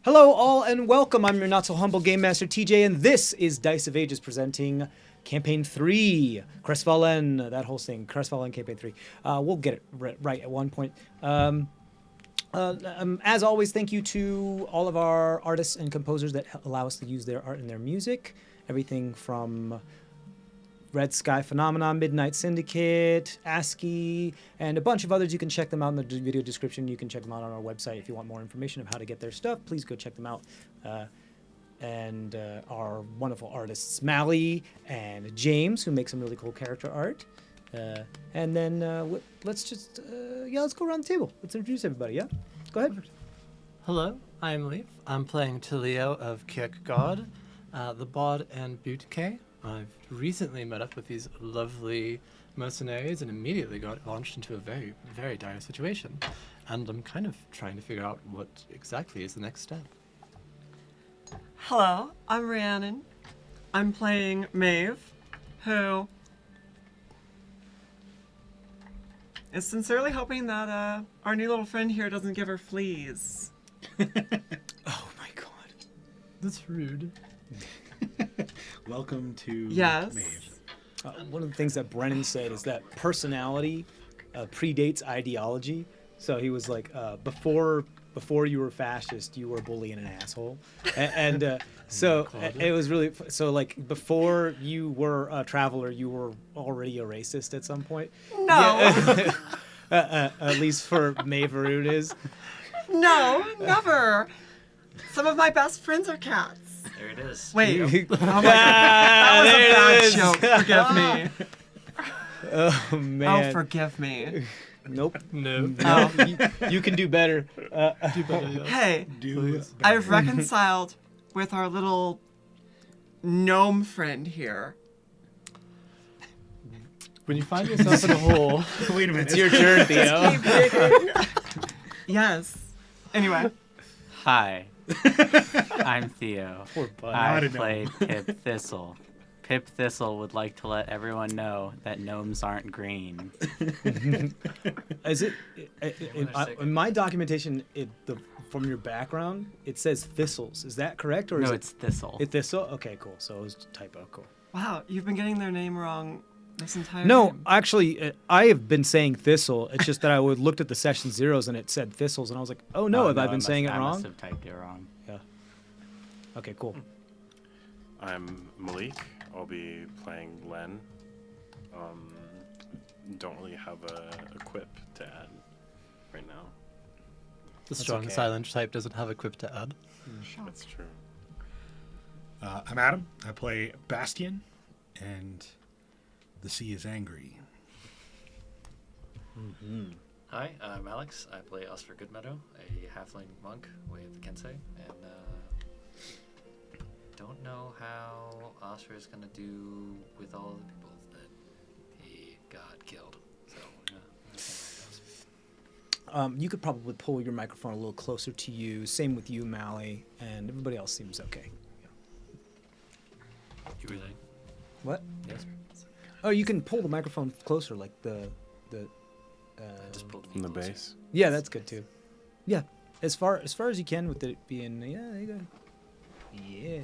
Hello all and welcome. I'm your not so humble Game Master TJ, and this is Dice of Ages presenting Campaign 3, CrestVahllen, that whole thing, CrestVahllen Campaign 3. We'll get it right at one point. As always, thank you to all of our artists and composers that allow us to use their art and their music. Everything from Red Sky Phenomenon, Midnight Syndicate, ASCII, and a bunch of others. You can check them out in the video description. You can check them out on our website if you want more information of how to get their stuff. Please go check them out. And our wonderful artists, Mally and James, who make some really cool character art. And then let's go around the table. Let's introduce everybody, yeah? Go ahead. Hello, I'm Leaf. I'm playing Talio of Kierkegaard, the Bod and Bootke. I've recently met up with these lovely mercenaries and immediately got launched into a very, very dire situation. And I'm kind of trying to figure out what exactly is the next step. Hello, I'm Rhiannon. I'm playing Maeve, who is sincerely hoping that our new little friend here doesn't give her fleas. Oh my god. That's rude. Welcome to Maeve. One of the things that Brennan said is that personality predates ideology. So he was like, before you were fascist, you were a bully and an asshole. So it was really, so like before you were a traveler, you were already a racist at some point. No. Yeah. At least for Maeve it is. No, never. Some of my best friends are cats. There it is. Wait. Oh my god. That was a bad joke. Forgive me. Oh man. Oh, forgive me. Nope. No. You can do better. Do better, yes. Hey, Do I've reconciled with our little gnome friend here. When you find yourself in a hole... Wait a minute. It's your turn, Theo. Yes. Anyway. Hi, I'm Theo. Poor bud. I play Pip Thistle. Pip Thistle would like to let everyone know that gnomes aren't green. Is it in my documentation? From your background, it says thistles. Is that correct, or No, is it's Thistle. it thistle? Okay, cool. So it was a typo. Cool. Wow, you've been getting their name wrong this entire No, time. actually, I have been saying thistle. It's just that I would looked at the session zeros and it said thistles, and I was like, oh no, have I been saying it I wrong? must have typed it wrong. Yeah. Okay, cool. I'm Malik. I'll be playing Len. Don't really have a quip to add right now. The strong okay. silent type doesn't have a quip to add. That's true. I'm Adam. I play Bastion, and the sea is angry. Mm-hmm. Hi, I'm Alex. I play Oscar Goodmeadow, a halfling monk with Kensei, and don't know how Oscar is gonna do with all the people that he got killed. So You could probably pull your microphone a little closer to you. Same with you, Mally, and everybody else seems okay. Yeah. you really? What? Yes. Oh, you can pull the microphone closer, like the. Just pulled From the base. Yeah, that's good too. Yeah, as far as you can with it being. Yeah, there you go. Yeah.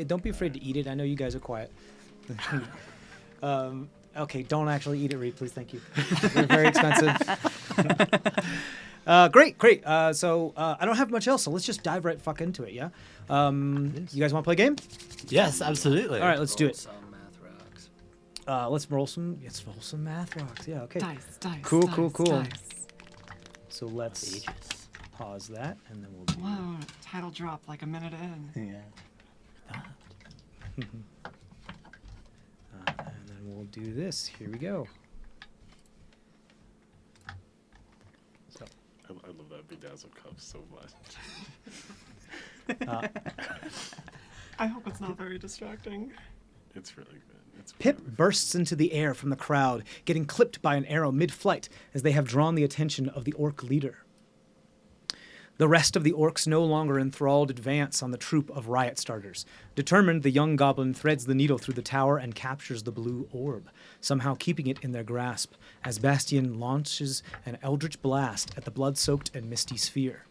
Don't be afraid to eat it. I know you guys are quiet. Okay, don't actually eat it, Reed, please. Thank you. They're very expensive. Great. So I don't have much else, so let's just dive right fuck into it. Yeah. You guys want to play a game? Yes, absolutely. All right, let's do it. Some math rocks. Let's roll some math rocks. Yeah. Okay. Dice. Cool. Dice. So let's pause that, and then we'll do. Whoa, title drop like a minute in. Yeah. And then we'll do this. Here we go. So. I love that bedazzled cup so much. I hope it's not very distracting. It's really good. Pip bursts into the air from the crowd, getting clipped by an arrow mid-flight as they have drawn the attention of the orc leader. The rest of the orcs, no longer enthralled, advance on the troop of riot starters. Determined, the young goblin threads the needle through the tower and captures the blue orb, somehow keeping it in their grasp, as Bastion launches an eldritch blast at the blood-soaked and misty sphere.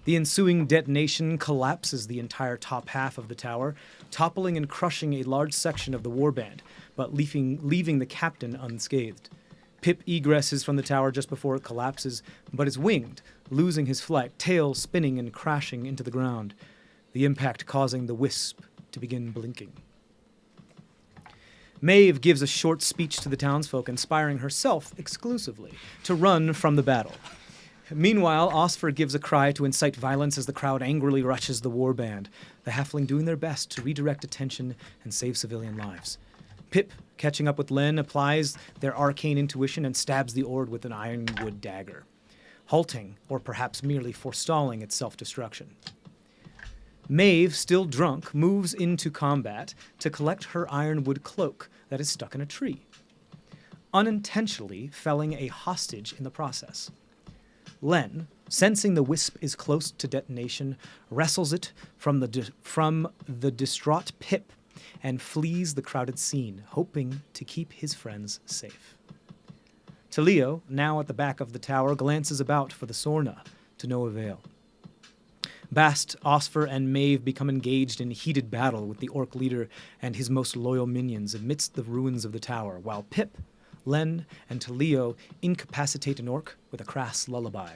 The ensuing detonation collapses the entire top half of the tower, toppling and crushing a large section of the warband, but leaving the captain unscathed. Pip egresses from the tower just before it collapses, but is winged, losing his flight, tail spinning and crashing into the ground, the impact causing the wisp to begin blinking. Maeve gives a short speech to the townsfolk, inspiring herself exclusively to run from the battle. Meanwhile, Osfer gives a cry to incite violence as the crowd angrily rushes the warband, the halfling doing their best to redirect attention and save civilian lives. Pip, catching up with Len, applies their arcane intuition and stabs the Ord with an ironwood dagger, halting, or perhaps merely forestalling its self-destruction. Maeve, still drunk, moves into combat to collect her ironwood cloak that is stuck in a tree, unintentionally felling a hostage in the process. Len, sensing the wisp is close to detonation, wrestles it from the distraught Pip and flees the crowded scene, hoping to keep his friends safe. Talio, now at the back of the tower, glances about for the Sorna, to no avail. Bast, Osfer, and Maeve become engaged in heated battle with the orc leader and his most loyal minions amidst the ruins of the tower, while Pip, Len, and Talio incapacitate an orc with a crass lullaby.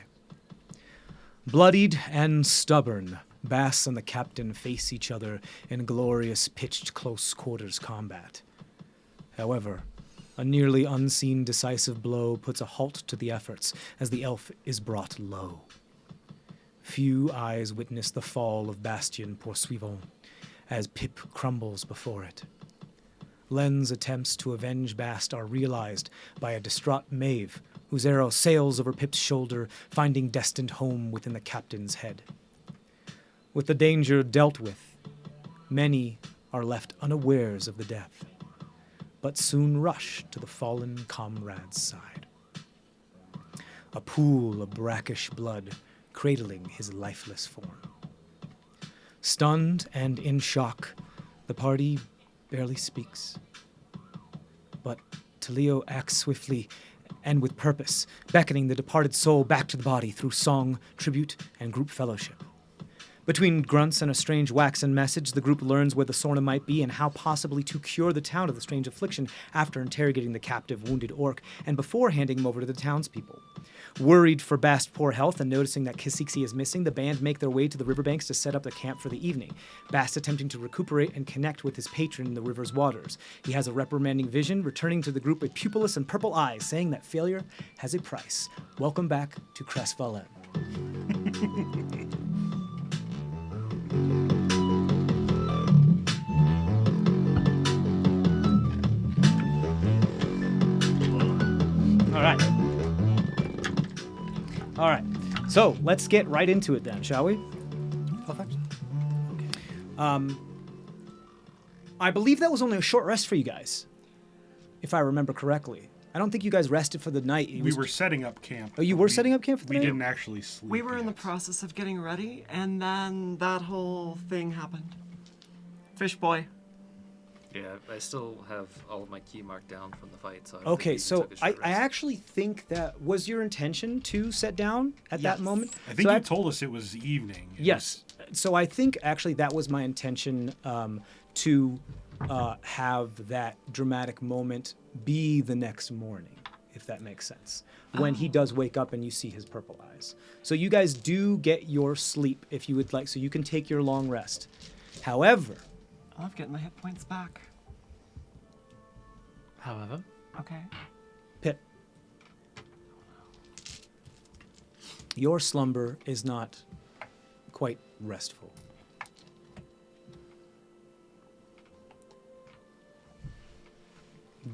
Bloodied and stubborn, Bass and the captain face each other in glorious pitched close quarters combat. However, a nearly unseen decisive blow puts a halt to the efforts as the elf is brought low. Few eyes witness the fall of Bastion Poursuivant as Pip crumbles before it. Len's attempts to avenge Bast are realized by a distraught Maeve, whose arrow sails over Pip's shoulder, finding destined home within the captain's head. With the danger dealt with, many are left unawares of the death, but soon rush to the fallen comrade's side. A pool of brackish blood cradling his lifeless form. Stunned and in shock, the party barely speaks. But Talio acts swiftly and with purpose, beckoning the departed soul back to the body through song, tribute, and group fellowship. Between grunts and a strange waxen message, the group learns where the Sorna might be and how possibly to cure the town of the strange affliction after interrogating the captive wounded orc and before handing him over to the townspeople. Worried for Bast's poor health and noticing that Kisixi is missing, the band make their way to the riverbanks to set up the camp for the evening, Bast attempting to recuperate and connect with his patron in the river's waters. He has a reprimanding vision, returning to the group with pupilless and purple eyes, saying that failure has a price. Welcome back to CrestVahllen. All right. So let's get right into it then, shall we? Perfect. I believe that was only a short rest for you guys, if I remember correctly. I don't think you guys rested for the night. We were setting up camp. Oh, you were setting up camp for the We night? didn't actually sleep. We were in the yet. process of getting ready, and then that whole thing happened. Fish boy. Yeah, I still have all of my key marked down from the fight, so. Okay, so took a I short rest. actually think that was your intention to set down at that Yes. moment. I think So you told us it was evening. It Yes. So I think actually that was my intention to have that dramatic moment be the next morning, if that makes sense. When he does wake up and you see his purple eyes. So you guys do get your sleep if you would like, so you can take your long rest. However, I love getting my hit points back. However, Okay. Pip, your slumber is not quite restful.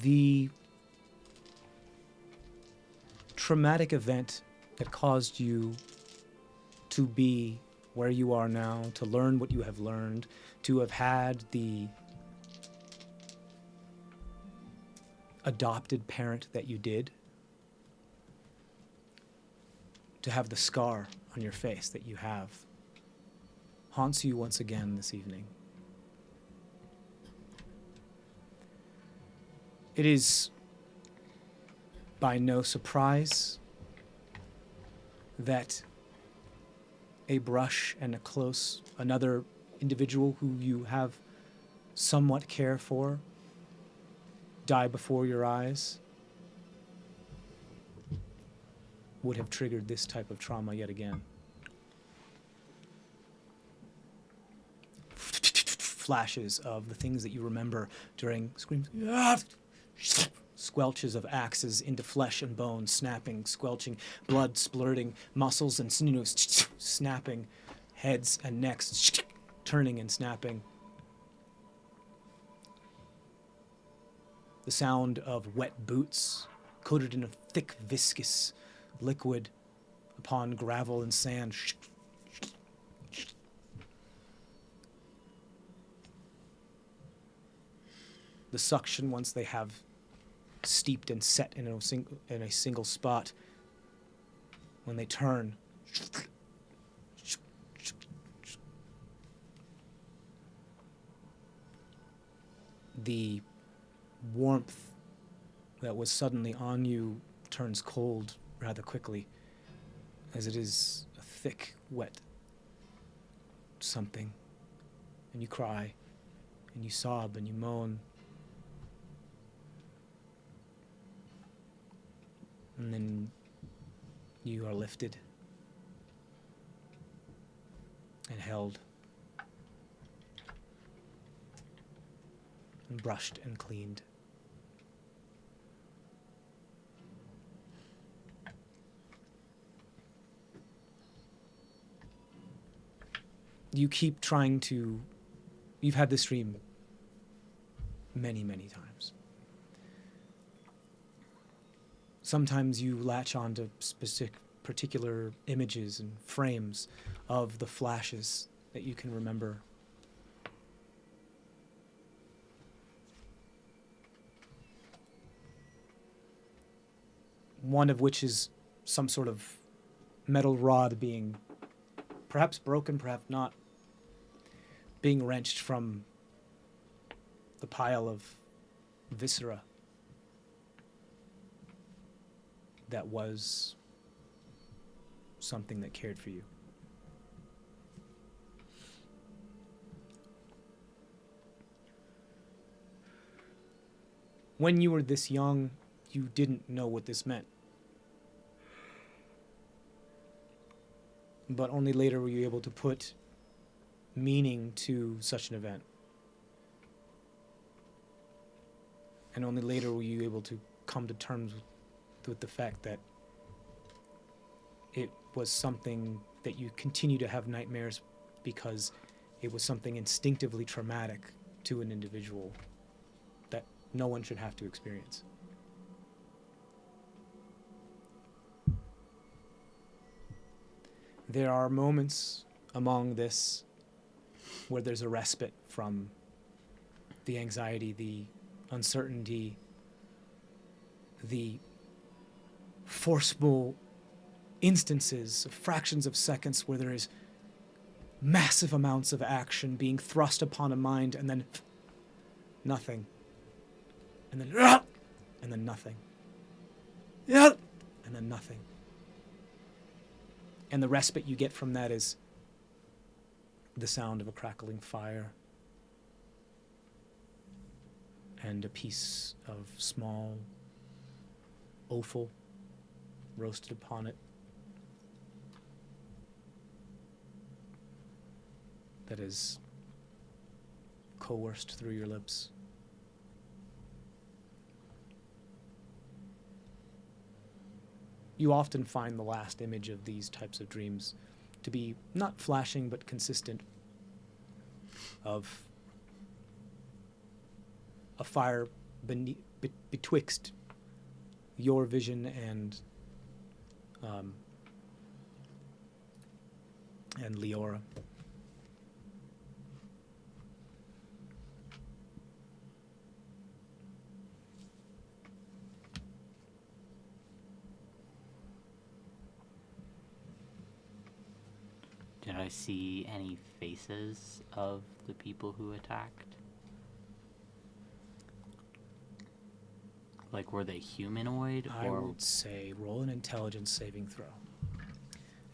The traumatic event that caused you to be where you are now, to learn what you have learned, to have had the adopted parent that you did, to have the scar on your face that you have haunts you once again this evening. It is by no surprise that a brush and another individual who you have somewhat care for die before your eyes would have triggered this type of trauma yet again. Flashes of the things that you remember during screams, squelches of axes into flesh and bone, snapping, squelching, blood splurting, muscles and sinews snapping, heads and necks turning and snapping. The sound of wet boots coated in a thick, viscous liquid upon gravel and sand. The suction, once they have steeped and set in a single spot, when they turn, the warmth that was suddenly on you turns cold rather quickly, as it is a thick, wet something, and you cry, and you sob, and you moan. And then you are lifted and held and brushed and cleaned. You keep trying to... You've had this dream many, many times. Sometimes you latch onto particular images and frames of the flashes that you can remember. One of which is some sort of metal rod being perhaps broken, perhaps not, being wrenched from the pile of viscera that was something that cared for you. When you were this young, you didn't know what this meant. But only later were you able to put meaning to such an event. And only later were you able to come to terms with the fact that it was something that you continue to have nightmares because it was something instinctively traumatic to an individual that no one should have to experience. There are moments among this where there's a respite from the anxiety, the uncertainty, the forceful instances of fractions of seconds where there is massive amounts of action being thrust upon a mind and then nothing. And then nothing. And then nothing. And the respite you get from that is the sound of a crackling fire and a piece of small offal roasted upon it that is coerced through your lips. You often find the last image of these types of dreams to be not flashing but consistent, of a fire betwixt your vision and Leora. I see any faces of the people who attacked? Like, were they humanoid I or would say roll an intelligence saving throw.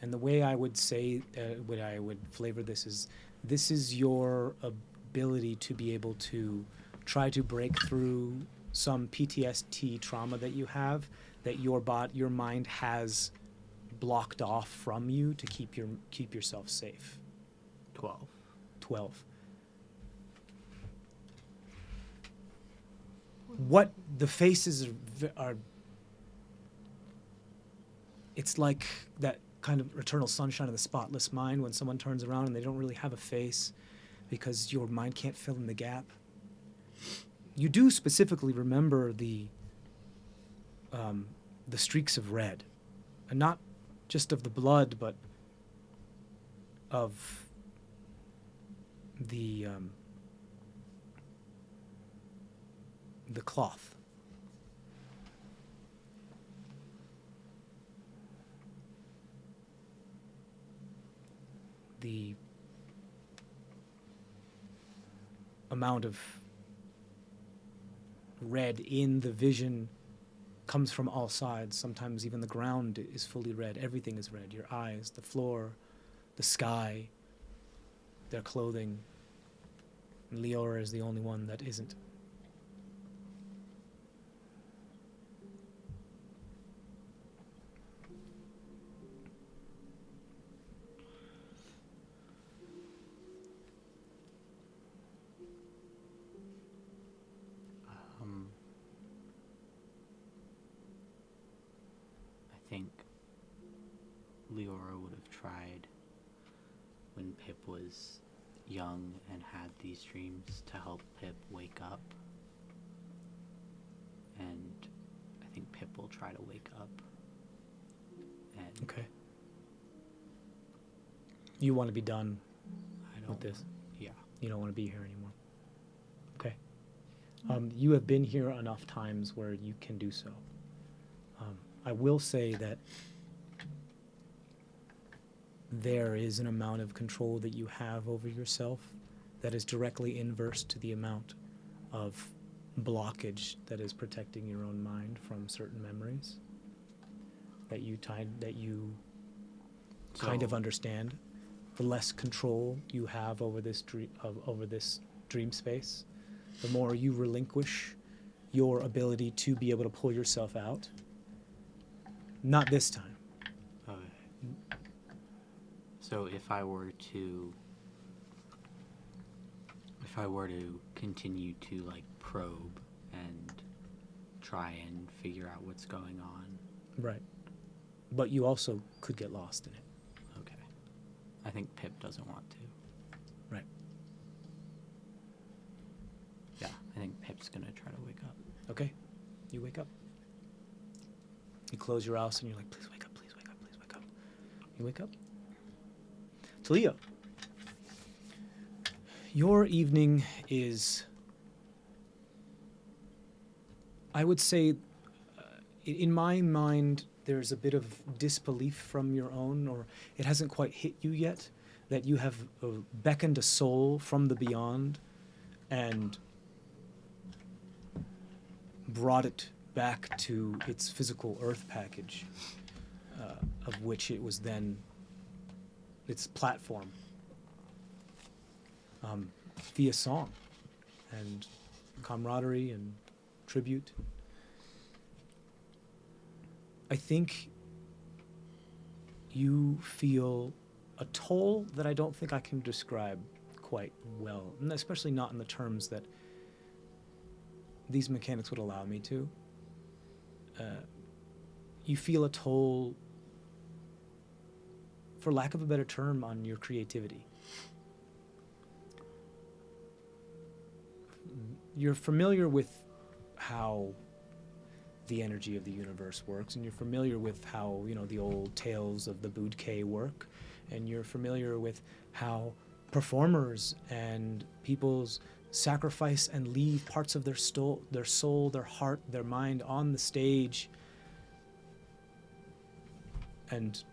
And the way I would say, what I would flavor this is your ability to be able to try to break through some PTSD trauma that you have, that your mind has blocked off from you to keep yourself safe. 12. 12. What the faces are, it's like that kind of eternal sunshine of the spotless mind when someone turns around and they don't really have a face because your mind can't fill in the gap. You do specifically remember the streaks of red, and not just of the blood, but of the cloth. The amount of red in the vision comes from all sides. Sometimes even the ground is fully red. Everything is red. Your eyes, the floor, the sky, their clothing. And Leora is the only one that isn't. I think Leora would have tried when Pip was young and had these dreams to help Pip wake up. And I think Pip will try to wake up. And Okay. You want to be done I don't with this? Yeah. You don't want to be here anymore. Okay. You have been here enough times where you can do so. I will say that there is an amount of control that you have over yourself that is directly inverse to the amount of blockage that is protecting your own mind from certain memories that you kind of understand. The less control you have over this dream space, the more you relinquish your ability to be able to pull yourself out. Not this time. Okay. So if I were to continue to like probe and try and figure out what's going on. Right. But you also could get lost in it. Okay. I think Pip doesn't want to. Right. Yeah, I think Pip's gonna try to wake up. Okay. You wake up. You close your eyes and you're like, please wake up, please wake up, please wake up. You wake up. Talia, your evening is, I would say, in my mind, there's a bit of disbelief from your own, or it hasn't quite hit you yet, that you have beckoned a soul from the beyond and brought it back to its physical earth package, of which it was then its platform, via song and camaraderie and tribute. I think you feel a toll that I don't think I can describe quite well, and especially not in the terms that these mechanics would allow me to. You feel a toll, for lack of a better term, on your creativity. You're familiar with how the energy of the universe works, and you're familiar with how, the old tales of the Boudke work, and you're familiar with how performers and people's sacrifice and leave parts of their soul, their heart, their mind on the stage and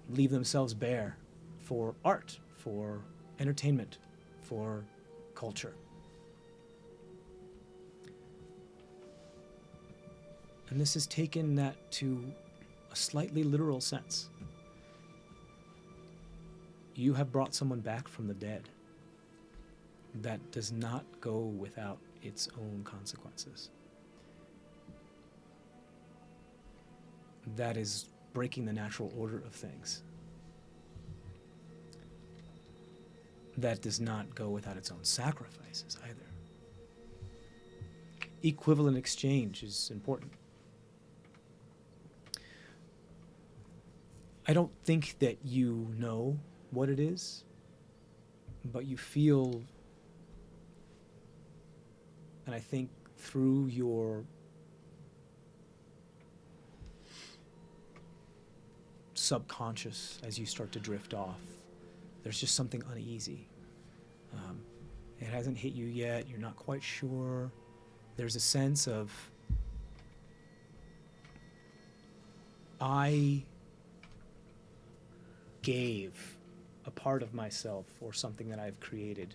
leave themselves bare for art, for entertainment, for culture. And this has taken that to a slightly literal sense. You have brought someone back from the dead. That does not go without its own consequences. That is breaking the natural order of things. That does not go without its own sacrifices either. Equivalent exchange is important. I don't think that you know what it is, but you feel, and I think through your subconscious, as you start to drift off, there's just something uneasy. It hasn't hit you yet. You're not quite sure. There's a sense of, I gave a part of myself or something that I've created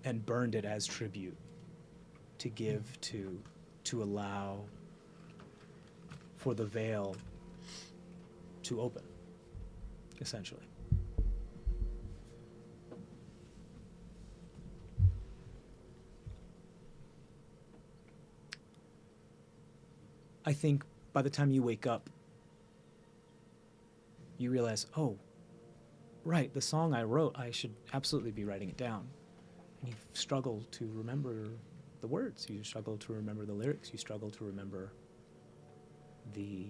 and burned it as tribute to give to allow for the veil to open, essentially. I think by the time you wake up, you realize, oh, right, the song I wrote, I should absolutely be writing it down. And you struggle to remember the words. You struggle to remember the lyrics. You struggle to remember the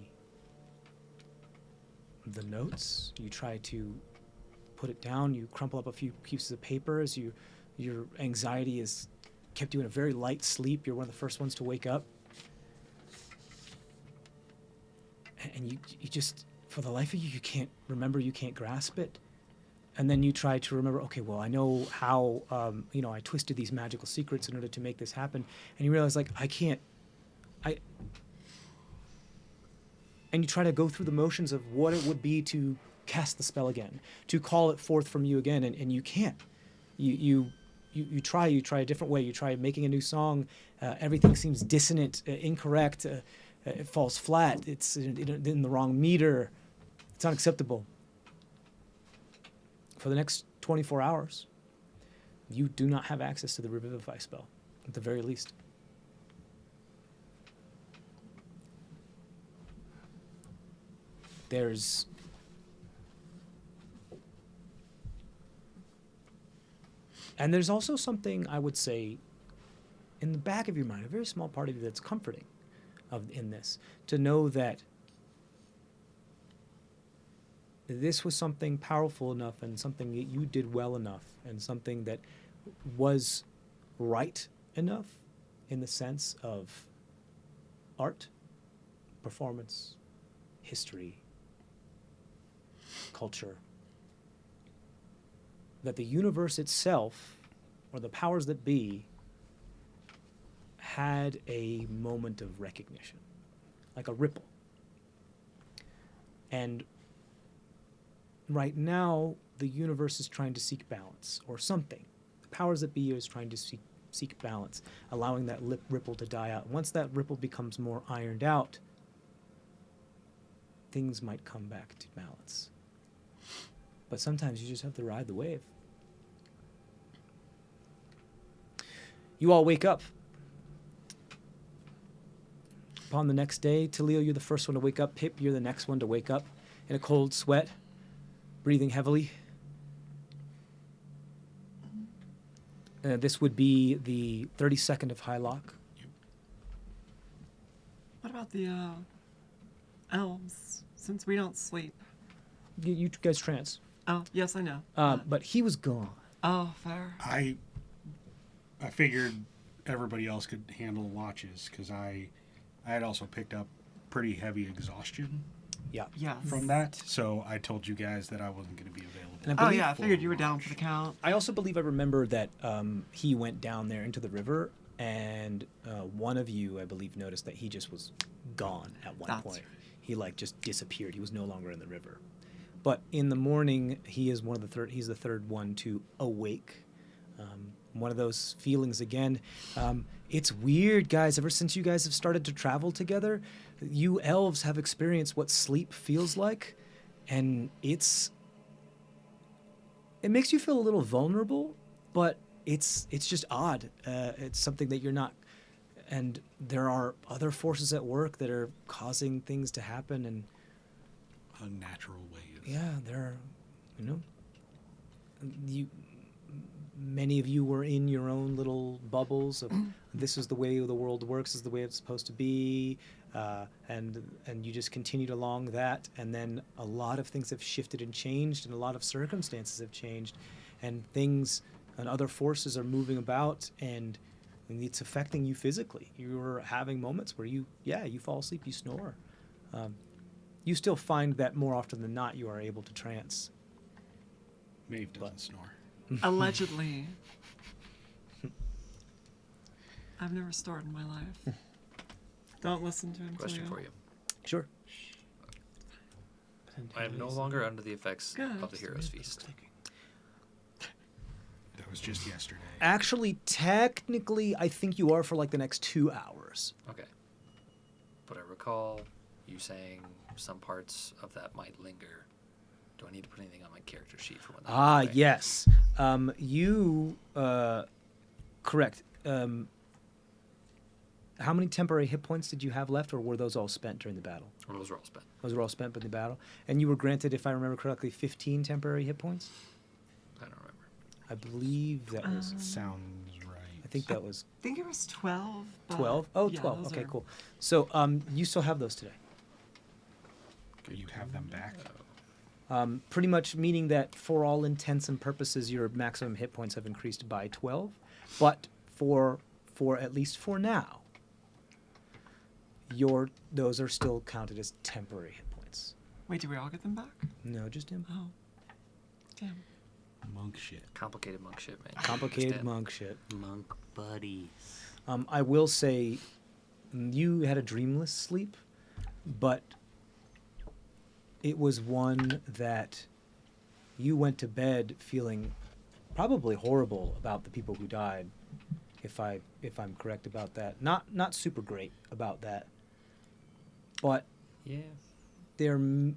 notes. You try to put it down. You crumple up a few pieces of paper as your anxiety has kept you in a very light sleep. You're one of the first ones to wake up. And you just, for the life of you, you can't remember, you can't grasp it. And then you try to remember, okay, well, I know how, I twisted these magical secrets in order to make this happen. And you realize, like, and you try to go through the motions of what it would be to cast the spell again, to call it forth from you again, and you can't. You try a different way. You try making a new song. Everything seems dissonant, incorrect. It falls flat. It's in the wrong meter. It's unacceptable. For the next 24 hours, you do not have access to the Revivify spell, at the very least. There's also something, I would say, in the back of your mind, a very small part of you that's comforting in this, to know that this was something powerful enough and something that you did well enough and something that was right enough in the sense of art, performance, history, culture, that the universe itself, or the powers that be, had a moment of recognition, like a ripple. And right now, the universe is trying to seek balance, or something. The powers that be is trying to seek balance, allowing that ripple to die out. Once that ripple becomes more ironed out, things might come back to balance. But sometimes you just have to ride the wave. You all wake up. Upon the next day, Talio, you're the first one to wake up. Pip, you're the next one to wake up in a cold sweat, breathing heavily. This would be the 32nd of Highlock. What about the elves? Since we don't sleep. You guys trance. Oh, yes, I know. But he was gone. Oh, fair. I figured everybody else could handle watches because I had also picked up pretty heavy exhaustion Yeah. Yes. from that. So I told you guys that I wasn't going to be available. And I Oh, believe- yeah, I figured you were down for the count. I also believe I remember that he went down there into the river, and one of you, I believe, noticed that he just was gone at one That's point. right. He just disappeared. He was no longer in the river. But in the morning, he is one of the third. He's the third one to awake. One of those feelings again. It's weird, guys. Ever since you guys have started to travel together, you elves have experienced what sleep feels like, and it makes you feel a little vulnerable, but it's just odd. It's something that you're not, and there are other forces at work that are causing things to happen, and Unnatural ways. yeah, there are, many of you were in your own little bubbles of this is the way the world works, this is the way it's supposed to be, and you just continued along that, and then a lot of things have shifted and changed, and a lot of circumstances have changed, and things and other forces are moving about, and it's affecting you physically. You're having moments where you fall asleep, you snore. You still find that more often than not you are able to trance. Maeve doesn't snore. Allegedly. I've never snored in my life. Don't listen to him. Question for you. Sure. I am no longer under the effects Good. of the Hero's Feast. That was just yesterday. Actually, technically, I think you are for like the next 2 hours. Okay. But I recall you saying some parts of that might linger. Do I need to put anything on my character sheet for when that goes away? Yes. Correct. How many temporary hit points did you have left, or were those all spent during the battle? Well, those are all spent. Those were all spent in the battle. And you were granted, if I remember correctly, 15 temporary hit points? I don't remember. I believe that was... Sounds right. I think that was I think it was 12. but 12? Oh, yeah, 12. those Okay, are- cool. So you still have those today. You have them back. Pretty much meaning that for all intents and purposes, your maximum hit points have increased by 12. But for at least for now, those are still counted as temporary hit points. Wait, do we all get them back? No, just him. Oh. Damn. Monk shit. Complicated monk shit, man. Complicated Understand. monk shit. Monk buddies. I will say, you had a dreamless sleep, but it was one that you went to bed feeling probably horrible about the people who died, if I'm correct about that. Not super great about that, but Yeah. there may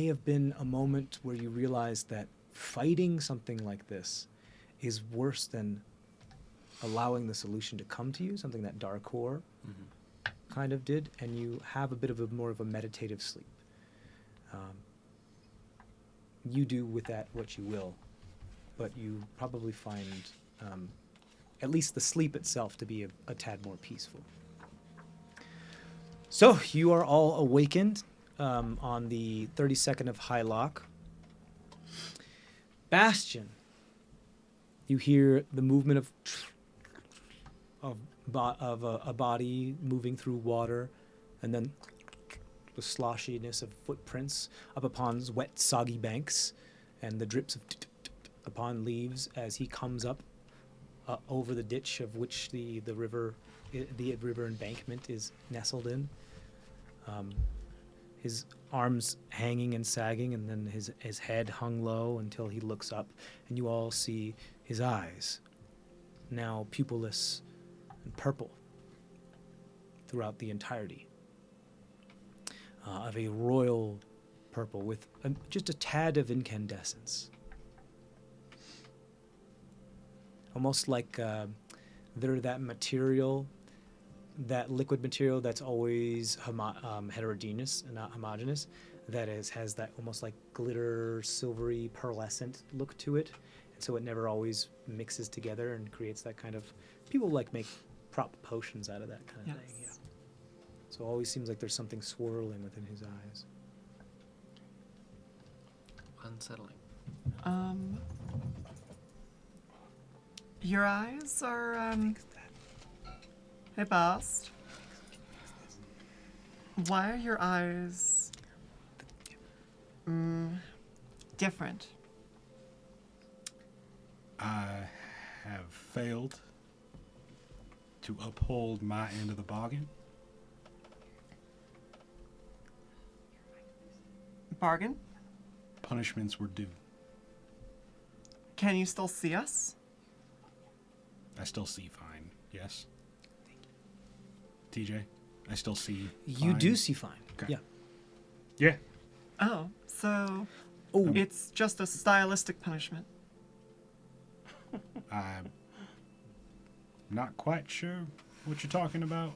have been a moment where you realized that fighting something like this is worse than allowing the solution to come to you, something that Darkor kind of did, and you have a bit of more of a meditative sleep. You do with that what you will, but you probably find at least the sleep itself to be a tad more peaceful. So you are all awakened on the 32nd of Hylock. Bastion, you hear the movement of a body moving through water, and then the sloshiness of footprints up upon wet, soggy banks, and the drips of upon leaves as he comes up over the ditch of which the river embankment is nestled in. His arms hanging and sagging, and then his head hung low until he looks up, and you all see his eyes, now pupilless and purple throughout the entirety of a royal purple with just a tad of incandescence. Almost like they're that material, that liquid material that's always heterogeneous and not homogeneous, that has that almost like glitter, silvery, pearlescent look to it. And so it never always mixes together and creates that kind of, people like make prop potions out of that kind of thing. Yeah. So it always seems like there's something swirling within his eyes. Unsettling. Your eyes are, Hey, Bast. Why are your eyes different? I have failed to uphold my end of the bargain. Bargain. Punishments were due. Can you still see us? I still see fine. Yes. TJ, I still see. You fine. do see fine. Okay. Yeah. Yeah. Oh, so Oh, it's just a stylistic punishment. I'm not quite sure what you're talking about.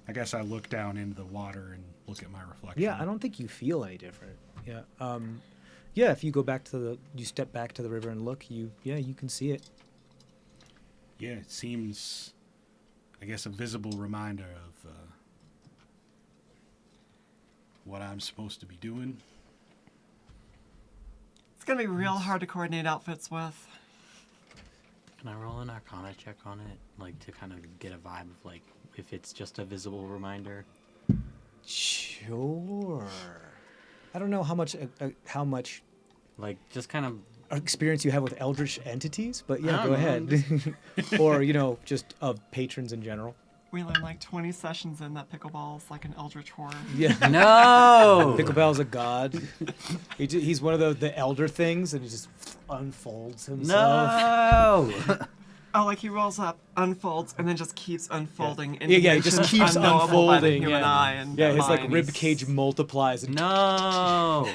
I guess I look down into the water and look at my reflection. yeah. I don't think you feel any different. Yeah. Yeah. If you go back to you step back to the river and look, you can see it. Yeah, it seems, I guess, a visible reminder of what I'm supposed to be doing. It's gonna be real hard to coordinate outfits with. Can I roll an Arcana check on it, like to kind of get a vibe of like if it's just a visible reminder? Sure. I don't know how much Like just kind of experience you have with eldritch entities, but yeah, I go don't ahead. Or just of patrons in general. We learned like 20 sessions in that pickleball's like an eldritch horror. Yeah. no. Pickleball's a god. He's one of the elder things, and he just unfolds himself. No. Oh, like he rolls up, unfolds, and then just keeps unfolding. in Yeah, he just dimensions keeps unknowable by the unfolding. human Yeah, eye and yeah, his like mind. rib cage multiplies. And No.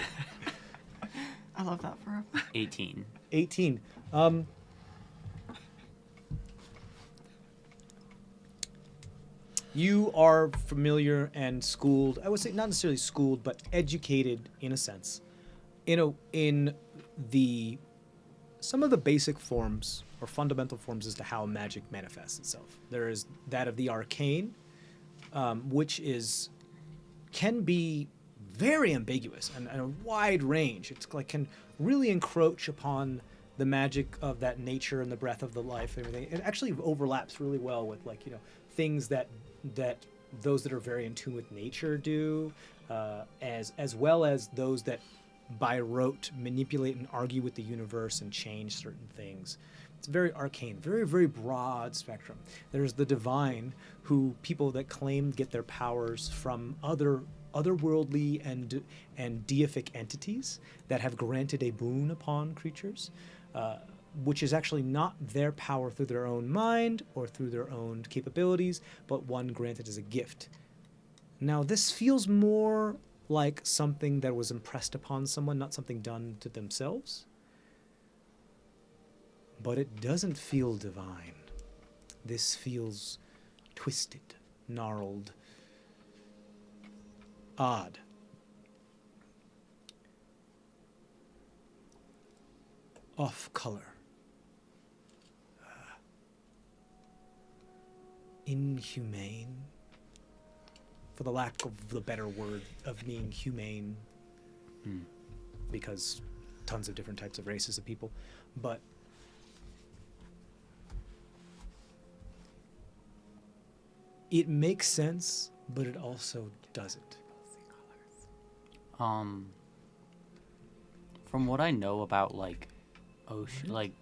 I love that for him. 18. 18. You are familiar and schooled. I would say not necessarily schooled, but educated in a sense. In some of the basic forms or fundamental forms as to how magic manifests itself. There is that of the arcane, which can be very ambiguous and a wide range. It's like can really encroach upon the magic of that nature and the breath of the life and everything. It actually overlaps really well with things that those that are very in tune with nature do, as well as those that by rote manipulate and argue with the universe and change certain things. It's very arcane, very, very broad spectrum. There's the divine, who people that claim get their powers from otherworldly and deific entities that have granted a boon upon creatures, which is actually not their power through their own mind or through their own capabilities, but one granted as a gift. Now, this feels more like something that was impressed upon someone, not something done to themselves. But it doesn't feel divine. This feels twisted, gnarled, odd. Off color. Inhumane. For the lack of the better word of being humane. Because tons of different types of races of people. But it makes sense, but it also doesn't. From what I know about like ocean, like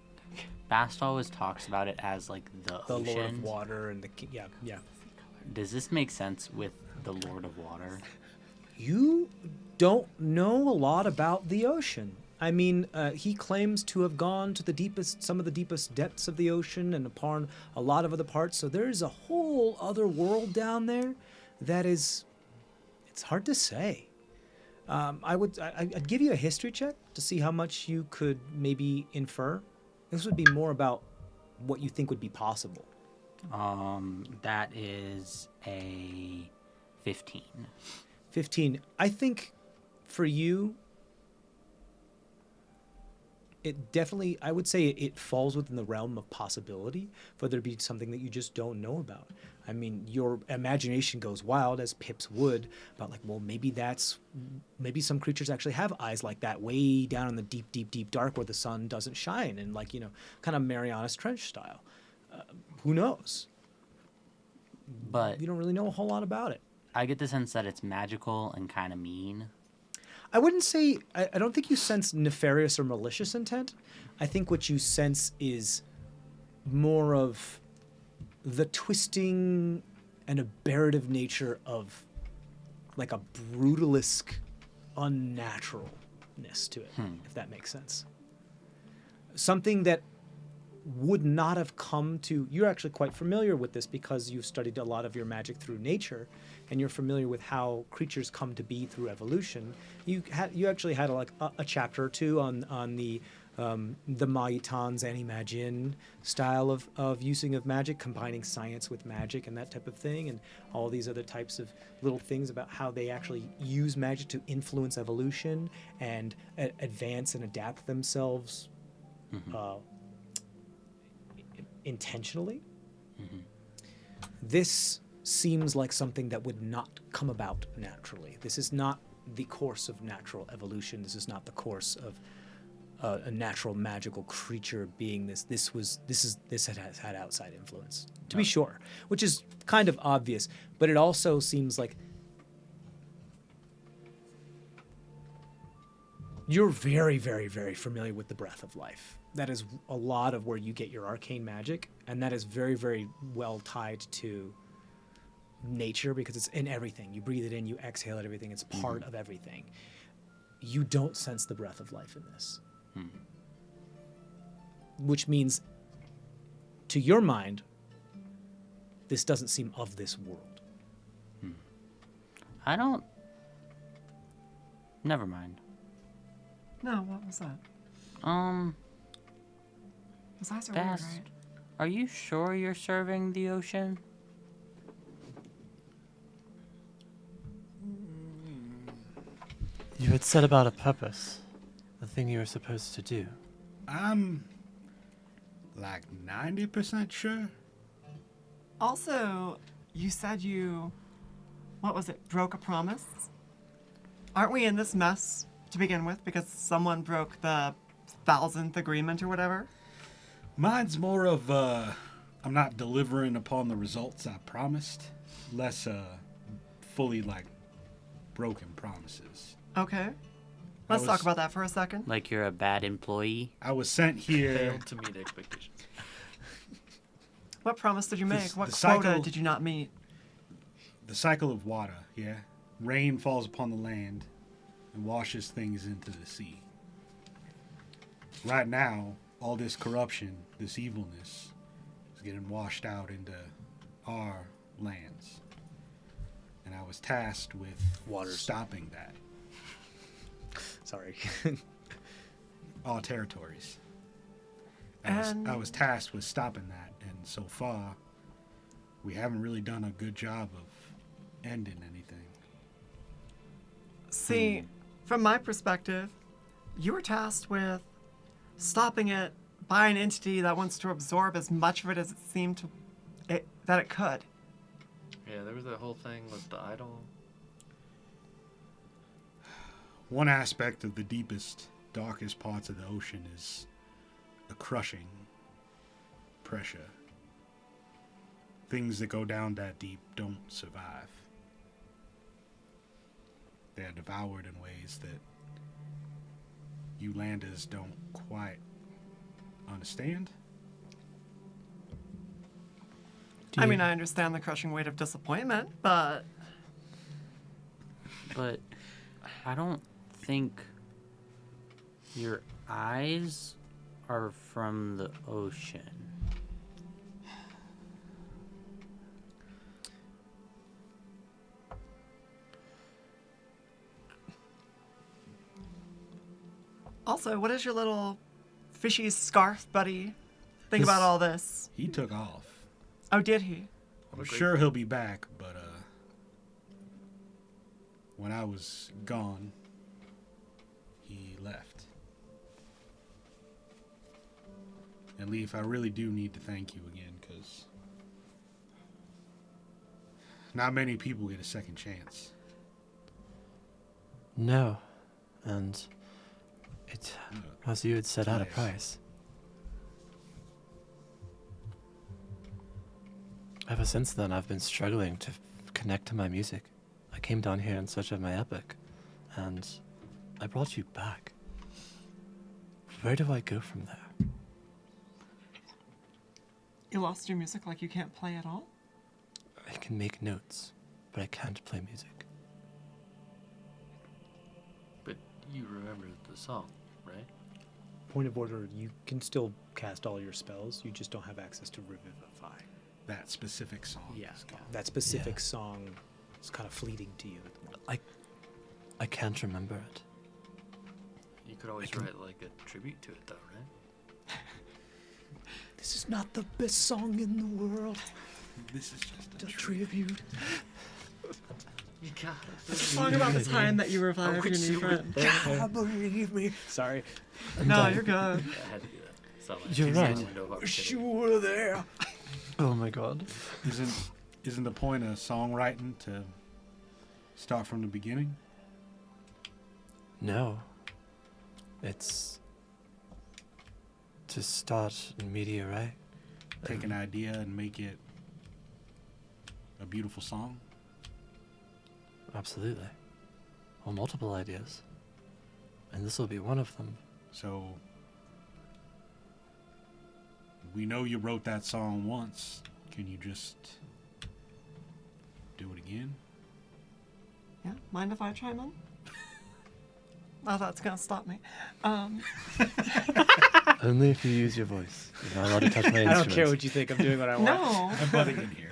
Bast always talks about it as like the Lord of ocean. Water and yeah. Does this make sense with the Lord of Water? You don't know a lot about the ocean. I mean, he claims to have gone to some of the deepest depths of the ocean and upon a lot of other parts. So there is a whole other world down there that it's hard to say. I'd give you a history check to see how much you could maybe infer. This would be more about what you think would be possible. That is a 15. 15. I think for you, it definitely, I would say it falls within the realm of possibility for there to be something that you just don't know about. I mean, your imagination goes wild, as Pip's would, about like, well, maybe some creatures actually have eyes like that way down in the deep, deep, deep dark where the sun doesn't shine, and like, kind of Marianas Trench style. Who knows? But You don't really know a whole lot about it. I get the sense that it's magical and kind of mean. I wouldn't say, I don't think you sense nefarious or malicious intent. I think what you sense is more of the twisting and aberrative nature of like a brutalesque unnaturalness to it, if that makes sense. Something that would not have come to, you're actually quite familiar with this because you've studied a lot of your magic through nature, and you're familiar with how creatures come to be through evolution. You actually had a chapter or two on the Maitan's Animagin style of using of magic, combining science with magic and that type of thing, and all these other types of little things about how they actually use magic to influence evolution and advance and adapt themselves intentionally. This seems like something that would not come about naturally. This is not the course of natural evolution. This is not the course of a natural magical creature being this. This has had outside influence, to be sure, which is kind of obvious, but it also seems like you're very, very, very familiar with the breath of life. That is a lot of where you get your arcane magic, and that is very, very well tied to nature because it's in everything. You breathe it in, you exhale it, everything. It's part of everything. You don't sense the breath of life in this. Which means, to your mind, this doesn't seem of this world. I don't. Never mind. No, what was that? His eyes are weird, Bass, right? are you sure you're serving the ocean? You had said about a purpose, the thing you were supposed to do. I'm like 90% sure. Also, you said what was it, broke a promise? Aren't we in this mess to begin with because someone broke the 1,000th agreement or whatever? Mine's more of I'm not delivering upon the results I promised, less fully like broken promises. Okay. Let's talk about that for a second. Like you're a bad employee? I was sent here. Failed to meet expectations. What promise did you make? What the quota cycle- did you not meet? The cycle of water, yeah? Rain falls upon the land and washes things into the sea. Right now, all this corruption, this evilness, is getting washed out into our lands. And I was tasked with stopping that. Sorry. All territories. And- I was tasked with stopping that, and so far, we haven't really done a good job of ending anything. See, from my perspective, you were tasked with stopping it by an entity that wants to absorb as much of it as it seemed that it could. Yeah, there was that whole thing with the idol. One aspect of the deepest, darkest parts of the ocean is a crushing pressure. Things that go down that deep don't survive. They're devoured in ways that you landers don't quite understand. I mean, I understand the crushing weight of disappointment, but But I don't think your eyes are from the ocean. also, what is your little fishy scarf buddy think This- about all this? He took off. Oh, did he? I'm sure he'll be back, but when I was gone, he left. And Leaf, I really do need to thank you again, because not many people get a second chance. No. And it, as you had set out a Nice. price. Ever since then, I've been struggling to connect to my music. I came down here in search of my epic, and I brought you back. Where do I go from there? You lost your music like you can't play at all? I can make notes, but I can't play music. You remember the song, right? Point of order, you can still cast all your spells. You just don't have access to Revivify. That specific song. Yeah, is gone. that specific Yeah. song is kind of fleeting to you at the moment. I can't remember it. You could always write like a tribute to it, though, right? This is not the best song in the world. This is just A tribute. You got Song about the time that you revived your new friend. God, believe me. Sorry. No, you're good. I had to do that. So like, You're right. window of Wish opportunity. you were there. Oh my god. Isn't the point of songwriting to start from the beginning? No. It's to start in media, right? Take an idea and make it a beautiful song? Absolutely. Or multiple ideas. And this will be one of them. So we know you wrote that song once. Can you just do it again? Yeah, mind if I chime in? Oh, that's gonna stop me. Only if you use your voice. You're not allowed to touch my I instruments. don't care what you think. I'm doing what I want. No, I'm butting in here.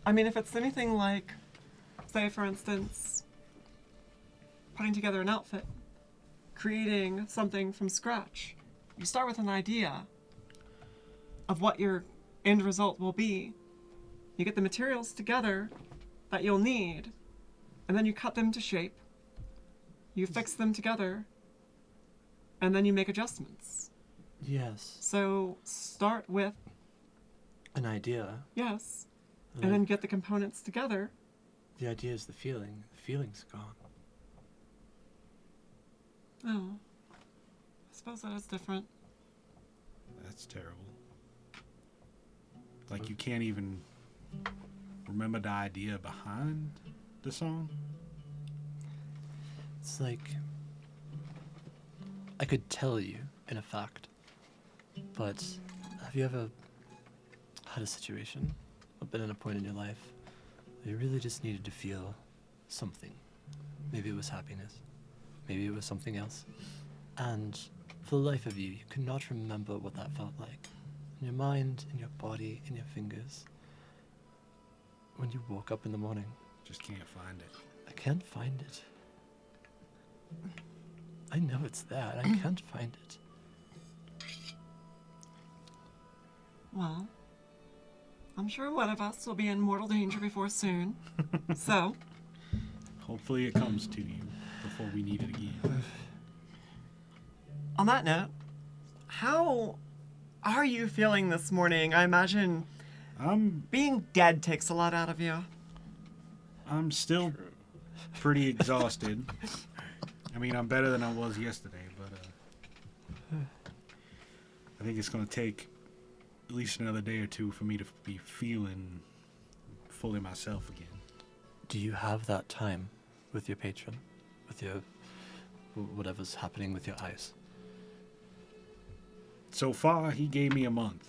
I mean, if it's anything like, say, for instance, putting together an outfit, creating something from scratch, you start with an idea of what your end result will be. You get the materials together that you'll need, and then you cut them to shape. You fix them together, and then you make adjustments. Yes. So start with, An idea. yes, And and then get the components together. the idea is the feeling. The feeling's gone. Oh, I suppose that is different. That's terrible. Like you can't even remember the idea behind the song? It's like I could tell you in a fact, but have you ever had a situation or been at a point in your life where you really just needed to feel something? Maybe it was happiness, maybe it was something else, and for the life of you, you could not remember what that felt like. In your mind, in your body, in your fingers. When you woke up in the morning, Just can't find it. I can't find it. I know it's there, and I can't find it. Well, I'm sure one of us will be in mortal danger before soon. So, Hopefully it comes to you before we need it again. on that note, how are you feeling this morning? I imagine I'm being dead takes a lot out of you. still pretty exhausted. I mean, I'm better than I was yesterday, but I think it's going to take at least another day or two for me to be feeling fully myself again. Do you have that time with your patron? With your whatever's happening with your eyes? So far, he gave me a month.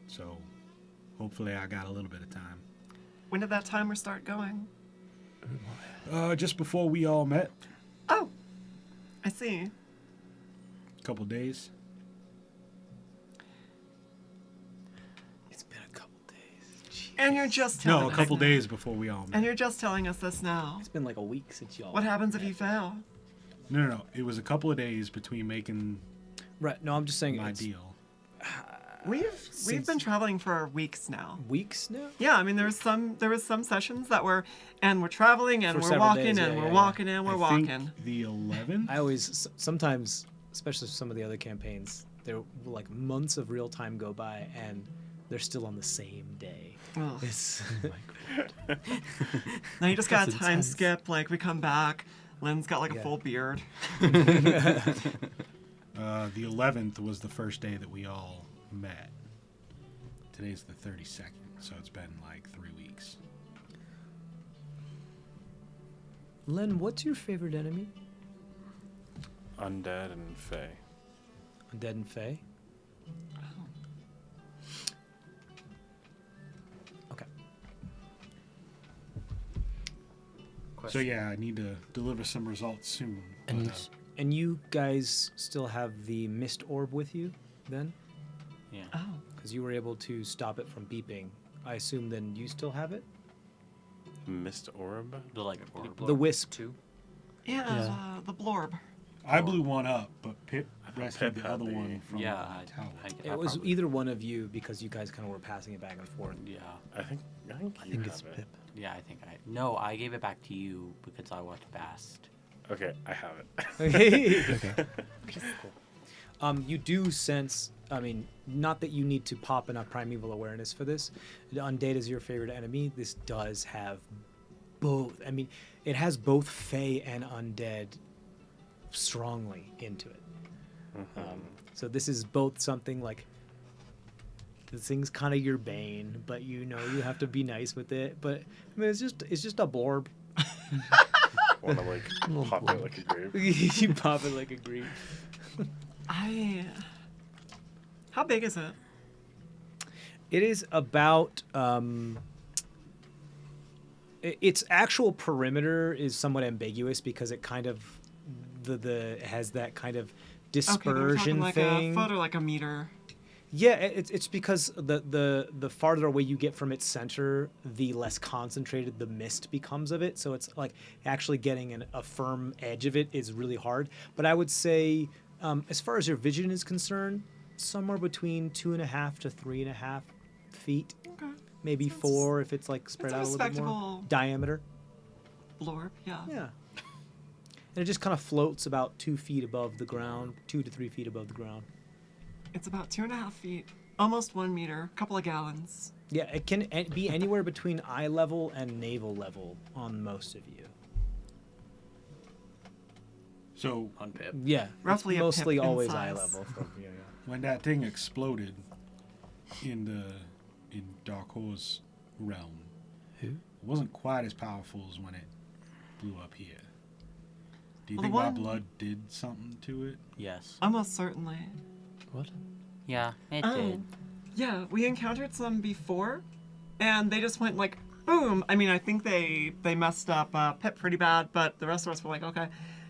So hopefully I got a little bit of time. When did that timer start going? Just before we all met, Oh, I see. a couple days. It's been a couple days. And you're just telling No, a us couple now. days before we all And met. you're just telling us this now. It's been like a week since y'all. What happens if you fail? No. It was a couple of days between making Right. No, I'm just saying. my it's deal. We've been traveling for weeks now. Weeks now. Yeah, I mean there was some sessions that were, and we're traveling and For we're several walking days, and yeah, we're yeah, walking and we're I walking. think the 11th. I always sometimes, especially some of the other campaigns, there like months of real time go by and they're still on the same day. Ugh. It's Now you just got a That's time intense. skip. Like we come back, Lynn's got like a Yeah. full beard. The 11th was the first day that we all met. Today's the 32nd, so it's been like 3 weeks. Len, what's your favorite enemy? Undead and Fae. Undead and Fae. Okay. question. So yeah, I need to deliver some results soon. But, And And you guys still have the mist orb with you then? Yeah. Oh. Because you were able to stop it from beeping. I assume then you still have it? Mist orb? The like Blurb orb. The wisp. 2. Yeah, the blorb. I blew one up, but Pip rescued Pip the had other the- one from Yeah, the tower. It was either one of you because you guys kind of were passing it back and forth. Yeah. I think you think have it's it. Pip. Yeah, I think I. No, I gave it back to you because I walked past. Okay, I have it. Okay. You do sense, I mean, not that you need to pop enough primeval awareness for this. The undead is your favorite enemy. This does have both. I mean, it has both Fey and undead strongly into it. So this is both something like this thing's kind of your bane, but you know you have to be nice with it. But I mean, it's just a blorb. Want to like pop it like a grape? You pop it like a grape. How big is it? It is about its actual perimeter is somewhat ambiguous because it kind of it has that kind of Okay, we're talking dispersion like thing. a foot or like a meter. Yeah, it's because the farther away you get from its center, the less concentrated the mist becomes of it. So it's like actually getting a firm edge of it is really hard. But I would say, as far as your vision is concerned, somewhere between 2.5 to 3.5 feet, Okay. maybe So it's- 4 if it's like spread a out a little bit more. respectable- Diameter. Blorb, yeah. Yeah. And it just kind of floats about 2 feet above the ground, 2 to 3 feet above the ground. It's about 2.5 feet, almost 1 meter, a couple of gallons. Yeah, it can be anywhere between eye level and navel level on most of you. So On Pip. Yeah, Roughly it's a mostly pip in always eye size. level. From, yeah. when that thing exploded in Darkor's realm, Who? it wasn't quite as powerful as when it blew up here. Do you Well, think the my one- blood did something to it? Yes. Almost certainly. What? Yeah, it Oh. did. Yeah, we encountered some before, and they just went like, boom. I mean, I think they messed up Pip pretty bad, but the rest of us were like, okay.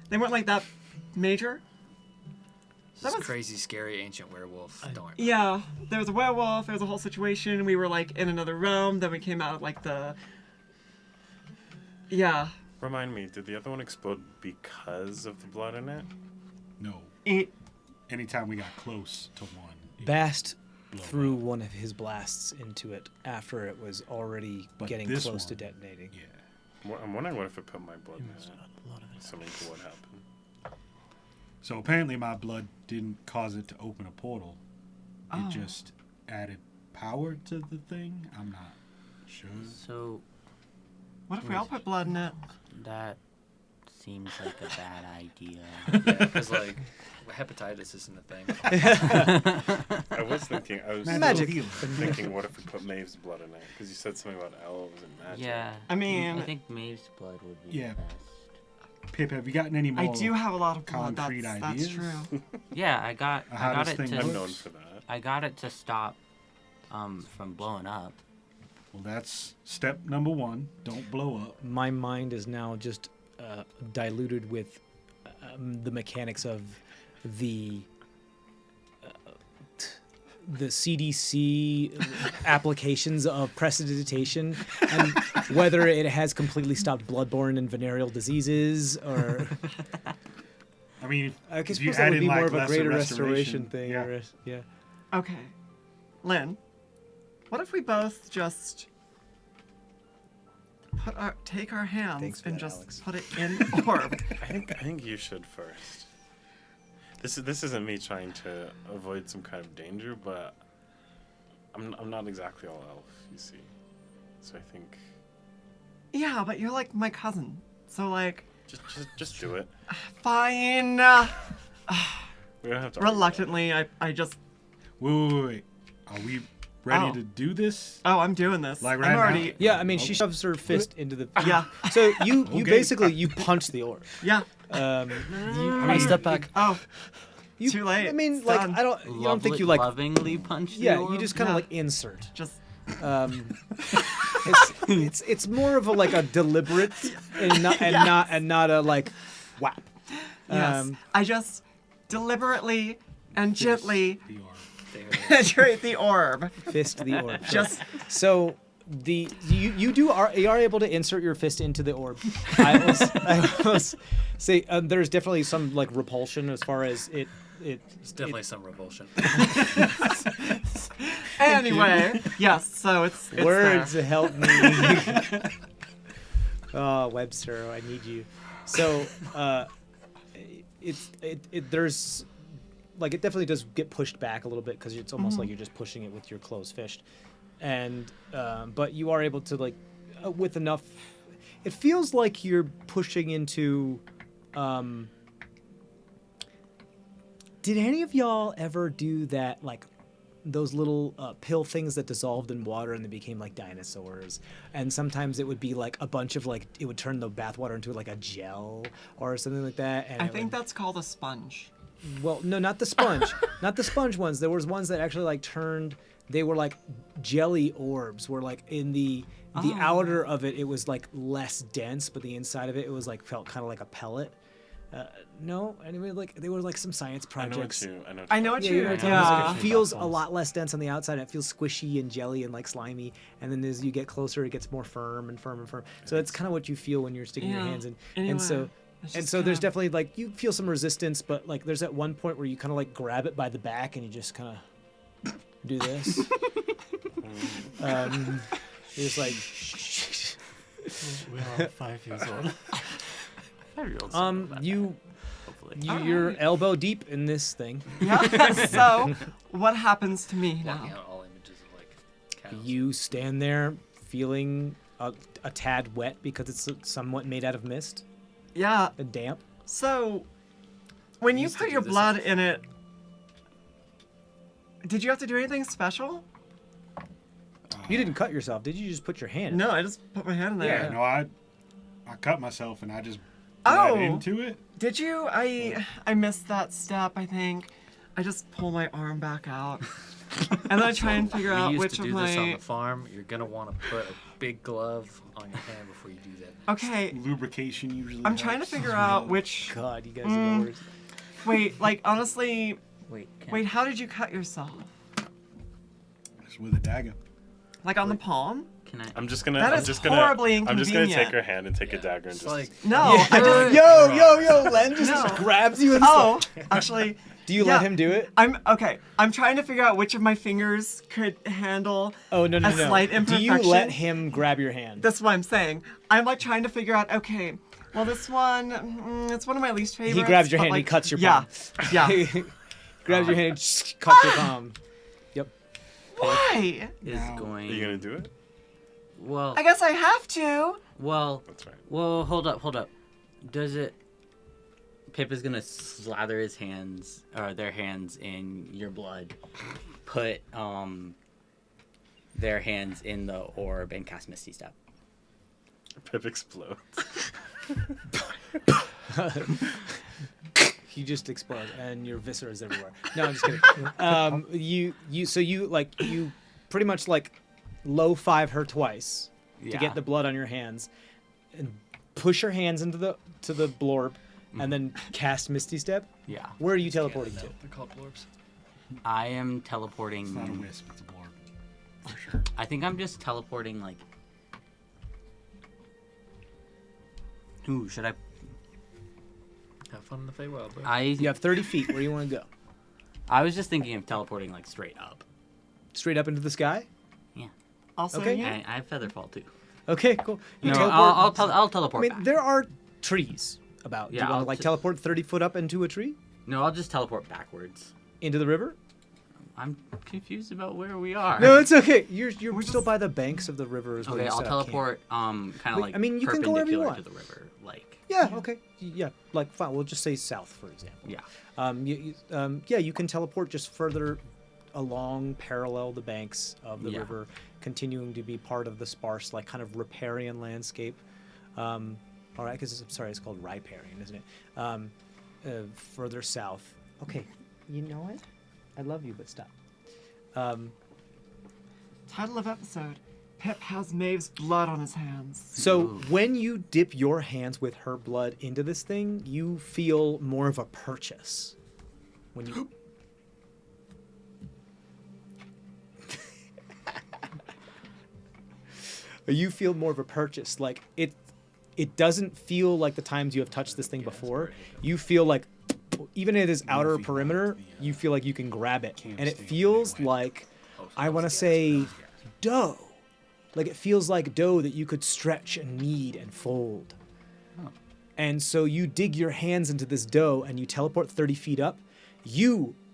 They weren't like that major. This That was- crazy, scary ancient werewolf. Don't worry. Yeah, there was a werewolf, there was a whole situation. We were like in another realm, then we came out of like the. Yeah. Remind me, did the other one explode because of the blood in it? No. It. Anytime we got close to one, it Bast blew threw up. one of his blasts into it after it was already But getting this close to one- detating. Yeah. I'm wondering what if it put my blood You in must it. have a lot of it. Something to what happened. So apparently my blood didn't cause it to open a portal. It Oh. just added power to the thing. I'm not sure. So What if we all put blood in it? that seems like a bad idea. Because like hepatitis isn't a thing. I was Magic. thinking, what if we put Maeve's blood in it? Because you said something about elves and magic. Yeah. I mean- I think Maeve's blood would be Yeah. the best. Pip, have you gotten any more? I do have a lot of blood. concrete That's ideas? true. Yeah, I got How does it thing to I'm work? known for that. I got it to stop from blowing up. Well, that's step number 1. Don't blow up. My mind is now just diluted with the mechanics of the CDC applications of prestidigitation and whether it has completely stopped bloodborne and venereal diseases or I mean, I guess if you suppose that add would in, be like, more of a lesser greater restoration thing. Yeah. Or, yeah. Okay. Lynn, what if we both just take our hands Thanks for and that, just Alex. put it in the orb? I think you should first. This isn't me trying to avoid some kind of danger, but I'm not exactly all elf, you see. So I think Yeah, but you're like my cousin. So like, just do it. fine. We don't have to argue Reluctantly, I just. Wait. Are we ready Oh. to do this? Oh, I'm doing this. Like right I'm now? already. Yeah, I mean, she shoves her fist into the. Yeah. So you Okay. basically you punch the orb. Yeah. I step back. Oh. You, Too late. I mean, It's like done. I don't think you like. lovingly punch the Yeah, orb? you just kind of Yeah. like insert. Just. Um, It's more of a like a deliberate and not a like whap. Yes. I just deliberately and gently The orb. penetrate the orb. Fist the orb. Just So you are able to insert your fist into the orb. I will say there's definitely some like repulsion as far as it. It's definitely some revulsion. anyway, yes. So it's Words there. help me. Oh, Webster, I need you. So, there's like it definitely does get pushed back a little bit because it's almost like you're just pushing it with your closed fist, and but you are able to like with enough. It feels like you're pushing into. Did any of y'all ever do that like? Those little pill things that dissolved in water and they became like dinosaurs, and sometimes it would be like a bunch of like it would turn the bathwater into like a gel or something like that. And I think that's called a sponge. well, no, not the sponge, not the sponge ones. There was ones that actually like turned. They were like jelly orbs. Where like in the outer of it, it was like less dense, but the inside of it was like felt kind of like a pellet. No, anyway, like they were like some science projects. I know what you. It feels a lot less dense on the outside. And it feels squishy and jelly and like slimy. And then as you get closer, it gets more firm and firm and firm. So that's kind of what you feel when you're sticking your hands in. Anyway, and so it's and just so there's kinda- definitely like you feel some resistance, but like there's at one point where you kind of like grab it by the back and you just kind of do this. You're just like. We are 5 years old. 5-year-olds. You're elbow deep in this thing. Yeah. So what happens to me Blocking now? out all images of like cows. You stand there feeling a tad wet because it's somewhat made out of mist Yeah. and damp. So when you used to put do your this blood in it, did you have to do anything special? You didn't cut yourself, did you? Just put your hand in. No, I just put my hand in there. Yeah, no, I cut myself and I just Oh. bled into it. Did you? I missed that step, I think. I just pull my arm back out. And then I try and figure We out used which to of do this on my. the farm. You're gonna want to put a big glove on your hand before you do that. Okay, Lubrication usually. I'm trying to helps. figure out which. God, you guys are the worst. Wait, like honestly, Wait, wait, how did you cut yourself? Just with a dagger. Like on the palm? Can I? I'm just gonna. That I'm is just gonna. horribly I'm just gonna take inconvenient. her hand and take a Yeah. dagger and It's just. like No, I just. Yo, Len just No. grabs you and Oh, actually. Do you yeah. let him do it? I'm okay. I'm trying to figure out which of my fingers could handle Oh, no. a slight Do imperfection. you let him grab your hand? That's what I'm saying. I'm like trying to figure out. Okay, well this one, it's one of my least favorites. He grabs your but, hand and he like, cuts your yeah, palm. Yeah. Grabs your hand and just cuts your palm. Yep. Is Why? Now- going. Are you gonna do it? Well, I guess I have to. well, That's right. well. Hold up. Does it? Pip is gonna slather his hands or their hands in your blood. Put their hands in the orb and cast Misty Step. Pip explodes. He just explodes and your viscera is everywhere. No, I'm just kidding. You pretty much like low five her twice to get the blood on your hands, and push your hands into the blorb, and then cast Misty Step. Yeah. Where are you teleporting to? They're called blorbs. I am teleporting. It's not a wisp, it's a blorb. For sure. I think I'm just teleporting like. Ooh, should I? Have fun in the Feywild, bro. You have 30 feet. Where do you want to go? I was just thinking of teleporting like straight up. Straight up into the sky? Also, Okay. yeah. And I have Featherfall too. Okay, cool. You No, teleport. I'll I teleport mean, back. there are trees about. Do Yeah, you want I'll to like t- teleport 30 foot up into a tree? No, I'll just teleport backwards. Into the river? I'm confused about where we are. No, it's okay. You're We're still just- by the banks of the river. Is where Okay, you I'll set up camp. teleport. Kind of Wait, like I mean, you can go wherever you perpendicular want. to the river, like. Yeah. Okay. Yeah. Like fine. We'll just say south, for example. Yeah. Yeah. You can teleport just further along, parallel the banks of the Yeah. river, continuing to be part of the sparse, like kind of riparian landscape. All right, because it's called riparian, isn't it? Further south. Okay. You know what? I love you, but stop. Title of episode: Pip has Maeve's blood on his hands. So when you dip your hands with her blood into this thing, you feel more of a purchase. When you you feel more of a purchase. Like it doesn't feel like the times you have touched this thing before. You feel like even at its outer perimeter, you feel like you can grab it. And it feels like, I want to say, dough. Like it feels like dough that you could stretch and knead and fold. And so you dig your hands into this dough and you teleport 30 feet up.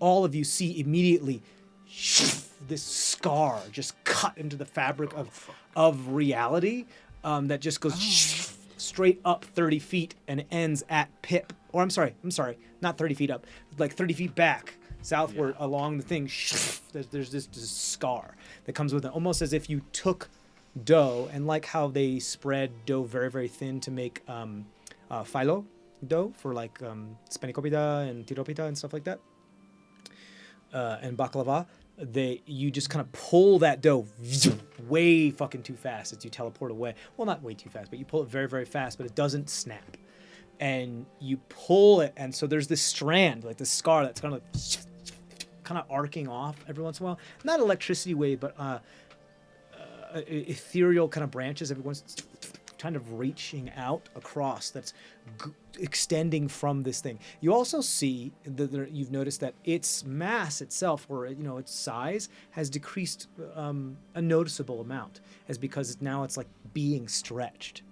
All of you see immediately this scar just cut into the fabric of reality that just goes straight up 30 feet and ends at Pip. Or I'm sorry, not 30 feet up, like 30 feet back, southward along the thing. There's this scar that comes with it, almost as if you took dough, and like how they spread dough very, very thin to make phyllo dough for like spanakopita and tiropita and stuff like that, and baklava. You just kind of pull that dough way fucking too fast as you teleport away. Well, not way too fast, but you pull it very, very fast, but it doesn't snap. And you pull it, and so there's this strand, like this scar that's kind of arcing off every once in a while. Not electricity wave, but ethereal kind of branches every once, kind of reaching out across. That's extending from this thing. You also see that you've noticed that its mass itself, or its size, has decreased a noticeable amount, as because now it's like being stretched.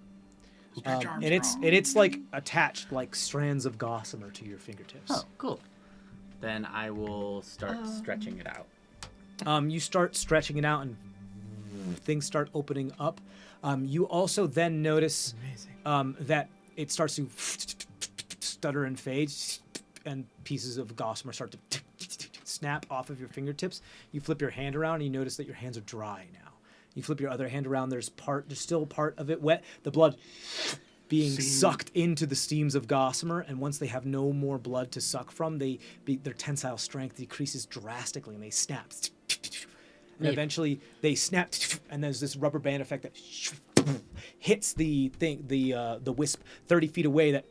And it's like attached like strands of gossamer to your fingertips. Oh, cool. Then I will start stretching it out. You start stretching it out, and things start opening up. You also then notice that it starts to stutter and fade, and pieces of gossamer start to snap off of your fingertips. You flip your hand around, and you notice that your hands are dry now. You flip your other hand around, there's still part of it wet. The blood being sucked into the steams of gossamer, and once they have no more blood to suck from, their tensile strength decreases drastically, and they snap. And eventually they snap, and there's this rubber band effect that hits the thing, the wisp 30 feet away, that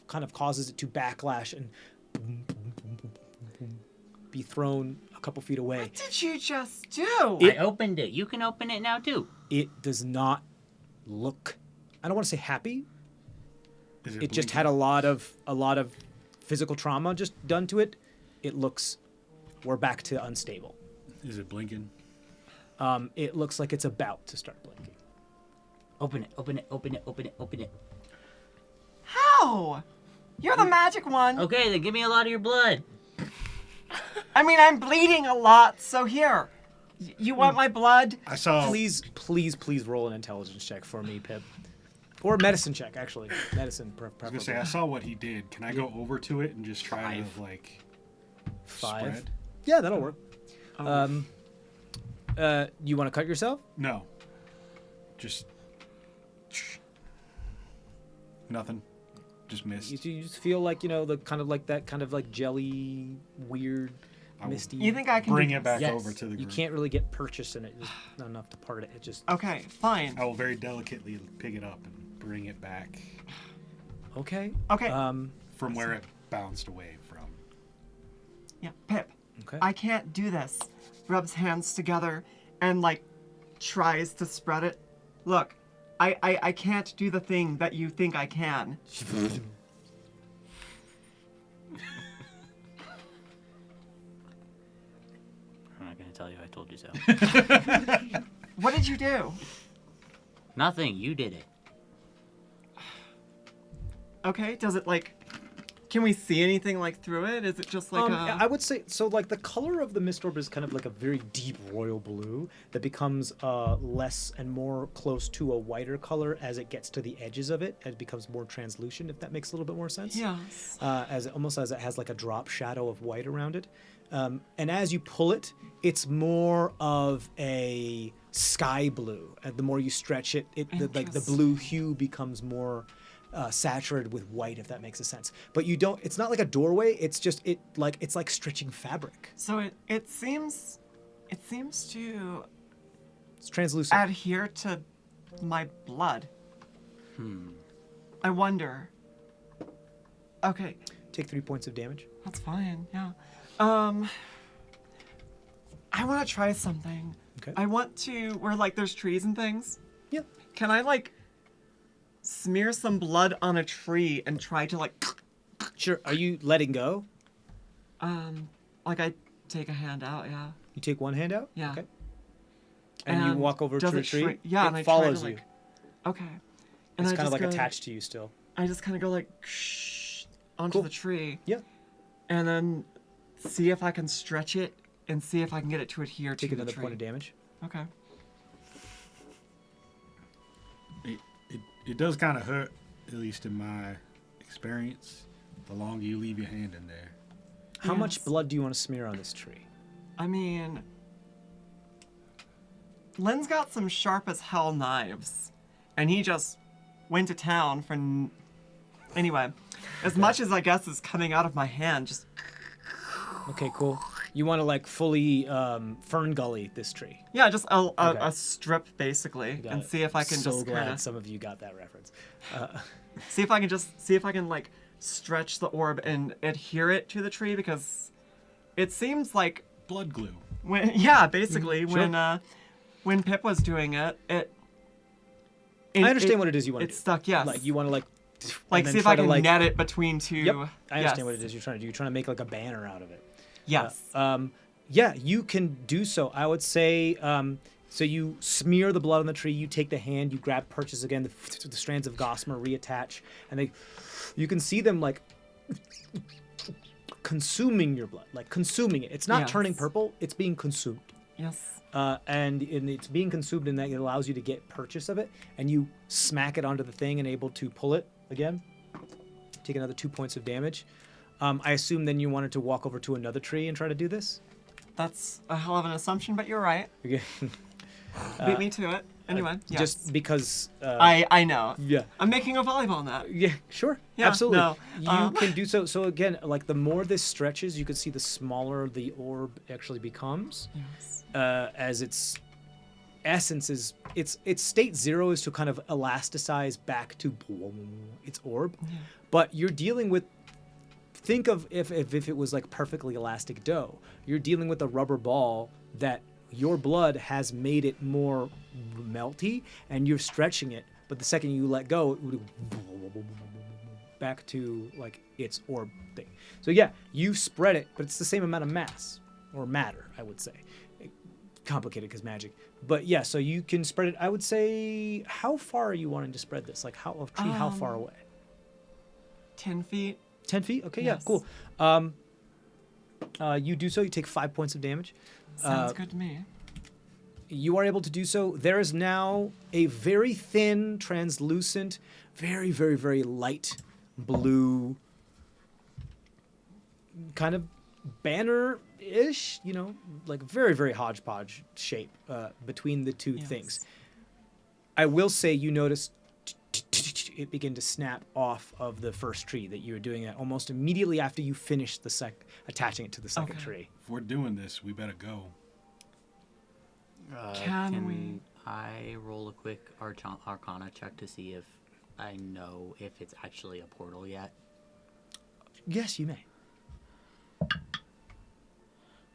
kind of causes it to backlash and be thrown a couple feet away. What did you just do? I opened it. You can open it now too. It does not look, I don't want to say happy. It just had a lot of physical trauma just done to it. It looks, we're back to unstable. Is it blinking? It looks like it's about to start blinking. Open it. How? You're the magic one. Okay, then give me a lot of your blood. I mean, I'm bleeding a lot, so here. You want my blood? I saw. Please roll an intelligence check for me, Pip. Or medicine check, actually. Medicine, I was gonna say, I saw what he did. Can I go over to it and just try to 5? spread? Yeah, that'll work. You want to cut yourself? No. Just nothing. Just missed. You just feel like, the kind of like that kind of like jelly, weird, misty. You think I can bring do it back Yes. over to the group? You can't really get purchased in it. There's not enough to part it. It just. Okay, fine. I will very delicately pick it up and bring it back Okay. Okay. from where it bounced away from. Yeah, Pip. Okay. I can't do this. Rubs hands together and tries to spread it. Look, I can't do the thing that you think I can. I'm not gonna tell you I told you so. What did you do? Nothing. You did it. Okay, does it can we see anything through it? Is it just I would say so. The color of the mist orb is kind of like a very deep royal blue that becomes less and more close to a whiter color as it gets to the edges of it. It becomes more translucent, if that makes a little bit more sense. Yes. Almost as it has like a drop shadow of white around it. And as you pull it, it's more of a sky blue. And the more you stretch it, the blue hue becomes more saturated with white, if that makes a sense. But you don't. It's not like a doorway. It's just it's like stretching fabric. So it seems to translucent. adhere to my blood? I wonder. Okay, Take 3 points of damage. that's fine. Yeah. I want to try something. Okay. I want to where like there's trees and things. Yeah. Can I like smear some blood on a tree and try to like Sure. Are you letting go? like I take a hand out, yeah. You take one hand out? Yeah. Okay. And you walk over to does the it tree? shrink- Yeah, it and I follows try to, you. like, okay. And It's I kind of just like go, attached to you still. I just kind of go like shh onto Cool. the tree. Yeah. And then see if I can stretch it and see if I can get it to adhere Take to the another tree. point of damage. Okay. It does kind of hurt, at least in my experience, the longer you leave your hand in there. How much Yes. blood do you want to smear on this tree? I mean, Len's got some sharp as hell knives, and he just went to town for. Anyway, as much as I guess is coming out of my hand, just Okay, cool. You want to like fully fern gully this tree. yeah, just Okay. a strip basically, Got and it. see if I can so just glad kind of some of you got that reference. see if I can like stretch the orb and adhere it to the tree because it seems like Blood glue. basically Sure. when Pip was doing it, I understand what it is you want to It's do. stuck, yes. Like you want to like Like, and see then if try I to, can like, net it between two. Yep, I understand yes. what it is you're trying to do. You're trying to make like a banner out of it. Yes. Yeah, you can do so. I would say, so you smear the blood on the tree. You take the hand. You grab perches again. The strands of gossamer reattach, and you can see them like consuming your blood, like consuming it. It's not turning Yes. purple. It's being consumed. Yes. And it's being consumed, and that it allows you to get purchase of it, and you smack it onto the thing and able to pull it again. Take another 2 points of damage. I assume then you wanted to walk over to another tree and try to do this. That's a hell of an assumption, but you're right. Okay. Beat me to it. Anyway, yes. Just because. I know. Yeah. I'm making a volleyball net. Yeah, sure. Yeah, Absolutely. no, You can do so. So again, like the more this stretches, you can see the smaller the orb actually becomes. Yes. As its essence is, its state zero is to kind of elasticize back to its orb. Yeah. But you're dealing with, think of if it was like perfectly elastic dough. You're dealing with a rubber ball that your blood has made it more melty, and you're stretching it. But the second you let go, it would back to like its orb thing. So yeah, you spread it, but it's the same amount of mass or matter, I would say. Complicated because magic, but yeah. So you can spread it. I would say, how far are you wanting to spread this? Like how how far away? 10 feet. 10 feet? Okay, yeah, Yes. cool. You do so, you take 5 points of damage. Sounds good to me. You are able to do so. There is now a very thin, translucent, very, very, very light blue kind of banner-ish, like very, very hodgepodge shape between the two Yes. things. I will say you notice it begin to snap off of the first tree that you were doing that almost immediately after you finished attaching it to the second Okay. tree. If we're doing this, we better go. Can we- I roll a quick Arcana check to see if I know if it's actually a portal yet? Yes, you may.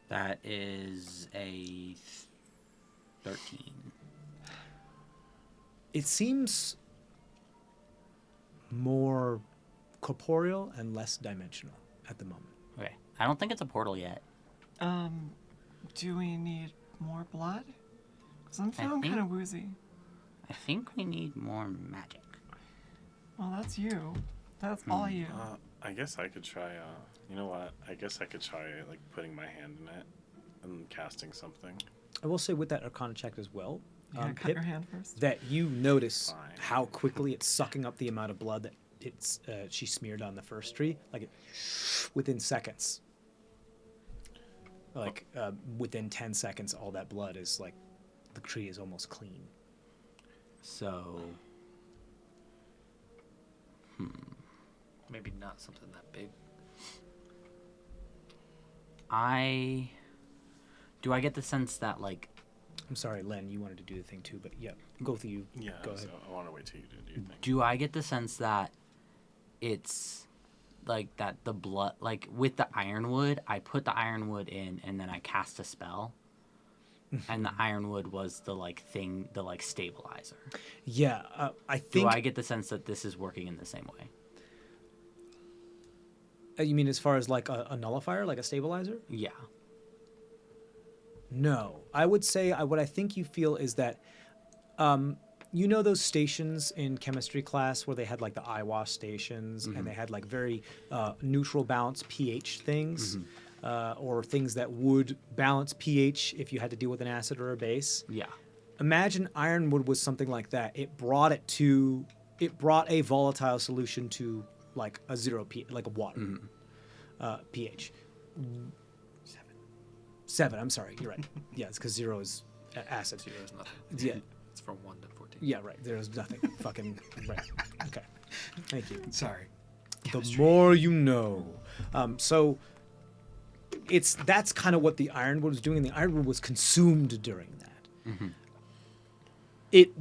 That is a 13. It seems more corporeal and less dimensional at the moment. Okay. I don't think it's a portal yet. Do we need more blood? Because I'm feeling think- kind of woozy. I think we need more magic. Well, that's you. That's all you. I guess I could try. You know what? I guess I could try like putting my hand in it and casting something. I will say with that Arcana check as well, You gotta cut Pip, your hand first. that you notice Fine. how quickly it's sucking up the amount of blood that she smeared on the first tree, like within seconds. Like within 10 seconds, all that blood is like the tree is almost clean. So, Maybe not something that big. do I get the sense that like I'm sorry, Len, you wanted to do the thing too, but yeah, both of you. Yeah, Go so ahead. I want to wait till you do your thing. Do I get the sense that it's like that the blood, like with the ironwood, I put the ironwood in and then I cast a spell, and the ironwood was the like thing, the like stabilizer. Yeah, I Do think. I get the sense that this is working in the same way? You mean as far as like a nullifier, like a stabilizer? Yeah. No, I would say what I think you feel is that, you know, those stations in chemistry class where they had like the IWAS stations and they had like very neutral balance pH things, or things that would balance pH if you had to deal with an acid or a base. Yeah. Imagine ironwood was something like that. It brought a volatile solution to like a zero pH, like a water pH. 7. I'm sorry, you're right. Yeah, it's because 0 is acid. Zero is nothing. Yeah, It's from 1 to 14. yeah, right. There's nothing. Fucking right. Okay, thank you. Sorry. The more you know. So that's kind of what the ironwood was doing, and the ironwood was consumed during that. It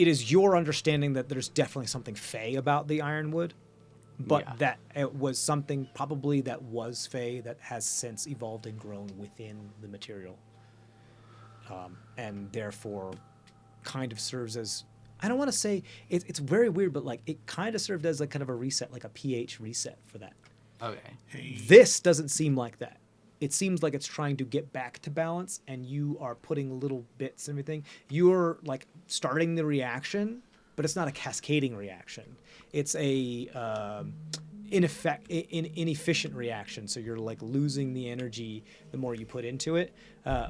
is your understanding that there's definitely something fey about the ironwood, but Yeah. that it was something probably that was fey that has since evolved and grown within the material, and therefore kind of serves as, I don't want to say it's very weird, but like it kind of served as like kind of a reset, like a pH reset for that. Okay. This doesn't seem like that. It seems like it's trying to get back to balance, and you are putting little bits and everything. You're like starting the reaction, but it's not a cascading reaction. It's a inefficient reaction. So you're like losing the energy the more you put into it.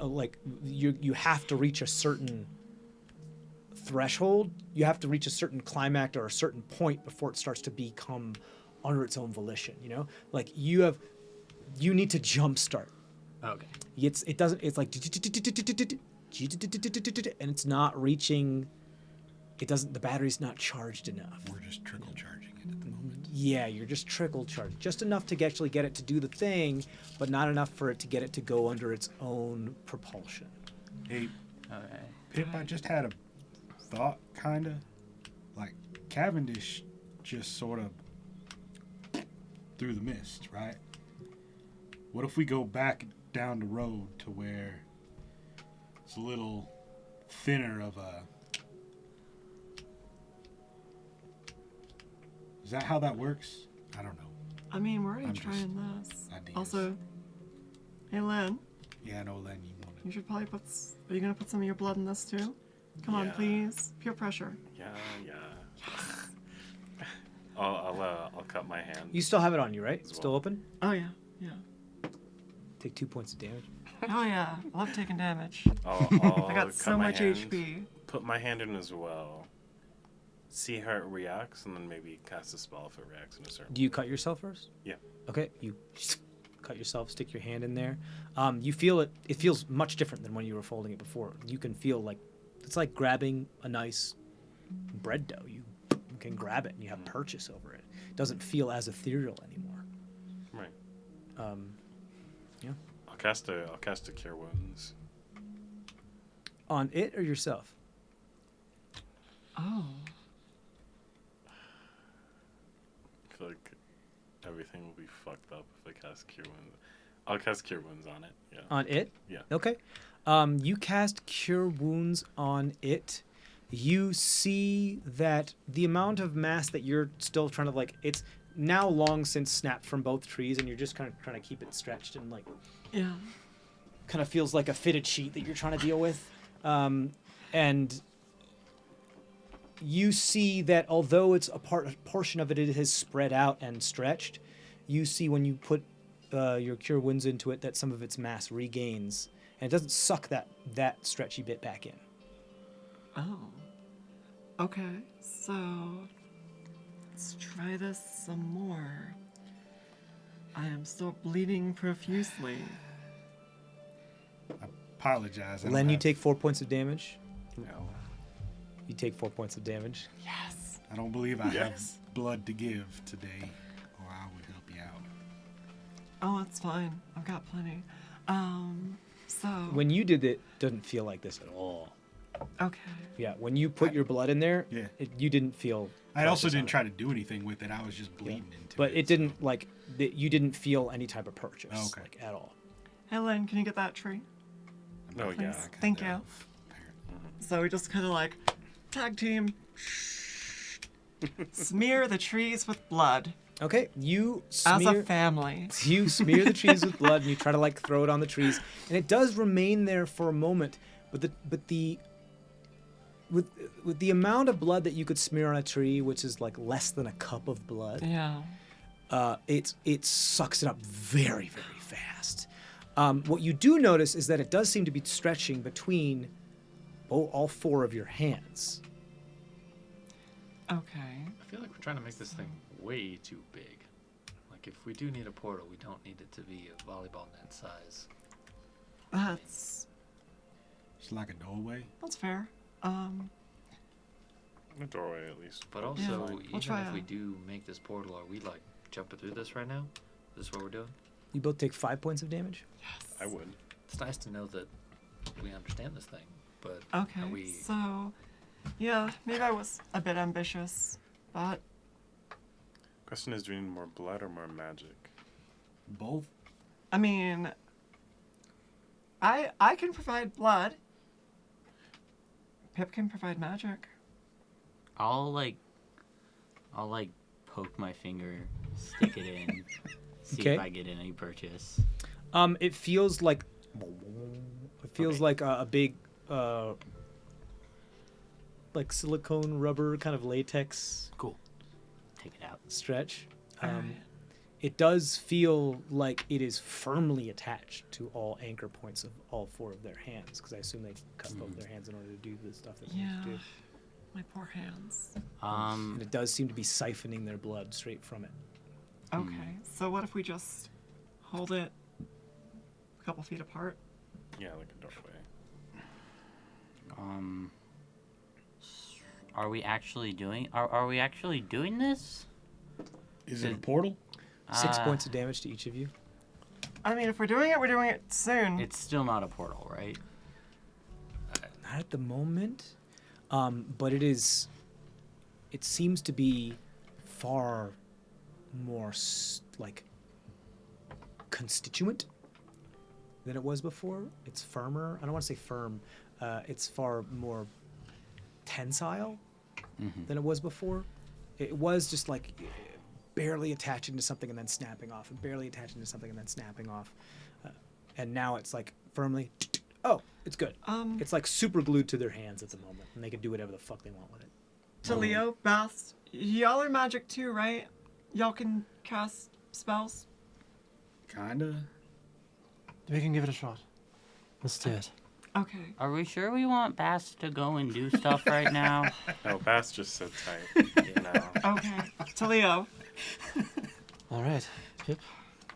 Like you have to reach a certain threshold. You have to reach a certain climax or a certain point before it starts to become under its own volition. You know, like you need to jumpstart. Okay. It's like and it's not reaching. It doesn't. The battery's not charged enough. We're just trickle charging it at the moment. Yeah, you're just trickle charged, just enough to actually get it to do the thing, but not enough for it to get it to go under its own propulsion. Hey, Okay. Pip, I just had a thought, kind of. Like, Cavendish just sort of through the mist, right? What if we go back down the road to where it's a little thinner of a... Is that how that works? I don't know. I mean, we're already I'm just trying this. ideas. Also, hey Len, Yeah, I know, Len, you want you should probably are you gonna put some of your blood in this too? Come on, Yeah. please. Peer pressure. Yeah. I'll cut my hand. You still have it on you, right? As Still well. open? Oh yeah, yeah. Take 2 points of damage. Oh yeah, I love taking damage. I'll I got cut so my much hand, HP. Put my hand in as well. See how it reacts, and then maybe cast a spell if it reacts in a certain. Do you cut yourself first? Yeah. Okay, you cut yourself, stick your hand in there. You feel it. It feels much different than when you were folding it before. You can feel like it's like grabbing a nice bread dough. You can grab it and you have purchase over it. It doesn't feel as ethereal anymore. Right. Yeah. I'll cast a cure wounds. On it or yourself? Oh. I feel like everything will be fucked up if I cast cure wounds. I'll cast cure wounds on it. Yeah. On it? Yeah. Okay. You cast Cure Wounds on it. You see that the amount of mass that you're still trying to, like, it's now long since snapped from both trees, and you're just kind of trying to keep it stretched and, like, Yeah. kind of feels like a fitted sheet that you're trying to deal with. And you see that although it's a portion of it has spread out and stretched, you see when you put your Cure Wounds into it that some of its mass regains, and it doesn't suck that stretchy bit back in. Oh. Okay, so let's try this some more. I am still bleeding profusely. Apologize. I don't Len, you have- take 4 points of damage. No. You take 4 points of damage. Yes. I don't believe I Yes. have blood to give today, or I would help you out. Oh, it's fine. I've got plenty. So. When you did it, doesn't feel like this at all. Okay. Yeah, when you put your blood in there, Yeah. you didn't feel. I also purchase on didn't it. try to do anything with it. I was just bleeding into But it. it didn't like you didn't feel any type of purchase Okay. like at all. Hey, Lynn, can you get that tree? Oh Please. yeah. Thank you. So we just kind of like tag team. Smear the trees with blood Okay, you as smear a family. you smear the trees with blood and you try to like throw it on the trees, and it does remain there for a moment. With the amount of blood that you could smear on a tree, which is like less than a cup of blood, Yeah. it sucks it up very, very fast. What you do notice is that it does seem to be stretching between all four of your hands. Okay. I feel like we're trying to make this thing way too big. Like, if we do need a portal, we don't need it to be a volleyball net size. That's It's like a doorway. fair. A doorway at least. But also, Yeah, we'll even try if we a- do make this portal, are we like jumping through this right now? This is what we're doing? You both take 5 points of damage. I would. It's nice to know that we understand this thing, but Okay. are we... So, yeah, maybe I was a bit ambitious, but Question is, do we need more blood or more magic? Both. I mean, I can provide blood. Pip can provide magic. I'll poke my finger, stick it in, see Okay. if I get any purchase. It feels like Okay. like a big like silicone rubber kind of latex Cool. Take it out. stretch. Alright. It does feel like it is firmly attached to all anchor points of all four of their hands, because I assume they cut both their hands in order to do the stuff that they need Yeah. to do. My poor hands. And it does seem to be siphoning their blood straight from it. Okay. So what if we just hold it a couple feet apart? Yeah, like a doorway. Are we actually doing? Are we actually doing this? Is it a portal? 6 points of damage to each of you. I mean, if we're doing it soon. It's still not a portal, right? Not at the moment, but it is. It seems to be far more like constituent than it was before. It's firmer. I don't want to say firm. It's far more tensile than it was before. It was just like barely attaching to something and then snapping off, and barely attaching to something and then snapping off. And now it's like firmly. Oh, it's good. It's like super glued to their hands at the moment, and they can do whatever the fuck they want with it. To Leo, Bath, y'all are magic too, right? Y'all can cast spells. Kinda. We can give it a shot. Let's do it. Okay. Are we sure we want Bass to go and do stuff right now? No, Bass just sit tight. No. Okay. To Leo. All right, Pip.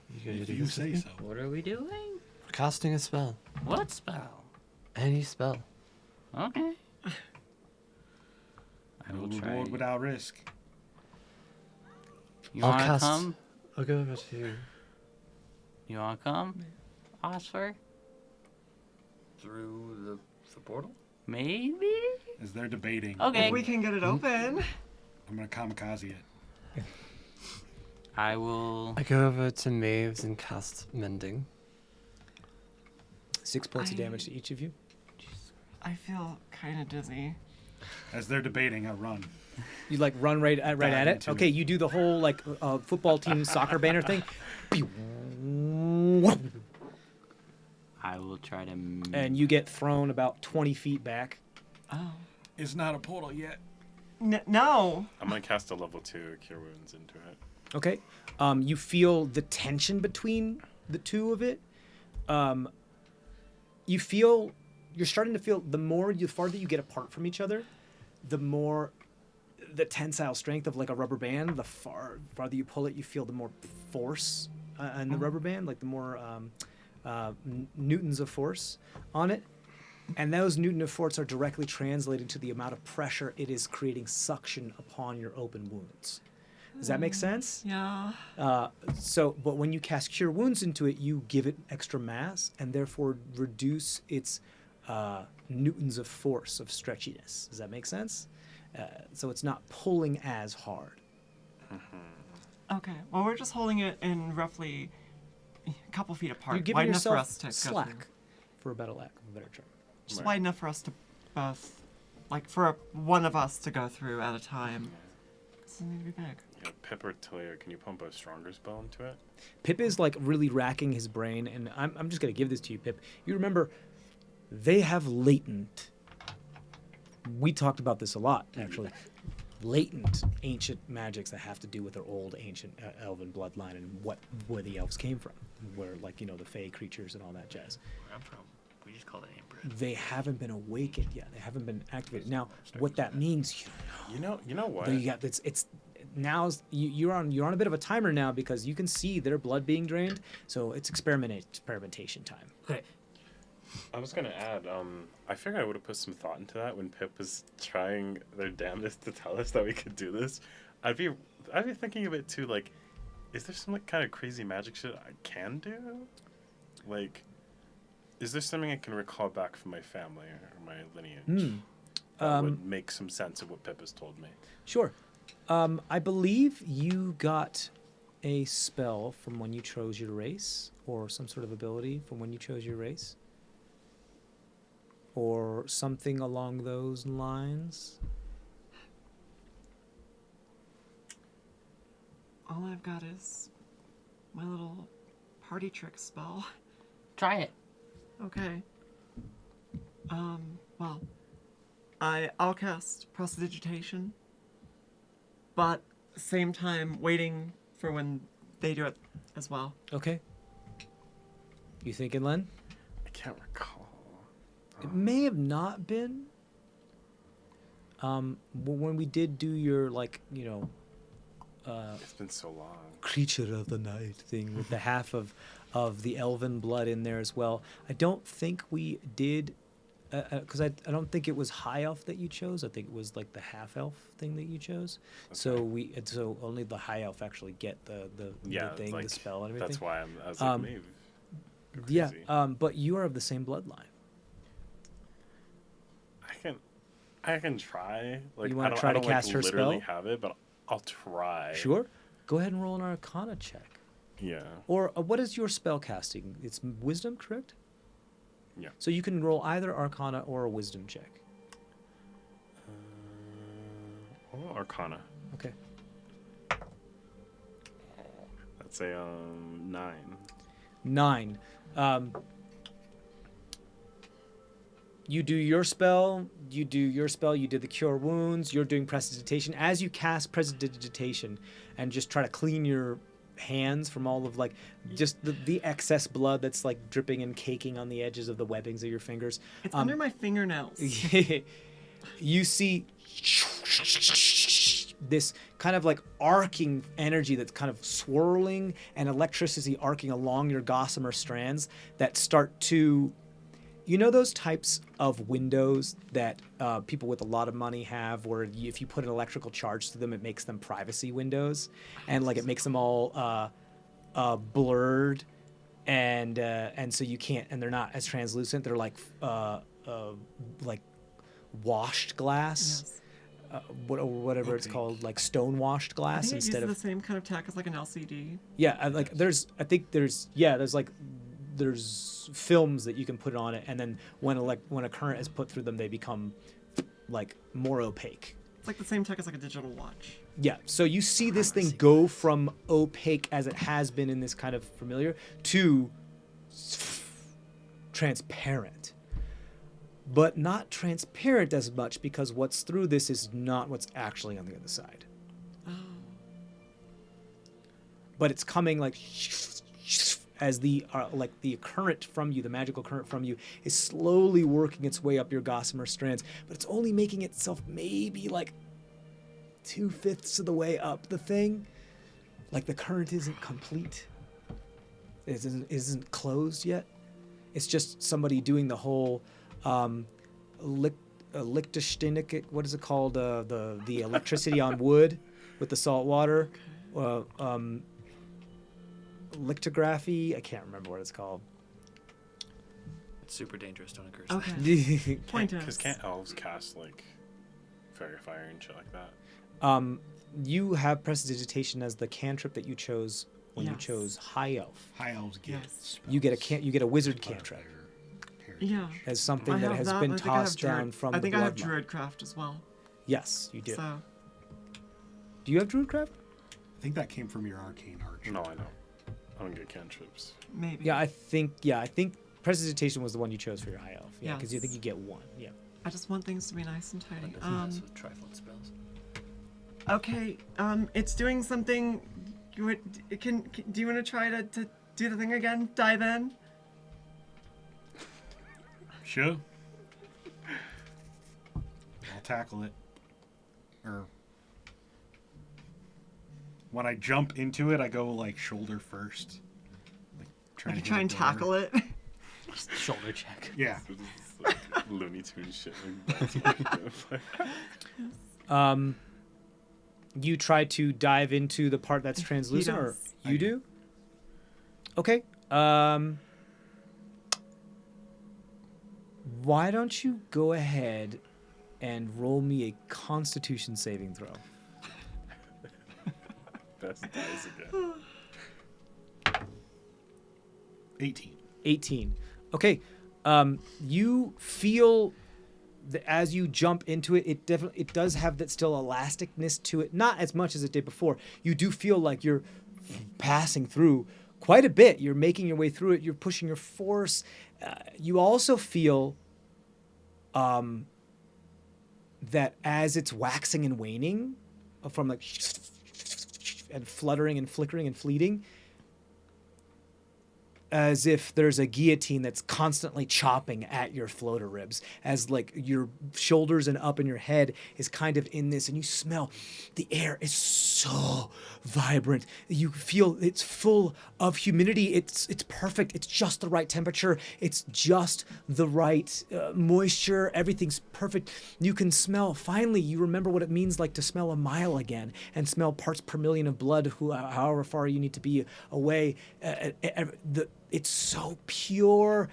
You If gonna do you this say with so. me? What are we doing? We're casting a spell. What spell? Any spell. Okay. I No will try. reward without risk. You I'll wanna cast- come? I'll go over to. You wanna come, Oscar? Through the portal? Maybe. As they're debating, Okay. If we can get it open. I'm gonna kamikaze it. I will. I go over to Maves and cast Mending. 6 points of I- damage to each of you. I feel kind of dizzy. As they're debating, I run. You like run right at Dive it. into Okay, it. you do the whole like football team soccer banner thing, I will try to. and you get thrown about 20 feet back. Oh. It's not a portal yet. No. I'm gonna cast a level 2 Cure Wounds into it. Okay, you feel the tension between the two of it. You're starting to feel the farther you get apart from each other, the more the tensile strength of like a rubber band. The farther you pull it, you feel the more force in the rubber band, like the more newtons of force on it. And those newton of force are directly translated to the amount of pressure it is creating suction upon your open wounds. Does that make sense? Yeah. But when you cast Cure Wounds into it, you give it extra mass and therefore reduce its newtons of force, of stretchiness. Does that make sense? So it's not pulling as hard. Okay. Well, we're just holding it in roughly a couple feet apart. You're giving wide enough for yourself us to go slack, through. for a better lack of a better term. Just Right. wide enough for us to both, like, for one of us to go through at a time. Does it need to be big? Yeah, Pip or Talia, can you pump a stronger spell into it? Pip is like really racking his brain, and I'm just gonna give this to you, Pip. You remember, they have latent. We talked about this a lot, actually. Latent ancient magics that have to do with their old ancient elven bloodline and where the elves came from, where like the fey creatures and all that jazz. Where I'm from, we just call it inbred. They haven't been awakened yet. They haven't been activated. Now, what that means, You know what? you got it's now's you're on a bit of a timer now because you can see their blood being drained. So it's experimentation time. Okay. I was gonna add, I figured I would have put some thought into that when Pip was trying their damnedest to tell us that we could do this. I'd be thinking of it too, like, is there some like kind of crazy magic shit I can do? Like, is there something I can recall back from my family or my lineage that would make some sense of what Pip has told me? Sure. I believe you got a spell from when you chose your race, or some sort of ability from when you chose your race, or something along those lines. All I've got is my little party trick spell. Try it. Okay. Well, I'll cast Prestidigitation, but same time waiting for when they do it as well. Okay. You thinking, Len? I can't recall. It may have not been. When we did do your It's been so long. creature of the night thing with the half of the elven blood in there as well. I don't think we did, because I don't think it was high elf that you chose. I think it was like the half elf thing that you chose. Okay. So only the high elf actually get the thing, like, the spell and everything. That's why I was like, maybe. Yeah. Crazy. But you are of the same bloodline. I can try. Like, You wanna I don't, try I to don't, cast her literally spell? have it, but I'll try. Sure. Go ahead and roll an Arcana check. Yeah. Or what is your spell casting? It's Wisdom, correct? Yeah. So you can roll either Arcana or a Wisdom check. Arcana. Okay. That's a 9. 9. You do your spell, you did the Cure Wounds, you're doing Prestidigitation. As you cast Prestidigitation and just try to clean your hands from all of just the excess blood that's dripping and caking on the edges of the webbings of your fingers. It's under my fingernails. You see this kind of arcing energy that's kind of swirling and electricity arcing along your gossamer strands that start to, those types of windows that people with a lot of money have, where if you put an electrical charge to them, it makes them privacy windows, and it makes them all blurred, and so you can't, and they're not as translucent. They're like washed glass. Yes. Whatever it's called, stone washed I glass think it instead uses of the same kind of tech as an LCD. yeah. There's films that you can put on it, and then when a current is put through them, they become more opaque. It's like the same tech as a digital watch. Yeah, so you see this thing go from opaque as it has been in this kind of familiar to transparent. But not transparent as much, because what's through this is not what's actually on the other side. Oh. But it's coming as the current from you, the magical current from you, is slowly working its way up your gossamer strands, but it's only making itself maybe 2/5 of the way up the thing. The current isn't complete. It isn't closed yet. It's just somebody doing the whole Lichtenstein, what is it called? The electricity on wood. with the salt water. Lictography. I can't remember what it's called. It's super dangerous. Don't encourage Okay. Point Because us. can't elves cast like fairy fire and shit like that? You have prestidigitation as the cantrip that you chose when you Yes. chose high elf. High elves get Yes. You get a wizard cantrip Yeah. as something I that have has that, been and I think I have tossed down druid- from I think the I have blood mine. druidcraft as well. Yes, you do. So Do you have druidcraft? I think that came from your arcane archer. No, I know. I don't get cantrips. maybe. Yeah, I think prestidigitation was the one you chose for your high elf. Yeah, because you think Yes. you get one. Yeah. I just want things to be nice and tidy. That doesn't mess with trifling spells. Okay. It's doing something. Do you want to try to do the thing again? Dive in. Sure. I'll tackle it. Or when I jump into it, I go like shoulder first. Like I try and tackle it. Shoulder check. Yeah. This is like Looney Tunes shit. You try to dive into the part that's translucent, or does. you do? Okay. Why don't you go ahead and roll me a Constitution saving throw? Best dies again. 18. 18. Okay. You feel that as you jump into it, it does have that still elasticness to it. Not as much as it did before. You do feel like you're passing through quite a bit. You're making your way through it. You're pushing your force. You also feel that as it's waxing and waning from like and fluttering and flickering and fleeting, as if there's a guillotine that's constantly chopping at your floater ribs, as like your shoulders and up in your head is kind of in this, and you smell the air is so vibrant. You feel it's full of humidity. It's perfect. It's just the right temperature. It's just the right moisture. Everything's perfect. You can smell. Finally, you remember what it means like to smell a mile again and smell parts per million of blood, however far you need to be away. It's so pure.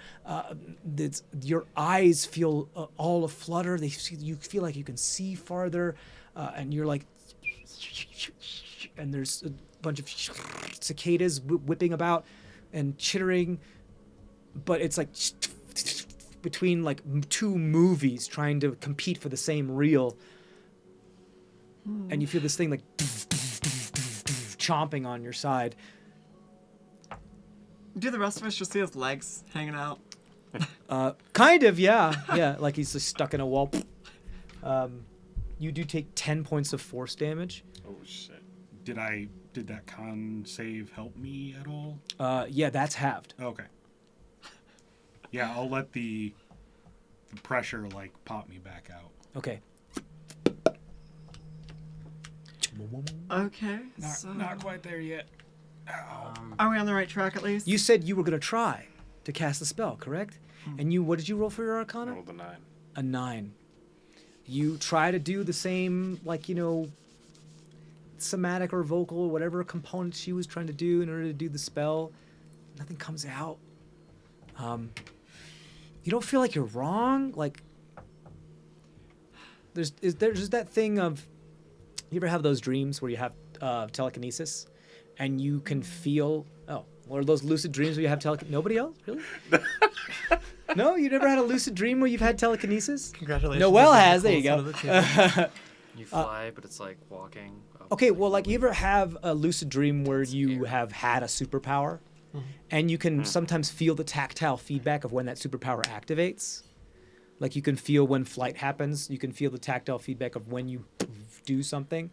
Your eyes feel all aflutter. You feel like you can see farther, and you're like, and there's a bunch of cicadas whipping about and chittering, but it's like between like two movies trying to compete for the same reel, and you feel this thing like chomping on your side. Do the rest of us just see his legs hanging out? Kind of, yeah, like he's just stuck in a wall. You do take 10 points of force damage. Oh shit. Did that con save help me at all? Yeah, that's halved. Okay. Yeah, I'll let the pressure like pop me back out. Okay. Okay. Not quite there yet. Are we on the right track at least? You said you were gonna try to cast the spell, correct? And what did you roll for your Arcana? Rolled a 9. A 9. You try to do the same, like, somatic or vocal, whatever component she was trying to do in order to do the spell. Nothing comes out. You don't feel like you're wrong. Like, there's that thing of, you ever have those dreams where you have telekinesis and you can feel, what are those lucid dreams where you have telekinesis? Nobody else? Really? No? You never had a lucid dream where you've had telekinesis? Congratulations. Noelle you're has. There you close go. to the team. You fly, but it's like walking. Up, Okay, well, like, you ever have a lucid dream where you air. have had a superpower, and you can sometimes feel the tactile feedback of when that superpower activates? Like, you can feel when flight happens. You can feel the tactile feedback of when you do something.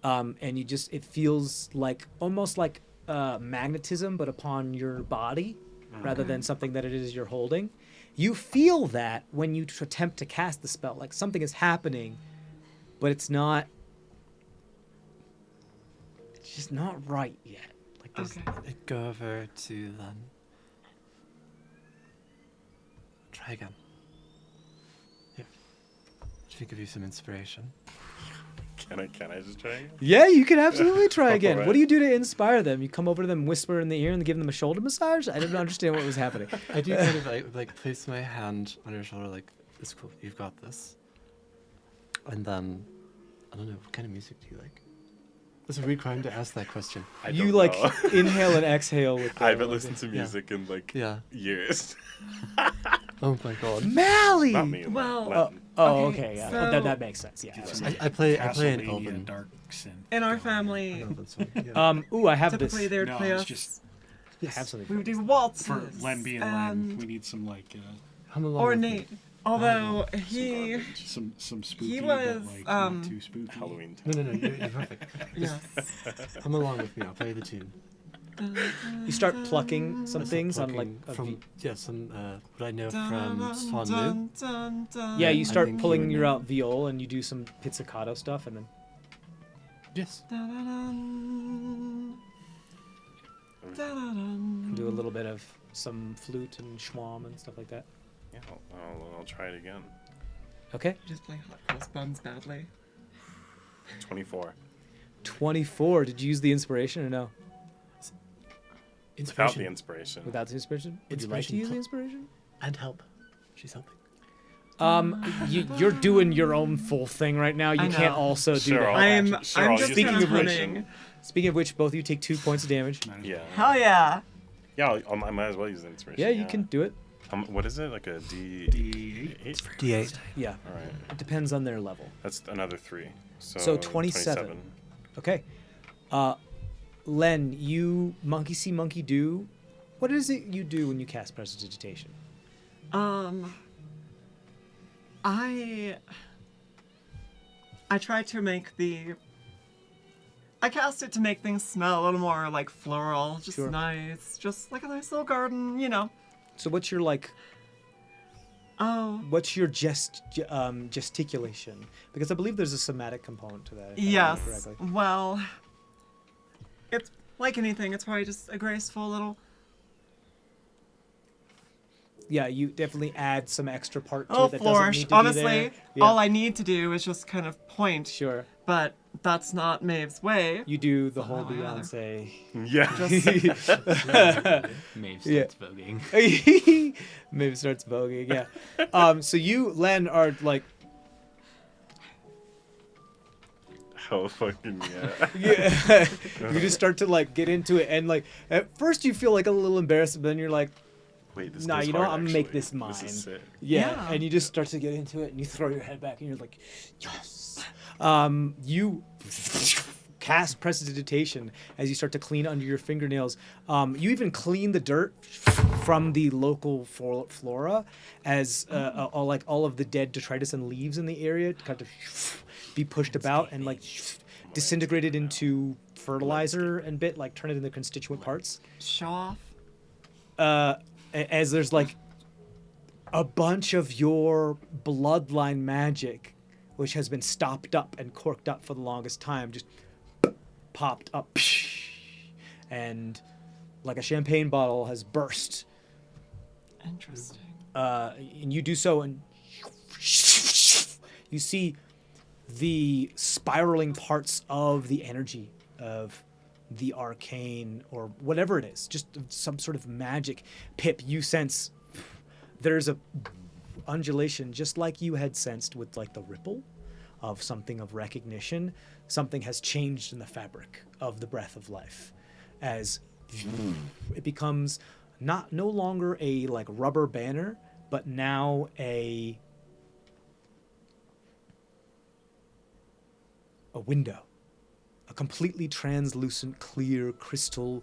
And it feels like, almost like magnetism, but upon your body, rather than something that it is you're holding. You feel that when you attempt to cast the spell, like something is happening, but it's just not right yet. Like this. Okay. Go over to then. Try again. Here. Should we give you some inspiration? Can I just try again? Yeah, you can absolutely try again. Alright. What do you do to inspire them? You come over to them, whisper in the ear, and give them a shoulder massage? I didn't understand what was happening. I do kind of like place my hand on your shoulder, like, it's cool, you've got this. And then, I don't know, what kind of music do you like? It's a weird crime to ask that question. I You don't like know. inhale and exhale with the I haven't listened to Yeah. music in like Yeah. years. Oh my god. Mally! Not me. Well, Latin. Oh, Okay, okay, yeah. so- That makes sense, yeah. Get some I play an Castlevania elven. dark synth. In our An family, elven song, yeah. Ooh, I have typically this. they would No, play it's us. just I have something. We would for do this. waltzes. for Len being Len. and We need some like Come along with me. ornate. Although he, some spooky, was, but like um, not too spooky. Halloween. No, you're perfect. yes. Come along with me, I'll play the tune. You start plucking some I start things on like plucking a from some what I know from Dun, Swan dun, dun, dun. Yeah, you I start think you pulling would your know. out viol and you do some pizzicato stuff and then Yes. Dun, dun, dun. Dun, dun, dun. do a little bit of some flute and schwam and stuff like that. Yeah, I'll try it again. Okay. Just play hot cross buns badly. 24. 24. Did you use the inspiration or no? Without the inspiration. Without the inspiration? Would you like to Inspiration use the pl- inspiration? And help. She's helping. You're doing your own full thing right now. You I can't know. also do Sure, that. I'll- I'm Sure, I'm I'll just use Speaking kind of of which- hunting. Speaking of which, both of you take 2 points of damage. Yeah. Hell yeah! Yeah, I might as well use the inspiration. Yeah, you can do it. What is it? Like a D8? D8. D8. Yeah, All right. it depends on their level. That's another 3. So 27. Okay. Len, you monkey see, monkey do. What is it you do when you cast prestidigitation? I try to make I cast it to make things smell a little more like floral, just Sure. nice, just like a nice little garden, you know. So what's your like? Oh, What's your gesticulation? Because I believe there's a somatic component to that. If I remember yes. correctly. Well, it's like anything. It's probably just a graceful little. Yeah, you definitely add some extra part to Oh, it that doesn't flourish. need to be Honestly, there. Yeah, all I need to do is just kind of point. sure. But that's not Maeve's way. You do the whole Oh, yeah. Beyonce. Yeah. Maeve Yeah. starts voguing. Maybe starts voguing. Yeah. So you, Len, are like. Oh, fucking yeah. Yeah. You just start to like get into it, and like at first you feel like a little embarrassed, but then you're like, Wait, this Nah, goes you know what? hard, I'm gonna make actually. this mine. This is sick. yeah. Yeah. And you just start to get into it, and you throw your head back, and you're like, yes. You cast prestidigitation as you start to clean under your fingernails. You even clean the dirt from the local flora, as all of the dead detritus and leaves in the area kind of be pushed about and like disintegrated into fertilizer and like turn it into constituent parts. Show off. As there's like a bunch of your bloodline magic, which has been stopped up and corked up for the longest time, just popped up, and like a champagne bottle has burst. Interesting. And you do so, and you see the spiraling parts of the energy of the arcane or whatever it is, just some sort of magic. Pip, you sense there's a undulation, just like you had sensed with like the ripple of something of recognition. Something has changed in the fabric of the breath of life, as it becomes no longer a like rubber banner, but now a window, a completely translucent, clear, crystal,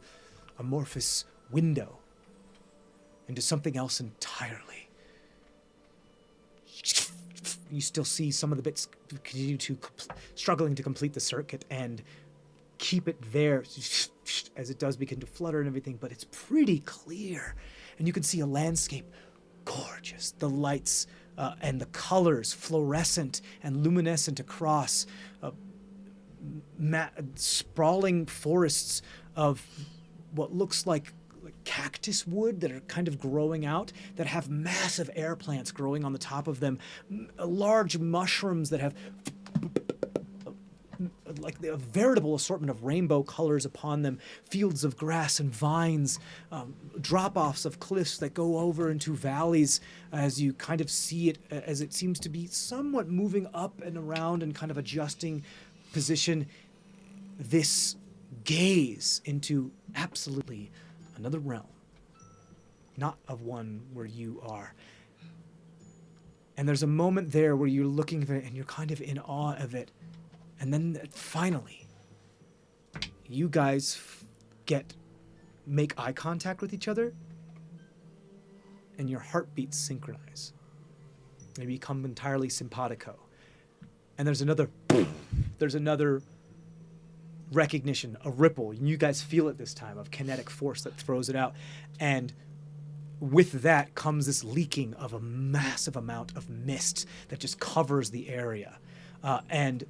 amorphous window into something else entirely. You still see some of the bits continue to struggling to complete the circuit and keep it there as it does begin to flutter and everything, but it's pretty clear. And you can see a landscape gorgeous. The lights and the colors fluorescent and luminescent across sprawling forests of what looks like cactus wood that are kind of growing out, that have massive air plants growing on the top of them, large mushrooms that have like a veritable assortment of rainbow colors upon them, fields of grass and vines, drop-offs of cliffs that go over into valleys as you kind of see it, as it seems to be somewhat moving up and around and kind of adjusting position. This gaze into absolutely another realm, not of one where you are. And there's a moment there where you're looking at it and you're kind of in awe of it. And then finally, you guys make eye contact with each other, and your heartbeats synchronize. They become entirely simpatico. And there's another recognition, a ripple. And you guys feel it this time of kinetic force that throws it out. And with that comes this leaking of a massive amount of mist that just covers the area. And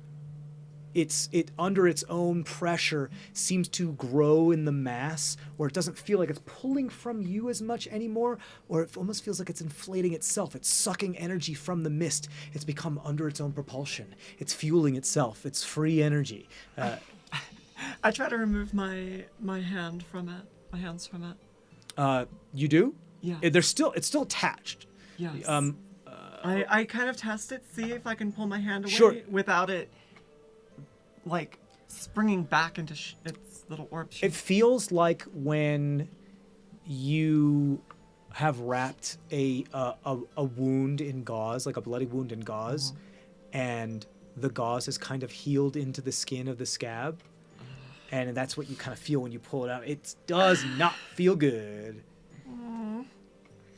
it under its own pressure seems to grow in the mass, where it doesn't feel like it's pulling from you as much anymore, or it almost feels like it's inflating itself. It's sucking energy from the mist. It's become under its own propulsion. It's fueling itself. It's free energy. I try to remove my hands from it. You do? Yeah. It's still attached. Yes. I kind of test it, see if I can pull my hand away Sure. without it, like, springing back into its little orb shape. It feels like when you have wrapped a wound in gauze, like a bloody wound in gauze, and the gauze has kind of healed into the skin of the scab, and that's what you kind of feel when you pull it out. It does not feel good.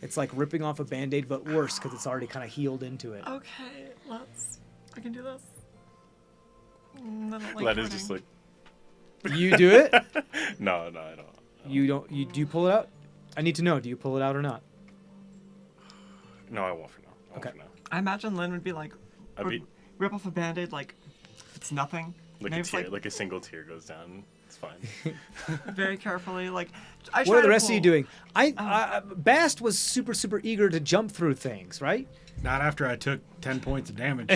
It's like ripping off a Band-Aid, but worse, because it's already kind of healed into it. Okay, I can do this. I don't like Len is hurting. just like, You do it? no, I don't. You don't. Do you pull it out? I need to know. Do you pull it out or not? No, I won't for now. Okay. I imagine Lynn would be like, I'd be rip off a Band-Aid like it's nothing. like Maybe a it's tear, like a single tear goes down. It's fine. very carefully, like. I What try are the to rest of you pull- doing? Bast was super eager to jump through things, right? Not after I took 10 points of damage.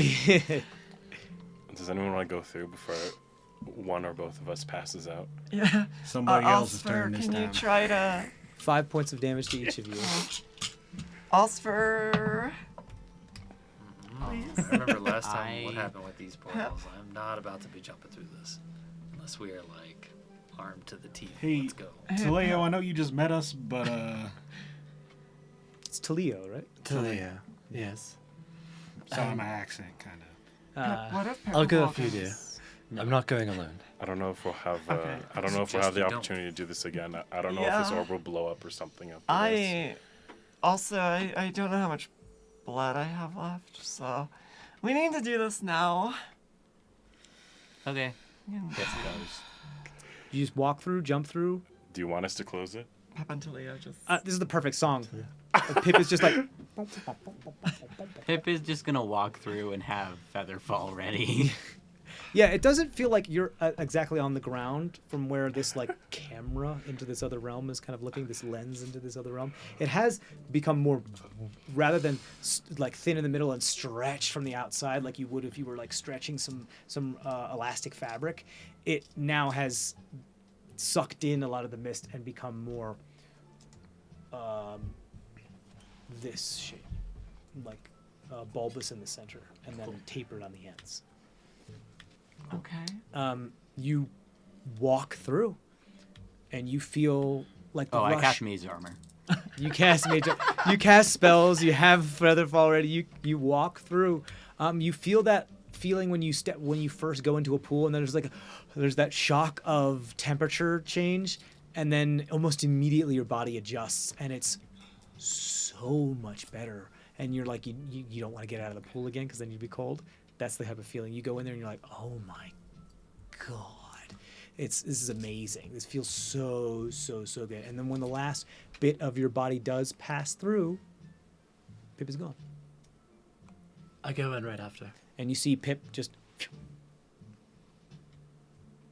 Does anyone want to go through before one or both of us passes out? Yeah. Somebody else's Osfer, turn this can you time. try to 5 points of damage to each of you. Osfer? Please. I remember last time what I- happened with these portals. I'm not about to be jumping through this unless we are like armed to the teeth. Hey, Let's go. Taleo, I know you just met us, but It's Taleo, right? Talia. Yes. saw my accent, kind of. What if I'll go Purple if you do. goes- I'm not going alone. I don't know if we'll have. Okay. I don't know if we'll Suggest have the you don't. opportunity to do this again. I don't know if this Yeah. orb will blow up or something. After I don't know how much blood I have left, so we need to do this now. Okay. Yes, You just walk through, jump through. Do you want us to close it? Pep and Talia just. This is the perfect song. Pip is just like. Pip is just gonna walk through and have Featherfall ready. Yeah, it doesn't feel like you're exactly on the ground from where this like camera into this other realm is kind of looking, this lens into this other realm. It has become more, rather than like thin in the middle and stretched from the outside like you would if you were like stretching some elastic fabric. It now has sucked in a lot of the mist and become more this shape, like bulbous in the center and then tapered on the ends. Okay. You walk through, and you feel like the Oh, I rush. cast Mage Armor. You cast you cast spells. You have Featherfall already. You walk through. You feel that feeling when you first go into a pool, and then there's that shock of temperature change, and then almost immediately your body adjusts, and it's so much better. And you're like you don't want to get out of the pool again because then you'd be cold. That's the type of feeling. You go in there and you're like, oh my god, this is amazing. This feels so good. And then when the last bit of your body does pass through, Pip is gone, I go in right after. and you see Pip just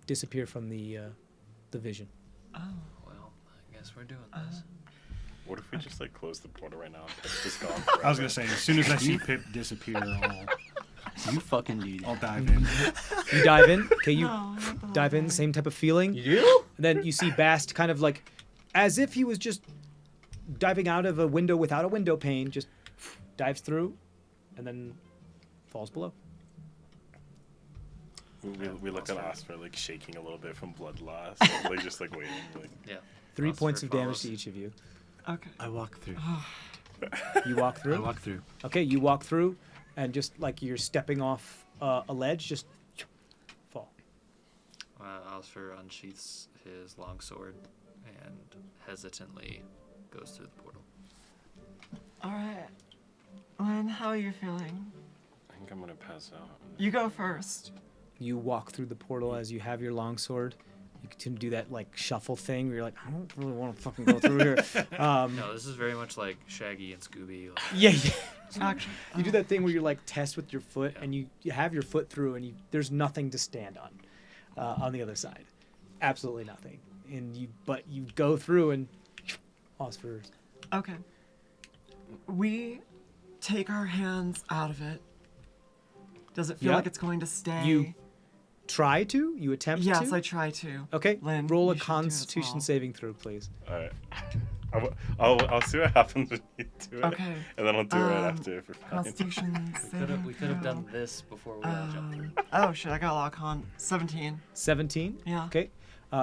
disappear from the vision. Oh. Well, I guess we're doing this. What if we just like close the portal right now? And Pip's just gone. I was gonna forever? say, as soon as I see Pip disappear, I'll You fucking do I'll that. dive in. You dive in. Okay, you No, not the dive whole in. thing. Same type of feeling. You do? And then you see Bast kind of like, as if he was just diving out of a window without a window pane, just dives through, and then falls below. We look at Oscar like shaking a little bit from blood loss, like just like waiting. Like, Yeah. 3 Oscar points of damage follows. to each of you. Okay. I walk through. You walk I through. walk through. Okay, you walk through, and just like you're stepping off a ledge, just fall. Oscar unsheaths his longsword and hesitantly goes through the portal. All right. Lynn, how are you feeling? I think I'm gonna pass out. You go first. You walk through the portal as you have your longsword. You can do that like shuffle thing where you're like, I don't really want to fucking go through here. No, this is very much like Shaggy and Scooby. Like, Yeah. Actually, You do that thing where you like test with your foot, and you have your foot through, and there's nothing to stand on the other side, absolutely nothing. And you go through and Oscar. Okay. We take our hands out of it. Does it feel Yeah. like it's going to stay? You attempt to. Yes, I try to. Okay, Lynn, roll a you should do it as Constitution well. saving throw, please. All right. I'll see what happens when you do it. Okay. And then I'll do it right Um, after if we're fine. Constitution saving we could have throw. done this before we all jumped through. Oh shit! I got a lot of 17. 17. Yeah. Okay.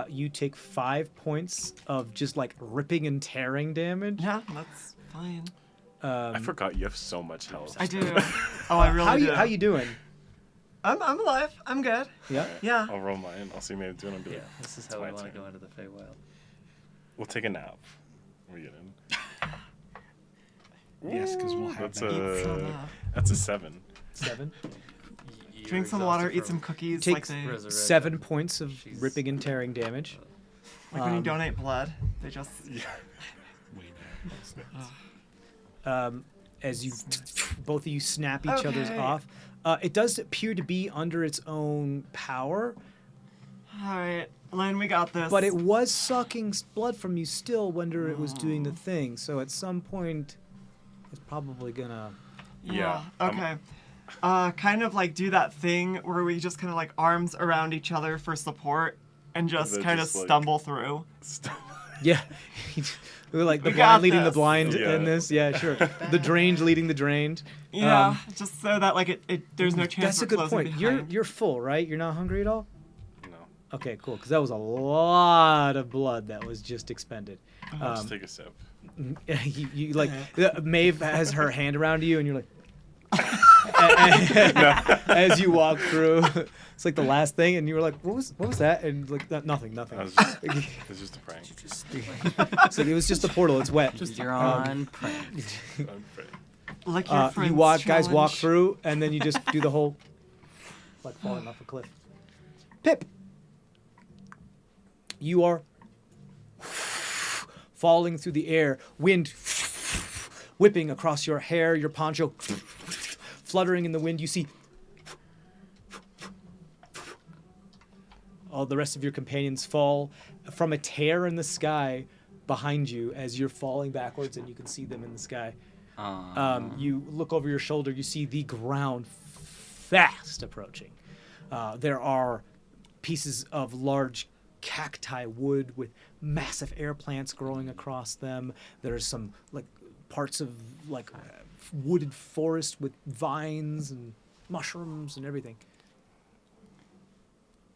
You take 5 points of just like ripping and tearing damage. Yeah, that's fine. I forgot you have so much health. I do. Oh, I really do. How you doing? I'm alive. I'm good. Yeah. Yeah. I'll roll mine. I'll see me do it. I'll be Yeah, like, this is "It's how we my want to turn." go into the Feywild. We'll take a nap. We get in. Yes, because we'll have That's that. Eat some, That's a 7. 7. You're drink some water, exhausted eat some from cookies. Take Like, they, resurrection. 7 points of Jeez. ripping and tearing damage. like when you donate blood, they just. Wait, As you both of you snap each other's Okay. off. It does appear to be under its own power, All right, Lynn, we got this. but it was sucking blood from you still when it was doing the thing. So at some point, it's probably gonna. Yeah. Yeah, Okay. Kind of like do that thing where we just kind of like arms around each other for support and just They're kind of just, like- stumble through. Yeah. We were like the We blind got leading the this. blind Yeah. in this. Yeah, sure. The drained leading the drained. Yeah, just so that like there's no chance. That's a we're good closing point. behind. You're full, right? You're not hungry at all. No. Okay, cool. Because that was a lot of blood that was just expended. I'll just take a sip. you like Maeve has her hand around you, and you're like, as you walk through, it's like the last thing, and you were like, what was that? And like nothing. I was just, it's just a prank. So it was just a portal. It's wet. You're on prank. I'm afraid. Like your You friend's guys walk challenge. through, and then you just do the whole like falling off a cliff. Pip, you are falling through the air, wind whipping across your hair, your poncho fluttering in the wind. You see all the rest of your companions fall from a tear in the sky behind you as you're falling backwards, and you can see them in the sky. You look over your shoulder, you see the ground fast approaching. There are pieces of large cacti wood with massive air plants growing across them. There's some like parts of like wooded forest with vines and mushrooms and everything.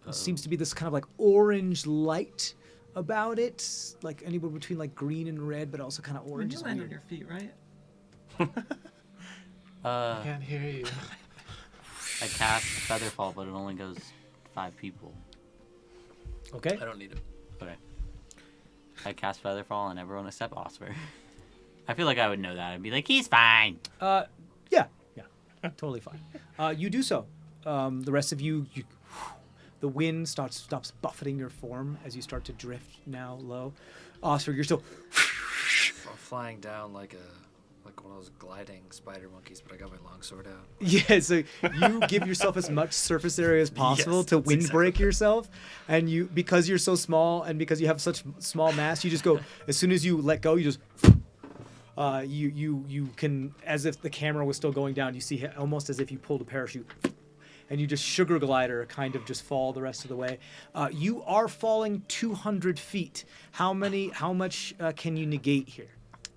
There seems to be this kind of like orange light about it, like anywhere between like green and red, but also kind of When orange. you It's land on weird. your feet, right? Can't hear you. I cast Featherfall, but it only goes 5 people. Okay. I don't need it. Okay. I cast Featherfall on everyone except Oscar. I feel like I would know that. I'd be like, he's fine. Yeah, totally fine. You do so. The rest of you, the wind stops buffeting your form as you start to drift now low. Oscar, you're still. I'm flying down like one of those gliding spider monkeys, but I got my longsword out. Yeah, so you give yourself as much surface area as possible Yes, to that's wind exactly break yourself, and because you're so small and because you have such small mass, you just go. As soon as you let go, you just. You can, as if the camera was still going down. You see almost as if you pulled a parachute, and you just sugar glider kind of just fall the rest of the way. You are falling 200 feet. How much can you negate here?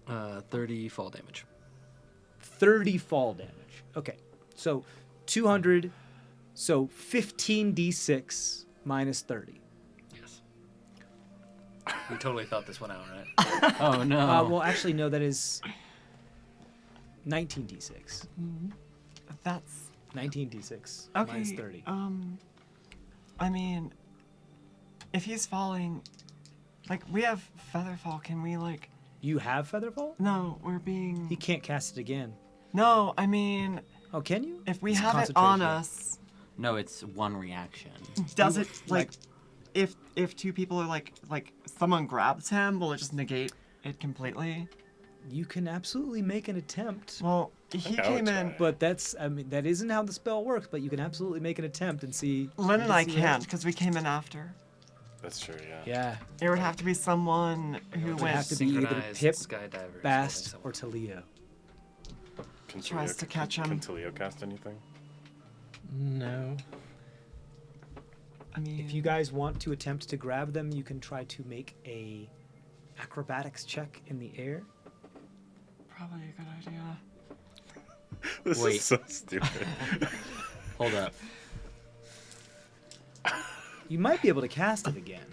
30 fall damage. 30 fall damage. Okay, so 200, so 15d6 minus 30. Yes. We totally thought this one out, right? Oh no. Well, actually, no, that is 19d6. That's 19d6 okay. minus 30. I mean, if he's falling, like we have Featherfall, can we like? You have Featherfall? No, we're being. He can't cast it again. No, I mean, Oh, can you? if we It's have it on concentration. us, No, it's one reaction. does it like- if two people are like someone grabs him, will it just negate it completely? You can absolutely make an attempt. Well, he think I came would in. try. But that isn't how the spell works, but you can absolutely make an attempt and see. Lynn and I see what can't happens. because we came in after. That's true. Yeah. Yeah. It would have to be someone who would went have to be either Synchronized Pip, skydivers Bast, holding or Talio. Can Tries Talio- to catch can him. Talio cast anything? No. I mean, If you guys want to attempt to grab them, you can try to make a acrobatics check in the air. probably a good idea. This Wait. is so stupid. Hold up. You might be able to cast it again.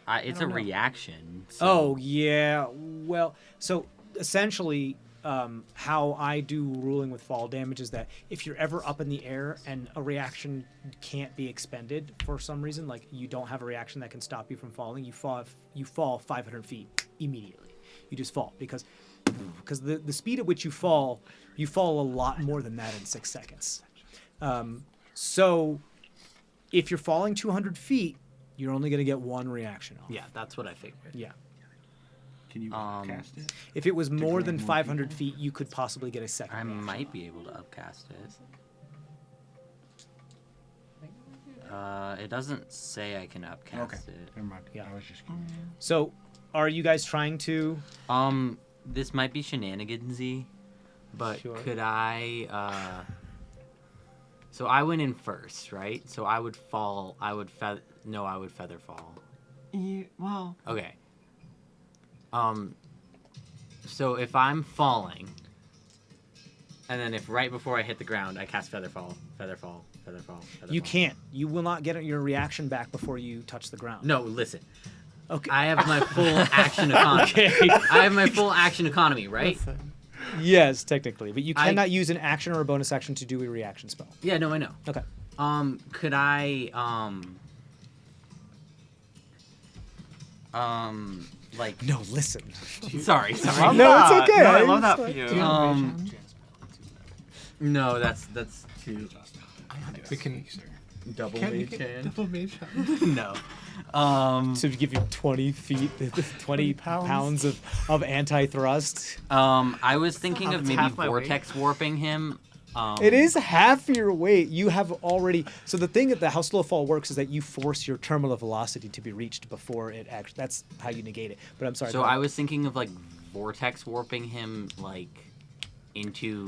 It's a don't know. reaction. So Oh, yeah. Well, so essentially, how I do ruling with fall damage is that if you're ever up in the air and a reaction can't be expended for some reason, like you don't have a reaction that can stop you from falling, you fall 500 feet immediately. You just fall because the speed at which you fall a lot more than that in 6 seconds. So if you're falling 200 feet, you're only going to get one reaction off. yeah, that's what I figured. Yeah. Can you cast it? If it was more grab than more 500 people? feet, you could possibly get a second. I reaction. might be able to upcast it. It doesn't say I can upcast Okay. it. Never mind. Yeah. I was just curious. So, are you guys trying to? This might be shenanigansy, but Sure. could I? So I went in first, right? So I would fall. I would feather fall. Well, Okay. So if I'm falling, and then if right before I hit the ground, I cast featherfall. You can't. You will not get your reaction back before you touch the ground. No, listen. Okay. I have my full action economy. Okay. I have my full action economy, right? Yes, technically, but you I- cannot use an action or a bonus action to do a reaction spell. Yeah, no, I know. Okay. Could I, like, No, listen. sorry. love No, it's that. okay. No, I I love just that for like- you. No, that's too We can. double Can you mage get hand. double mage hand? No. So if you give you 20 feet, 20 pounds of anti-thrust. I was thinking of It's maybe half my weight. vortex warping him. It is half your weight. You have already. So the thing that how slow fall works is that you force your terminal velocity to be reached before it actually. That's how you negate it. But I'm sorry. So go ahead. I was thinking of like vortex warping him like into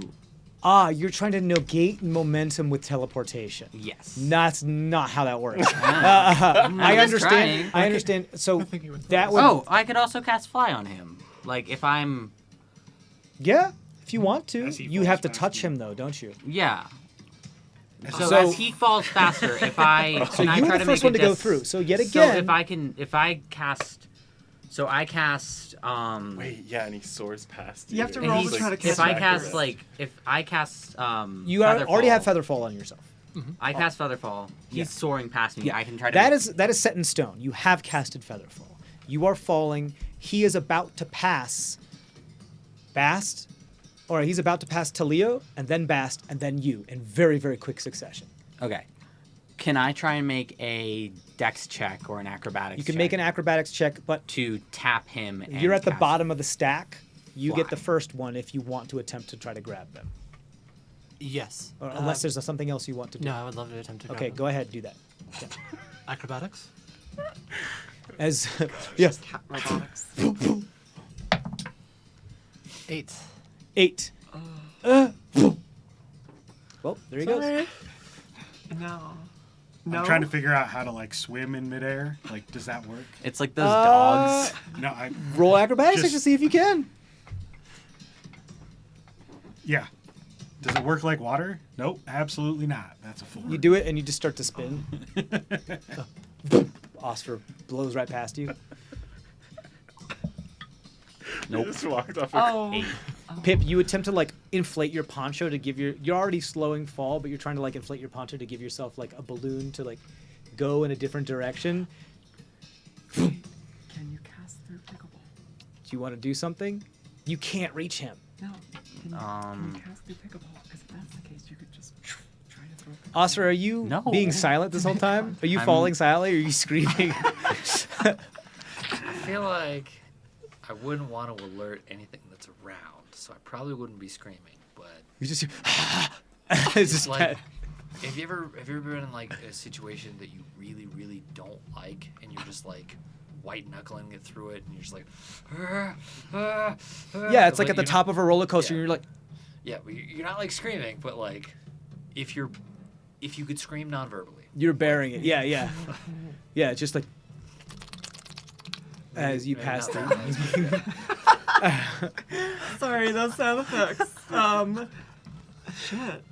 You're trying to negate momentum with teleportation. yes. That's not how that works. I'm I just understand. trying. I understand. So I think you would that focus. would. Oh, I could also cast fly on him. Like if I'm Yeah, if you want to. As he You falls have to past touch you. him though, don't you? yeah. So, So- as he falls faster, if I So can I you were try the to first make one to a go through. So yet So again. if I cast, so I cast Wait, yeah, and he soars past You have to and roll he's- to try to catch if I him. cast you already have Featherfall, Featherfall on yourself. I cast Featherfall. He's Yeah. soaring past me. Yeah, I can try to. That make- is set in stone. You have casted Featherfall. You are falling. He is about to pass Bast, or he's about to pass Talio, and then Bast, and then you in very, very quick succession. Okay. Can I try and make a dex check or an acrobatics? You can make an acrobatics check, but to tap him. And you're at the cast- bottom of the stack. You get Fly. the first one if you want to attempt to try to grab them, Yes. or unless there's something else you want to do. No, I would love to attempt to. grab Okay, them. go ahead, do that. Acrobatics. As yes, Robotics. 8. 8. Well, there he goes. And No. No. I'm trying to figure out how to like swim in midair. Like, does that work? It's like those dogs. No, I. Roll acrobatics Just- to see if you can. Yeah. Does it work like water? Nope, absolutely not. That's a 4. You do it and you just start to spin. Oscar blows right past you. You just walked off. Oh. Pip, you attempt to like inflate your poncho to give you're already slowing fall, but you're trying to like inflate your poncho to give yourself like a balloon to like go in a different direction. Can you cast through pickleball? Do you want to do something? You can't reach him. No. Can you cast through pickleball? Because if that's the case, you could just try to throw. Oscar, are you No. being silent this whole time? Are you falling silently or are you screaming? I feel like I wouldn't want to alert anything that's around, so I probably wouldn't be screaming. But You just it's just like, have you ever been in like a situation that you really, really don't like, and you're just like white knuckling it through it, and you're just like, yeah, it's like at the you're top of a roller coaster Yeah. and you're like, Yeah, but you're not like screaming, but like if you could scream non-verbally. you're bearing it. Yeah, yeah. Yeah, it's just like as you Maybe pass not through. that much. Sorry, those sound effects. Shit.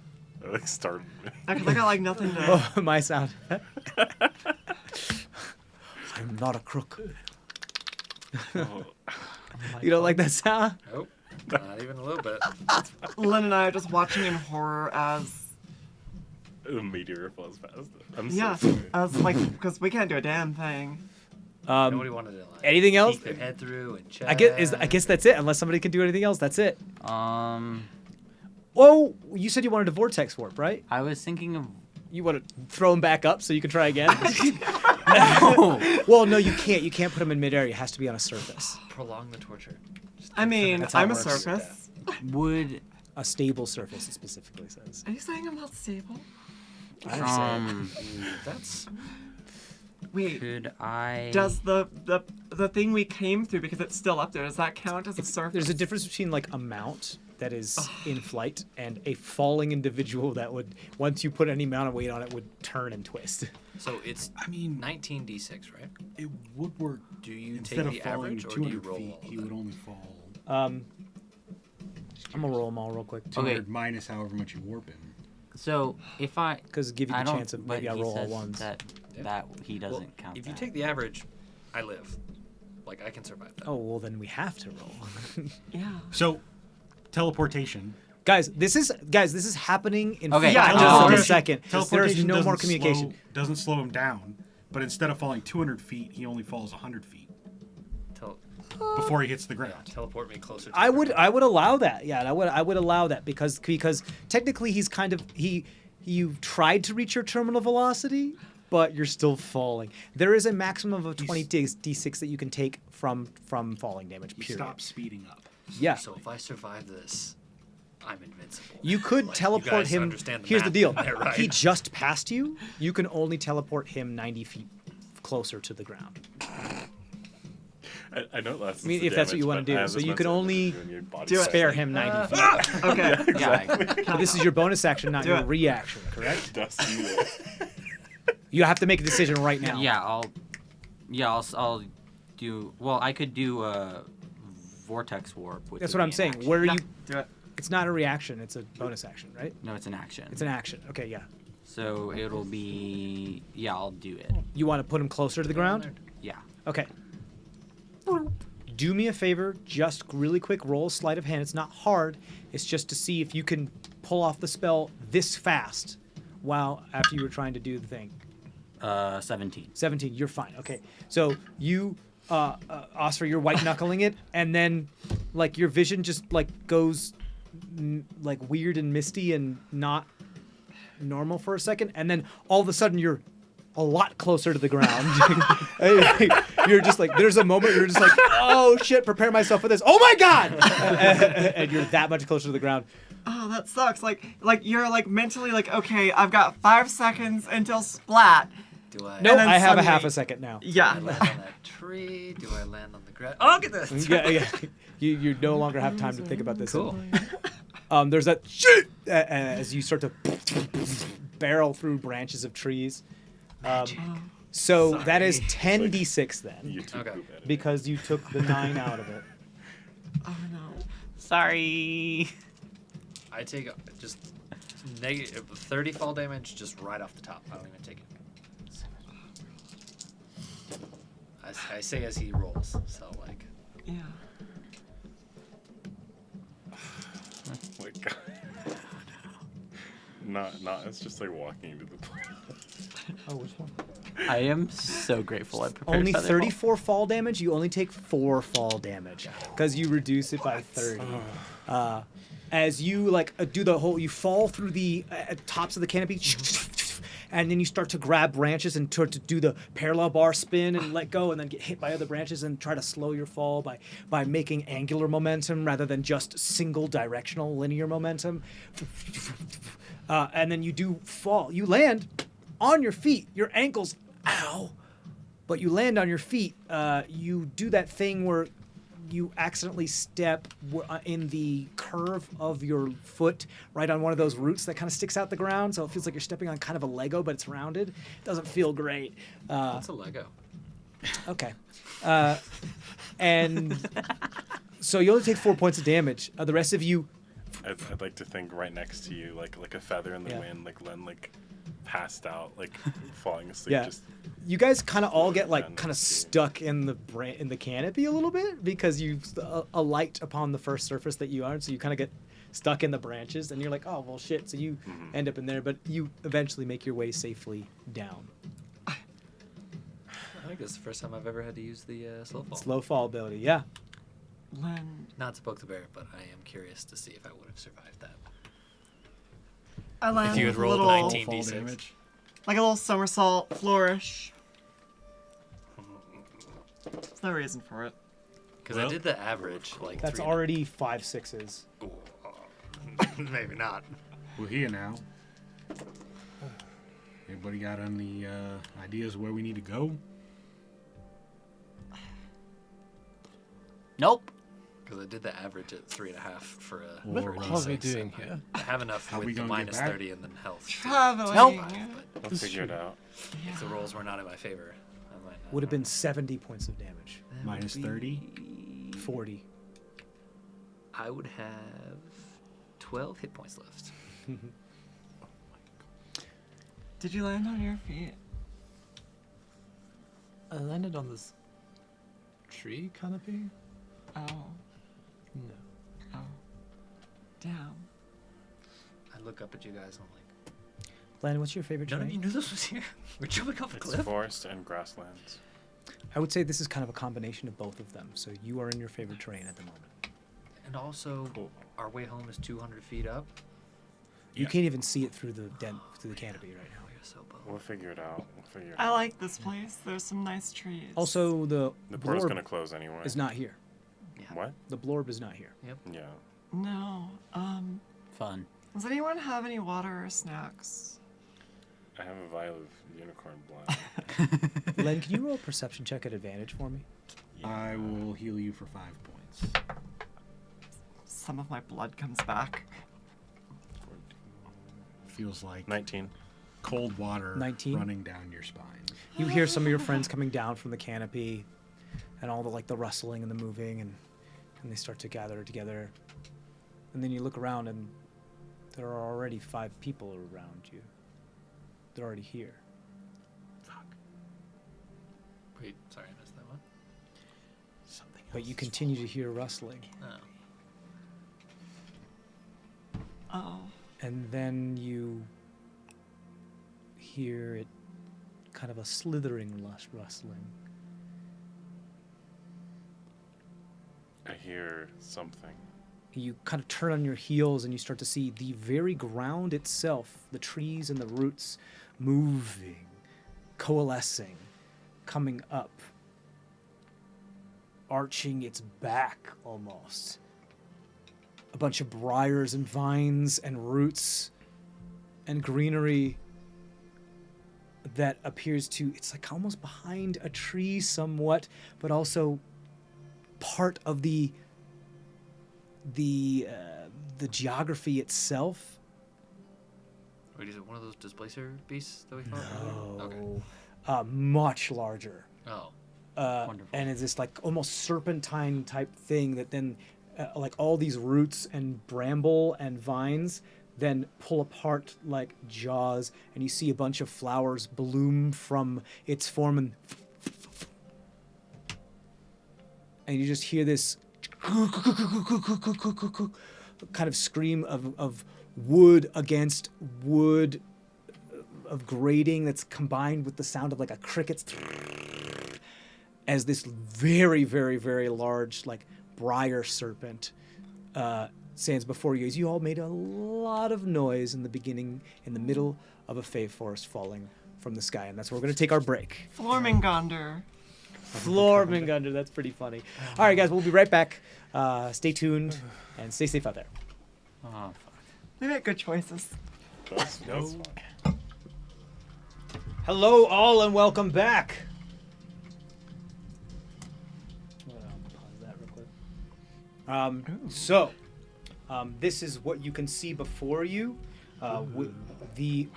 I like started. I got like nothing to. Oh, my sound. I'm not a crook. Oh, You don't like that sound? Nope, not even a little bit. Lynn and I are just watching in horror as. the meteor falls past it. I'm Yeah, so sorry. as like because we can't do a damn thing. Nobody wanted to like anything else? peek their head through and check. I guess that's it. Unless somebody can do anything else, that's it. Um, Oh, you said you wanted a vortex warp, right? I was thinking of. You want to throw him back up so you can try again? No. Well, no, you can't. You can't put him in midair. It has to be on a surface, prolong the torture. I mean, That's how it I'm a works. surface. Would a stable surface. It specifically says. Are you saying I'm not stable? I understand. That's Wait, could I? does the thing we came through, because it's still up there, does that count as a surface? There's a difference between like a mount that is in flight and a falling individual that would, once you put any amount of weight on it, would turn and twist. so it's I mean, 19d6, right? it would work. Do you Instead take of the falling average or do you 200 roll feet, all of he that? would only fall I'm gonna roll them all real quick 200 minus however much you warp him. So if I. because give you I the don't. chance of but maybe I he roll all says ones. That he Well, doesn't count. If you that. take the average, I live. Like I can survive that. Oh well, then we have to roll. Yeah. So, teleportation. Guys, this is happening in Okay, Yeah, just no. a second. There's Teleportation no more doesn't communication. doesn't slow him down, but instead of falling 200 feet, he only falls 100 feet before he hits the ground. Teleport me closer. To I the would ground. allow that. Yeah, I would allow that because technically he's kind of you've tried to reach your terminal velocity, but you're still falling. There is a maximum of 20 d6 that you can take from falling damage. He Period. stops speeding up. Yeah. So if I survive this, I'm invincible. You could Like, teleport you guys him. understand the Here's the math deal. there, right? He just passed you. You can only teleport him 90 feet closer to the ground. I know it lasts. I mean, if that's what you wanna do. So you can only Do it. Spare him 90 feet. Okay. Yeah. This is your bonus action, not Do your it. reaction, correct? Dusty. You have to make a decision right now. Yeah, I'll do. Well, I could do a vortex warp. Which That's would what be I'm an saying. action. Where Yeah, you? do it. It's not a reaction. It's a bonus action, right? No, it's an action. It's an action. Okay, yeah. So it'll be. Yeah, I'll do it. You want to put him closer to the ground? Yeah. Okay. Do me a favor, just really quick roll sleight of hand. It's not hard. It's just to see if you can pull off the spell this fast while after you were trying to do the thing. 17. 17, you're fine. Okay. So you Oscar, you're white knuckling it, and then like your vision just like goes like weird and misty and not normal for a second, and then all of a sudden you're a lot closer to the ground. You're just like, there's a moment you're just like, oh shit, prepare myself for this. Oh my god! And you're that much closer to the ground. Oh, that sucks. Like you're like mentally like, okay, I've got 5 seconds until splat. Do I? No, then I have a suddenly- half a second now. Do Yeah. I land on that tree? Do I land on the ground? Oh, look at this. Yeah. You no longer have time to think about this. Cool. There's that shit as you start to barrel through branches of trees. Oh, So that is Sorry. 10d6 then, YouTube Okay. poop editing. because you took the 9 out of it. oh no. Sorry. I take just negative 30 fall damage just right off the top. I don't even take it. I say as he rolls, so like. Yeah. Oh my god. Not. It's just like walking into the place. Oh, which one? I am so grateful I prepared Only Feather 34 fall damage. You only take 4 fall damage because you reduce it by 30. As you do the whole, you fall through the tops of the canopy, and then you start to grab branches and start to do the parallel bar spin and let go, and then get hit by other branches and try to slow your fall by making angular momentum rather than just single directional linear momentum. And then you do fall. You land on your feet. Your ankles, ow. But you land on your feet. You do that thing where you accidentally step in the curve of your foot right on one of those roots that kind of sticks out the ground. So it feels like you're stepping on kind of a Lego, but it's rounded. It doesn't feel great. What's a Lego? Okay. And so you only take 4 points of damage. The rest of you, I'd like to think right next to you, like a feather in the Yeah. wind, like Len, like passed out, like falling asleep. Yeah. Just you guys kind of all get Yeah, like no, kind of it's good. stuck in the canopy a little bit because you alight upon the first surface that you are, so you kind of get stuck in the branches, and you're like, oh well, shit. So you end up in there, but you eventually make your way safely down. I think this is the first time I've ever had to use the slow fall. Slow fall ability, yeah. Len, Not to poke the bear, but I am curious to see if I would have survived that. I land If you had with a rolled little, 19 Fall d6. damage. like a little somersault flourish. There's no reason for it. Because I Well, did the average, like That's 3 already 5 6s. Maybe not. We're here now. Everybody got any ideas where we need to go? Nope. Because I did the average at 3.5 for a. Or, for a What are we D6, doing and here? I have enough How we with the gonna get minus back? 30 and then health. to Traveling. survive, but I'll figure it out. if the rolls were not in my favor, I might not. Would have been 70 points of damage. That Minus would 30? be- 40. I would have 12 hit points left. Did you land on your feet? I landed on this tree canopy. Oh, No. oh. Damn. I look up at you guys and I'm like, Landon, what's your favorite none of you terrain? knew this was here? We're jumping off a It's cliff? forest and grasslands. I would say this is kind of a combination of both of them. So you are in your favorite terrain at the moment. And also, Cool. our way home is 200 feet up. You Yeah. can't even see it through the canopy right now. Oh, you're so bummed. We'll figure it out. We'll figure it I out. like this place. There's some nice trees. Also, the The portal's blorb gonna close anyway. is not here. Yeah. What? The blorb is not here. Yeah. No. Fun. Does anyone have any water or snacks? I have a vial of unicorn blood. Len, can you roll a perception check at advantage for me? I will heal you for 5 points. Some of my blood comes back. Feels like 19. cold water 19? running down your spine. You hear some of your friends coming down from the canopy, and all the rustling and the moving, and they start to gather together. And then you look around, and there are already 5 people around you. They're already here. Wait, sorry, I missed that one. Something But you continue to hear rustling. Oh. Oh. And then you hear it kind of a slithering rustling. I hear something. You kind of turn on your heels and you start to see the very ground itself, the trees and the roots moving, coalescing, coming up, arching its back almost. A bunch of briars and vines and roots and greenery that appears to, it's like almost behind a tree somewhat, but also part of the geography itself. Wait, is it one of those displacer beasts that we fought? No. Okay. Much larger. Oh. Wonderful. And it's this like almost serpentine type thing that then like all these roots and bramble and vines then pull apart like jaws, and you see a bunch of flowers bloom from its form, and you just hear this kind of scream of wood against wood, of grating that's combined with the sound of like a cricket's, as this very, very, very large like briar serpent stands before you, as you all made a lot of noise in the beginning, in the middle of a fey forest falling from the sky. And that's where we're going to take our break. Flormingonder. Flormingonder, that's pretty funny. All right, guys, we'll be right back. Stay tuned and stay safe out there. Oh, fuck. They make good choices. That's fine. Hello, all, and welcome back. Pause that real quick. This is what you can see before you. You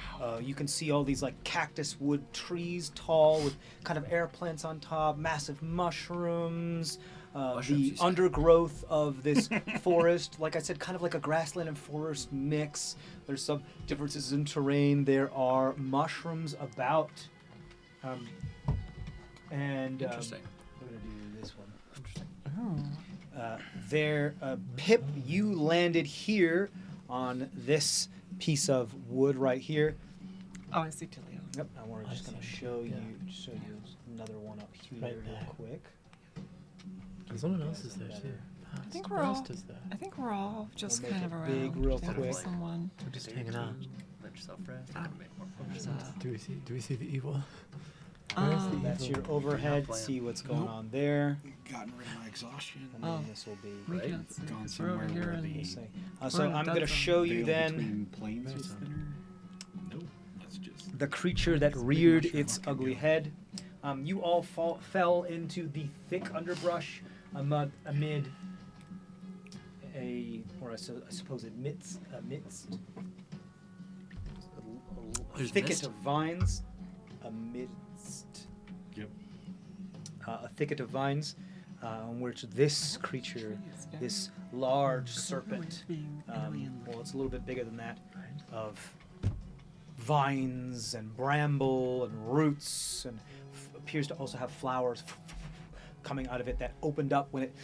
can see all these like cactus wood trees, tall with kind of air plants on top, massive mushrooms. Mushrooms, The you said. undergrowth of this forest, like I said, kind of like a grassland and forest mix. There's some differences in terrain. There are mushrooms about, and Interesting. we're gonna do this one. Interesting. Pip, you landed here on this piece of wood right here. Oh, I see Tilio. Yep, and we're just gonna show you another one up here Right real there. quick. Someone else is there too. I think we're all. Is there. I think we're all just We'll make kind of it around. big real waiting for quick. Someone. We're just hanging out. Let yourself rest. Ah. Make more progress. Do we see the evil? Where's the That's evil? your overhead. plan. See what's going Nope. on there. Gotten rid of my exhaustion. And Oh. then this will be. We Right. can't see. Gone We're somewhere over here where and the So We're in I'm the going to dead zone. show you veil then between planes is thinner. Nope, that's just the creature that That's the reared mushroom its fucking ugly guy. head. You all fell into the thick underbrush amid I suppose amidst a There's thicket mist? of vines. Amidst Yep. a thicket of vines, on which this creature, this large serpent, well, it's a little bit bigger than that, of vines and bramble and roots, and appears to also have flowers coming out of it that opened up when it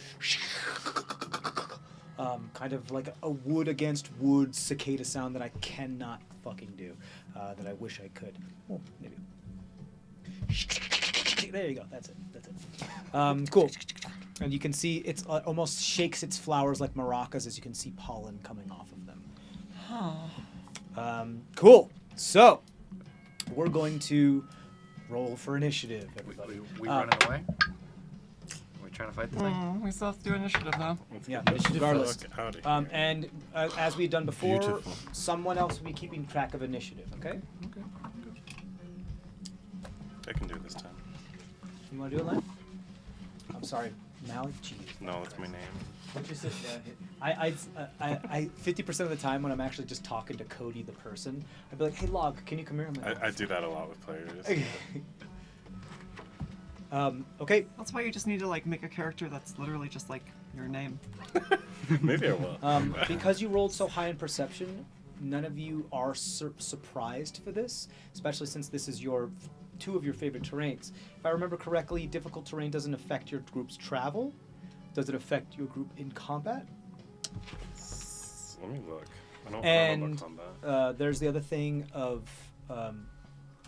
kind of like a wood against wood cicada sound that I cannot fucking do, that I wish I could. Well, maybe. There you go. That's it. Cool. And you can see it's almost shakes its flowers like maracas, as you can see pollen coming off of them. Cool. So we're going to roll for initiative, everybody. We running away? Are we trying to fight the thing? We still have to do initiative though. Yeah, Let's regardless. get out of here. And as we've done before, Beautiful. someone else will be keeping track of initiative. Okay? I can do it this time. You want to do it, Len? I'm sorry, Malik. Jeez. No, that's my name. What you said, I 50% of the time when I'm actually just talking to Cody, the person, I'd be like, "Hey, Log, can you come here?" I'm like, I do that a lot with players. okay. That's why you just need to like make a character that's literally just like your name. Maybe I will. Because you rolled so high in perception, none of you are surprised for this, especially since this is two of your favorite terrains. If I remember correctly, difficult terrain doesn't affect your group's travel. Does it affect your group in combat? Let me look. I don't know And about combat. there's the other thing of I'm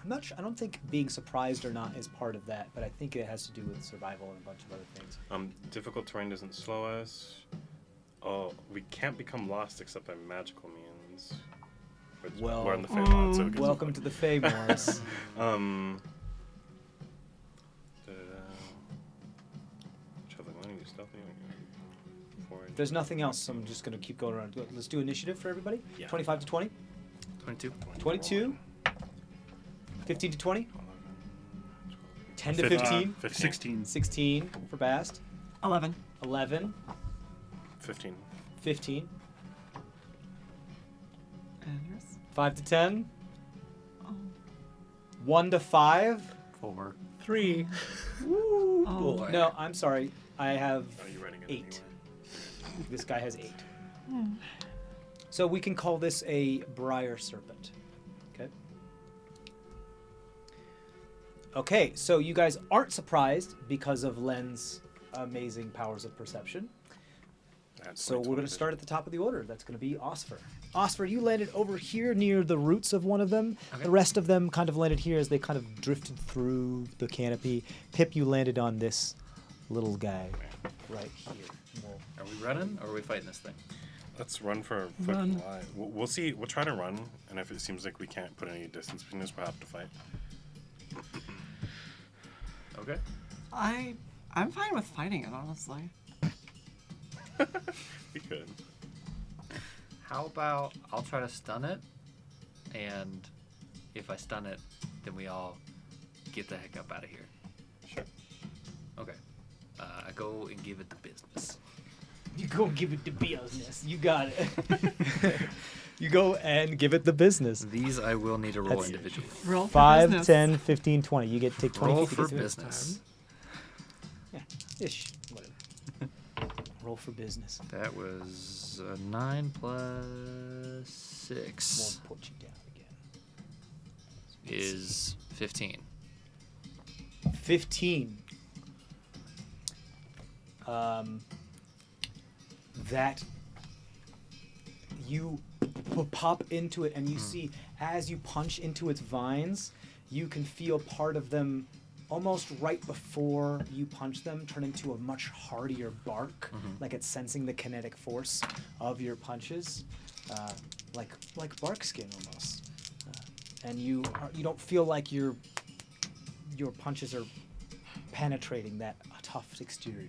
not sure. I don't think being surprised or not is part of that, but I think it has to do with survival and a bunch of other things. Difficult terrain doesn't slow us. Oh, we can't become lost except by magical means. Which Well, we're on the Feywild, so it gets Welcome to the Fey Moors. Traveling money, do stealthy. Forward. There's nothing else, so I'm just gonna keep going around. Let's do initiative for everybody. Yeah. 25 to 20, 22. 22, 15 to 20, 10 to 15. 15, 16. 16 for Bast, 11. 11, 15. 15, And yours? 5 to 10, 1 to 5. 4. 3. Oh, boy. No, I'm sorry. I have Are you writing it 8. anyway? This guy has 8. So we can call this a briar serpent. Okay. Okay, so you guys aren't surprised because of Len's amazing powers of perception. That's So we're 20 going to start at the top of the order. That's going to be Osfer. Osfer, you landed over here near the roots of one of them. Okay. The rest of them kind of landed here as they kind of drifted through the canopy. Pip, you landed on this little guy right here. Well, Are we running or are we fighting this thing? Let's run for a Run. while. We'll see. We'll try to run, and if it seems like we can't put any distance between us, we'll have to fight. Okay. I'm fine with fighting it, honestly. We could. How about I'll try to stun it, and if I stun it, then we all get the heck up out of here. Sure. Okay. I go and give it the business. you go give it the business. You got it. You go and give it the business. These I will need to roll That's- individually. Roll for 5, business. 10, 15, 20. You get to take 20 Roll feet for to get to it. business. Yeah, ish. Whatever. Roll for business. That was 9 plus 6 Won't put you down again. is 15. 15. That you pop into it and you see as you punch into its vines, you can feel part of them almost right before you punch them turn into a much hardier bark, like it's sensing the kinetic force of your punches, like bark skin almost. And you don't feel like your punches are penetrating that tough exterior.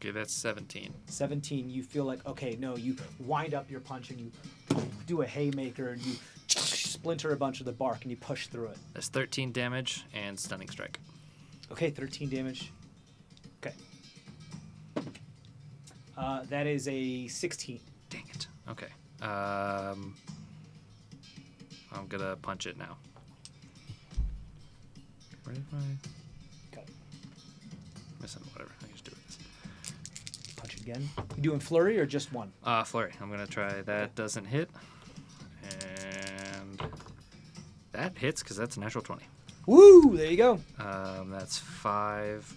Okay, that's 17. 17, you feel like, okay, no, you wind up your punch and you do a haymaker and you splinter a bunch of the bark and you push through it. That's 13 damage and stunning strike. Okay, 13 damage. Okay. That is a 16. Dang it. Okay. I'm gonna punch it now. Where did my Okay. missing? Whatever. I can just do it. Punch again. You doing flurry or just one? Flurry. I'm gonna try. That doesn't hit, and that hits because that's a natural 20. Woo! There you go. That's 5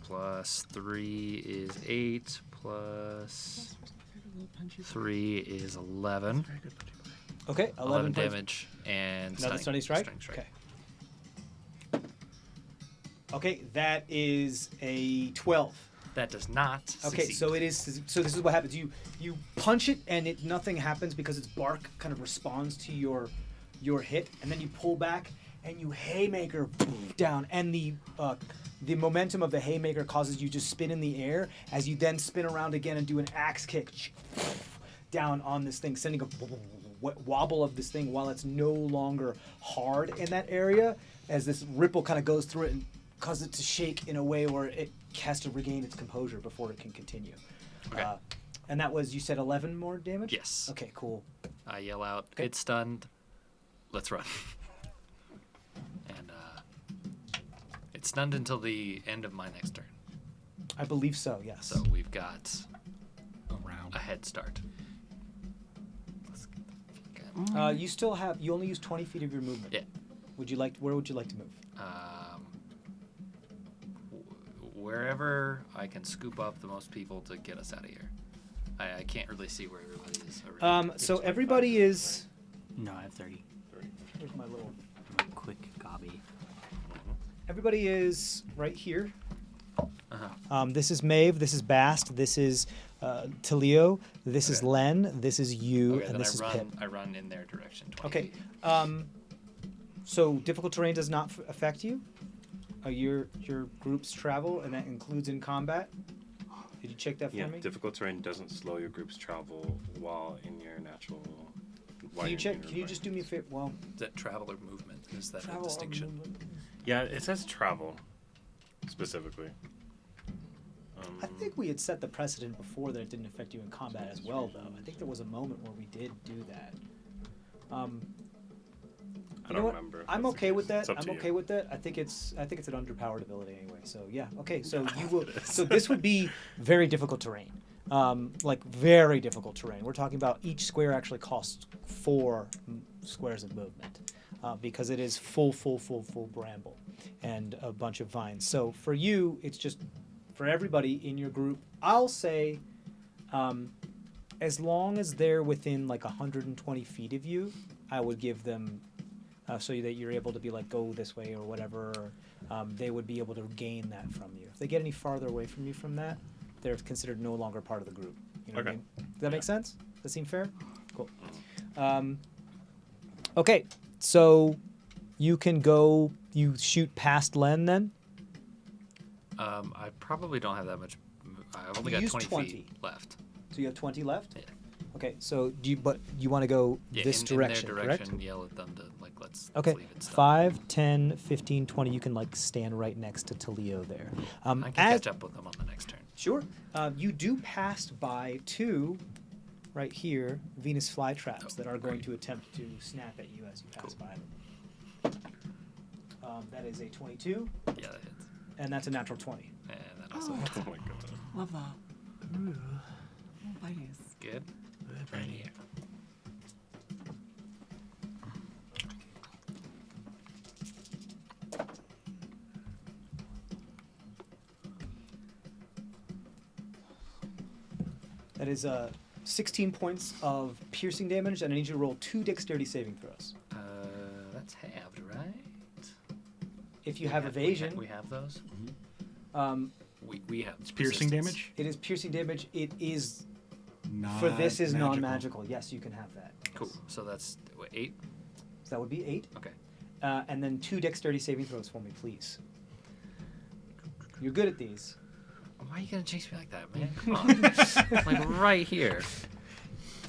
plus 3 is 8 plus 3 is 11. Okay, 11 points. damage and Another stunning strike? Stunning strike. Okay. Okay, that is a 12. That does not Okay, succeed. so it is. So this is what happens. You punch it and nothing happens because its bark kind of responds to your hit, and then you pull back and you haymaker down, and the momentum of the haymaker causes you to spin in the air as you then spin around again and do an axe kick down on this thing, sending a wobble of this thing while it's no longer hard in that area, as this ripple kind of goes through it and causes it to shake in a way where it has to regain its composure before it can continue. Okay. And that was, you said 11 more damage? Yes. Okay, cool. I yell out, Okay. "It's stunned. Let's run." And it's stunned until the end of my next turn. I believe so, yes. So we've got Around. a head start. Let's get the fuck out. You still have, you only use 20 feet of your movement. Yeah. Where would you like to move? Wherever I can scoop up the most people to get us out of here. I can't really see where everybody is. So everybody is, No, I have 30. here's my little, Quick gobby. everybody is right here. Uh-huh. This is Maeve, this is Bast, this is Talio, this is Okay. Len, this is you, Okay, and then this is Pip. I run in their direction. 20 Okay. feet. So difficult terrain does not affect you. Your group's travel, and that includes in combat. Did you check that for Yeah, me? difficult terrain doesn't slow your group's travel while in your natural. Can you check? Can you just do me a favor? Well, Is that travel or movement? Is that travel a or distinction? movement? Yeah, it says travel specifically. I think we had set the precedent before that it didn't affect you in combat as well, though. I think there was a moment where we did do that. I You know don't what? remember. I'm That's the okay with case. that. It's up I'm to you. okay with that. I think it's an underpowered ability anyway. So yeah. Okay. So you will. It is. So this would be very difficult terrain. Like very difficult terrain. We're talking about each square actually costs 4 squares of movement, because it is full bramble and a bunch of vines. So for you, it's just for everybody in your group. I'll say, as long as they're within like 120 feet of you, I would give them, so that you're able to be like, go this way or whatever. They would be able to gain that from you. If they get any farther away from you from that, they're considered no longer part of the group. You know what I Okay. mean? Does that make sense? Does that seem fair? Cool. Okay, so you can go, you shoot past Len then? I probably don't have that much. I've only You got used 20 20. feet left. So you have 20 left? Yeah. Okay, so but you want to go Yeah, this in direction, their correct? direction, yell at them to like let's Okay, leave it. 5, 10, 15, 20. You can like stand right next to Talio there. I can as- catch up with them on the next turn. Sure. You do pass by 2, right here, Venus flytraps that are going to attempt to snap at you as you pass by them. That is a 22, Yeah, that hits. and that's a natural 20. And that also Oh. hits. Oh my god. Love that. Oh, bites. Good. Right here. That is 16 points of piercing damage, and I need you to roll 2 dexterity saving throws. That's halved, right? If you have evasion, We have those. We have. It's piercing resistance. damage. it is piercing damage. It is Not for this is magical. non-magical. Yes, you can have that. Cool. So that's what, 8. So that would be 8. Okay. And then 2 dexterity saving throws for me, please. You're good at these. Why are you gonna chase me like that, man? Come on. Like right here.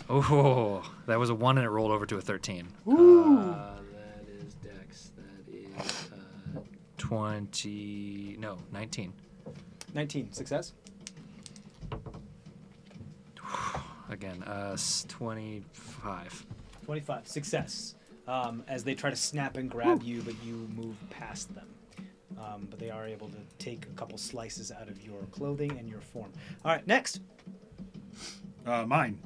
Oh, that was a 1 and it rolled over to a 13. That is Dex. That is 20. No, 19. 19, success. Again, 25. 25, success. As they try to snap and grab you, but you move past them. But they are able to take a couple slices out of your clothing and your form. All right, next. Mine.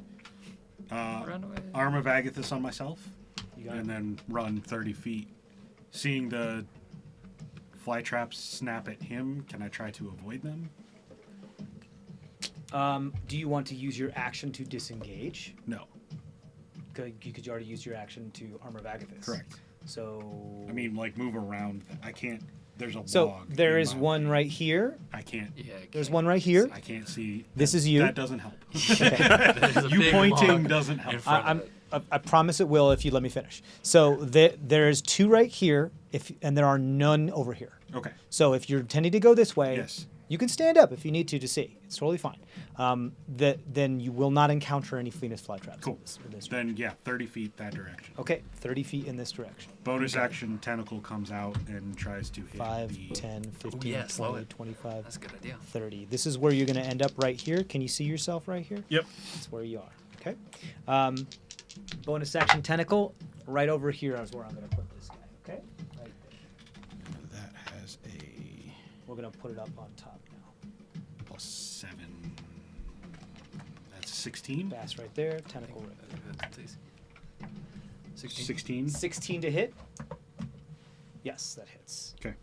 Run away. Arm of Agathis on myself, You got and it. then run 30 feet. Seeing the fly traps snap at him, can I try to avoid them? Do you want to use your action to disengage? No. Because you already used your action to Armor of Agathis. Correct. So. I mean, like, move around. I can't. There's a So log. there in is my one way. right here. I can't. Yeah. There's one right here. I can't see. This is you. That doesn't help. There's a You big pointing log doesn't in help. front of it. I promise it will if you let me finish. So there's 2 right here, and there are none over here. Okay. So if you're intending to go this way, Yes. you can stand up if you need to see. It's totally fine. Then you will not encounter any Venus flytraps. Cool. In this Then, yeah, 30 feet that direction. Okay, 30 feet in this direction. Bonus action, Tentacle comes out and tries to hit 5, the... 10, 15, yeah, slow 20, it. 25, That's a good idea. 30. This is where you're going to end up right here. Can you see yourself right here? Yep. That's where you are. Okay. Bonus action tentacle right over here is where I'm going to put this guy. Okay. Right there. That has a We're going to put it up on top now. +7. That's 16. Bass right there. Tentacle right there. Please. 16. 16. 16 to hit. Yes, that hits. Okay.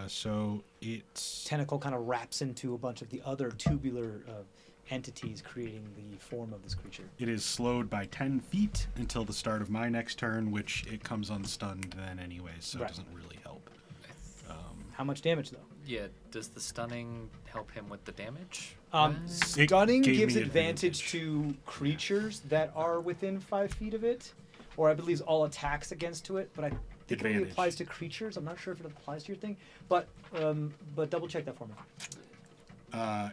So it's... Tentacle kind of wraps into a bunch of the other tubular entities, creating the form of this creature. It is slowed by 10 feet until the start of my next turn, which it comes unstunned then anyways, so Right. it doesn't really help. How much damage though? Yeah. Does the stunning help him with the damage? It Stunning gave gives me advantage to creatures that are within 5 feet of it, or I believe all attacks against to it. But I think it only Advantage. applies to creatures. I'm not sure if it applies to your thing, but double check that for me.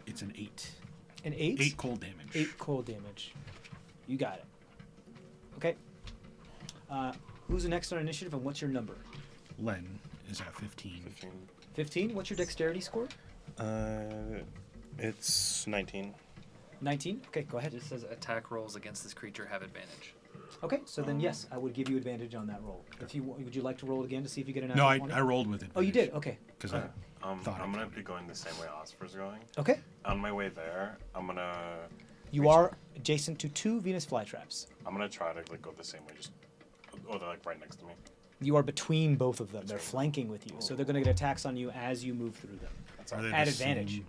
It's an 8. An 8. 8 cold damage. 8 cold damage. You got it. Okay. Who's the next on initiative, and what's your number? Len is at 15. 15. What's your dexterity score? It's 19. 19. Okay, go ahead. It just says attack rolls against this creature have advantage. Okay, so then yes, I would give you advantage on that roll. If you would you like to roll it again to see if you get an No, natural 20? I rolled with it. Oh, you did. Okay. Because Okay. Thought I I'm gonna could. be going the same way Oscar's going. Okay. On my way there, I'm gonna You Reach- are adjacent to 2 Venus flytraps. try to like go the same way. They're like right next to me. You are between both of them. They're flanking with you, so they're going to get attacks on you as you move through them. That's Are all. they At the advantage. same-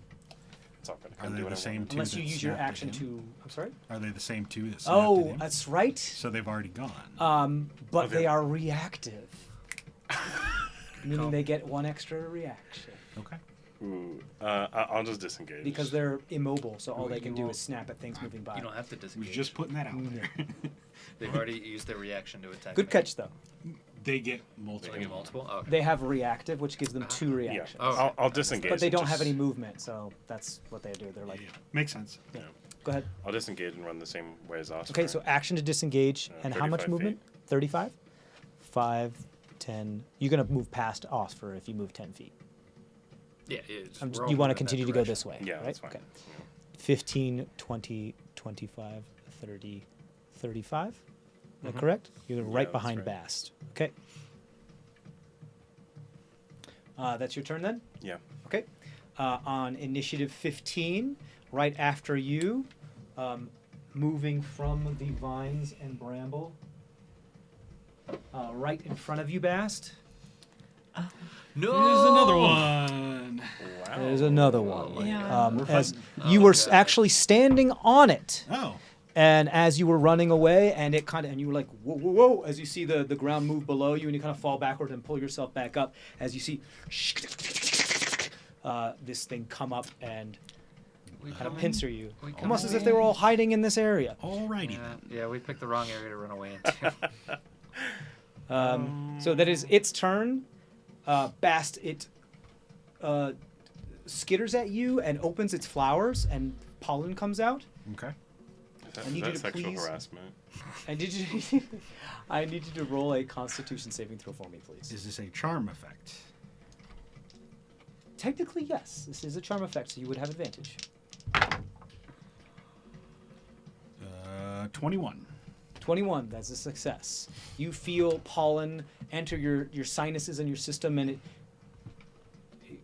That's all good. I Are can they do the what I same want. two Unless you that use your snapped at action him? to. I'm sorry. Are they the same two that snapped at Oh, him? that's right. So they've already gone. But Okay. they are reactive, meaning they get 1 extra reaction Okay. Ooh, I'll just disengage. because they're immobile. So all Well, they can you do won't- is snap at things moving by. You don't have to Was disengage. just putting that out there. They've already used their reaction to attack. Good me. catch though. They get So multiple. they get multiple. Oh, okay. They have reactive, which gives them 2 yeah, reactions. Oh. I'll disengage. But they don't just- have any movement, so that's what they do. They're like, Yeah, makes sense. Yeah. go ahead. I'll disengage and run the same way as Oscar. Okay, so action to disengage, and how much 35 movement? 35? 5, 10. You're going to move past Oscar if you move 10 feet. Yeah. It's, You we're all want to moving in continue that to go direction. this way, Yeah, right? that's fine. Okay. 15, 20, 25, 30, 35. Is that Mhm. correct? You're Yeah, right that's behind right. Bast. Okay. That's your turn then? Yeah. Okay. On initiative 15, right after you, moving from the vines and bramble, right in front of you, Bast. No. There's another one. Wow. There's another Oh one. my Yeah. God. We're As fighting. you Oh, were God. actually standing on it. Oh. And as you were running away, and it kind of, and you were like, whoa, whoa, whoa, as you see the ground move below you, and you kind of fall backwards and pull yourself back up, as you see this thing come up and We kind of come pincer you, we come almost as in. if they were all hiding in this area. Alrighty Yeah, then. yeah, we picked the wrong area to run away into. So that is its turn. Bast, it skitters at you and opens its flowers, and pollen comes out. Okay. Is I need you that to sexual please- harassment? I need you. I need you to roll a Constitution saving throw for me, please. Is this a charm effect? Technically, yes. This is a charm effect, so you would have advantage. 21. 21, that's a success. You feel pollen enter your sinuses and your system, and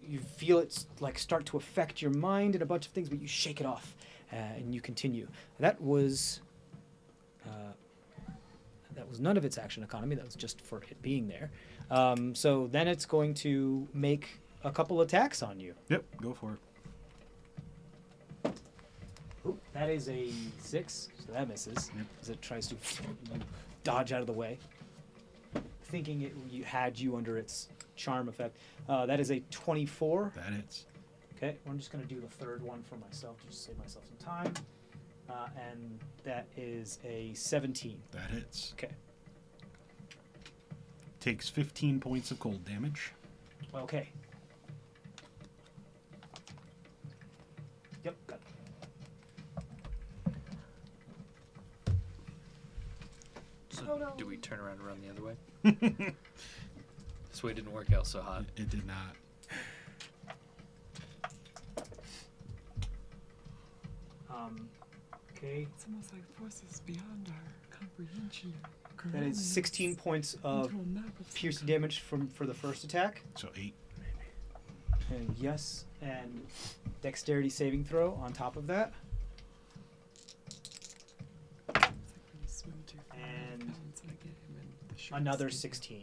you feel it like start to affect your mind and a bunch of things, but you shake it off and you continue. That was none of its action economy. That was just for it being there. So then it's going to make a couple attacks on you. Yep, go for it. Ooh, that is a 6, so that misses. Yep. As it tries to dodge out of the way, thinking it had you under its charm effect. That is a 24. That hits. Okay, I'm just going to do the third one for myself to just save myself some time. And that is a 17. That hits. Okay. Takes 15 points of cold damage. Okay. Yep, got it. So Oh, no. do we turn around and run the other way? This way didn't work out so hot. It did not. Okay. It's almost like forces beyond our comprehension. That is 16 points of piercing damage for the first attack. So 8. And yes, and dexterity saving throw on top of that. And another 16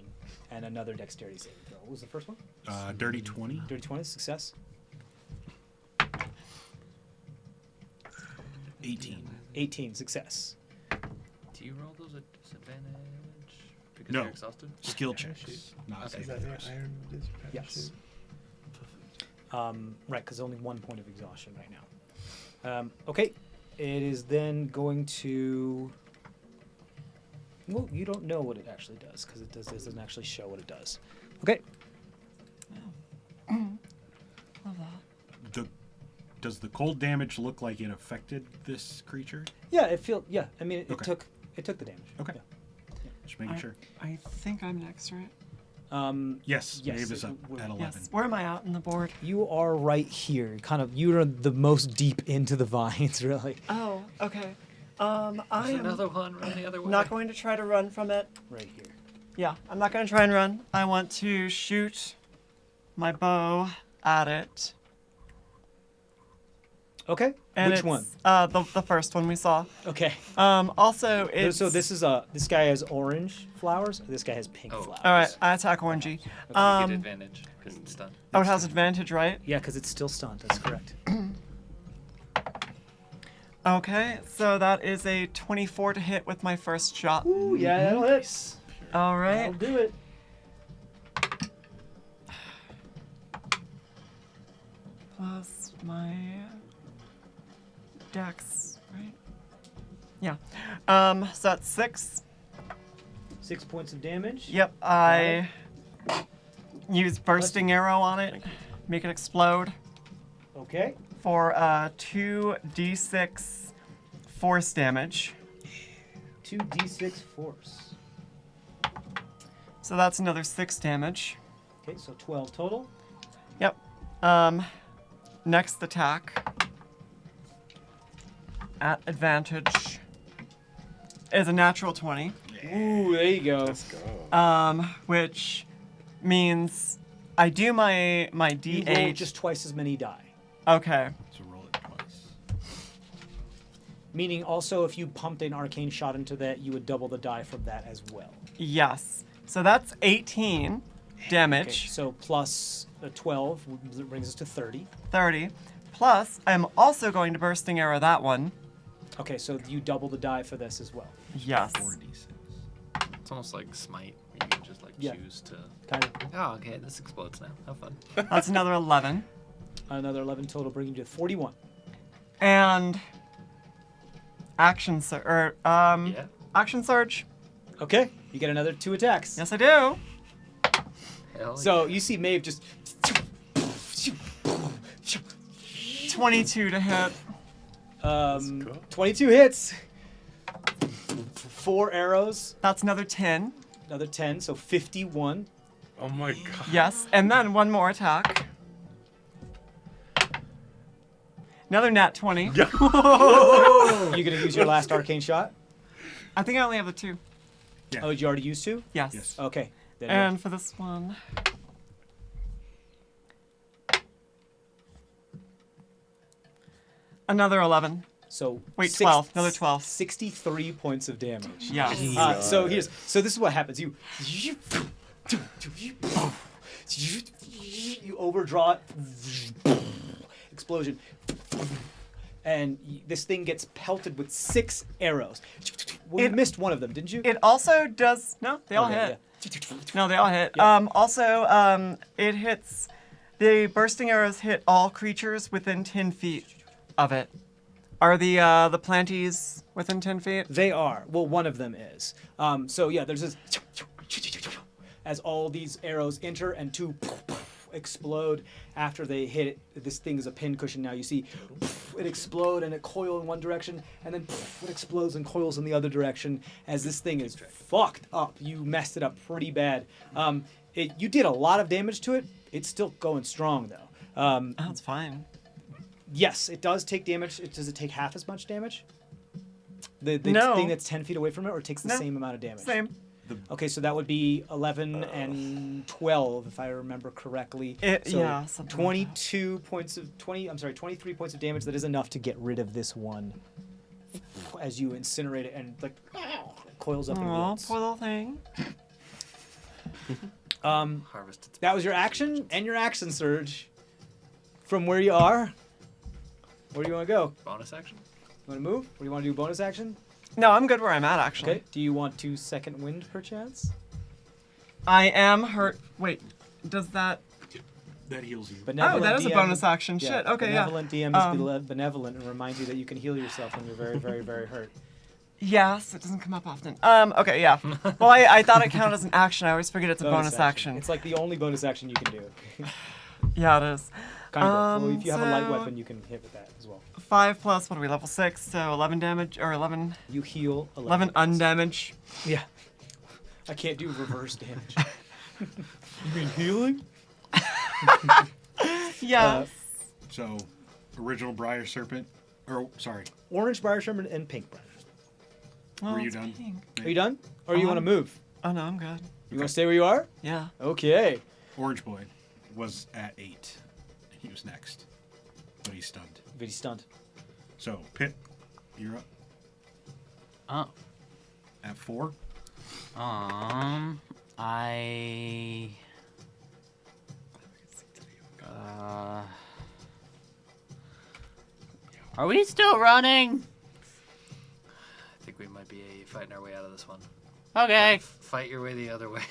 and another dexterity saving throw. What was the first one? Dirty 20. Dirty 20, success. 18. 18, success. Do you roll those at disadvantage? Because No. you're exhausted? Skill checks. Not Okay. saving throws. Yes. Right, because only 1 point of exhaustion right now. Okay, it is then going to. Well, you don't know what it actually does because it doesn't actually show what it does. Okay. Love that. Does the cold damage look like it affected this creature? Yeah, it feel. Yeah, I mean, it Okay. took the damage. Okay. Yeah. Just making I- sure. I think I'm next, right? Yes, yes, Maeve is it up would- at 11. Yes. Where am I out in the board? You are right here. You're the most deep into the vines, really. Oh, okay. I There's am another one. Run the other way. not going to try to run from it. Right here. Yeah, I'm not going to try and run. I want to shoot my bow at it. Okay. And Which it's, one? The first one we saw. Okay. Also, it's... So this is this guy has orange flowers. This guy has pink Oh. flowers. All right, I attack orangey. You get advantage. 'cause it's done. Oh, it has advantage, right? Yeah, because it's still stunned. That's correct. Okay, so that is a 24 to hit with my first shot. Ooh, yeah, that'll hit. All right. That'll do it. Plus my dex, right? Yeah. So that's 6. 6 points of damage. Yep, I use bursting arrow on it, make it explode Okay. for 2d6 force damage. 2d6 force. So that's another 6 damage. Okay, so 12 total. Yep. Next attack at advantage is a natural 20. Ooh, there you go. Let's go. Which means I do my You roll d8. just twice as many die. Okay. So roll it twice. Meaning also if you pumped an arcane shot into that, you would double the die from that as well. Yes. So that's 18 damage. Okay, so plus 12 brings us to 30. 30. Plus, I'm also going to bursting arrow that one. Okay, so you double the die for this as well. Yes. 4d6. It's almost like Smite, where you can just like Yeah. choose to. Kind of. Oh, okay. This explodes now. Have fun. That's another 11. Another 11 total, bringing you to 41. And action surge. Yeah. Action surge. Okay, you get another 2 attacks. Yes, I do. Hell So you see Maeve just 22 to hit. Cool. 22 hits. 4 arrows, That's another 10. another 10, so 51. Oh my god. Yes, and then one more attack. Another nat 20. You gonna use your last arcane shot? I think I only have the 2. Yeah. Oh, did you already use 2? Yes. Yes. Okay. Then And for this one. Another 11. so Wait, 12. Another 12. 63 points of damage. Yes. So this is what happens. You overdraw it. Explosion. And this thing gets pelted with 6 arrows. Well, you It- missed one of them, didn't you? It also does. No, they all Okay, hit. yeah. No, they all hit. Yeah. Also, it hits. The bursting arrows hit all creatures within 10 feet of it. Are the planties within 10 feet? They are. Well, one of them is. So yeah, there's this as all these arrows enter and 2 explode after they hit it. This thing is a pincushion now. You see it explode and it coil in one direction, and then it explodes and coils in the other direction as this thing is fucked up. You messed it up pretty bad. You did a lot of damage to it. It's still going strong though. Oh, it's fine. Yes, it does take damage. Does it take half as much damage? The No. thing that's 10 feet away from it, or takes the No. same amount of damage? Same. Okay, so that would be 11 and 12, if I remember correctly. So Yeah, something like that. 23 points of damage. That is enough to get rid of this one as you incinerate it and like it coils up and Aw, wilts. poor little thing. Harvest its That was your action and your action surge. From where you are, where do you want to go? bonus action. You want to move? Or do you want to do bonus action? No, I'm good where I'm at, actually. Okay. Do you want to second wind, perchance? I am hurt. Wait, does that... That heals you. Oh, that is a bonus action. Shit, okay, yeah. Benevolent DM is benevolent and reminds you that you can heal yourself when you're very, very, very hurt. Yes, it doesn't come up often. Okay, yeah. Well, I thought it counted as an action. I always forget it's a bonus action. It's like the only bonus action you can do. Yeah, it is. Kind of. Well, if you have a light so- weapon, you can hit with that as well. 5 plus, what are we, level 6? So 11 damage, or 11 You heal 11 undamage. Yeah. I can't do reverse damage. You mean healing? Yes. So, original Briar Serpent, or sorry, Orange Briar Serpent and Pink Briar Serpent. Were you it's done? pink. Are you done? Or you want to move? Oh no, I'm good. You want to stay where you are? Yeah. Okay. Orange Boy was at 8. He was next. But he's stunned. But he's stunned. So, Pip, you're up Oh. at 4. I. Are we still running? I think we might be fighting our way out of this one. Okay. Fight your way the other way.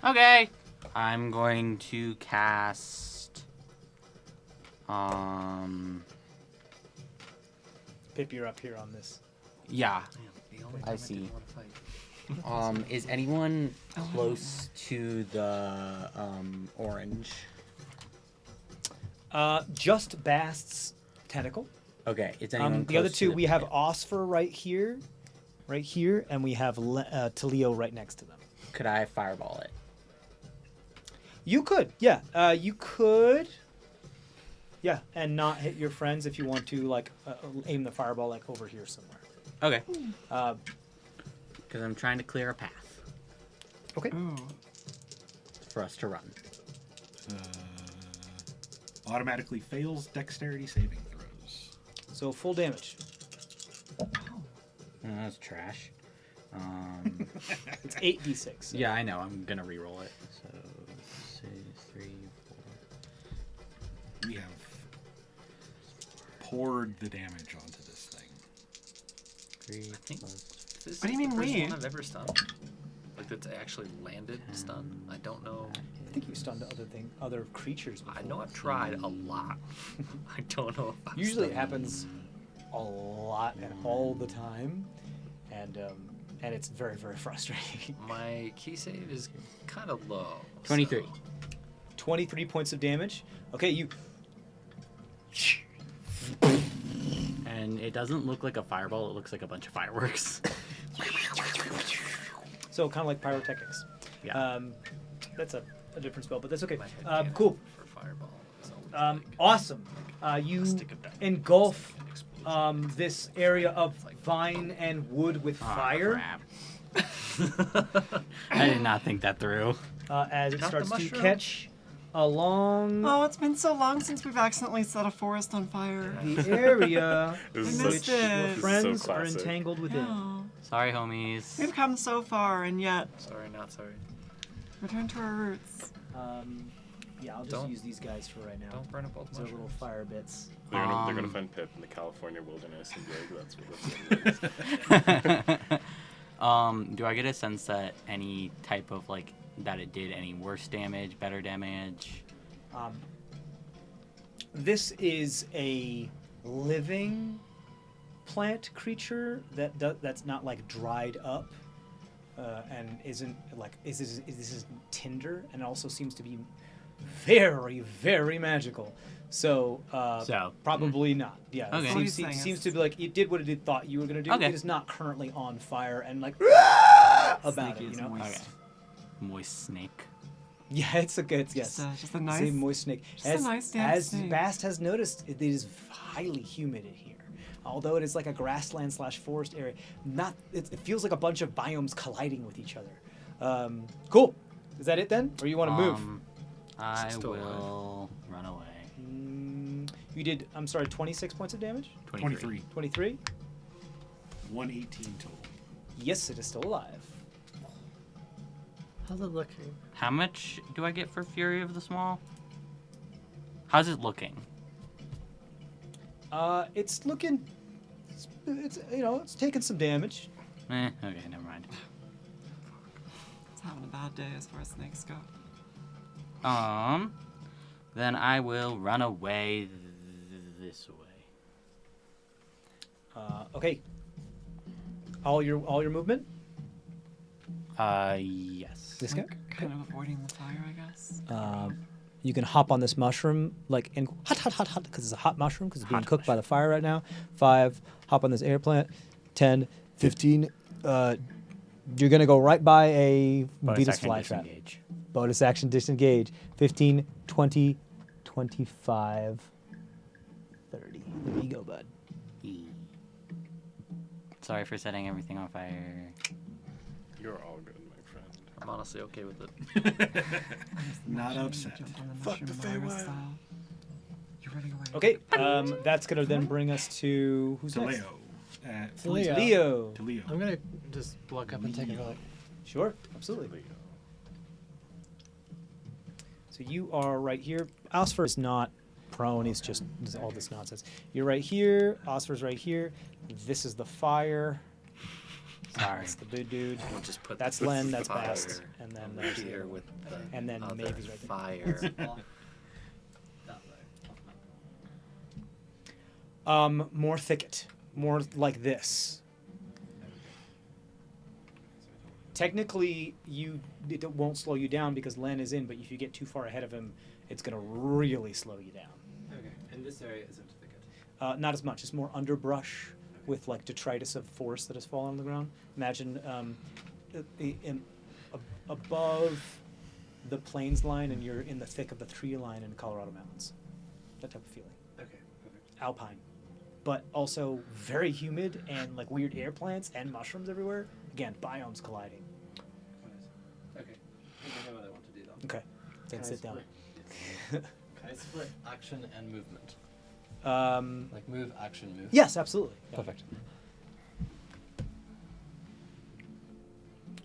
Okay. I'm going to cast. Pip, you're up here on this. Yeah. Man, the only I time see. didn't want to fight. Is anyone close to the orange? Just Bast's tentacle. Okay. Is anyone The other close to two, the we have pit? Osfer right here, and we have Talio right next to them. Could I fireball it? You could, yeah. You could, yeah, and not hit your friends if you want to, like, aim the fireball, like, over here somewhere. Okay. Uh, Because I'm trying to clear a path okay. Ooh. for us to run. Automatically fails dexterity saving throws. So full damage. That's trash. It's 8d6. So. Yeah, I know. I'm gonna re-roll it. So 6, 3, 4. We have poured the damage onto this thing. 3 think- plus. This What do you is the mean first we? one I've ever stunned. Like that's actually landed stun. I don't know. I think you stunned other creatures before. I know I've tried a lot. I don't know if I've Usually it stunned. happens a lot and all the time, and it's very, very frustrating. My key save is kind of low. 23. so- 23 points of damage. Okay, you. And it doesn't look like a fireball. It looks like a bunch of fireworks. So kind of like pyrotechnics. Yeah. That's a different spell, but that's okay. My head Cool. for fireball is always like Awesome. You stick of dynamite engulf and explosion. this area of vine and wood with Ah, fire crap. I did not think that through. as it Not the starts to mushroom. catch along Oh, it's been so long since we've accidentally set a forest on fire. the area This is I so- missed which your it. This is so friends are classic. entangled within. Yeah. Sorry, homies. We've come so far, and yet Sorry, not sorry. return to our roots. Yeah, I'll just Don't- use these guys for right now. Don't burn up all the These are little mushrooms. fire bits. They're gonna Um, find Pip in the California wilderness and be like, that's what it is. Do I get a sense that any type of that it did any worse damage, better damage? This is a living plant creature that's not like dried up and isn't like this is tinder, and also seems to be very, very magical. So, probably not. Yeah. Okay. It What he's seems, saying seems is- to be like it did what it thought you were gonna do. Okay. It is not currently on fire and like about Sneaky it. You as know. moist. Okay. Moist snake. Yeah, it's a good yes. Just a It's nice. a moist snake. just a nice damp as snake. Bast has noticed, it is highly humid in here. Although it is like a grassland / forest area, it feels like a bunch of biomes colliding with each other. Cool. Is that it then, or you want to move? I Still alive. will run away. You did. I'm sorry. 26 points of damage. 23. 23. 118 total. Yes, it is still alive. How's it looking? How much do I get for Fury of the Small? How's it looking? It's looking. It's it's taking some damage. Okay, never mind. It's having a bad day as far as snakes go. Then I will run away this way. Okay. All your movement. Yes. This guy. Kind of avoiding the fire, I guess. You can hop on this mushroom, like in hot, because it's a hot mushroom, because it's being Hot cooked by the fire right now. 5, hop on this air plant. 10, 15. You're gonna go right by a Bonus Venus action flytrap. disengage. Bonus action disengage. 15, 20, 25, 30. There you go, bud. Sorry for setting everything on fire. You're all good, my friend. I'm honestly okay with it. Not upset. Fuck the Feywild. You're running away. Okay, that's gonna then bring us to who's To next? Leo. To Leo. Leo. To Leo. I'm gonna just walk up and take a look. Sure, absolutely. So you are right here. Osfer is not prone. He's just all this nonsense. You're right here. Osfer's right here. This is the fire. Sorry. That's the big dude. We'll just put That's the Len. That's fire Bast. And then over there's here you. with the And then other maybe's right there. fire. More thicket. More like this. Technically, it won't slow you down because Len is in, but if you get too far ahead of him, it's going to really slow you down. Okay, and this area isn't thicket. Not as much. It's more underbrush with like detritus of forest that has fallen on the ground. Imagine above the plains line and you're in the thick of the tree line in Colorado mountains. That type of feeling. Okay, perfect. Alpine. But also very humid and like weird air plants and mushrooms everywhere. Again, biomes colliding. Okay, I think I know what I want to do then. Okay, then sit down. Can I split action and movement? Like move, action, move? Yes, absolutely. Yeah. Perfect.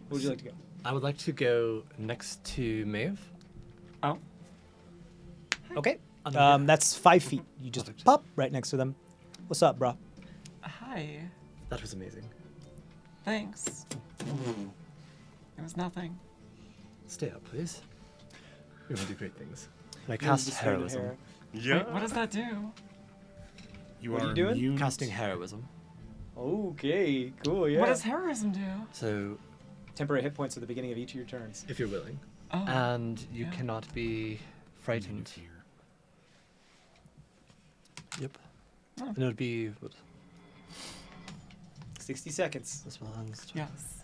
Where would you like to go? I would like to go next to Maeve. Oh. Okay. On the bit. That's 5 feet. You just Perfect. pop right next to them. What's up, bro? Hi. That was amazing. Thanks. It was nothing. Stay up, please. You're going to do great things. I Move cast the straight heroism. hair. Yeah. Wait, what does that do? You What are are you doing? immune. Casting heroism. Okay, cool, yeah. What does heroism do? So, Temporary hit points at the beginning of each of your turns. if you're willing. Oh. And you Yeah. cannot be frightened. Here. Yep. Oh. And it would be what? 60 seconds. This one's Yes.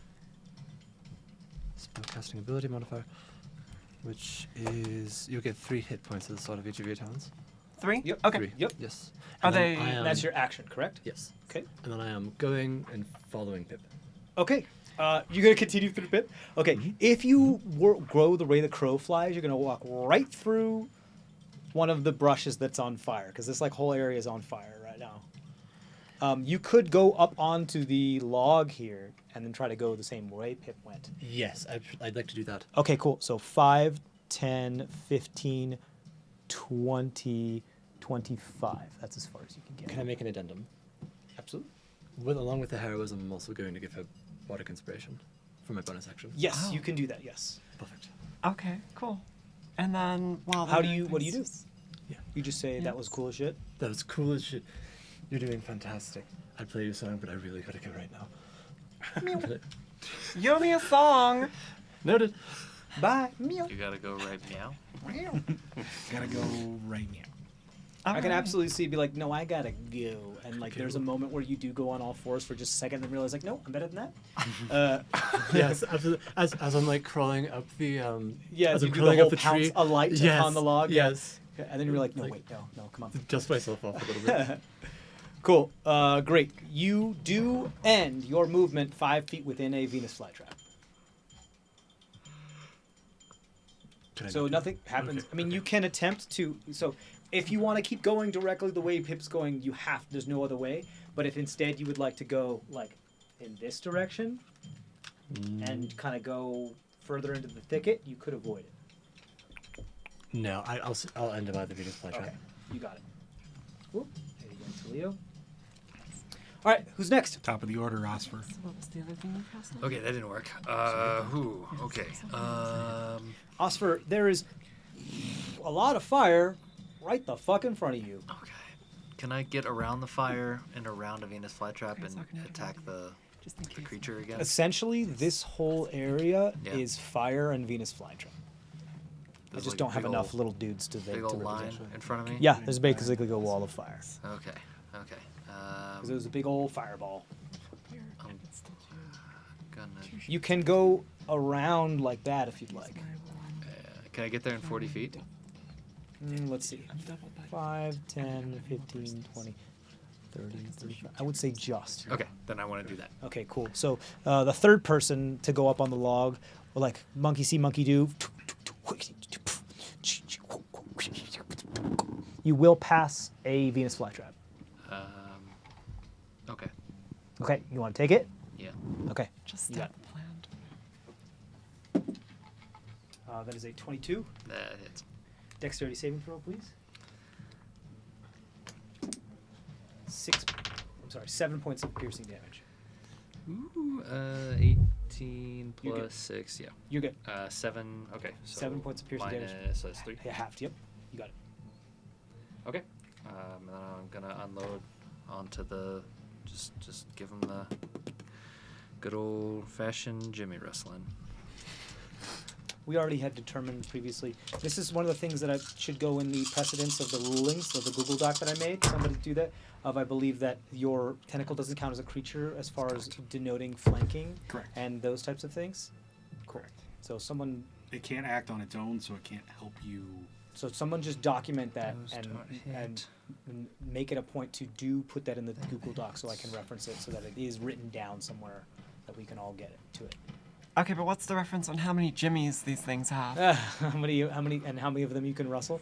spellcasting ability modifier, which is you get 3 hit points at the start of each of your turns. 3? Yep. Okay. 3. Yep. Yes. Are And then they- I am- That's your action, correct? Yes. Okay. And then I am going and following Pip. Okay. You're gonna continue through the pit. Okay. If you grow the way the crow flies, you're gonna walk right through one of the brushes that's on fire because this like whole area is on fire right now. You could go up onto the log here and then try to go the same way Pip went. Yes, I'd like to do that. Okay, cool. So 5, 10, 15, 20, 25. That's as far as you can get. Can I make an addendum? Absolutely. Along with the heroism, I'm also going to give her bardic inspiration for my bonus action. Yes, Oh. you can do that. Yes. Perfect. Okay, cool. And then, well, How do you? What do you do? Yeah. You just say that was Yes. cool as shit. That was cool as shit. You're doing fantastic. I'd play you a song, but I really gotta go right now. You owe me a song. Noted. Bye. Meow. You gotta go right meow. Gotta go right now. I can Alright. absolutely see. Be like, no, I gotta go. And like, there's a moment where you do go on all fours for just a second, and realize like, no, I'm better than that. Yes, absolutely. As I'm like crawling up the Yeah, as you I'm do the crawling whole up the pounce tree. a light yes, on the log. Yes. Yeah, and then you're like, no, Like- wait, no, come on. Just myself off a little bit. Cool. Great. You do end your movement 5 feet within a Venus flytrap. Can I So not do nothing happens. Okay, I mean, okay. you can attempt to. So if you want to keep going directly the way Pip's going, you have. There's no other way. But if instead you would like to go like in this direction and kind of go further into the thicket, you could avoid it. No, I'll end by the Venus flytrap. Okay, you got it. Whoop. There you go, to Leo. All right, who's next? Top of the order, Osfer. So what was the other thing you cast on? Okay, that didn't work. Who? Okay. Osfer, there is a lot of fire right the fuck in front of you. Okay. Can I get around the fire and around a Venus flytrap Okay, and so I can attack the Just in the case. creature again? Essentially, this whole area Yeah. is fire and Venus flytrap. I There's just like don't have big enough ol- little dudes to big to old line represent. in front of me. Yeah, there's basically a wall of fire. Okay. Okay. 'Cause it was a big old fireball. Here, I Um, can still do Gonna. You can go around like that if you'd like. my wand. Can I get there in 40 feet? Let's see. I'm double by 5, 10, 15, 20. 30, 35. I would say just. Okay, then I want to do that. Okay, cool. So the third person to go up on the log, will like monkey see, monkey do. You will pass a Venus flytrap. Okay. Okay, you want to take it? Yeah. Okay. Just You step got planned. that is a 22. That hits. Dexterity saving throw, please. 7 points of piercing damage. Ooh, 18 You're good. plus 6, yeah. You're good. 7, okay. So 7 points of piercing damage. minus, that's 3. Yeah, halved. Yep. You got it. Okay. And then I'm gonna unload onto the, just give him the good old-fashioned Jimmy wrestling. We already had determined previously. This is one of the things that I should go in the precedence of the rulings of the Google Doc that I made. Somebody do that. I believe that your tentacle doesn't count as a creature as far as denoting flanking Correct. and those types of things. Correct. So someone It can't act on its own, so it can't help you. just document that Those and don't hit. make it a point to put that in the Google Doc so I can reference it so that it is written down somewhere that we can all get it to it. Okay, but what's the reference on how many Jimmies these things have? How many of them you can rustle?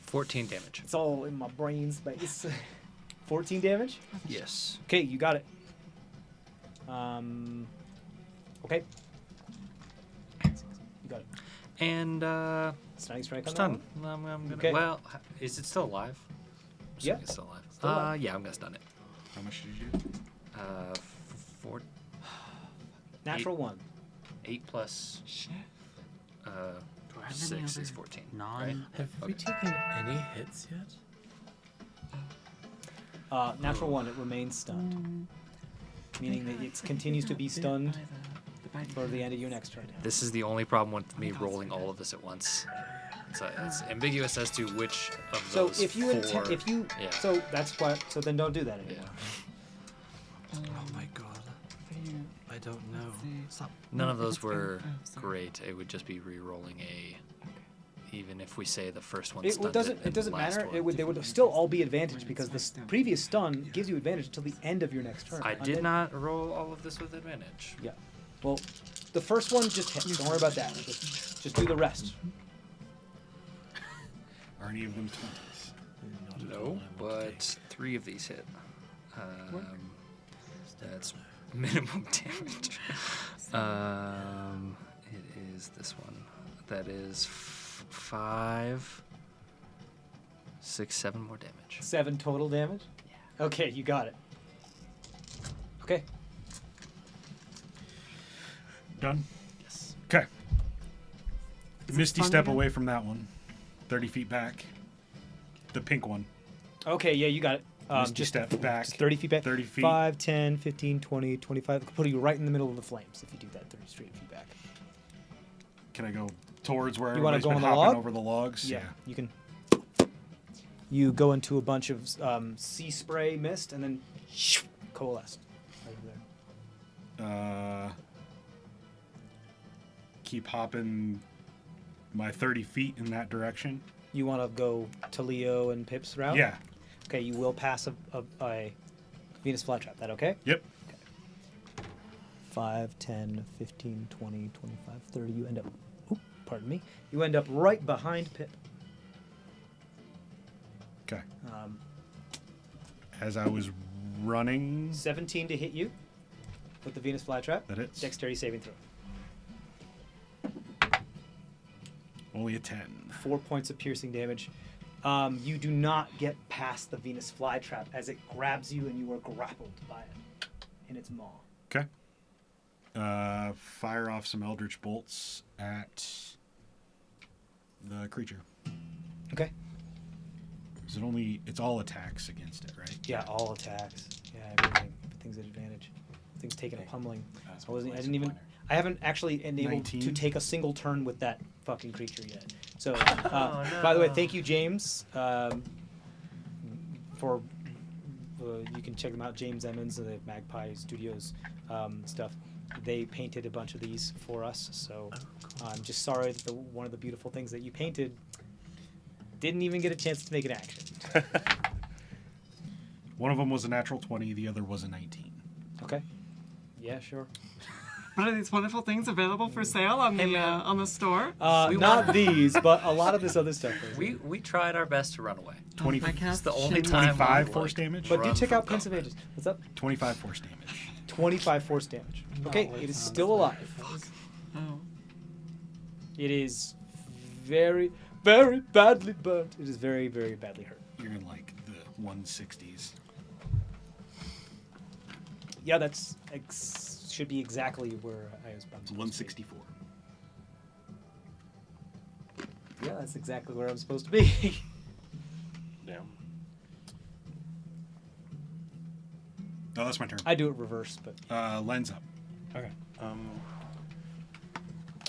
14 damage. It's all in my brain space. 14 damage? Yes. Okay, you got it. Okay. You got it. And, Stunning strike on stun. that one? I'm gonna, Okay. well, is it still alive? I'm assuming Yeah. It's still alive. Still alive. Yeah, I'm gonna stun it. How much did you do? 4, Natural 1. 8 plus Shit. Do I have 6 any is other 14. non? Have we taken any hits yet? Natural 1, it remains stunned. Meaning that it continues to be stunned for the end of your next turn. This is the only problem with me rolling all of this at once. So it's ambiguous as to which of So those if you four. Yeah. so that's why. So then don't do that anymore. Yeah. Oh my god. I don't know. Stop. None of those were Oh, sorry. great. It would just be re-rolling a. Even if we say the first one It stunned doesn't. and It doesn't the last matter. one- They would still all be advantage because the previous stun gives you advantage until the end of your next turn. I And did then- not roll all of this with advantage. Yeah. Well, the first one just hit. Don't worry about that. Just do the rest. Are any of them 20s? No, but 3 of these hit. That's minimum damage. It is this one. That is 5, 6, 7 more damage. 7 total damage. Yeah. Okay, you got it. Okay. Done? Yes. Okay. Is it Misty fun step again? away from that one. 30 feet back. The pink one. Okay, yeah, you got it. Misty step back. Just 30 feet back. 30 feet. 5, 10, 15, 20, 25. Put you right in the middle of the flames if you do that 30 straight feet back. Can I go towards where You wanna everybody's go been on the hopping log? over the logs? Yeah, you can. You go into a bunch of sea spray mist and then coalesce. Right there. Keep hopping my 30 feet in that direction. You want to go to Leo and Pip's route? Yeah. Okay, you will pass a Venus flytrap. That okay? Yep. 5, 10, 15, 20, 25, 30. You end up, pardon me. You end up right behind Pip. Okay. As I was running, 17 to hit you with the Venus flytrap. that hits. Dexterity saving throw. Only a 10. 4 points of piercing damage. You do not get past the Venus flytrap as it grabs you and you are grappled by it in its maw. Okay. Fire off some Eldritch Bolts at the creature. Okay. Is it only? It's all attacks against it, right? Yeah, all attacks. Yeah, everything. Everything's at advantage. Things taking a pummeling. I didn't even. I haven't actually been able 19. to take a single turn with that fucking creature yet. So, Oh, by the way, no. thank you, James, for. You can check them out, James Emmons, the Magpie Studios stuff. They painted a bunch of these for us, so I'm just sorry that one of the beautiful things that you painted didn't even get a chance to make an action. One of them was a natural 20. The other was a 19. Okay. Yeah, sure. What are these wonderful things available for sale on the store? Not these, but a lot of this other stuff. Is. We tried our best to run away. 20, I cast It's the only Shimmer. time 25 we, force like, damage. But do run check from out Prince of combat. Ages. What's up? 25 force damage. 25 force damage. Okay, it is still alive. Oh. It is very, very badly burnt. It is very, very badly hurt. You're in like the 160s. Yeah, that's should be exactly where I was. It's 164. Yeah, that's exactly where I'm supposed to be. Damn. Oh, that's my turn. I do it reverse, but Lens up. okay.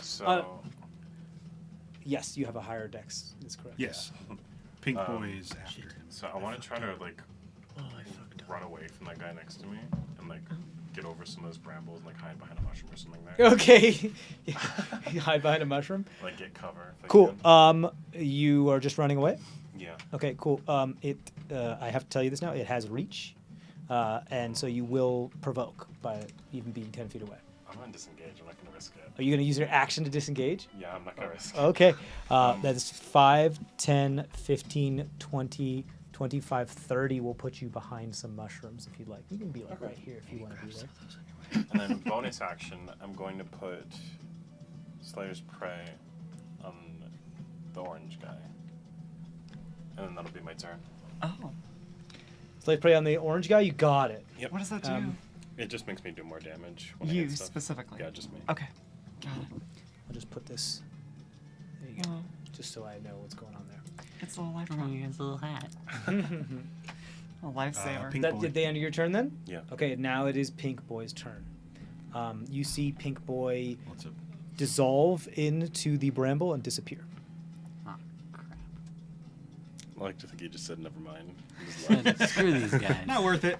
So. Yes, you have a higher dex. That's correct. Yes. Pink Um, boy is after him. So I want to try to like Oh, I fucked up. run away from that guy next to me and like get over some of those brambles and like hide behind a mushroom or something there. Okay. You hide behind a mushroom. Like get cover. If I Cool. can. You are just running away. Yeah. Okay. Cool. I have to tell you this now. It has reach, and so you will provoke by even being 10 feet away. I'm gonna disengage. I'm not gonna risk it. Are you going to use your action to disengage? Yeah, I'm not gonna risk it. Okay. That's 5, 10, 15, 20, 25, 30 will put you behind some mushrooms if you'd like. You can be like right here if you want to be there. And then bonus action, I'm going to put Slayer's Prey on the orange guy. And then that'll be my turn. Oh. Slave prey on the orange guy. You got it. Yep. What does that do? It just makes me do more damage. When I You hit stuff. specifically. Yeah, just me. Okay. Got it. I'll just put this. There you go. Oh, Just so I know what's going on there. it's a little life Oh, his little hat. a lifesaver. Pink That boy. did the end of your turn then? Yeah. Okay, now it is Pink Boy's turn. You see Pink Boy What's up? dissolve into the bramble and disappear. Oh, crap. I like to think he just said never mind. He just left. Screw these guys. Not worth it.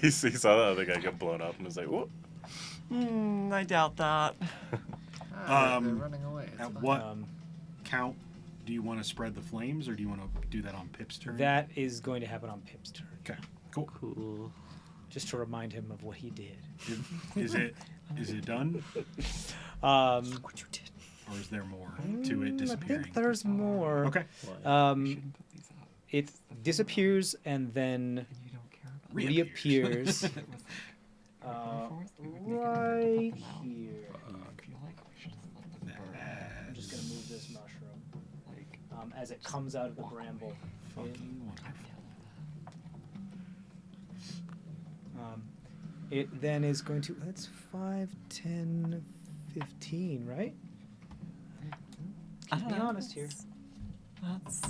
he saw that other guy get blown up and was like, whoop. I doubt that. They're Um, running away. It's At fine. what count do you want to spread the flames, or do you want to do that on Pip's turn? That is going to happen on Pip's turn, Okay. Cool. Cool. just to remind him of what he did. Is it done, What you did. or is there more to it I disappearing? think there's more. Okay. Um, it disappears and then You don't care about reappears it. Was right here. I feel like we should just let them burn. I'm just gonna move this mushroom as it comes out of the bramble. It then is going to. That's 5, 10, 15, right? I don't Be know. honest here. That's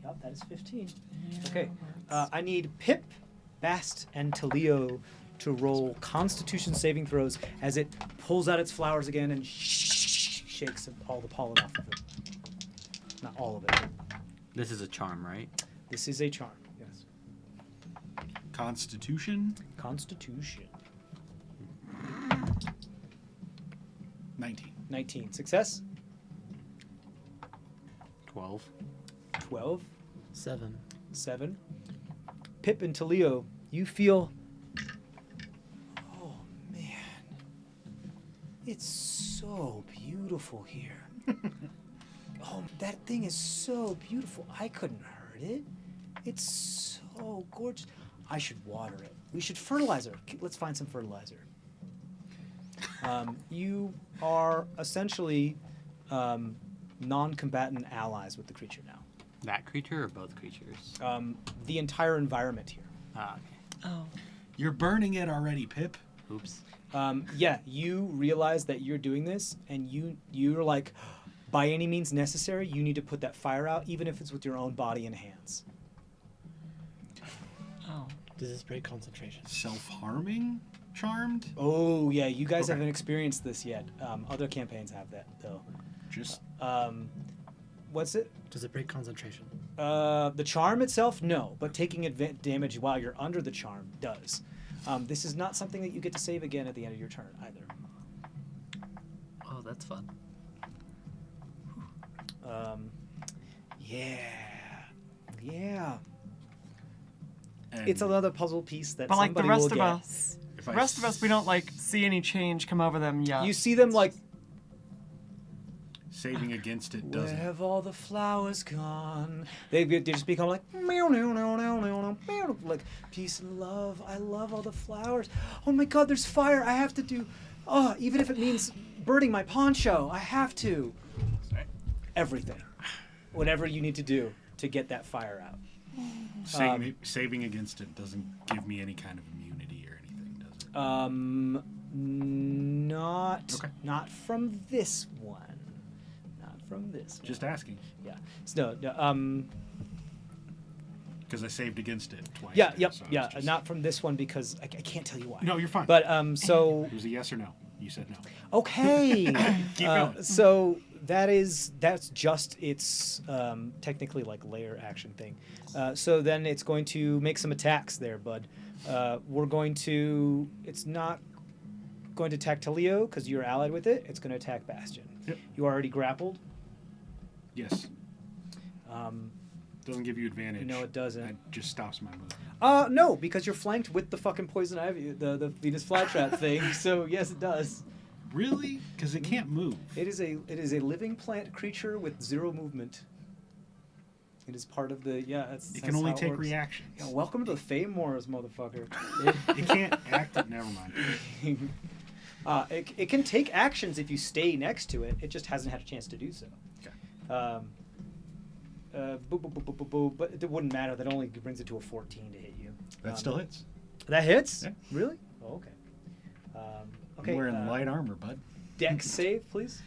Yep, that is 15. yeah, Okay. that's- I need Pip, Bast, and Talio to roll Constitution saving throws as it pulls out its flowers again and shakes all the pollen off of it. Not all of it. This is a charm, right? This is a charm. Yes. Constitution. Constitution. 19. 19. Success. 12. 12. 7. 7. Pip and Talio, you feel. Oh man, it's so beautiful here. Oh, that thing is so beautiful. I couldn't hurt it. It's so gorgeous. I should water it. We should fertilizer. Let's find some fertilizer. You are essentially non-combatant allies with the creature now. That creature or both creatures? The entire environment here. Ah, okay. Oh. You're burning it already, Pip. Oops. Yeah, you realize that you're doing this, and you're like, by any means necessary, you need to put that fire out, even if it's with your own body and hands. Oh. Does this break concentration? Self-harming? Charmed? Oh yeah, you guys Okay. haven't experienced this yet. Other campaigns have that though. Just What's it? Does it break concentration? The charm itself, no, but taking damage while you're under the charm does. This is not something that you get to save again at the end of your turn either. Oh, that's fun. Yeah. it's another puzzle piece that But like the somebody rest will of get. us, If the I rest of us, we don't like see any change come over them yet. You see them like, Saving against it where doesn't. have all the flowers gone? They just become like, meow, meow, meow, meow, meow, meow, like peace and love. I love all the flowers. Oh my God, there's fire. I have to do. Oh, even if it means burning my poncho, I have to. Everything, whatever you need to do to get that fire out. Saving against it doesn't give me any kind of immunity or anything, does it? Not from this one. Not from this one. Just asking. Yeah. So, no, Because I saved against it twice. yeah, there, yep, so I was yeah. just- Not from this one because I can't tell you why. No, you're fine. But so It was a yes or no. You said no. okay. Keep going. So that's just its technically like layer action thing. So then it's going to make some attacks there, bud. It's not going to attack Talio because you're allied with it. It's going to attack Bastion. Yep. You are already grappled. Yes. Doesn't give you advantage. No, it doesn't. That just stops my move. No, because you're flanked with the fucking poison ivy, the Venus flytrap thing. So yes, it does. Really? Because it can't move. It is a living plant creature with 0 movement. It is part of the It can only take reactions. Yeah, welcome to the Fame Wars, motherfucker. It can't act. Never mind. It can take actions if you stay next to it. It just hasn't had a chance to do so. Okay. But it wouldn't matter. That only brings it to a 14 to hit you. That still hits. That hits? Yeah. Really? Oh, okay. Okay. I'm wearing light armor, bud. Dex save, please.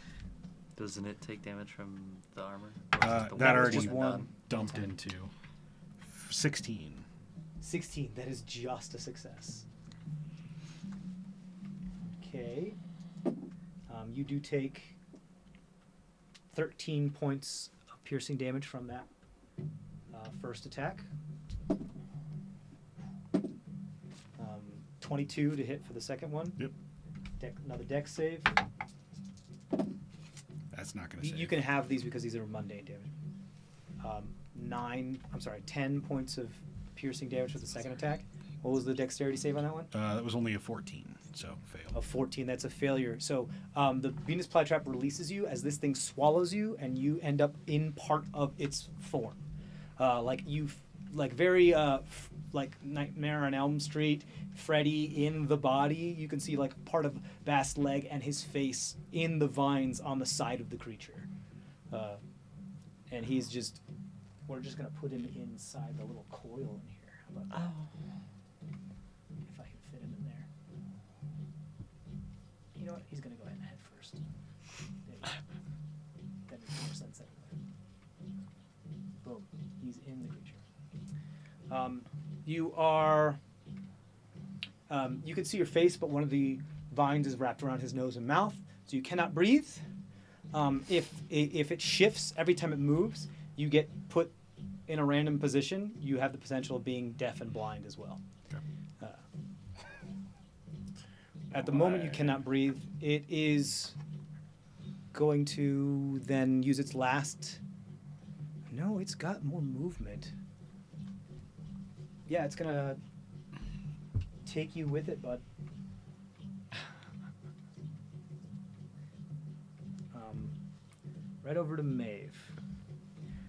Doesn't it take damage from the armor? That already just one. dumped into 16. 16. That is just a success. Okay. You do take 13 points of piercing damage from that first attack. 22 to hit for the second one. Yep. Another dex save. That's not going to save. You can have these because these are mundane damage. 10 points of piercing damage for the second attack. What was the dexterity save on that one? That was only a 14, so fail. A 14, that's a failure. So the Venus flytrap releases you as this thing swallows you, and you end up in part of its form. Very like Nightmare on Elm Street, Freddy in the body. You can see like part of Bast's leg and his face in the vines on the side of the creature. And we're just gonna put him inside the little coil in here. How about that? If I can fit him in there. You know what? He's gonna go ahead and head first. There you go. That makes more sense anyway. Boom. He's in the creature. You can see your face, but one of the vines is wrapped around his nose and mouth, so you cannot breathe. If it shifts every time it moves, you get put in a random position. You have the potential of being deaf and blind as well. Okay. At the moment, you cannot breathe. It is going to then use its last... No, it's got more movement. Yeah, it's going to take you with it, bud. Right over to Maeve.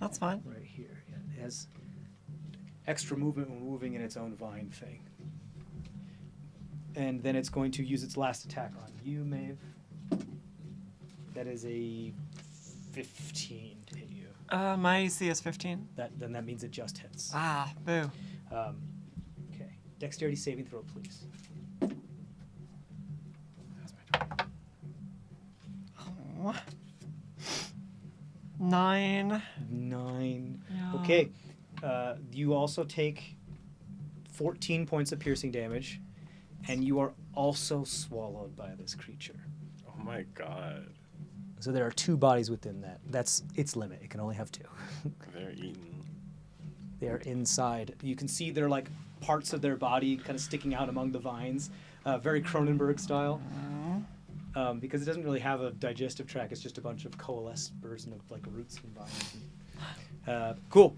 That's fine. Right here. Yeah, it has extra movement when moving in its own vine thing. And then it's going to use its last attack on you, Maeve. That is a 15 to hit you. My AC is 15. Then that means it just hits. Ah, boo. Okay. Dexterity saving throw, please. That's my turn. Oh. 9. 9. Yeah. Okay. You also take 14 points of piercing damage, and you are also swallowed by this creature. Oh my god. So there are 2 bodies within that. That's its limit. It can only have 2. They're eaten. They are inside. You can see they're like parts of their body kind of sticking out among the vines, very Cronenberg style. Because it doesn't really have a digestive tract. It's just a bunch of coalesced version of like roots and vines. Cool.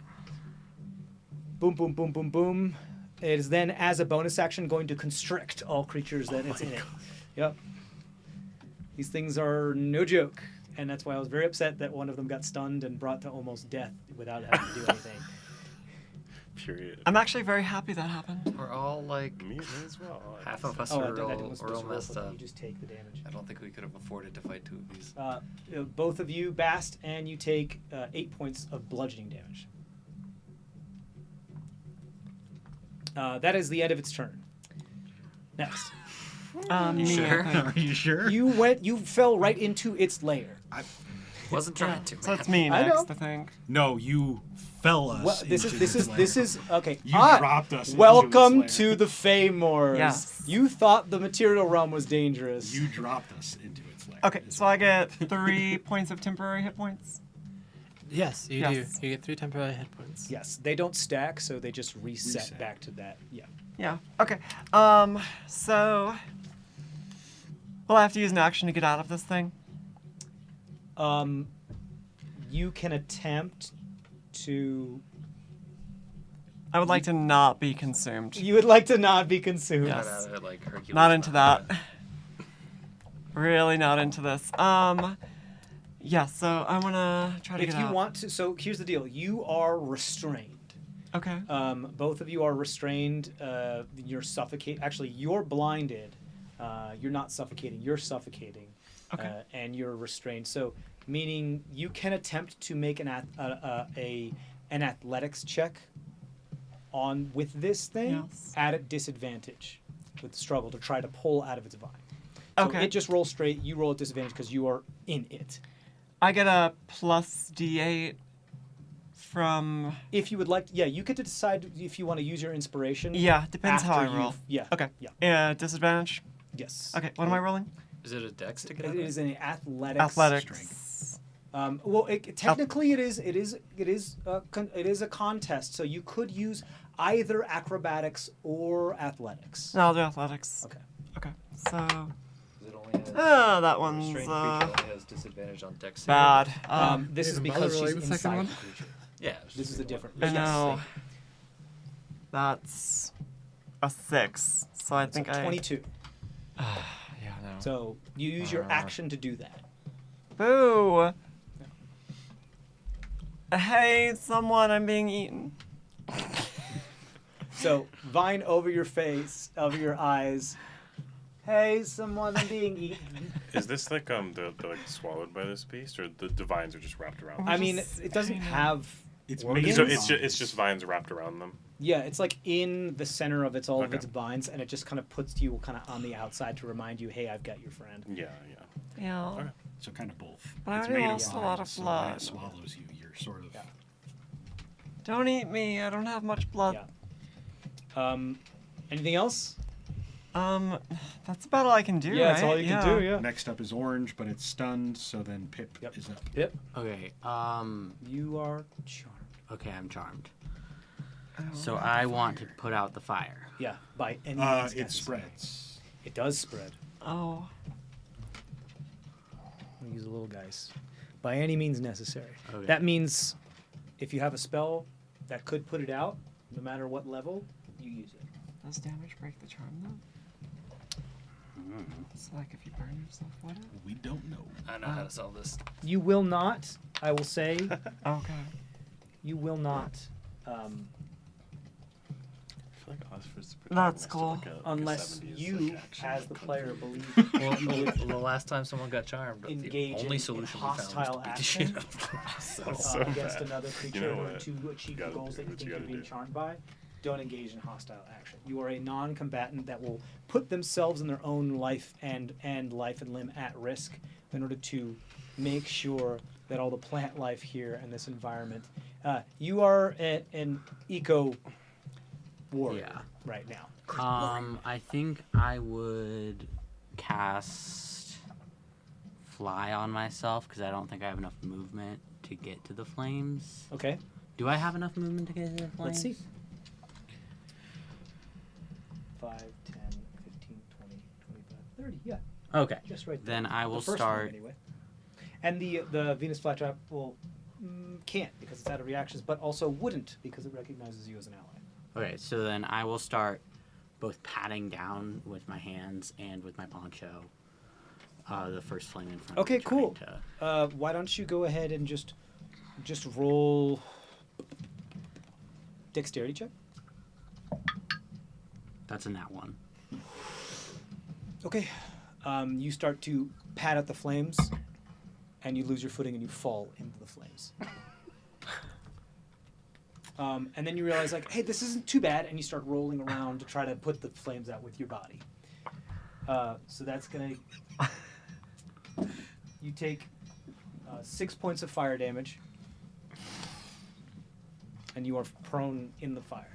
Boom, boom, boom, boom, boom. it is then, as a bonus action, going to constrict all creatures that it's in it. Yep. These things are no joke, and that's why I was very upset that one of them got stunned and brought to almost death without having to do anything. Period. I'm actually very happy that happened. We're all like Me as well. half of us Oh, are I wasn't real supposed to roll messed for that. up. You just take the damage. I don't think we could have afforded to fight two of these. Both of you, Bast, and you take 8 points of bludgeoning damage. That is the end of its turn. Next. Me, sure? I think. Are you sure? You fell right into its lair. Wasn't trying to. So Man. it's me I know. next, I think. No, you fell us. Well, this into is lair. this is okay. You Ah, dropped us. into welcome its to lair. the Feymores. Yes. You thought the material realm was dangerous. You dropped us into its lair. Okay, so I get 3 points of temporary hit points. Yes, you Yes. do. You get 3 temporary hit points. Yes, they don't stack, so they just reset Reset. back to that. Yeah. Yeah. Okay. So will I have to use an action to get out of this thing? You can attempt to. I would like to not be consumed. You would like to not be consumed. Yes. Got out of it like Hercules Not into style. that. Really not into this. Yeah, so I wanna try to If get you out. want to, so here's the deal: you are restrained. Okay. Both of you are restrained. You're suffocate. Actually, you're blinded. You're not suffocating. You're suffocating. Okay. And you're restrained. So, meaning you can attempt to make an athletics check on with this thing Yes. at a disadvantage with the struggle to try to pull out of its vine. So Okay. it just rolls straight. You roll at disadvantage because you are in it. I get a plus D8 from. If you would like, yeah, you get to decide if you want to use your inspiration. Yeah, depends how I after roll. you've- Yeah. Okay. Yeah. Disadvantage. Yes. Okay. What am I rolling? Is it a dex to get It out of is it? an athletics. Athletics. Well, technically, it is a contest. So you could use either acrobatics or athletics. No, I'll do athletics. Okay. Okay. So. It only has, That one's restrained creature only has disadvantage on dex saving. bad. This is Even because bother she's rolling the second inside one? the creature. Yeah. This is a different. I yes, know. thing. That's a 6. So I It's think a 22. Yeah, no. So you use your action to do that. Boo! Hey, someone, I'm being eaten. So vine over your face, over your eyes. Hey, someone, I'm being eaten. Is this like they're like swallowed by this beast, or the vines are just wrapped around? I them? mean, Just it doesn't kinda- have. It's organs. made So of it's just vines wrapped around them. Yeah, it's like in the center of all of Okay. its vines, and it just kind of puts you kind of on the outside to remind you, hey, I've got your friend. Yeah, yeah. Yeah. Okay. So kind of both. But I It's already made lost a vines, lot of so when blood. it swallows you, you're sort of. Yeah. Don't eat me. I don't have much blood. Yeah. Anything else? That's about all I can do, Yeah, right? that's all you can do. Yeah. Next up is orange, but it's stunned, so then Pip Yep. is up. Yep. Okay. You are charmed. Okay, I'm charmed. So I want to put out the fire. Yeah. By any It means necessary. spreads. It does spread. Oh. I'll use the little guys. By any means necessary. Okay. That means if you have a spell that could put it out, no matter what level, you use it. Does damage break the charm, though? It's like if you burn yourself, what? We don't know. I know how to solve this. You will not, I will say, Okay. you will not, I feel like Oscar's the That's protagonist of, cool. like a unless 70s, you, like, action as the kung player, fu. believe Well, the last time someone got charmed, Engage the only in solution we found was hostile to beat the shit action. out of them. So against bad. another creature You know in order what? to achieve the Gotta goals do that you what think you you're gotta being do. charmed by, don't engage in hostile action. You are a non-combatant that will put themselves and their own life and life and limb at risk in order to make sure that all the plant life here in this environment. You are an eco warrior Yeah. right now. I think I would cast fly on myself because I don't think I have enough movement to get to the flames. Okay, Do I have enough movement to get to the flames? let's see. 5, 10, 15, 20, 25, 30. Yeah, Okay. just right there. Then I The will first one, start. anyway. And the Venus flytrap will can't because it's out of reactions, but also wouldn't because it recognizes you as an ally. Okay, so then I will start both patting down with my hands and with my poncho the first flame in front. Okay, of me, trying cool. to- Why don't you go ahead and just roll dexterity check? That's in that one. Okay. You start to pat at the flames, and you lose your footing and you fall into the flames. And then you realize, like, hey, this isn't too bad, and you start rolling around to try to put the flames out with your body. So that's gonna. You take 6 points of fire damage, and you are prone in the fire.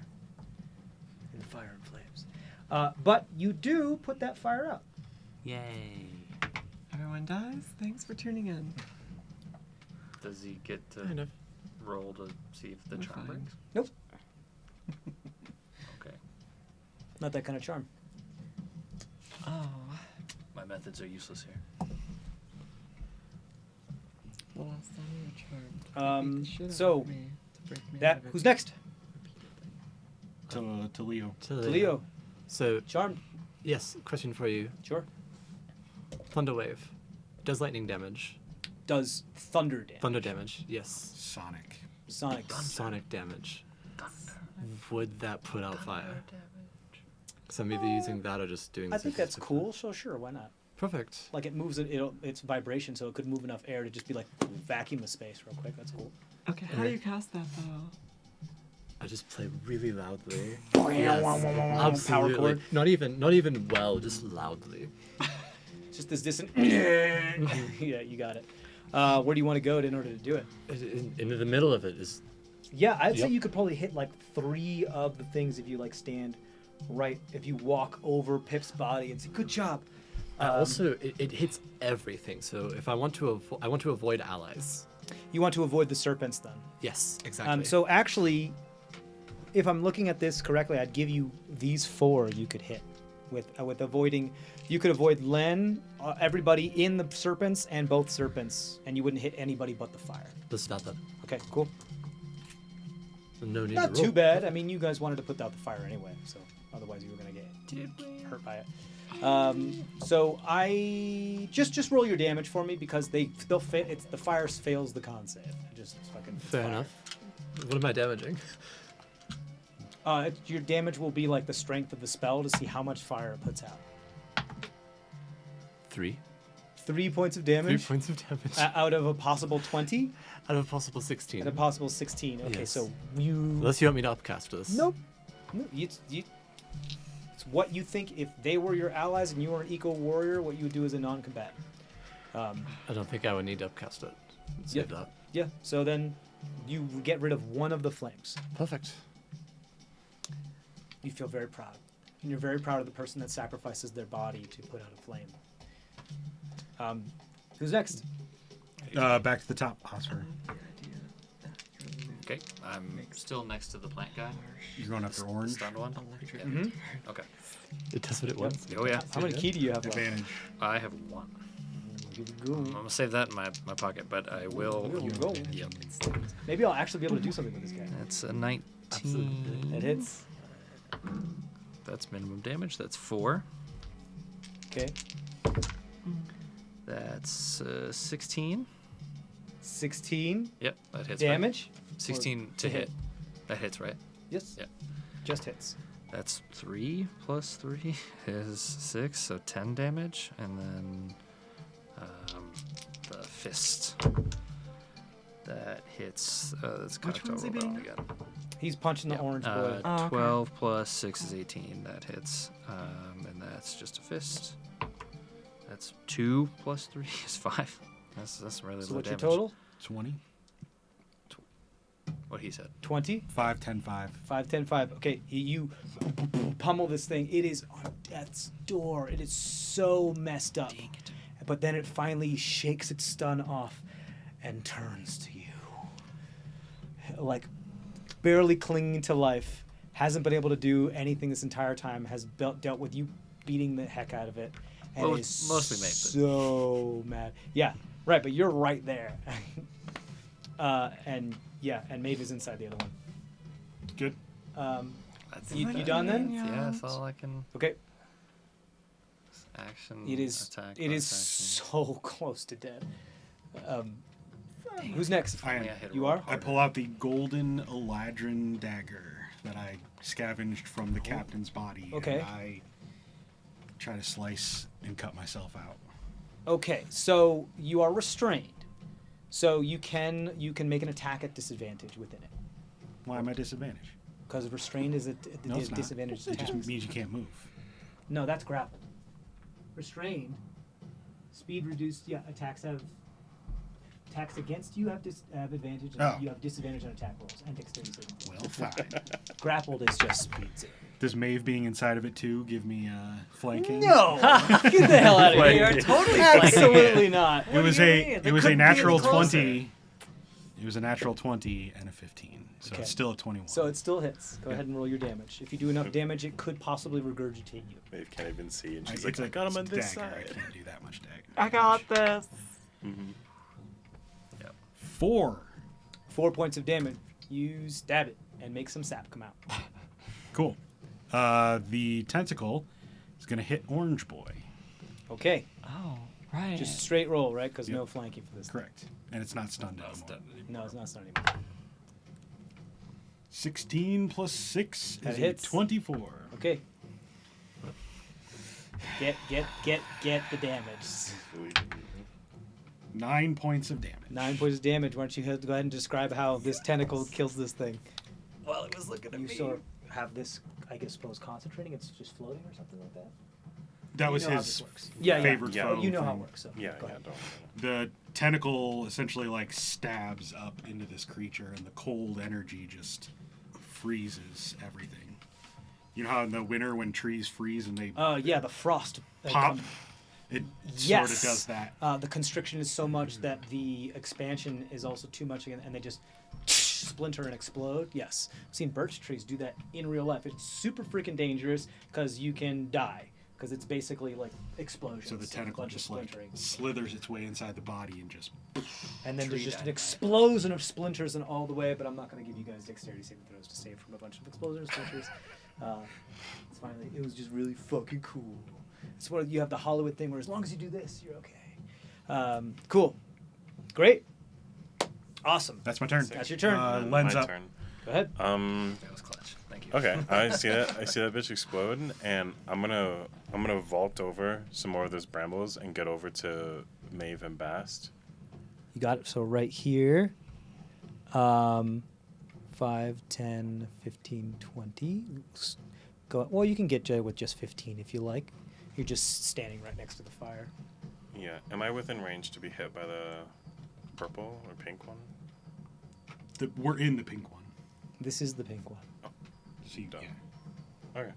In the fire and flames. But you do put that fire out. Yay. Everyone does. Thanks for tuning in. Does he get to Kind of. roll to see if the We're charm fine. breaks? Nope. Okay. Not that kind of charm. Oh. My methods are useless here. The last time you were charmed. Beat the shit out So of me to break me out that of it who's next? To Leo. To To Leo. So, Charmed. yes, question for you. Sure. Thunder Wave. Does lightning damage? Does thunder damage. Thunder damage, yes. Sonic. Sonic. Sonic damage. Would that put out fire? So I'm either using that or just doing I this think that's acoustic cool. So sure, why not? Perfect. Like it moves it's vibration, so it could move enough air to just be like vacuum the space real quick. That's cool. Okay, how do you cast that though? I just play really loudly. Power Absolutely. chord. Not even well, just loudly. Just this distant. Yeah, you got it. Where do you want to go in order to do it? Into the middle of it is. Yeah, I'd say Yep. you could probably hit like 3 of the things if you like stand right. If you walk over Pip's body and say, "Good job." Also, it hits everything. So if I want to avoid allies. You want to avoid the serpents then. Yes, exactly. So actually, if I'm looking at this correctly, I'd give you these 4 you could hit with avoiding. You could avoid Len, everybody in the serpents, and both serpents, and you wouldn't hit anybody but the fire. Let's stop that. Okay, cool. No need Not to roll. too bad. I mean, you guys wanted to put out the fire anyway, so otherwise you were gonna get hurt by it. So I just roll your damage for me because they'll fit. It's the fire fails the con save. Just fucking. it's Fair fire. enough. What am I damaging? Your damage will be like the strength of the spell to see how much fire it puts out. 3. 3 points of 3 damage points of damage. out of a possible 20 Out of a possible 16. and a possible 16. Okay, Yes. so you. Unless you want me to upcast this. Nope. No, it's what you think if they were your allies and you were an eco warrior, what you would do as a non-combatant. I don't think I would need to upcast it. Save Yep. that. Yeah. So then you get rid of one of the flames. Perfect. You feel very proud, and you're very proud of the person that sacrifices their body to put out a flame. Who's next? Back to the top. Oh, sorry. Okay, I'm still next to the plant guy. You're going after orange. Stunned one. Electric. Yeah. Mhm. Okay. It does what it wants. Oh yeah. How many key do you have left? Advantage. I have 1. Here we go. I'm gonna save that in my pocket, but I will. Here we go. Yep. Maybe I'll actually be able to do something with this guy. That's a 19. Absolutely. It hits. That's minimum damage. That's 4. Okay. That's 16. 16 Yep, that hits. Right? damage. 16 Or to hit. That hits, right? Yes. Yeah. Just hits. That's 3 plus 3 is 6, so 10 damage, and then the fist that hits. That's kind Which of one's he total being? again. He's punching the Yeah, orange boy. Oh, okay. 12 plus 6 is 18. That hits, and that's just a fist. That's 2 plus 3 is 5. That's really So low what's your damage. total? 20. What he said. 20. 5, 10, 5. 5, 10, 5. Okay, you pummel this thing. It is on death's door. It is so messed up. But then it finally shakes its stun off and turns to you. Like, barely clinging to life. Hasn't been able to do anything this entire time. Has dealt with you beating the heck out of it. And Well, is mostly Maeve, but- so mad. Yeah, right, but you're right there. And yeah, and Maeve is inside the other one. Good. That's You done then? Yeah, that's all I can. Okay. Action. It is. Attack. It is bonus so close to dead. Who's next? I am. action. Yeah, hit You roll are? I harder. pull out the golden Eladrin dagger that I scavenged from the captain's body. Okay. And I try to slice and cut myself out. Okay, so you are restrained. So you can make an attack at disadvantage within it. Why am I disadvantaged? Because restrained is a No, it's not. disadvantage It attack. just means you can't move. No, that's grappled. Restrained. Speed reduced. Yeah, attacks against you have advantage. And Oh. You have disadvantage on attack rolls and dexterity saving throws. Well, fine. Grappled is just speed zero. Does Maeve being inside of it too give me flanking? No, get the hell out of here! Totally Absolutely not. It was a natural 20. It was a natural 20 and a 15. So Okay. it's still a 21. So it still hits. Go ahead and roll your damage. If you do enough damage, it could possibly regurgitate you. Maeve can't even see, and I- she's like, it's I got him on it's a this dagger. I side. can't do that much dagger. I got this. 4. 4 points of damage. You stab it and make some sap come out. Cool. The tentacle is going to hit Orange Boy. Okay, Oh, right. just a straight roll, right? Because Yep. no flanking for this. Correct. And it's not stunned No, anymore. it's done. No, it's not starting anymore. 16 plus 6 That is hits. a 24. Okay. Get the damage. 9 points of damage. 9 points of damage. Why don't you go ahead and describe how this tentacle kills this thing? Well, it was looking at You me. sort of have this, I guess, suppose concentrating. It's just floating or something like that. That You was know how his this works. Yeah, favorite yeah. foe. Oh, you know how it thing. works. So Yeah, go yeah, ahead. don't. The tentacle essentially like stabs up into this creature, and the cold energy just freezes everything. You know how in the winter when trees freeze and they Yeah, the frost. pop? It Yes. sort of does that. The constriction is so much that the expansion is also too much, and they just splinter and explode. Yes, I've seen birch trees do that in real life. It's super freaking dangerous because you can die because it's basically like explosions. So the a tentacle bunch of just like splintering. slithers its way inside the body and just. And then there's tree just an died. explosion of splinters in all the way. But I'm not going to give you guys dexterity saving throws to save from a bunch of explosions and splinters. It's finally, it was just really fucking cool. It's what you have the Hollywood thing where as long as you do this, you're okay. Cool, great, awesome. That's my turn. That's your turn. Lens My up. turn. Go ahead. That was clutch. Thank you. Okay, I see that. I see that bitch explode, and I'm gonna vault over some more of those brambles and get over to Maeve and Bast. You got it. So right here, 5, 10, 15, 20. Go. Well, you can get Jay with just 15 if you like. You're just standing right next to the fire. Yeah. Am I within range to be hit by the purple or pink one? We're in the pink one. This is the pink one. So you, Done. yeah. Okay.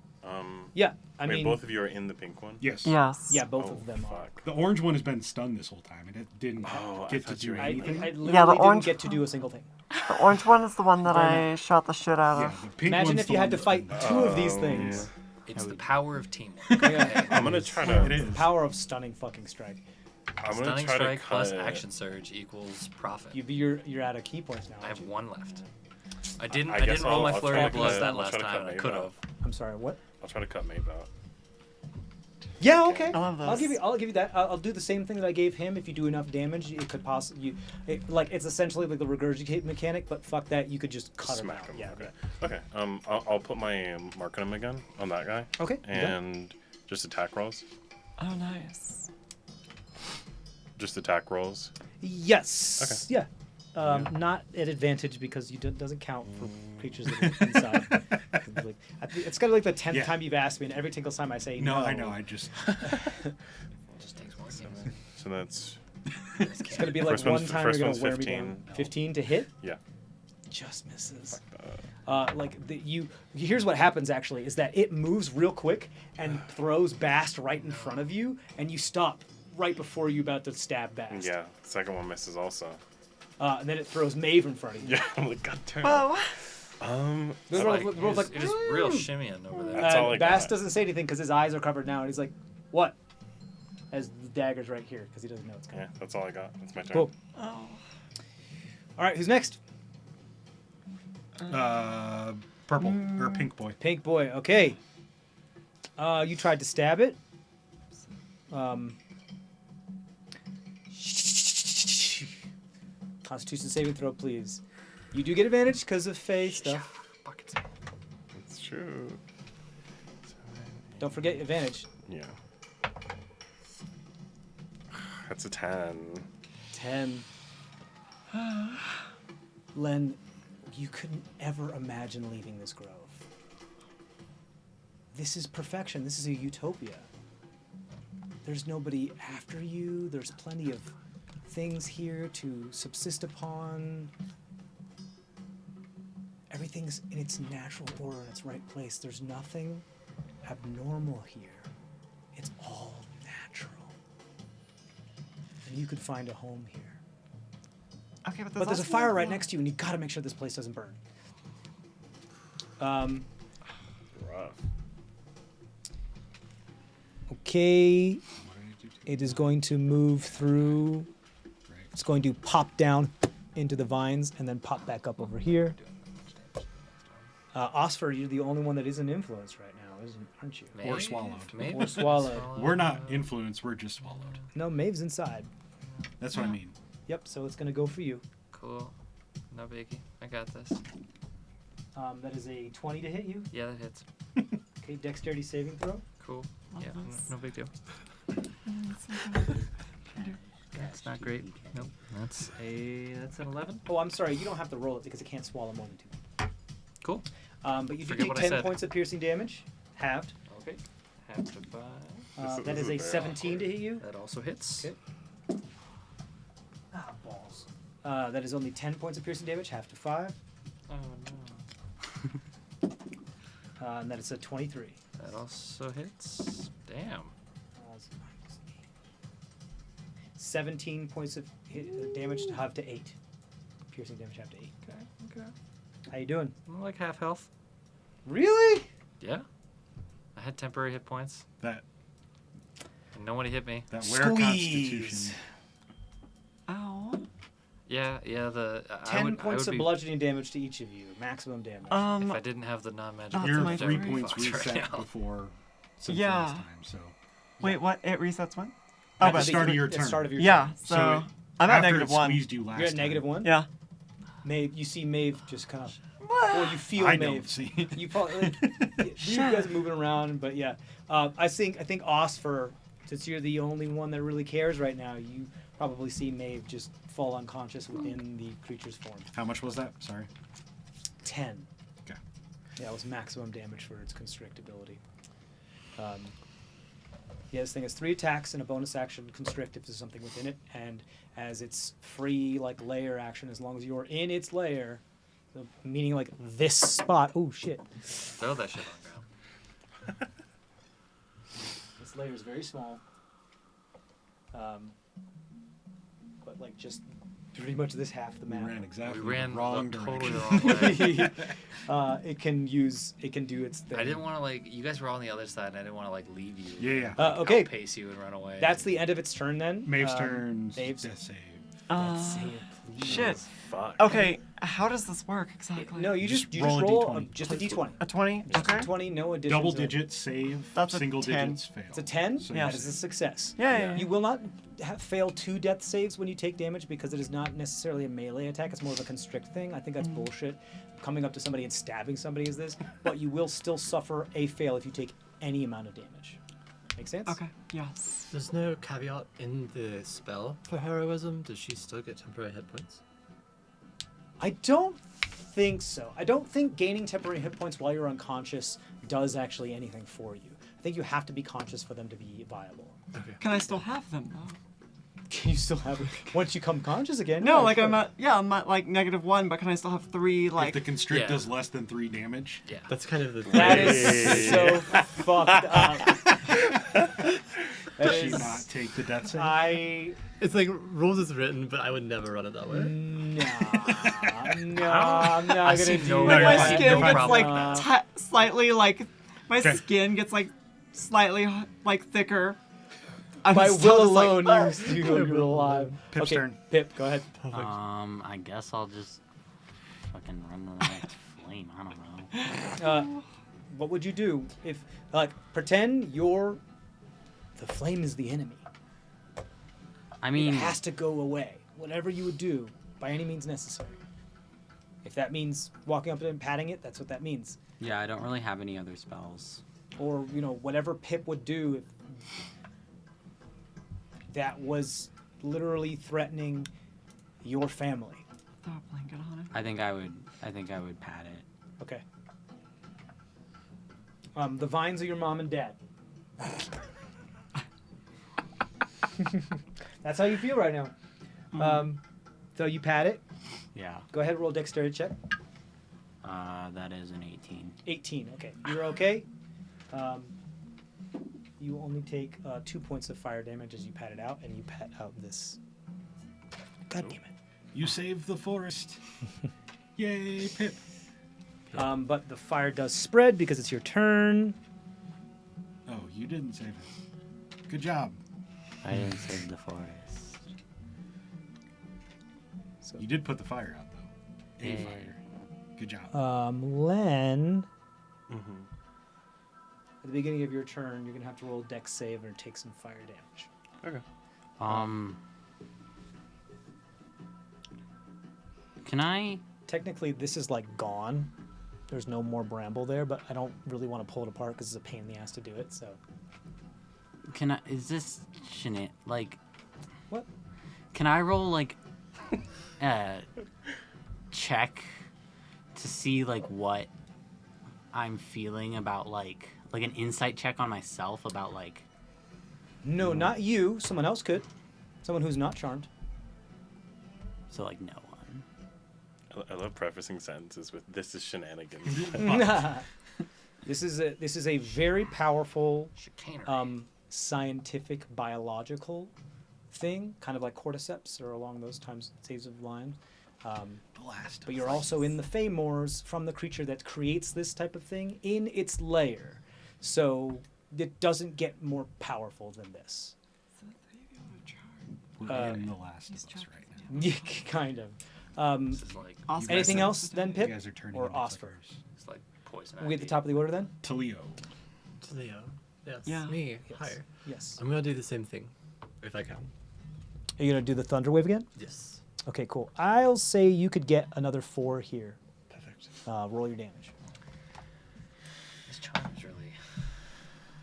Yeah, I wait, mean, both of you are in the pink one? Yes. Yes. yeah, both Oh, of them are. fuck. The orange one has been stunned this whole time, and it didn't Oh, I get to thought you do were I, anything. I literally Yeah, the didn't orange- get to do a single thing. The orange one is the one that Very I shot the shit out Yeah, of. the pink Imagine one's if the you one had to that's fight been- two of these Oh, things. It's the power of teamwork. Yeah. I'm gonna try It to. is. The power of stunning fucking strike. I'm gonna Stunning try strike to plus cut. action surge equals profit. You're out of key points now. I aren't have you? one left. I didn't. I I, guess didn't roll my I'll flurry try of to blows cut- that I'll last try to time, cut and I Maeve could out. have. I'm sorry. What? I'll try to cut Maeve out. Yeah. Okay. I love I'll this. give you that. I'll do the same thing that I gave him. If you do enough damage, it could possibly it's essentially like the regurgitate mechanic, but fuck that. You could just cut Smack him him. out. Yeah. Okay. Okay. I'll put my mark on him again on that guy. Okay. you done? And just attack rolls. Oh, nice. Just attack rolls. Yes. Okay. Yeah. Not at advantage because doesn't count for creatures that are inside. It's kind of like the 10th Yeah. time you've asked me, and every single time I say No, no. I know. I just. It just takes one game. So that's It's gonna be like First one one's- time first you're one's gonna wear me 15. down. 15 to hit. yeah. Just misses. Here's what happens actually is that it moves real quick and throws Bast right in front of you, and you stop right before you're about to stab Bast. Yeah. Second one misses also. And then it throws Maeve in front of you. Yeah. I'm like, God damn. Whoa. They're Like, both- both like, it was real shimmying over there. That's all I Bast got. doesn't say anything because his eyes are covered now, and he's like, "What?" As the dagger's right here because he doesn't know it's coming. Yeah. That's all I got. That's my turn. Cool. Oh. All right, who's next? Purple or pink boy. Pink boy. Okay. You tried to stab it. Constitution saving throw, please. You do get advantage because of Fae stuff. Buckets. It's true. Don't forget advantage. Yeah. That's a 10. 10. Len, you couldn't ever imagine leaving this grove. This is perfection. This is a utopia. There's nobody after you. There's plenty of things here to subsist upon. Everything's in its natural order, in its right place. There's nothing abnormal here. It's all natural. And you could find a home here. Okay, but But there's a also- fire right next to you, and you gotta make sure this place doesn't burn. Rough. Okay. What do I need to do? It is going to move through. Right. It's going to pop down into the vines and then pop back up over here. Osfer, you're the only one that isn't influenced right now, aren't you? Or swallowed. Maybe. Or swallowed. We're not influenced. We're just swallowed. No, Maeve's inside. That's what I mean. Yep, so it's going to go for you. Cool. No biggie. I got this. That is a 20 to hit you. Yeah, that hits. Okay, dexterity saving throw. Cool. Love Yeah, this. no big deal. That's not great. Nope. That's an 11. Oh, I'm sorry, you don't have to roll it because it can't swallow more than 2. Cool. But you do Forget take what I 10 said. points of piercing damage, halved. Okay. Half to 5. That is a 17 to hit you. That also hits. Okay. Ah, balls. That is only 10 points of piercing damage, half to 5. Oh no. And that is a 23. That also hits. Damn. 17 points of damage, half to 8. Piercing damage, half to 8. Okay. How you doing? I'm like half health. Really? Yeah. I had temporary hit points. That And nobody hit me. that wear constitution. Squeeze. Ow. Yeah. The 10 points I of would bludgeoning damage to each of you, maximum damage. be, if I didn't have the non-magic. That's Your my 3 three. points fucked right reset now. before since Yeah. last time. So Wait, what? It resets when? At Oh, the but start of your At the turn. start of your yeah. turn. So, So I'm at after -1. it squeezed you last You're at time. -1? Yeah. Maeve, you see Maeve just kind of. Well, you feel I Maeve. don't see. You probably you guys are moving around, but yeah, I think Osfer, since you're the only one that really cares right now, you probably see Maeve just fall unconscious within the creature's form. How much was that? Sorry. 10. Okay. Yeah, it was maximum damage for its constrict ability. Yeah, this thing has 3 attacks and a bonus action constrict if there's something within it, and as its free layer action, as long as you're in its layer, so meaning this spot. Oh shit! Throw that shit on the ground. This layer is very small, but just pretty much this half the We map. ran exactly We ran the wrong the direction. totally wrong way. It can do its thing. I didn't want to you guys were on the other side, and I didn't want to leave you. Yeah. Okay, Outpace you and run away. that's the end of its turn then. Maeve's turns. Maeve's. Death save. Death save, please. Shit. Fuck. Okay, how does this work exactly? No, you just roll a roll D20. just a d20. A 20? Just a Okay. d20, no additions. Double digits save. That's a single 10. digits fail. It's a 10. So Yeah. That is a success. Yeah. You will not fail 2 death saves when you take damage because it is not necessarily a melee attack. It's more of a constrict thing. I think that's bullshit. Coming up to somebody and stabbing somebody is this, but you will still suffer a fail if you take any amount of damage. Make sense? Okay. Yes. There's no caveat in the spell for heroism. Does she still get temporary hit points? I don't think so. I don't think gaining temporary hit points while you're unconscious does actually anything for you. I think you have to be conscious for them to be viable. Okay. Can I still have them though? Can you still have it once you come conscious again? No, Yeah, sure. I'm at -1, but can I still have 3 If the constrict Yeah. does less than 3 damage. Yeah. That's kind of the thing. That is so fucked up. That Does she is- not take the death save? It's rules is written, but I would never run it that way. No, I'm not gonna see do no When you're my fine, skin you're gets fine. slightly my Okay. skin gets slightly thicker. I'm By still will just like, alone, "Ah." you're alive. Pip's okay, turn. Pip, go ahead. I guess I'll just fucking run the next flame. I don't know. What would you do if, like, pretend the flame is the enemy? I mean, It has to go away. Whatever you would do, by any means necessary. If that means walking up to it and patting it, that's what that means. yeah, I don't really have any other spells. Or, whatever Pip would do if that was literally threatening your family. Throw a blanket on it. I think I would pat it. Okay. The vines are your mom and dad. That's how you feel right now. So you pat it. Yeah. Go ahead, roll a dexterity check. That is an 18. 18. Okay, you're okay. You only take 2 points of fire damage as you pat it out, and you pat out this. God damn it. You saved the forest. Yay, Pip. But the fire does spread because it's your turn. Oh, you didn't save it. Good job. I didn't save the forest. So, You did put the fire out, though. A Yeah. fire. Good job. Len, Mm-hmm. at the beginning of your turn, you're gonna have to roll a dex save or take some fire damage. Okay. Can I? Technically, this is like gone. There's no more bramble there, but I don't really want to pull it apart because it's a pain in the ass to do it. So, Is this like? What? Can I roll like check to see like what I'm feeling about like an insight check on myself about like? no, not you. Someone else could. Someone who's not charmed. So like no one. I love prefacing sentences with "This is shenanigans." This is a very powerful Chicanery. scientific biological thing, kind of like cordyceps or along those staves of line. Blast. But you're also in the Feymores from the creature that creates this type of thing in its lair. So it doesn't get more powerful than this. So the three of you are charmed. We're in the last of He's us charmed. right now. Yeah, kind of. This is like Oscar Anything says else the then, three- Pip? You guys are turning Or into Osfer? clippers. it's like poison. We at the ivy. top of the order then? To Leo. To Leo. Yes. Yeah. Me. Yes. Hi. Yes. I'm gonna do the same thing, if I can. Are you going to do the Thunder Wave again? Yes. Okay, cool. I'll say you could get another 4 here. Perfect. Roll your damage. This charm is really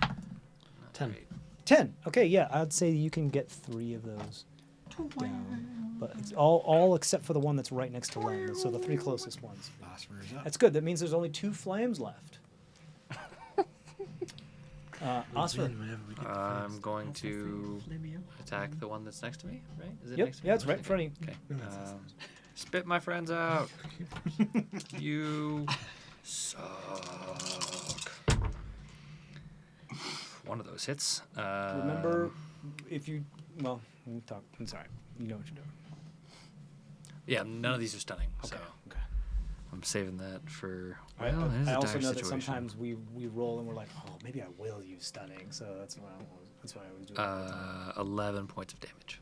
not 10. great. 10. Okay, yeah, I'd say you can get 3 of those down. But it's all except for the one that's right next to Len. So the 3 closest ones. Osfer is up. That's good. That means there's only 2 flames left. Oscar. Win whenever we get the I'm first. going to Flamio. attack the one that's next to me, right? Is it Yep, next to me? yeah, it's right in front of you. Okay. Spit my friends out. You suck. One of those hits. Remember, if you... Well, we'll talk. I'm sorry. You know what you're doing. Yeah, none of these are stunning. So Okay. I'm saving that for. I, Well, it is I a also dire know that situation. sometimes we roll and we're like, oh, maybe I will use stunning. So that's why I always do it. 11 points of damage.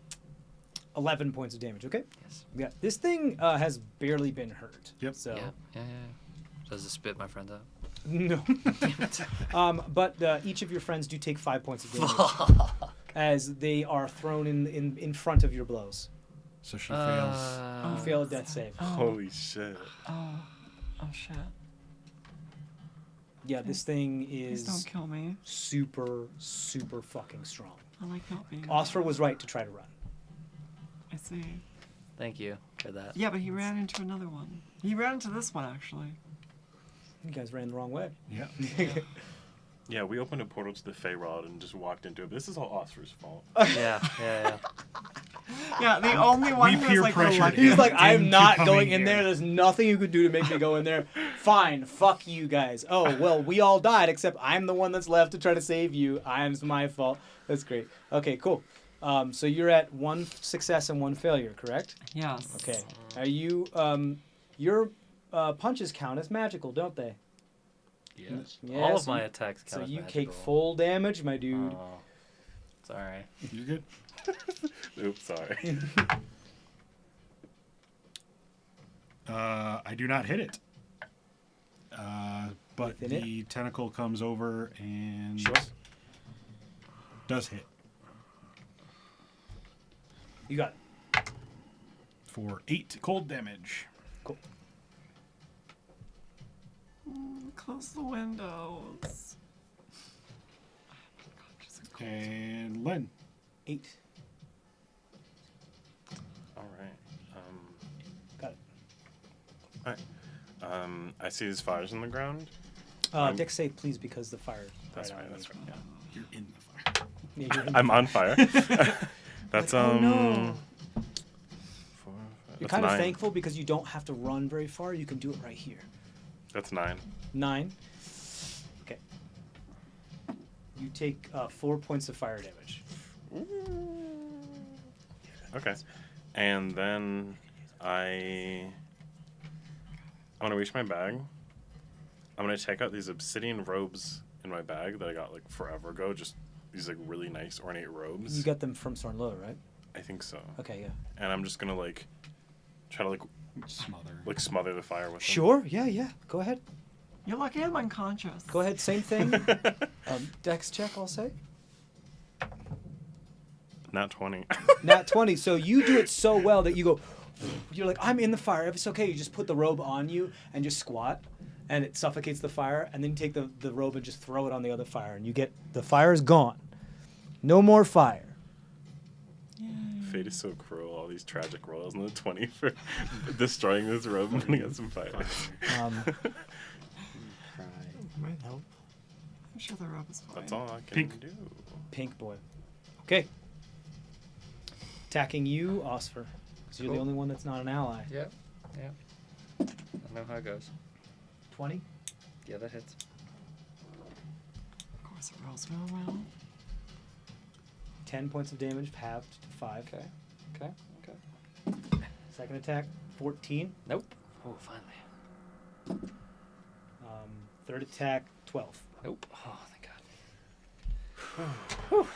11 points of damage. Okay. Yes. Yeah. This thing has barely been hurt. Yep. So Yeah. Does it spit my friends out? no. But each of your friends do take 5 points of damage as they are thrown in front of your blows. So she fails. You fail a death save. Holy shit! Oh shit. Yeah, this thing Please don't is kill me. super, super fucking strong. I like not being. Osfer was right to try to run. I see. Thank you for that. Yeah, but he ran into another one. He ran into this one actually. You guys ran the wrong way. Yep. Yeah, we opened a portal to the Feywild and just walked into it. But this is all Osfer's fault. Yeah. Yeah, the only one who peer was like pressured reluctant. He's like, I'm into not coming going in here. there. There's nothing you could do to make me go in there. Fine, fuck you guys. Oh, well, we all died except I'm the one that's left to try to save you. It's my fault. That's great. Okay, cool. So you're at 1 success and 1 failure, correct? Yes. Okay. Are you, your punches count as magical, don't they? Yes. Yes. All of my attacks count So as you magical. take full damage, my dude. Oh, sorry. You're good. Oops, sorry. I do not hit it. But Within the tentacle comes over and Sure. does hit You got it. for 8 cold damage. Cool. Close the windows. And Len. 8. All right. Got it. All right. I see these fires in the ground. Dex save, please, because the fire. That's on right. you. That's right. Yeah. You're in the fire. Yeah, you're in I'm the- on fire. That's oh, no. 4, 5, You're that's kind of 9. thankful because you don't have to run very far. You can do it right here. That's 9. 9. Okay. You take 4 points of fire damage. Okay. And then I'm gonna reach my bag. I'm gonna take out these obsidian robes in my bag that I got like forever ago. Just these like really nice ornate robes. You got them from Sornlo, right? I think so. Okay, yeah. And I'm just gonna like try to smother the fire with them. Sure, yeah. Go ahead. You're lucky I'm unconscious. Go ahead, same thing. Dex check, I'll say. Not 20. Nat 20. So you do it so well that you go, you're like, I'm in the fire. If it's okay, you just put the robe on you and just squat, and it suffocates the fire, and then you take the robe and just throw it on the other fire, and you get, the fire is gone. No more fire. Fate is so cruel. All these tragic rolls and the 20 for destroying this robe and putting out some fire. Might help. I'm sure the robe is fine. That's all I can Pink. do. Pink boy. Okay. Attacking you, Osfer. Because you're the Cool. only one that's not an ally. Yep. I know how it goes. 20. Yeah, that hits. Of course, it rolls real well. 10 points of damage, halved to 5. Okay. Second attack, 14. Nope. Oh, finally. Third attack, 12. Nope. Oh, thank God.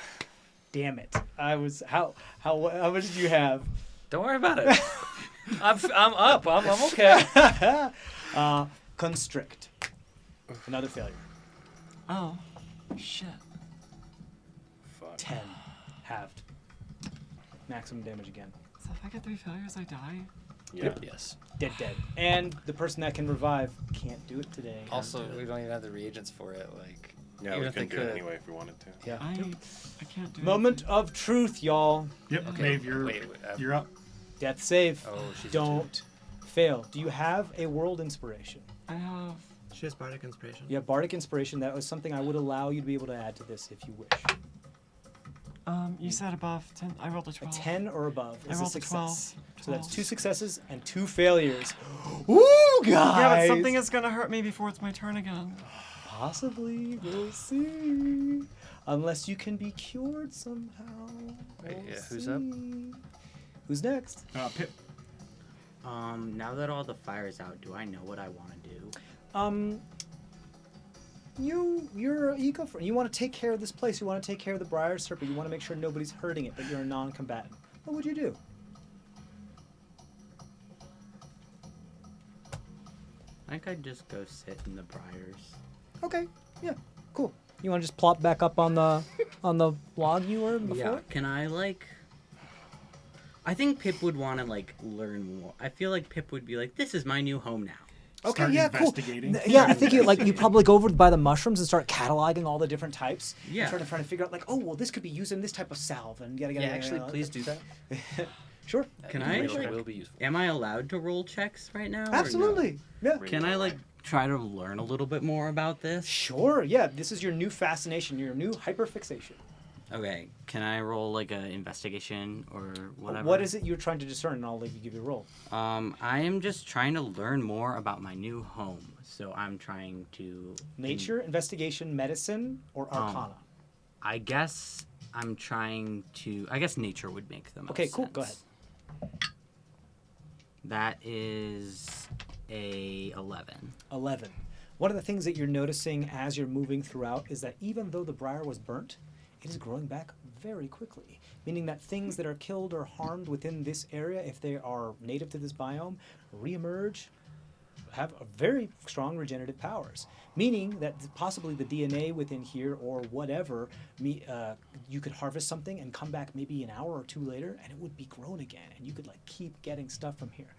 Damn it. How much did you have? Don't worry about it. I'm up. I'm okay. Constrict. Another failure. Oh, shit. Fuck. 10. Halved. Maximum damage again. So if I get 3 failures, I die? Yeah. Yes. Dead. And the person that can revive can't do it today. Also, we don't even have the reagents for it. Like, Yeah, even we if can they do it could. anyway if we wanted to. Yeah. I can't do Moment of truth, y'all. Yep. Okay. Maeve, you're Wait, you're up. Death save. Oh, she's a Don't fail. Do you have a world inspiration? I have. She has bardic inspiration. Yeah, bardic inspiration. That was something I would allow you to be able to add to this if you wish. You said above 10. I rolled a 12. A 10 or above I is a rolled a 12. success. So that's 12. 2 successes and 2 failures. Ooh, guys! Yeah, but something is gonna hurt me before it's my turn again. Possibly. We'll see. Unless you can be cured somehow. Wait, We'll yeah, who's up? see. Who's next? Pip. Now that all the fire's out, do I know what I want to do? You're eco-friendly. You want to take care of this place. You want to take care of the Briar Serpent. You want to make sure nobody's hurting it, but you're a non-combatant. What would you do? I think I'd just go sit in the briars. Okay. Yeah. Cool. You want to just plop back up on the log you were before? Yeah. Can I I think Pip would want to learn more. I feel like Pip would be like, "This is my new home now." Okay, Start yeah, cool. investigating. Yeah, I think you probably go over by the mushrooms and start cataloging all the different types. Yeah. And trying to figure out oh well, this could be used in this type of salve and yada Yeah, yada. yada, actually, yada. please do that. Sure. Can It I, will, like- will be useful. Am I allowed to roll checks right now? or no? Absolutely. Yeah. Can I try to learn a little bit more about this? Sure. Yeah. This is your new fascination. Your new hyperfixation. Okay. Can I roll an investigation or whatever? What is it you're trying to discern? And I'll let you give you a roll. I am just trying to learn more about my new home. So I'm trying to Nature, investigation, medicine, or arcana. I guess I'm trying to. I guess nature would make the most Okay, cool. sense. Go ahead. That is a 11. 11. One of the things that you're noticing as you're moving throughout is that even though the briar was burnt, it is growing back very quickly, meaning that things that are killed or harmed within this area, if they are native to this biome, reemerge have a very strong regenerative powers, meaning that possibly the DNA within here or whatever, you could harvest something and come back maybe an hour or two later, and it would be grown again, and you could like keep getting stuff from here.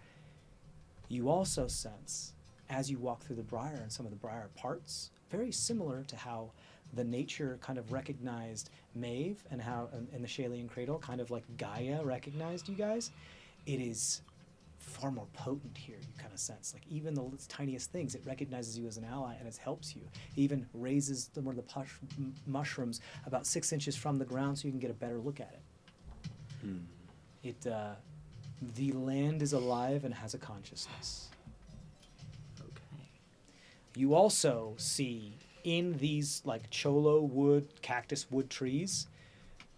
You also sense, as you walk through the briar and some of the briar parts, very similar to how the nature kind of recognized Maeve and how in the Shalian Cradle, kind of like Gaia recognized you guys. It is far more potent here, you kind of sense. Like even the tiniest things, it recognizes you as an ally and it helps you. It even raises one of the mushrooms about 6 inches from the ground so you can get a better look at it. The land is alive and has a consciousness. Okay. You also see in these like cholo wood, cactus wood trees,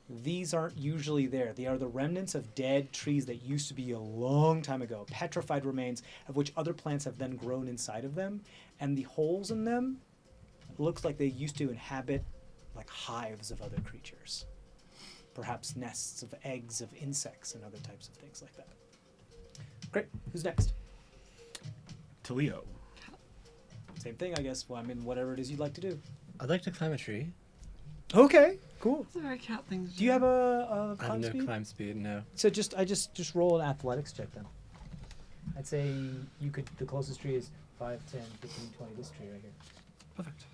these aren't usually there. They are the remnants of dead trees that used to be a long time ago, petrified remains of which other plants have then grown inside of them. And the holes in them looks like they used to inhabit like hives of other creatures. Perhaps nests of eggs of insects and other types of things like that. Great. Who's next? Talio. Same thing, I guess. Well, I mean, whatever it is you'd like to do. I'd like to climb a tree. Okay, cool. It's a very cat thing to do. Do you have a I have climb no speed? climb speed, no. So just roll an athletics check then. I'd say you could. The closest tree is 5, 10, 15, 20. This tree right here. Perfect.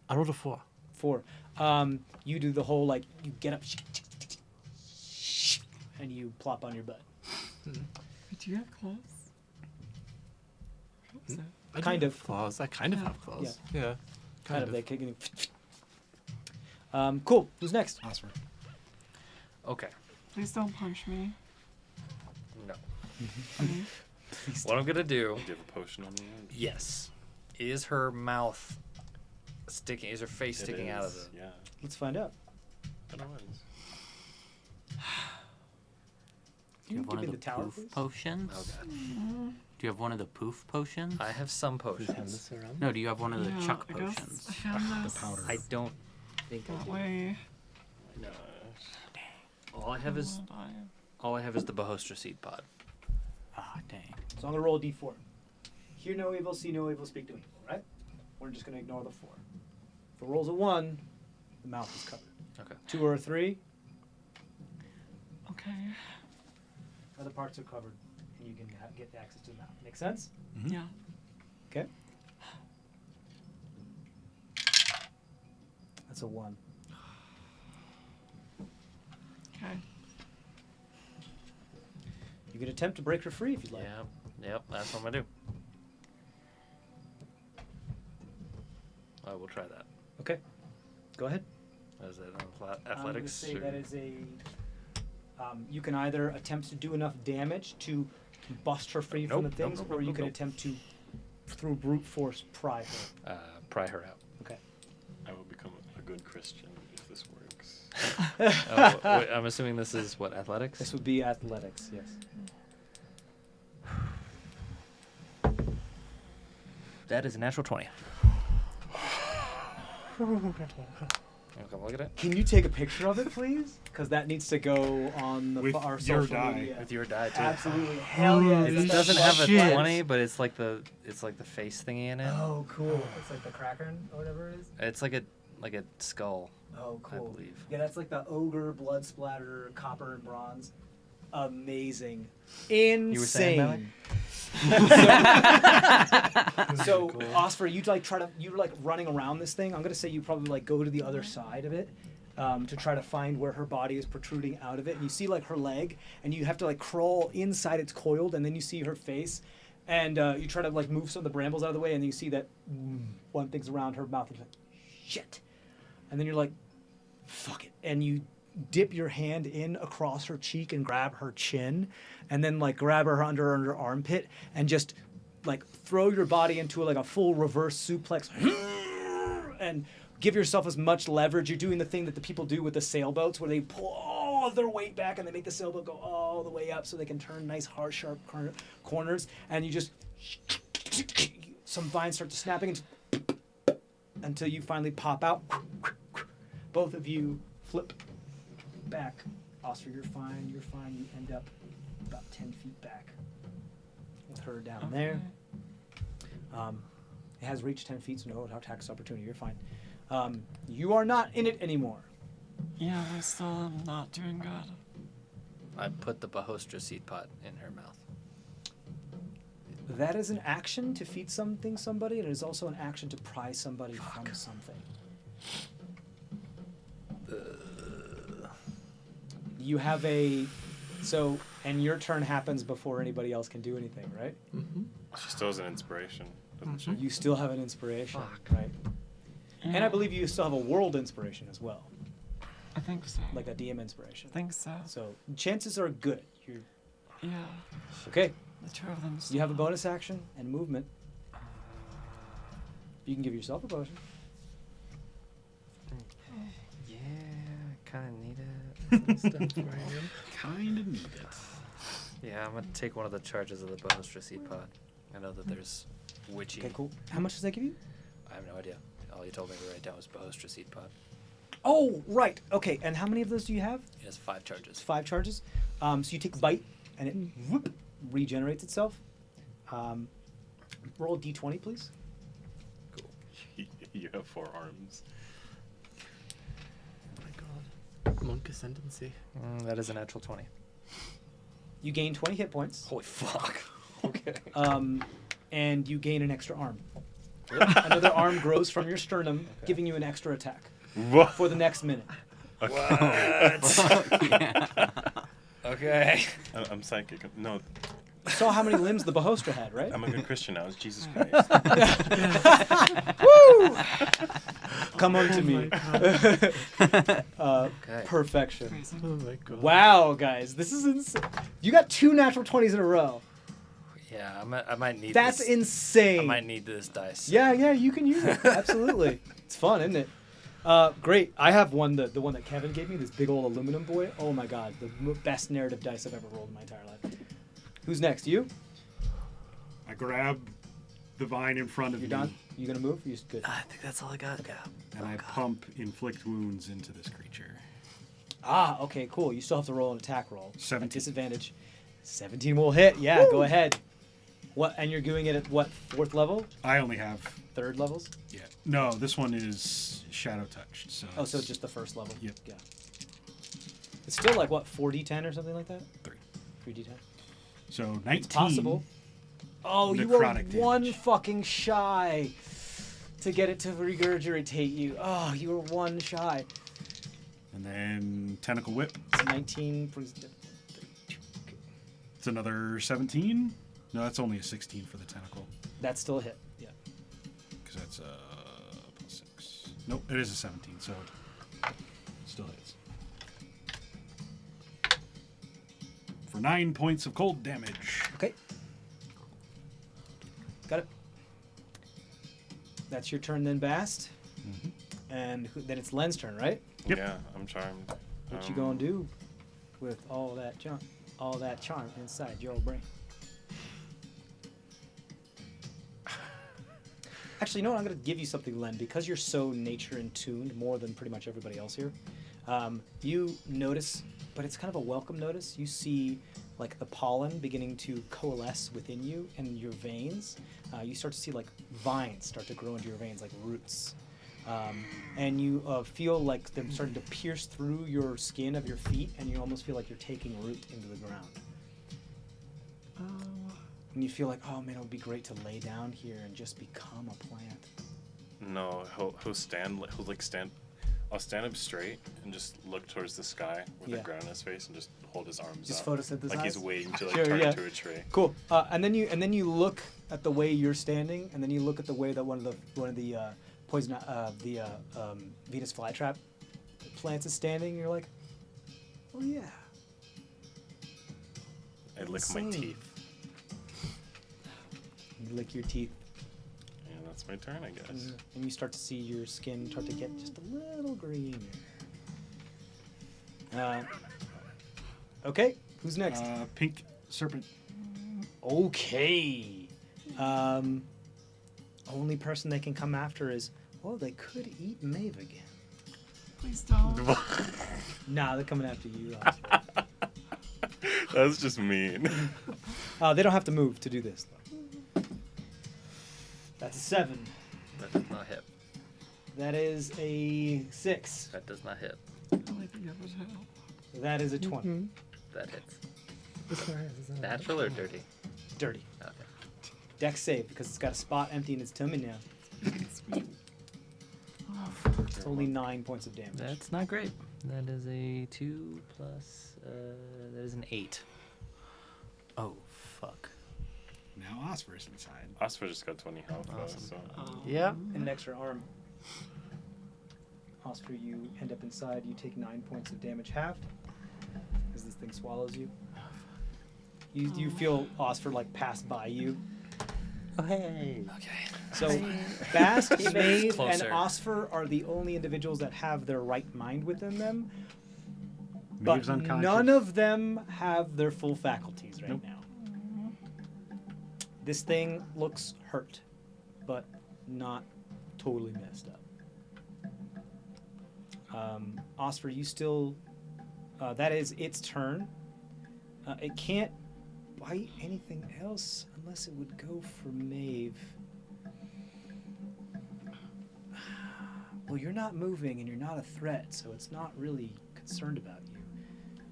I rolled a 4. 4. You do the whole like you get up and you plop on your butt. Wait, do you have claws? I hope so. I do Kind have of. claws. I kind of Yeah. have claws. Yeah. Kind of. They kicking. Cool. Who's next? Oscar. Okay. Please don't punch me. No. Please. What I'm gonna do, Do you have a potion on the end? yes, is her mouth sticking? Is her face It sticking out of is, the? Yeah. Let's find out. I don't know what it is. Do you have one give of me the the tower, poof please? potions? Oh god. Do you have one of the poof potions? I have some Just hand potions. this around. No, do you have one of the Yeah, chuck I guess potions? I found this. powder. I don't think I That do. way. No. All I have is the Bahostra seed pod. Ah, dang. So I'm gonna roll a d4. Hear no evil, see no evil, speak no evil. Right? We're just gonna ignore the 4. If it rolls a 1, the mouth is covered. Okay. 2 or a 3, Okay. other parts are covered, and you can get access to the mouth. Make sense? Yeah. Okay. That's a 1. Okay. You can attempt to break her free if you'd like. Yep, that's what I'm gonna do. I will try that. Okay. Go ahead. Is it on I'm gonna athletics? say or- that is a. You can either attempt to do enough damage to bust her free from the Nope, things, nope, or nope, you nope, can nope. attempt to, through brute force, pry her. Pry her out. Okay. I will become a good Christian if this works. Oh, wait, I'm assuming this is what, athletics? This would be athletics. Yes. That is a natural 20. Okay, look at it. Can you take a picture of it, please? Because that needs to go on the With our your social die. media. With your die too. Absolutely. Hell yeah. It It's doesn't that have a shit. 20, but it's like the face thingy in it. Oh, cool. It's like the Kraken or whatever it is. It's like a skull. Oh, cool. I believe. Yeah, that's like the ogre blood splatter, copper and bronze. Amazing. Insane. You were saying, Malik? So, Osfer, you're like running around this thing. I'm gonna say you probably like go to the other side of it to try to find where her body is protruding out of it. And you see like her leg, and you have to like crawl inside. It's coiled, and then you see her face, and you try to like move some of the brambles out of the way, and you see that one thing's around her mouth. And you're like, shit. And then you're like, fuck it, and you dip your hand in across her cheek and grab her chin, and then like grab her under her armpit and just like throw your body into like a full reverse suplex and give yourself as much leverage. You're doing the thing that the people do with the sailboats where they pull all of their weight back and they make the sailboat go all the way up so they can turn nice hard sharp corners, and you just some vines start to snapping until you finally pop out. Both of you flip back. Oscar, you're fine. You end up about 10 feet back with her down there. It has reached 10 feet, so no attacks opportunity. You're fine. You are not in it anymore. Yeah, I still am not doing good. I put the Bahostra seed pot in her mouth. That is an action to feed somebody, and it is also an action to pry somebody from something. You have and your turn happens before anybody else can do anything, right? Mm-hmm. She still has an inspiration, doesn't she? You still have an inspiration, Fuck. right? And I believe you still have a world inspiration as well, I think so. like a DM inspiration. I think so. So chances are good. You're Yeah. okay. The two of them. You have a bonus action and movement. You can give yourself a potion. Yeah, kind of need it. Kind of need it. Yeah, I'm gonna take one of the charges of the Bahostra seed pot. I know that there's witchy. Okay, cool. How much does that give you? I have no idea. All you told me to write down was Bahostra seed pot. Oh, right. Okay, and how many of those do you have? It has 5 charges. It's 5 charges. So you take bite, and it whoop, regenerates itself. Roll a d20, please. Cool. You have 4 arms. Oh my god. Monk ascendancy. That is a natural 20. You gain 20 hit points. Holy fuck. Okay. And you gain an extra arm. Another arm grows from your sternum, giving you an extra attack for the next minute. Okay. I'm psychic. No, You saw how many limbs the Bahostra had, right? I'm a good Christian now. It's Jesus Christ. Woo! Come on to Oh me. Okay. Perfection. Crazy. Oh my god. Wow, guys, this is insane. You got 2 natural 20s in a row. Yeah, I might need That's this. insane. I might need this dice. Yeah, you can use it. Absolutely. It's fun, isn't it? Great. I have one, the one that Kevin gave me, this big old aluminum boy. Oh my god, the best narrative dice I've ever rolled in my entire life. Who's next? You? I grab the vine in front of You're me. done? You gonna move? You're good. I think that's all I got. Okay. And I pump inflict wounds into this creature. Ah, okay, cool. You still have to roll an attack roll. 17. At disadvantage. 17 will hit. Yeah, go ahead. What? And you're doing it at what? 4th level? I only have 3rd levels? yeah. No, this one is shadow touched. So Oh, so it's just the 1st level? Yep. Yeah. It's still like what? 4d10 or something like that? 3. 3d10. So 19. It's possible. Oh, you were necrotic one damage. fucking shy to get it to regurgitate you. Oh, you were 1 shy. And then tentacle whip. It's 19. It's another 17. No, that's only a 16 for the tentacle. That's still a hit. Yeah. Because that's plus 6. Nope, it is a 17, so it still hits. For 9 points of cold damage. Okay. Got it. That's your turn then, Bast. Mm-hmm. And then it's Len's turn, right? Yep. Yeah, I'm charmed. What you gonna do with all that charm inside your brain? Actually, you know what? I'm gonna give you something, Len, because you're so nature in tuned more than pretty much everybody else here. You notice, but it's kind of a welcome notice. You see, like the pollen beginning to coalesce within you and your veins. You start to see like vines start to grow into your veins, like roots. And you feel like they're starting to pierce through your skin of your feet, and you almost feel like you're taking root into the ground. And you feel like, oh man, it would be great to lay down here and just become a plant. No, he'll stand. I'll stand up straight and just look towards the sky with Yeah. the ground in his face and just hold his arms Just up, photosynthesize? like he's waiting to like Sure, turn yeah. into a tree. Cool. And then you look at the way you're standing, and then you look at the way that one of the poison Venus flytrap plants is standing. And you're like, oh yeah. I lick my Insane. teeth. You lick your teeth, And that's my turn, I guess. and you start to see your skin start to get just a little greener. Okay, who's next? Pink serpent. Okay. Only person they can come after is, well, they could eat Maeve again. Please don't. Nah, they're coming after you. Oscar. That's just mean. They don't have to move to do this, though. That's a 7. That does not hit. That is a 6. That does not hit. That is a 20. That hits. Natural or dirty? Dirty. Okay. Dex save because it's got a spot empty in its tummy now. It's only 9 points of damage. That's not great. That is a 2 plus. That is an 8. Oh fuck. Now Osfer's inside. Osfer just got 20 health, Awesome. though, so. Yeah. And an extra arm. Oscar, you end up inside. You take 9 points of damage halved as this thing swallows you. You feel Oscar like pass by you. Oh, hey. Okay. So Bast, He makes Maeve, and closer. Osfer are the only individuals that have their right mind within them. Maeve's But unconscious. none of them have their full faculties right Nope. now. This thing looks hurt, but not totally messed up. Osfer, you still... that is its turn. It can't bite anything else unless it would go for Maeve. Well, you're not moving and you're not a threat, so it's not really concerned about you.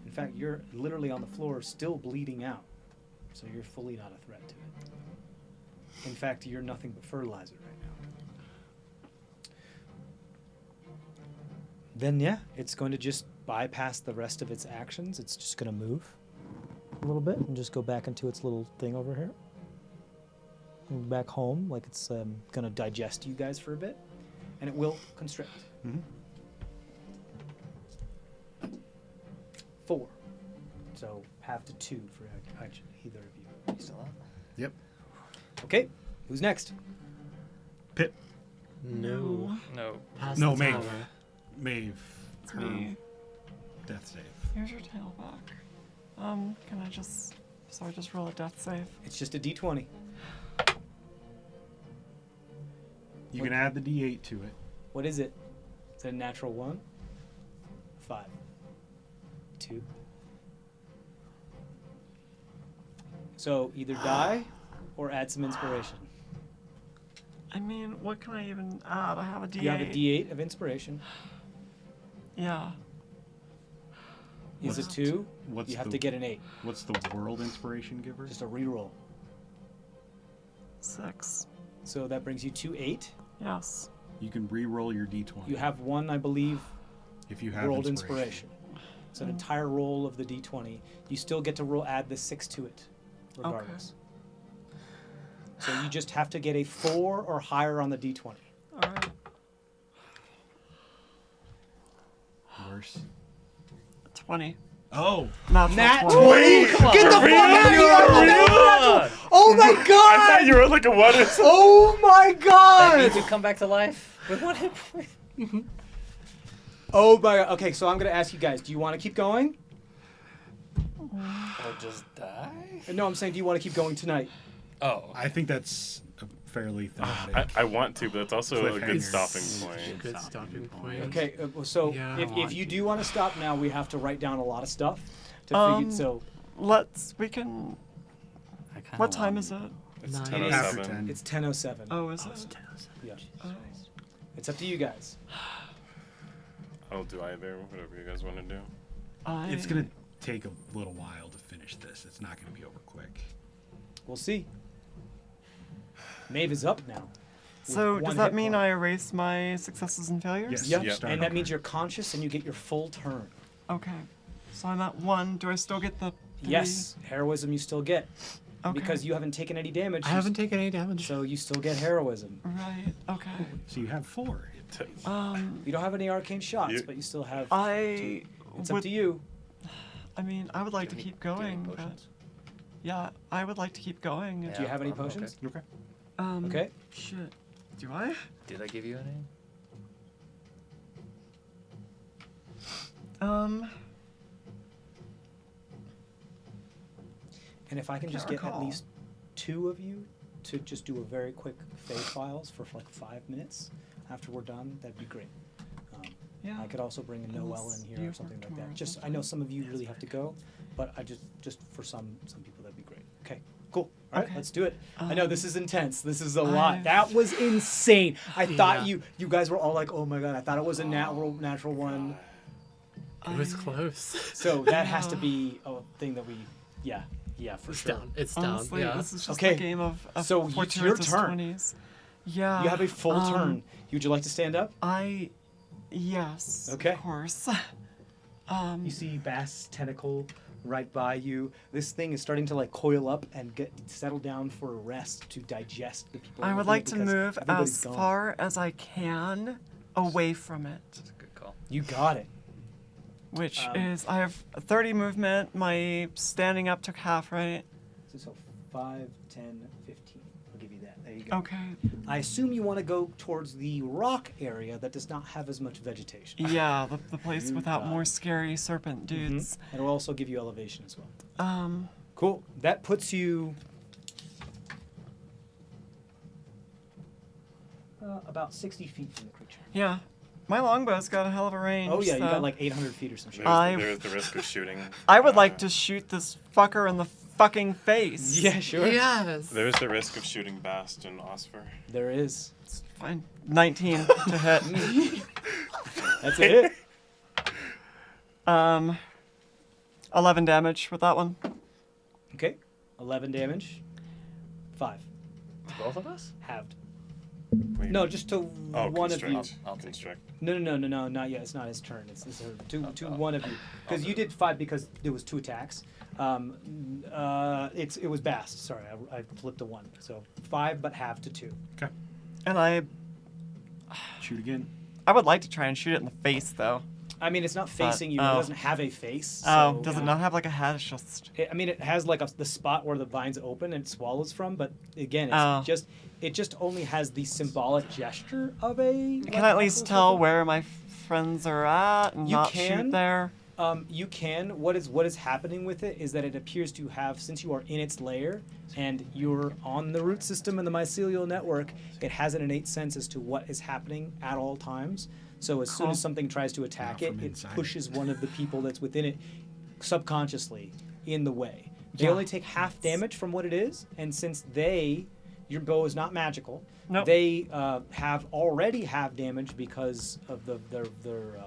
In fact, you're literally on the floor still bleeding out, so you're fully not a threat to it. In fact, you're nothing but fertilizer right now. Then, yeah, it's going to just bypass the rest of its actions. It's just going to move a little bit and just go back into its little thing over here. Move back home, like it's going to digest you guys for a bit. And it will constrict. Mm-hmm. 4. So half to 2 for actually either of you. You still up? Yep. Okay, who's next? Pip. No. No. Pass No, the Maeve. tower. Maeve. It's me. Death save. Here's your tail back. Can I just... So I just roll a death save? It's just a d20. You can add the D8 to it. What is it? Is it a natural 1? 5. 2. So either die or add some inspiration. I mean, what can I even add? I have a D8. You have a d8 of inspiration. Yeah. Is it What's- 2? What's You have the, to get an 8. What's the world inspiration giver? Just a reroll. 6. So that brings you to 8. Yes. You can re-roll your D20. You have 1, I believe, if you have rolled inspiration. It's an entire roll of the d20. You still get to roll add the 6 to it, regardless. So you just have to get a 4 or higher on the d20. Alright. Worse. 20. Oh. Natural Nat 20. 20! Get the fuck out of here! Oh my I god! thought you were like a what? Oh my That god! means you come back to life with 1 hit point. Oh my god. Okay, so I'm gonna ask you guys, do you want to keep going? Or just die? No, I'm saying, do you want to keep going tonight? Oh. I think that's a fairly thematic. I want to, but it's also a good Cliffhanger. stopping point. Good stopping point. Okay, so Yeah, I if want you to. do want to stop now, we have to write down a lot of stuff to figure. So We can... I kinda What time want- is it? It's Nine. After 10:07. 10. it's 10:07. Oh, is it? Yeah, Oh. it's up to you guys. I'll do either, whatever you guys want to do. It's going to take a little while to finish this. It's not going to be over quick. We'll see. Maeve is up now. So with does 1 that hit mean point. I erase my successes and failures? Yes. Yep, you start and that over. means you're conscious and you get your full turn. Okay. So I'm at 1. Do I still get the 3? Yes, heroism you still get Okay. because you haven't taken any damage. I haven't taken any damage. So you still get heroism. Right. Okay. So you have 4. You don't have any arcane shots, You- but you still have. I It's up would... to you. I mean, I would like to Do you keep have any going, but... potions? Yeah, I would like to keep going. Do you have any I'm okay. potions? Okay. Okay. Shit. Do I? Did I give you any? And if I can I just can't get at recall. least 2 of you to just do a very quick fade files for like 5 minutes after we're done, that'd be great. Yeah. I could also bring a Noel Unless in you here or work something like tomorrow that. or Just I something. know some of you really have to go, but I just for some people that'd be great. Okay, cool. All right, Okay. let's do it. I know this is intense. This is a lot. That was insane. I thought you guys were all like, oh my god. I thought it was a natural one. It was close. So that has to be a thing that we, yeah, for It's sure. down. It's Honestly, down. Yeah. this is just Okay. a game of So it's your fortuitous turn. 20s. Yeah. You have a full turn. Would you like to stand up? Yes. Okay. Of course. You see Bass tentacle right by you. This thing is starting to like coil up and get settle down for a rest to digest the people. I would within like it to because move everybody's as gone. far as I can away from it, That's a good call. You got it. which is I have 30 movement. My standing up took half, right? So 5, 10, 15. I'll give you that. There you go. Okay. I assume you want to go towards the rock area that does not have as much vegetation. Yeah, the place You without got more it. scary serpent dudes. It'll also give you elevation as well. Um, Cool. That puts you about 60 feet from the creature. yeah. My longbow's got a hell of a range. Oh yeah, you so got like 800 feet or some shit. There's the risk of shooting. I would like to shoot this fucker in the fucking face. Yeah, sure. Yes. There is the risk of shooting Bast and Osfer. There is. Fine. 19 to hit. That's it. 11 damage with that one. Okay. 11 damage. 5. To both of us? Halved. Wait. No, just to Oh, one of you. constrict. I'll take Constrict. No, not yet. It's not his turn. It's her. To oh. one of you. Because you did 5 because there was 2 attacks. It was Bast. Sorry, I flipped a 1. So 5, but half to 2. Okay. And I Shoot again. would like to try and shoot it in the face, though. I mean, it's not facing you. It oh. doesn't have a face. Oh, so, does it not have like a head? It's just. I mean, it has like the spot where the vines open and it swallows from, but again, it's Oh. it just only has the symbolic gesture of a. Can I at least tell where my friends are at and You not can. shoot there? You can. What is happening with it is that it appears to have, since you are in its lair and you're on the root system and the mycelial network, it has an innate sense as to what is happening at all times. So as soon Cool. as something tries to attack Not it, from it inside. pushes one of the people that's within it subconsciously in the way. They Yeah. only take half damage from what it is, and since your bow is not magical, Nope. they have already have damage because of their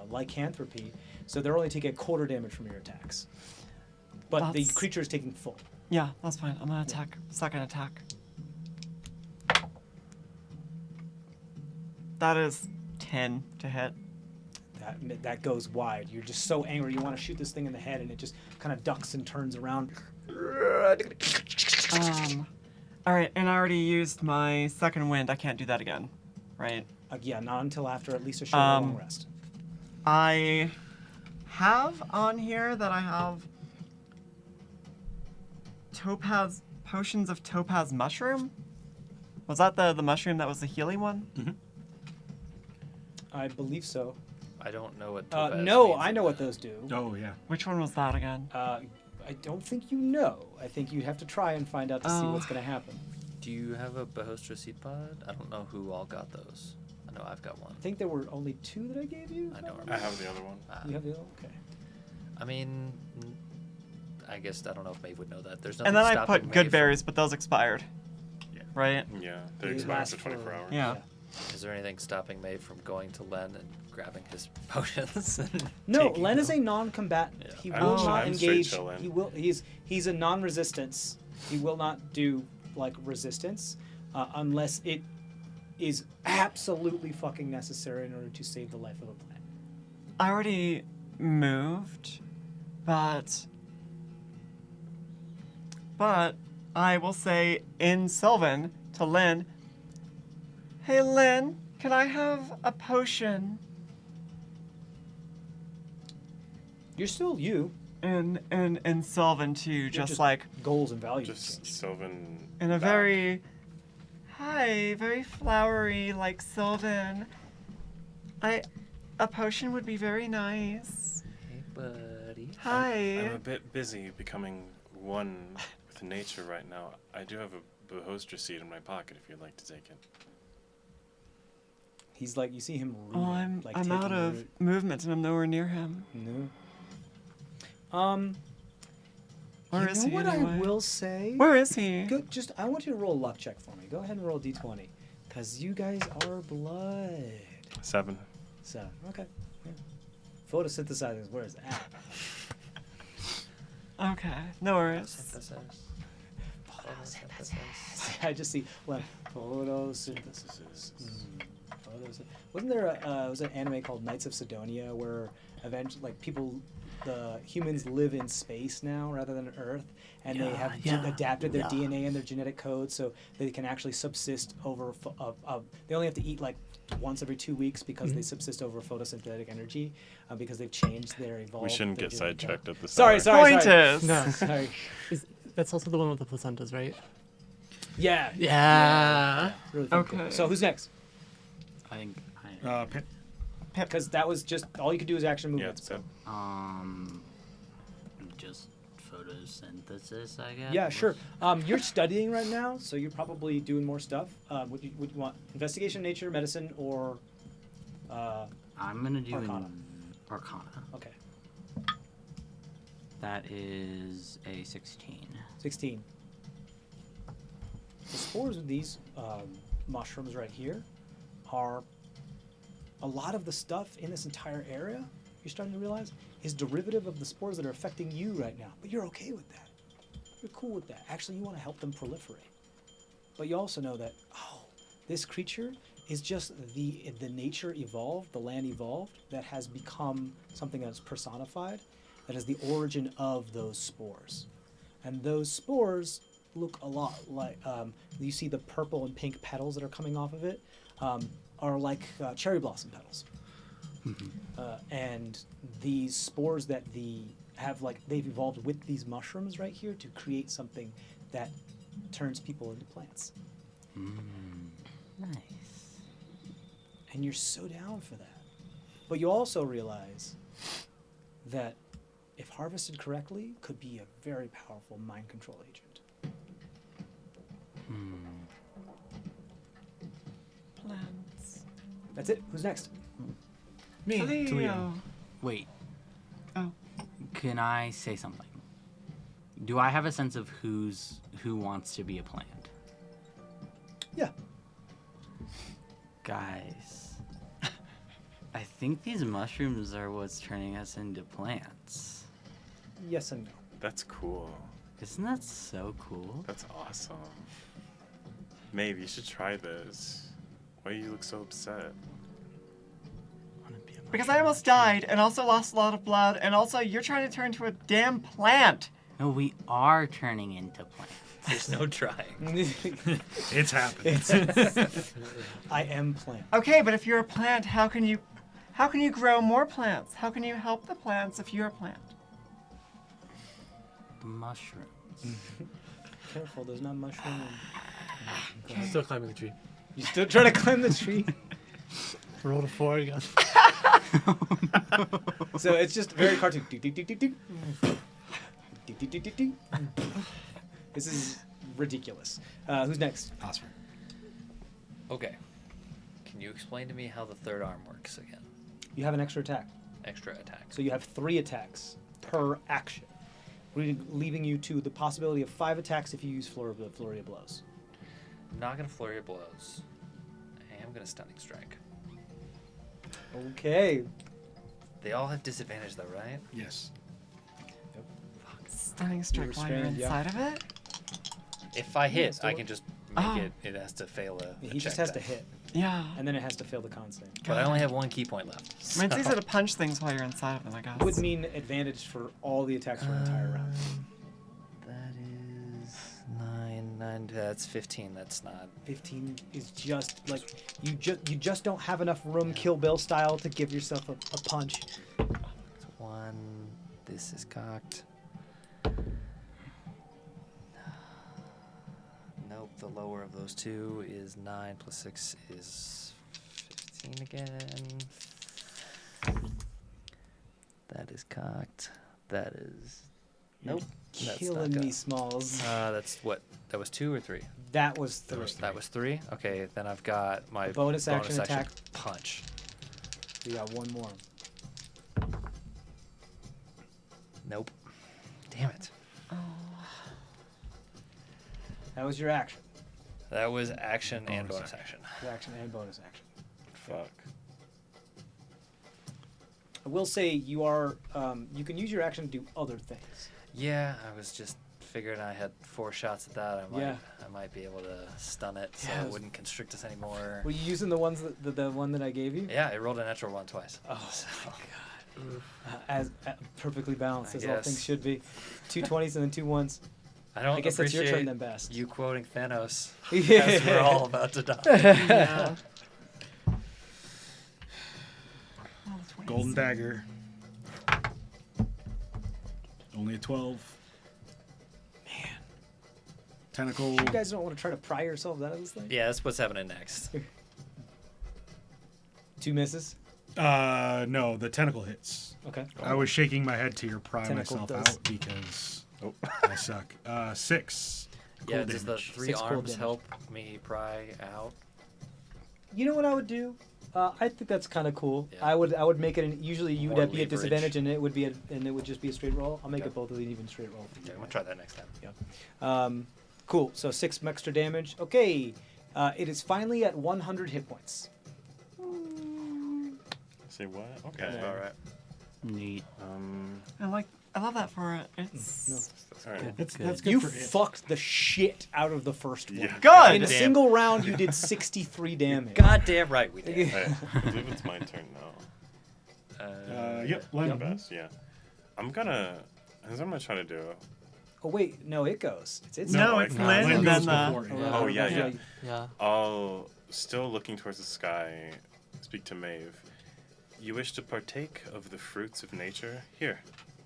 lycanthropy. So they're only taking a quarter damage from your attacks. But the That's- creature is taking full. Yeah, that's fine. I'm gonna attack. Second attack. That is 10 to hit. That goes wide. You're just so angry. You want to shoot this thing in the head, and it just kind of ducks and turns around. All right, and I already used my second wind. I can't do that again, right? Yeah, not until after at least a short long rest. I have on here that I have potions of topaz mushroom. Was that the mushroom that was the healing one? I believe so. I don't know what topaz No, means I in know what that. those do. Oh yeah. Which one was that again? I don't think you know. I think you'd have to try and find out to see what's going to happen. Do you have a Bahostra seed pod? I don't know who all got those. I know I've got one. I think there were only 2 that I gave you. I don't I remember. have the other one. You have the other? Okay. I mean, I guess I don't know if Maeve would know that. There's nothing And then I stopping put Maeve good from- berries, but those expired. Yeah. Right? Yeah, they They expire last after 24 for- hours. Yeah. Is there anything stopping Maeve from going to Len and grabbing his potions? And No, taking Len is them? a non-combatant. Yeah. He I'm will straight- not I'm straight engage. chillin'. He's a non-resistance. He will not do like resistance unless it is absolutely fucking necessary in order to save the life of a plant. I already moved, but I will say in Sylvan to Lynn, "Hey Lynn, can I have a potion?" You're still you. And Sylvan too, just like goals and values. Just change. Sylvan. in a back. very flowery like Sylvan. A potion would be very nice. Hey, buddy. Hi. I'm a bit busy becoming one with nature right now. I do have a Bahostra seed in my pocket if you'd like to take it. He's like, you see him rooting, Oh, I'm like out taking of root. movement and I'm nowhere near him. No. Where you is know he what anyway? I will say? Where is he? Good. Just I want you to roll a luck check for me. Go ahead and roll a d20, because you guys are blood. 7. 7. Okay. Yeah. Photosynthesizers. Where is that? Okay, no worries. Synthesis. I just see photosynthesis. Wasn't there was an anime called Knights of Sidonia where eventually, like, the humans live in space now rather than Earth, and they have adapted their DNA and their genetic code so they can actually subsist over. They only have to eat like once every 2 weeks because they subsist over photosynthetic energy because they've changed their evolved. We shouldn't their get genetic code. sidetracked at the Sorry. Pointers. Sorry. That's also the one with the placentas, right? Yeah. Yeah. Really fun. Okay. So who's next? I think. Pip. Because that was just all you could do is action Yeah, movement. it's Pip. Just photosynthesis, I guess. Yeah, sure. You're studying right now, so you're probably doing more stuff. Would you want investigation, nature, medicine, or? I'm gonna do Arcana. Arcana. Okay, That is a 16. 16. The spores of these mushrooms right here are a lot of the stuff in this entire area. You're starting to realize is derivative of the spores that are affecting you right now, but you're okay with that. You're cool with that. Actually, you want to help them proliferate. But you also know that, this creature is just the nature evolved, the land evolved, that has become something that's personified, that is the origin of those spores. And those spores look a lot like, you see the purple and pink petals that are coming off of it, are like cherry blossom petals. And these spores that they've evolved with these mushrooms right here to create something that turns people into plants. Nice. And you're so down for that. But you also realize that if harvested correctly, could be a very powerful mind control agent. Plants. That's it. Who's next? Me. Leo. Wait. Oh. Can I say something? Do I have a sense of who wants to be a plant? Yeah. Guys, I think these mushrooms are what's turning us into plants. Yes and no. That's cool. Isn't that so cool? That's awesome. Maeve, you should try this. Why do you look so upset? Because I almost died and also lost a lot of blood, and also you're trying to turn into a damn plant. No, we are turning into plants. There's no trying. It's happening. I am plant. Okay, but if you're a plant, how can you grow more plants? How can you help the plants if you're a plant? The mushrooms. Careful, there's not mushroom. I'm still climbing the tree. You still trying to climb the tree? Rolled a 4 again. So it's just very cartoon. Ding, ding, ding, ding, ding. Ding, ding, ding, ding, ding. This is ridiculous. Who's next? Oscar. Okay. Can you explain to me how the third arm works again? You have an extra attack. Extra attack. So you have 3 attacks per action, leaving you to the possibility of 5 attacks if you use flurry of blows. I'm not going to flurry of blows. I am going to stunning strike. Okay. They all have disadvantage though, right? Yes. Stunning strike while you're restrained, yeah. inside of it? If I hit, still I work. can just make Oh. it has to fail a He check just has to then. hit, Yeah. and then it has to fail the con save. But I only have 1 key point left. I mean, it's easy to punch things while you're inside of them, I guess. Would mean advantage for all the attacks for an entire round. That is 9, that's 15. That's not. 15 is just like you just don't have enough room, Kill Bill style, to give yourself a punch. It's 1. This is cocked. Nope, the lower of those 2 is 9 plus 6 is 15 again. That is cocked. That is. Nope. That's Killing not me, good. Smalls. That's what? That was 2 or 3? That was 3. That was 3? Okay, then I've got my Bonus action attack. punch. We got 1 more. Nope. Damn it. Oh. That was your action. That was action and Bonus bonus action. Your action and bonus action. Fuck. I will say you are. You can use your action to do other things. Yeah, I was just figuring I had 4 shots at that. Yeah. I might be able to stun it so Yeah, it it was- wouldn't constrict us anymore. Were you using the ones the one that I gave you? Yeah, it rolled a natural 1 twice. Oh So- as perfectly balanced I as all guess. things should be. 2 20s and then 2 1s. I don't I guess that's your turn appreciate then, best. you quoting Thanos Yeah. as we're all about to die. Yeah. Oh, the 20s. Golden dagger. Only a 12. Man. Tentacle. You guys don't want to try to pry yourselves out of this thing? Yeah, that's what's happening next. 2 misses. No, the tentacle hits. Okay. I was shaking my head to your pry Tentacle myself does. out because Oh. I suck. 6. Yeah, cold does the damage. 3 6 cold arms damage. help me pry out? You know what I would do? I think that's kind of cool. Yeah. I would make it. Usually you More would be at leverage. disadvantage, and it would be and it would just be a straight roll. I'll make Okay. it both of these even straight roll. Okay, I'm gonna try that next time. Cool. So 6 extra damage. Okay. It is finally at 100 hit points. Say what? Okay. That's about right. Neat. I love that for it. It's No. All right. That's good You for it. fucked the shit out of the first one. Yeah. good. In a Damn. single round, you did 63 damage. Goddamn right we did. All right. I believe it's my turn now. Yep, The Len. best, yeah. Here's what I'm gonna try to do. Oh wait, no, it goes. It's No, No, it's no, Lynn Len and goes then before. right. Oh, yeah, yeah. Yeah. I'll, still looking towards the sky, speak to Maeve. You wish to partake of the fruits of nature? Here.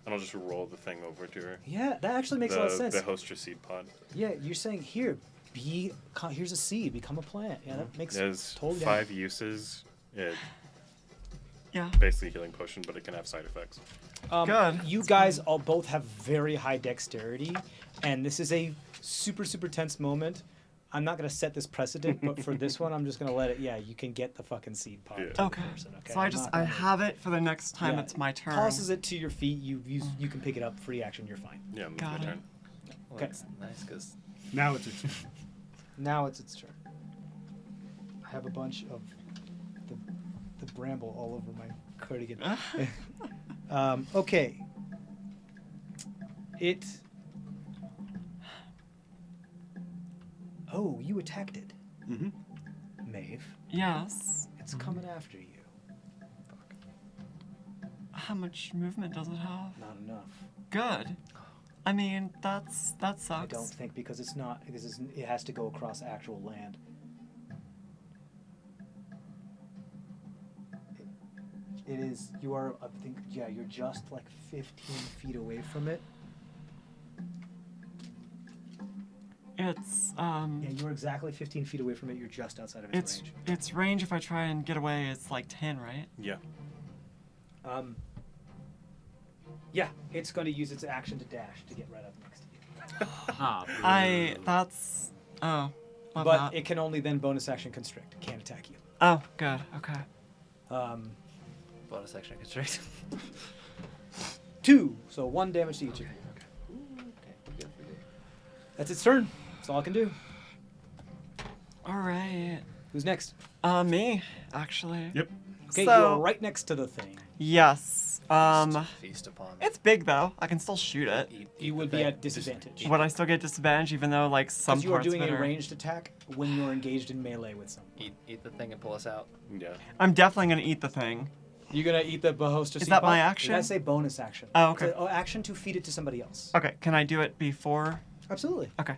And I'll just roll the thing over to her. Yeah, that actually makes a lot of sense. The hostess seed pod. Yeah, you're saying here, here's a seed, become a plant. Yeah, that makes There's total 5 uses. Yeah, yeah. basically a healing potion, but it can have side effects. Good. You guys all both have very high dexterity, and this is a super tense moment. I'm not gonna set this precedent, but for this one, I'm just gonna let it. Yeah, you can get the fucking seed pod. Yeah. to the Okay. person, okay? So I I'm just not I gonna- have it for the next time Yeah, it's my turn. Tosses it to your feet. You can pick it up. Free action. You're fine. Yeah, that's Got my it. turn. Well, Okay. that's nice because Now it's its turn. Now it's its turn. I have a bunch of the bramble all over my cardigan. Okay. It. Oh, you attacked it, Mm-hmm. Maeve. Yes. It's coming after you. How much movement does it have? Not enough. Good. I mean, that sucks. I don't think because it has to go across actual land. It is. You are. I think. Yeah, you're just like 15 feet away from it. It's Yeah, you're exactly 15 feet away from it. You're just outside of its range. its range. If I try and get away, it's like 10, right? Yeah. Yeah, it's going to use its action to dash to get right up next to you. That's. Oh. Love But that. it can only then bonus action constrict. It can't attack you. Oh, good. Okay. bonus action constrict. 2, so 1 damage to each of you. That's its turn. That's all I can do. All right. Who's next? Me, actually. Yep. Okay, So- you're right next to the thing. Yes. Feast upon. It's big though. I can still shoot it. You would be at disadvantage. Would I still get disadvantage even though like some Because you are parts doing of it a are... ranged attack when you're engaged in melee with someone. Eat the thing and pull us out. Yeah. I'm definitely gonna eat the thing. You're gonna eat the Bahosta Is that my action? Did I say bonus action? Oh, okay. It's an action to feed it to somebody else. Okay, can I do it before? Absolutely. Okay.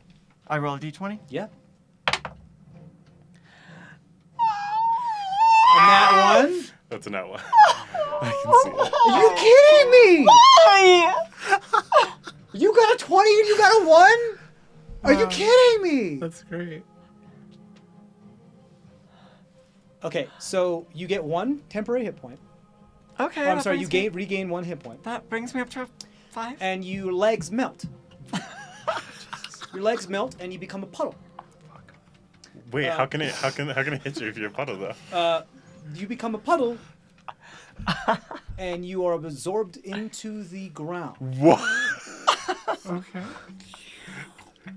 I roll a d20? Yeah. And that one? That's a nat one. I can see it. Are you kidding me? You got a 20 and you got a 1? Are you kidding me? That's great. Okay, so you get 1 temporary hit point. Okay. Oh, I'm that sorry, you brings me- regain 1 hit point. That brings me up to 5. And your legs melt. Your legs melt and you become a puddle. Wait, how can it hit you if you're a puddle though? You become a puddle and you are absorbed into the ground. What? Okay.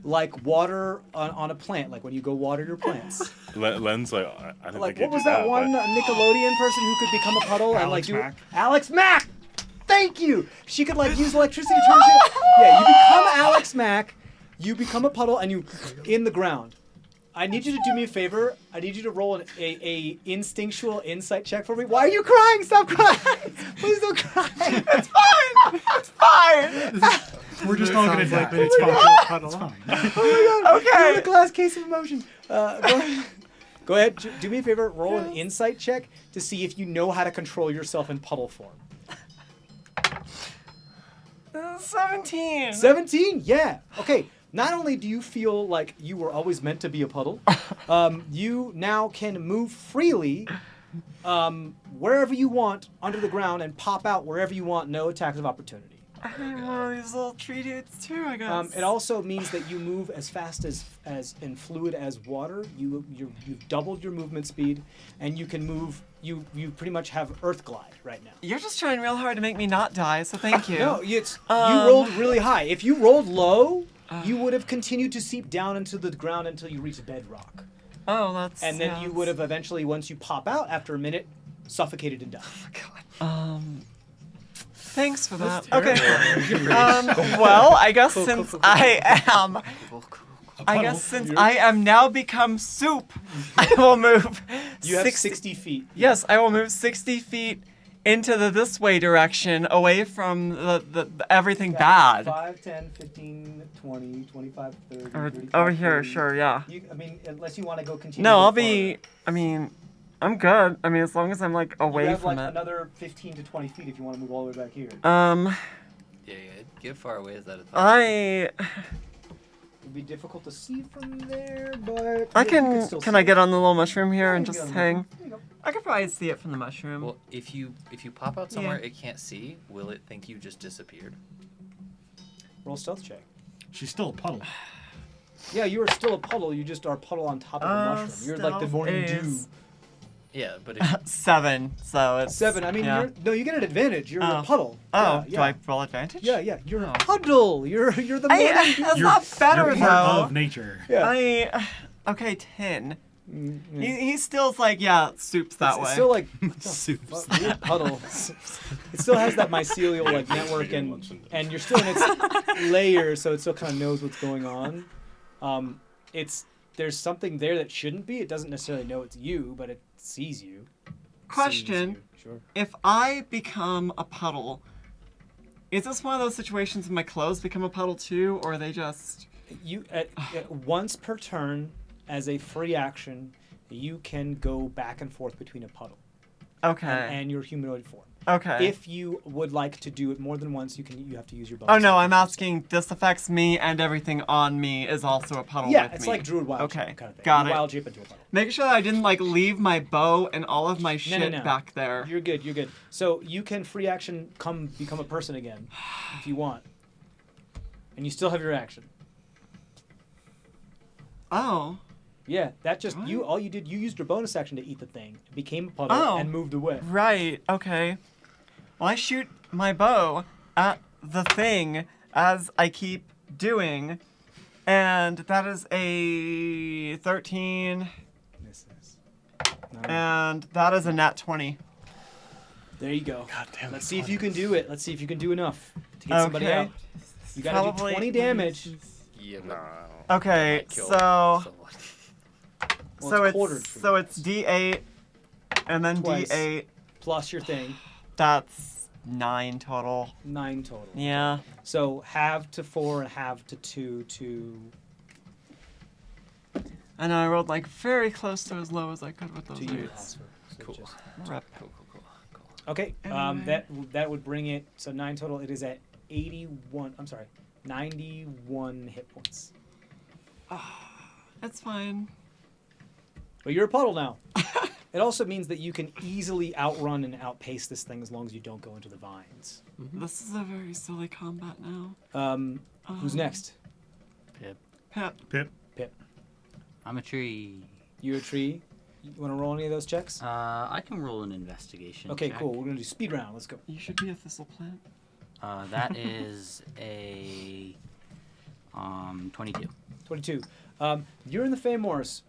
like water on a plant, like when you go water your plants. Len's like, I don't Like, think what was he'd do that one but- Nickelodeon person who could become a puddle and like Alex do Mack. Alex Mack. Thank you. She could like use electricity to turn shit. Yeah, you become Alex Mack. You become a puddle and you in the ground. I need you to do me a favor. I need you to roll a instinctual insight check for me. Why are you crying? Stop crying. Please don't cry. It's fine. It's fine. We're just all gonna die. like It's fine. It's fine. Oh my god. Okay. You're in a glass case of emotion. Go ahead. Do me a favor. Roll an insight check to see if you know how to control yourself in puddle form. 17. 17? Yeah. Okay. Not only do you feel like you were always meant to be a puddle, you now can move freely wherever you want under the ground and pop out wherever you want. No attacks of opportunity. I'm one of these little tree dudes too, I guess. It also means that you move as fast as and fluid as water. You've doubled your movement speed, and you can move. You pretty much have Earth glide right now. You're just trying real hard to make me not die, so thank you. No, you rolled really high. If you rolled low, you would have continued to seep down into the ground until you reached bedrock, Oh, that's. and then you would have eventually, once you pop out after a minute, suffocated and died. Thanks for that. That's Okay. terrible. Well, I guess Cool, since cool, cool, I am. I guess since I am now become soup, I will move. You have 60 feet. Yes, I will move 60 feet into the this way direction, away from the everything bad. 5, 10, 15, 20, 25, 30, Over, 35, over here, 40. sure, yeah. I mean, unless you want to go continue. No, to go I'll be. I mean, I'm good. I mean, as long as I'm like farther. away You have from like it. another 15 to 20 feet if you want to move all the way back here. Yeah. Get far away is that a thought? I It'd be difficult to see from there, but I you can. still Can see I it. get on the little mushroom here Yeah, and you can just get on the hang? mushroom. There you go. I could probably see it from the mushroom. Well, if you pop out somewhere Yeah. it can't see, will it think you just disappeared? Roll stealth check. She's still a puddle. Yeah, you are still a puddle. You just are a puddle on top of a mushroom. You're like the stealth morning dew. is- Yeah, but if 7, so it's 7. I mean, yeah. you get an advantage. You're a Oh. puddle. Oh, yeah, do I roll advantage? Yeah. You're Oh. a puddle. You're the morning dew. That's not better You're though. part of nature. Yeah. Okay, 10. Mm, yeah. He still's like, yeah, soup's that It's way. still like Soups. fuck, you're a puddle. It still has that mycelial like network, and you're still in its layer, so it still kind of knows what's going on. There's something there that shouldn't be. It doesn't necessarily know it's you, but it sees you. Question. Sees you. Sure. If I become a puddle, is this one of those situations when my clothes become a puddle too, or are they just... You at once per turn, as a free action, you can go back and forth between a puddle Okay. and your humanoid form. Okay. If you would like to do it more than once, you have to use your bonus. Oh no, action. I'm asking, this affects me and everything on me is also a puddle Yeah, with it's me. like Druid Wild Okay, Shape kind of thing. got You it. Wild shape into a puddle. Making sure that I didn't like leave my bow and all of my shit No. back there. You're good. So you can free action become a person again if you want. And you still have your action. Oh. Yeah, that just What? all you did, you used your bonus action to eat the thing, became a puddle, Oh. and moved away. Right, okay. Well, I shoot my bow at the thing as I keep doing, and that is a 13, Misses. and that is a nat 20. There you go. God damn Let's it, see if you can do it. Let's see if you can do enough to get somebody Okay. out. You gotta do Probably- 20 damage. Yeah, Nah. Okay, kill so someone. Well, it's quartered for you. it's D8, and then Twice. D8. Plus your thing. That's 9 total. 9 total. Yeah. So halve to 4 and halve to 2 to... And I rolled like very close to as low as I could with those to you. eights. So Cool. just- Rep. Cool. Okay, Anyway. that would bring it, so 9 total. It is at 91 hit points. That's fine. But you're a puddle now. It also means that you can easily outrun and outpace this thing as long as you don't go into the vines. This is a very silly combat now. Who's next? Pip. Pep. Pip. Pip. I'm a tree. You're a tree. You want to roll any of those checks? I can roll an investigation. Okay, check. cool. We're gonna do speed round. Let's go. You should be a thistle plant. That is a 22. 22. You're in the Feymores.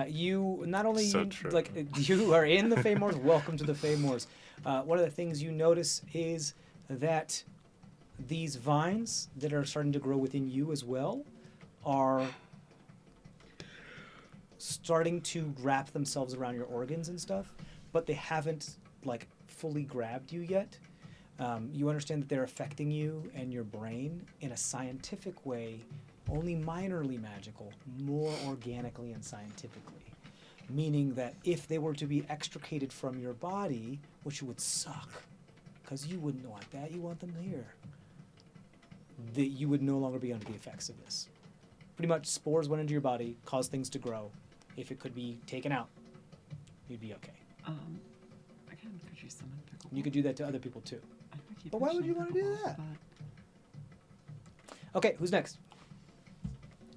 You not only So you, true. like you are in the Feymores. Welcome to the Feymores. One of the things you notice is that these vines that are starting to grow within you as well are starting to wrap themselves around your organs and stuff, but they haven't like fully grabbed you yet. You understand that they're affecting you and your brain in a scientific way, only minorly magical, more organically and scientifically. Meaning that if they were to be extricated from your body, which would suck, because you wouldn't want that, you want them here, that you would no longer be under the effects of this. Pretty much spores went into your body, caused things to grow. If it could be taken out, you'd be okay. Again, could you summon pickleball? You could do that to other people too. I keep But why would you mentioning wanna do pickleball, that? but Okay, who's next?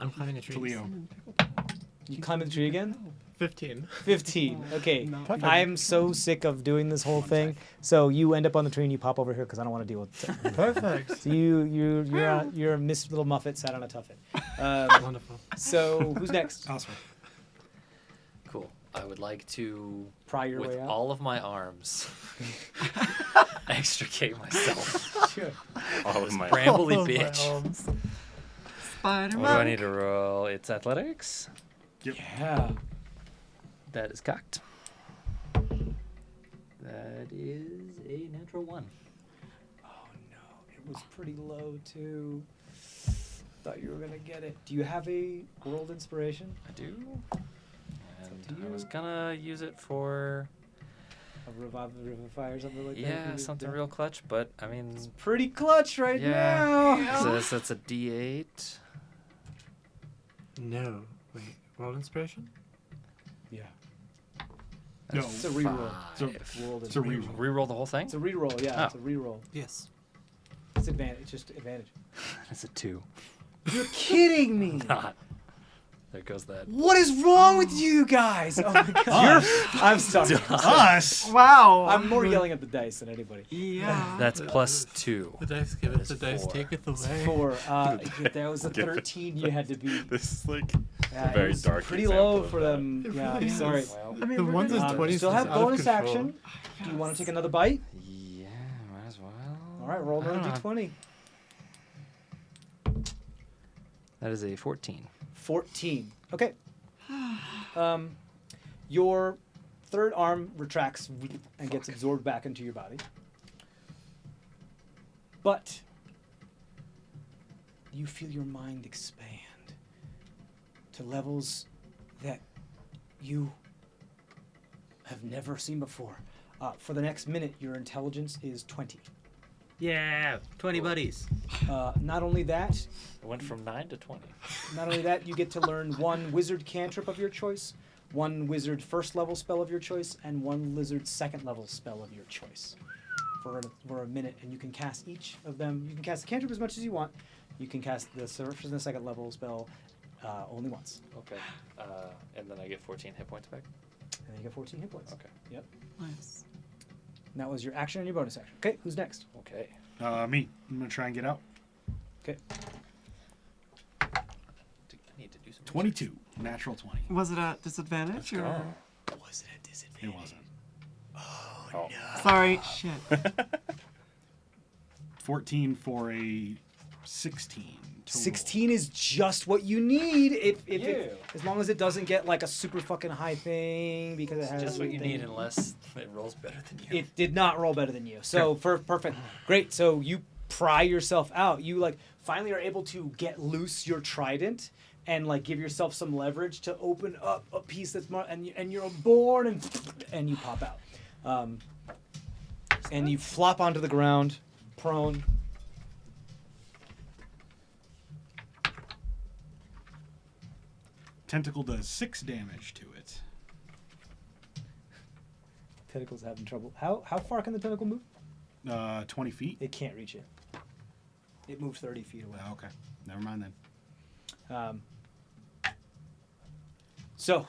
I'm climbing a tree. Leo. summon pickleball. You climb the tree again? 15. 15. Okay. No. I'm so sick of doing this whole thing. So you end up on the tree and you pop over here because I don't want to deal with it. Perfect. So you're a Miss Little Muffet sat on a tuffet. Wonderful. So who's next? Oscar. Cool. I would like to, Pry your with way out. all of my arms, extricate myself. Sure. All of my. Brambly All of my bitch. arms. Spider What do I need to roll? It's athletics. Yeah. That is cocked. That is a natural 1. Oh no, it was pretty low too. Thought you were gonna get it. Do you have a world inspiration? I do. up And to I was you. gonna use it for A revivify or something like that? yeah, You something did? real clutch, but I mean Pretty clutch right yeah. now. So that's a D8. No. Wait. World inspiration? Yeah. No. It's a reroll. Five. World It's a inspiration. reroll. Reroll the whole thing? It's a reroll, yeah. Oh. It's a reroll. Yes. It's advantage. Just advantage. That's a 2. You're kidding me. Not. There goes that. What is wrong with you guys? Oh my god. I'm sorry. Us. Wow. I'm more yelling at the dice than anybody. Yeah. That's plus 2. The dice give it, That the is dice 4. taketh away. 4. There was a 13 you had to beat. This is like Yeah, very it was dark pretty example low of for that. them. It Yeah, really is. sorry. Well, I mean, The we're ones gonna- is 20 Still is have out of bonus control. action. Do you want to take another bite? yeah, might as well. All right, roll I don't another know. d20. That is a 14. 14. Okay. Your third arm retracts and gets absorbed back into your body. But you feel your mind expand to levels that you have never seen before. For the next minute, your intelligence is 20. Yeah, 20 buddies. Not only that, It went from 9 to 20. Not only that, you get to learn one wizard cantrip of your choice, one wizard first level spell of your choice, and one lizard second level spell of your choice for a minute. And you can cast each of them. You can cast the cantrip as much as you want. You can cast the first and the second level spell only once. Okay. And then I get 14 hit points back. And then you get 14 hit points. Okay. Yep. Nice. And that was your action and your bonus action. Okay, who's next? Okay. Me. I'm gonna try and get out. Okay. I need to do some 22. Natural 20. Was it at disadvantage or? Was it a disadvantage? It wasn't. Oh. Sorry. Shit. 14 for a 16. Total. 16 is just what you need. As long as it doesn't get like a super fucking high thing because it has Just what you everything. need unless it rolls better than you. It did not roll better than you. So perfect. Great. So you pry yourself out. You like finally are able to get loose your trident and like give yourself some leverage to open up a piece that's more and you're born and you pop out. And you flop onto the ground, prone. Tentacle does 6 damage to it. Tentacle's having trouble. How far can the tentacle move? 20 feet. It can't reach it. It moved 30 feet away. Okay. Never mind then. So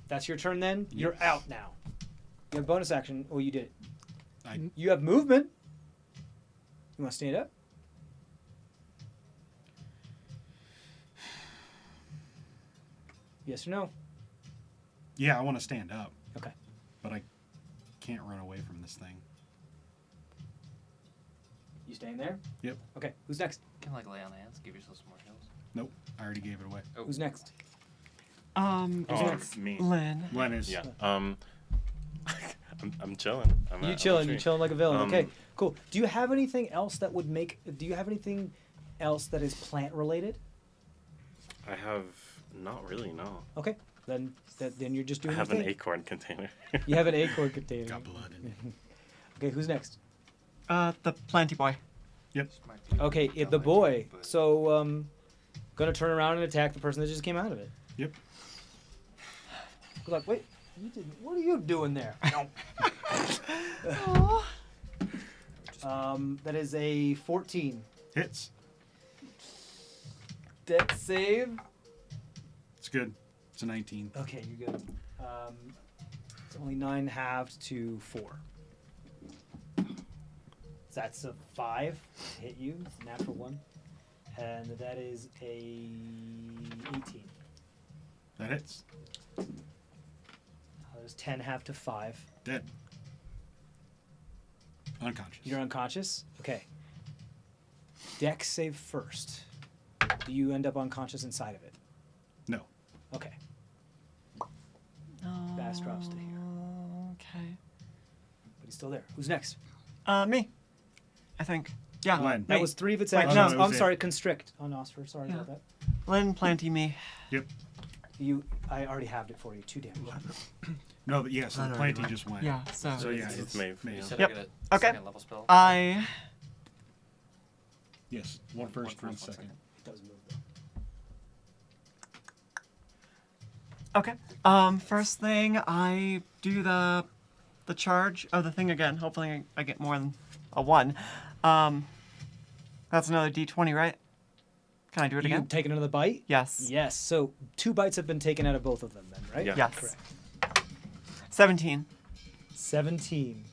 that's your turn then. You're out now. You have bonus action. Oh, you did it. You have movement. You want to stand up? Yes or no? Yeah, I want to stand up, Okay. but I can't run away from this thing. You staying there? Yep. Okay. Who's next? Can like lay on hands, give yourself some more heals. Nope, I already gave it away. Oh. Who's next? Oh, next? me. Lynn. Len is. Yeah. I'm chilling. You chilling? You chilling like a villain? Okay. Um, Cool. Do you have anything else that would make? Do you have anything else that is plant related? I have not really, no. Okay. Then you're just I doing. have your an thing. acorn container. You have an acorn container. Got blood in it. Okay. Who's next? The planty boy. Yep. Okay. The boy. So gonna turn around and attack the person that just came out of it. Yep. We're like, wait. You didn't. What are you doing there? That is a 14. Hits. Dex save. It's good. It's a 19. Okay, you're good. It's only 9 halved to 4. That's a 5 to hit you. It's a natural 1. And that is a 18. That hits. There's 10 halved to 5. Dead. Unconscious. You're unconscious? Okay. Dex save first. Do you end up unconscious inside of it? No. Okay. Bass drops to here. Okay. But he's still there. Who's next? Me. I think. Yeah. Len. That me. was 3 of its Wait, actions. no, it was I'm it. sorry, constrict on Osfer. Sorry Yeah. about that. Lynn, planty me. Yep. I already halved it for you. 2 damage. No, but yeah, so the Alright, planting right. just went. Yeah. So. So yeah, It's Maeve. You Yeah. said Yep. I get a Okay. second level spell. I. Yes. One first, one second. It does move though. Okay. First thing, I do the charge of the thing again. Hopefully, I get more than a 1. That's another D20, right? Can I do it You again? take another bite? Yes. Yes. So 2 bites have been taken out of both of them then, right? Yeah. Yes. Correct. 17. 17.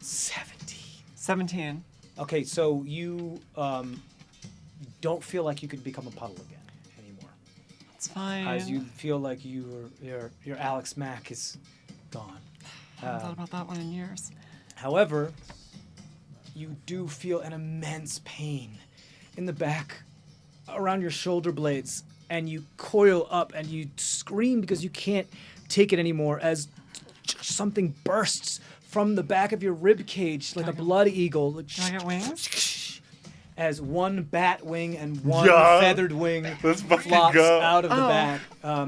17. 17. Okay, so you don't feel like you could become a puddle again anymore. It's fine. As you feel like your Alex Mack is gone. I haven't thought about that one in years. However, you do feel an immense pain in the back around your shoulder blades, and you coil up and you scream because you can't take it anymore as something bursts from the back of your rib cage like a blood eagle. Like, Can I get wings? as one bat wing and one Yeah. feathered wing Let's fucking flops go. out of the Oh. back.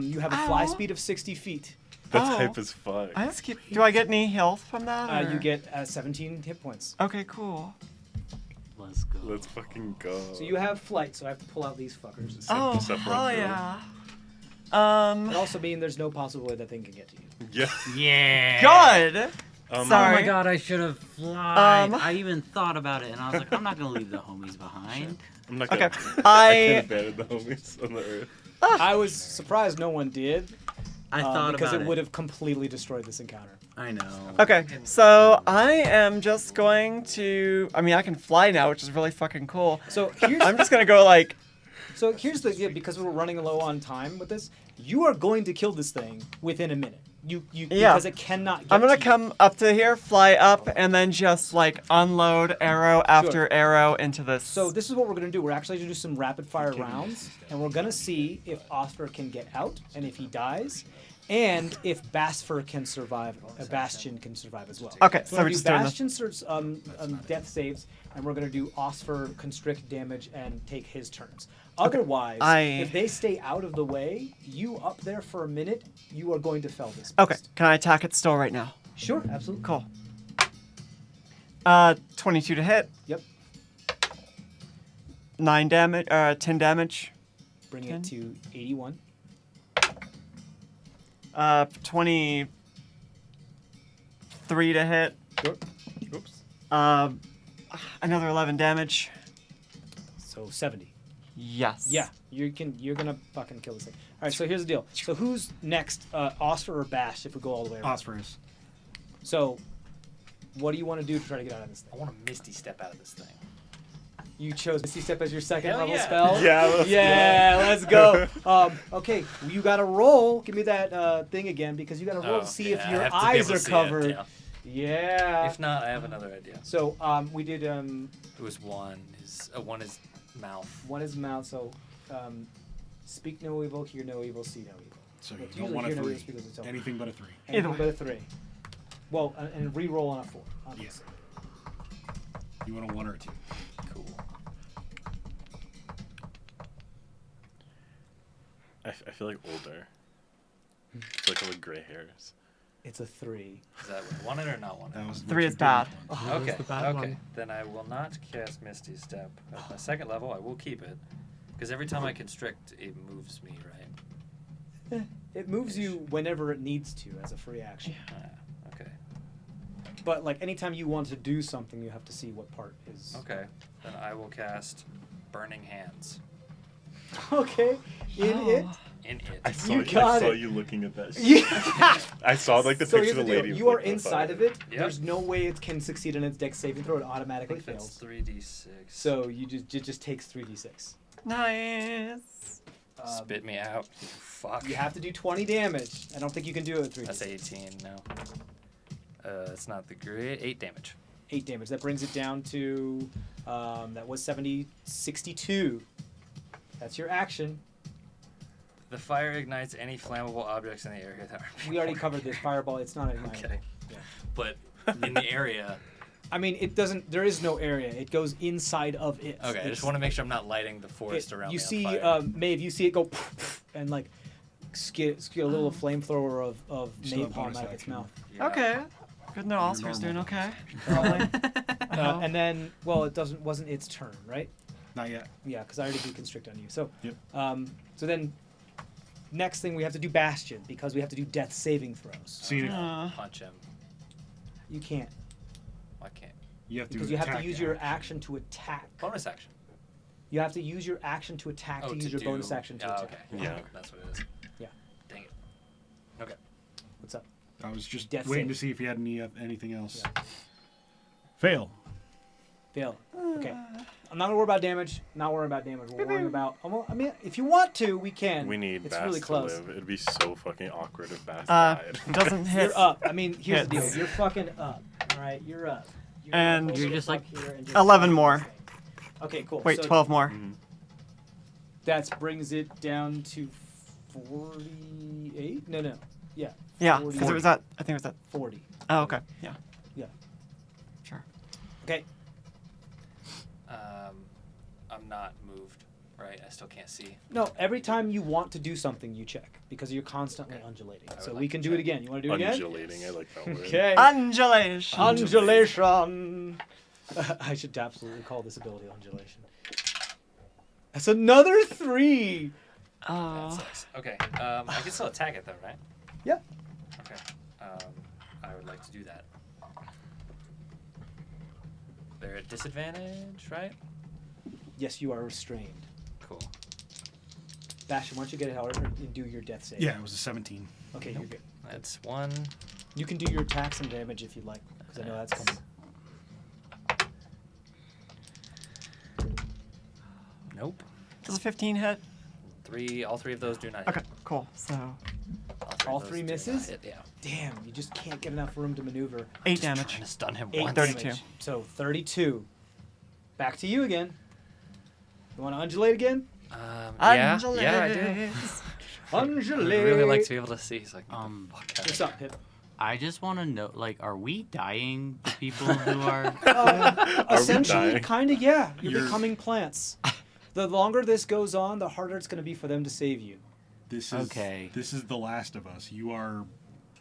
You have a fly Ow. speed of 60 feet. That's Oh. hype as fuck. I just keep. Do I get any health from that? You or- get 17 hit points. Okay, cool. Let's go. Let's fucking go. So you have flight, so I have to pull out these fuckers. Oh, Except for hell Drew. yeah. It also means there's no possible way that thing can get to you. Yeah. Yeah. Good. Oh Sorry. my god, I should have flied. Um, I even thought about it, and I was like, I'm not gonna leave the homies behind. I'm not gonna. Okay. I I. can't abandon the homies on the earth. I was surprised no one did. I thought because about it would have completely destroyed this encounter. I know. Okay, so I am just going to. I mean, I can fly now, which is really fucking cool. So here's I'm just gonna go like. so here's the because we're running low on time with this. You are going to kill this thing within a minute. You Yeah. because it cannot. Get I'm gonna to you. come up to here, fly up, and then just like unload arrow after arrow into this. So this is what we're gonna do. We're actually gonna do some rapid fire rounds, and we're gonna see if Oscar can get out, and if he dies, and if Basfer can survive. Bastion can survive as well. Okay, So so we're we're gonna just do doing this. Bastion death saves, and we're gonna do Osfer constrict damage and take his turns. Otherwise, if they stay out of the way, you up there for a minute, you are going to fell this. Okay, beast. can I attack it still right now? Sure, absolutely. Cool. 22 to hit. Yep. 9 damage. 10 damage. Bring it to 81. 23 to hit. Sure. Oops. Another 11 damage. So 70. Yes. Yeah, you're gonna fucking kill this thing. All right, so here's the deal. So who's next, Osfer or Bash? If we go all the way around. Osphorus. So, what do you want to do to try to get out of this I thing? want to misty step out of this thing. You chose Misty Step as your second Hell level yeah. spell. Yeah. Yeah, let's go. Okay, you got to roll. Give me that thing again because you got to roll to see if I your have to be eyes able to are see it, covered. yeah. Yeah. If not, I have another idea. So we did It was one. One is mouth. one is mouth. So speak no evil, hear no evil, see no evil. So It's you don't usually want a hear no 3. evil because it's over. Anything but a 3. Anything Either but a 3. Well, and re-roll on a 4. Obviously. You want a 1 or a 2. Cool. I feel like older. I feel like I have gray hairs. It's a 3. Is that one it or not one? That was 3 what is you bad. did. That's Okay. the bad Okay. one. Then I will not cast Misty Step at my second level. I will keep it because every time I constrict, it moves me, right? It moves you whenever it needs to as a free action. Okay. But like anytime you want to do something, you have to see what part is. Okay. Then I will cast Burning Hands Okay. In it. in it. I saw, You I got saw it. you looking at that shit. Yeah. I saw like the So picture here's of the the deal. lady. You with, are like, the inside fire. of it. Yep. There's no way it can succeed in its dex saving throw. It I automatically think that's fails. 3d6. So it just takes 3d6. Nice. Spit me out. Fuck. You have to do 20 damage. I don't think you can do it with 3d6. That's 18. No. It's not the great. 8 damage. 8 damage. That brings it down to that was 62. That's your action. The fire ignites any flammable objects in the area that are. We already covered this fireball. It's not ignited. Okay. Yeah. But in the area. I mean, it doesn't. There is no area. It goes inside of it. Okay, I just want to make sure I'm not lighting the forest around You me see, on fire. Maeve. You see it go and like skid a little flamethrower of Still have napalm bonus out of its action. mouth. Yeah. Okay. Good to know. Your Oscar's doing normal. okay. And then, well, wasn't its turn, right? Not yet. Yeah, because I already did constrict on you. So, Yep. So then, next thing we have to do Bastion because we have to do death saving throws. See, Punch him. You can't I can't. you have to because you have to attack use your action to attack. Bonus action. You have to use your action to attack to use your bonus action to attack. Okay. Yeah. That's what it is. Yeah. Dang it. Okay. What's up? I was just Death waiting save. to see if you had anything else. Yeah. Fail. Fail. Okay. I'm not gonna worry about damage. Not worrying about damage. We're worrying about. I mean, if you want to, we can. We need It's Bass really close. to live. It'd be so fucking awkward if Bass It died. doesn't hit. You're up. I mean, here's the deal. Hits. You're fucking up. All right, you're up. You're And- gonna go You're the just fuck like here and just 11 fuck more. this thing. Okay, cool. Wait, So 12 more. That brings it down to 48. No. Yeah. Yeah. 40. Because it was at. I think it was at. 40. Oh, okay. Yeah. Yeah. Sure. Okay. I'm not moved, right? I still can't see. No, every time you want to do something, you check because you're constantly undulating. I would So like we to can do check. it again. You want to do it again? Undulating, I like that word. Okay. Undulation. Undulation. I should absolutely call this ability undulation. That's another 3. That Oh. sucks. Okay. I can still attack it though, right? Yeah. Okay. I would like to do that. They're at disadvantage, right? Yes, you are restrained. Cool. Bastion, why don't you get it however and do your death save? Yeah, it was a 17. Okay, you're good. That's 1. You can do your attacks and damage if you'd like, because I know that's coming. Nope. Does a 15 hit? 3. All 3 of those do not hit. Okay. Cool. So All of those 3 do not misses? hit, yeah. Damn, you just can't get enough room to maneuver. 8 Trying damage. to stun him 8 once. 32. damage. So 32. Back to you again. You want to undulate again? Yeah, I do. Undulate. I'd really like to be able to see. He's like, What's up, Pip? I just want to know, like, are we dying, the people who are... Essentially, dying? kind of, yeah. You're You're- becoming plants. The longer this goes on, the harder it's going to be for them to save you. This is Okay. This is The Last of Us. You are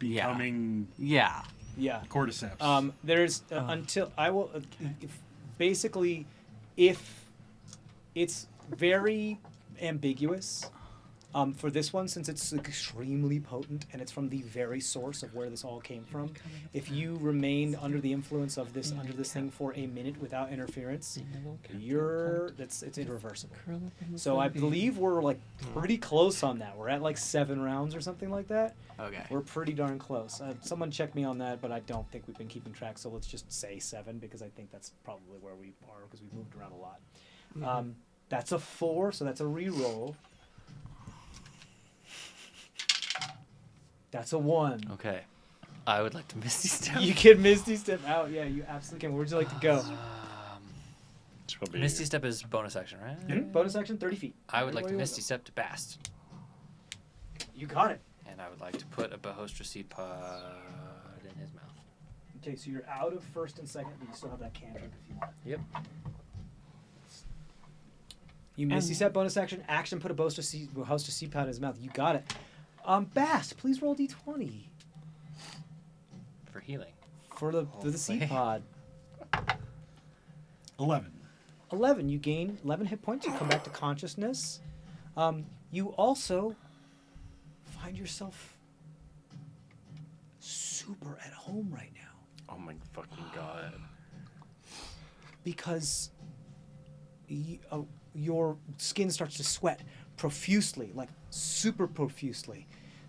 Yeah. becoming Yeah. Yeah. cordyceps. There's until I will basically if it's very ambiguous for this one since it's extremely potent and it's from the very source of where this all came from. If you remain under the influence of this thing for a minute without interference, it's irreversible. So I believe we're like pretty close on that. We're at like 7 rounds or something like that. Okay. We're pretty darn close. Someone check me on that, but I don't think we've been keeping track. So let's just say 7 because I think that's probably where we are because we've moved around a lot. That's a 4, so that's a reroll. That's a 1. Okay. I would like to Misty Step. You can Misty Step out. Yeah, you absolutely can. Where would you like to go? It's probably Misty Step is bonus action, right? Bonus action, 30 feet. I would like Where to do you Misty Step to Bast. You got it. And I would like to put a Bahostra seed pod in his mouth. Okay, so you're out of first and second, but you still have that cantrip if you want. Yep. You Misty Step, bonus action, put a Bahostra seed pod in his mouth. You got it. Bast, please roll d20 For healing. for the seed pod. 11. 11. You gain 11 hit points. You come back to consciousness. You also find yourself super at home right now Oh my fucking god. because your skin starts to sweat profusely, like super profusely,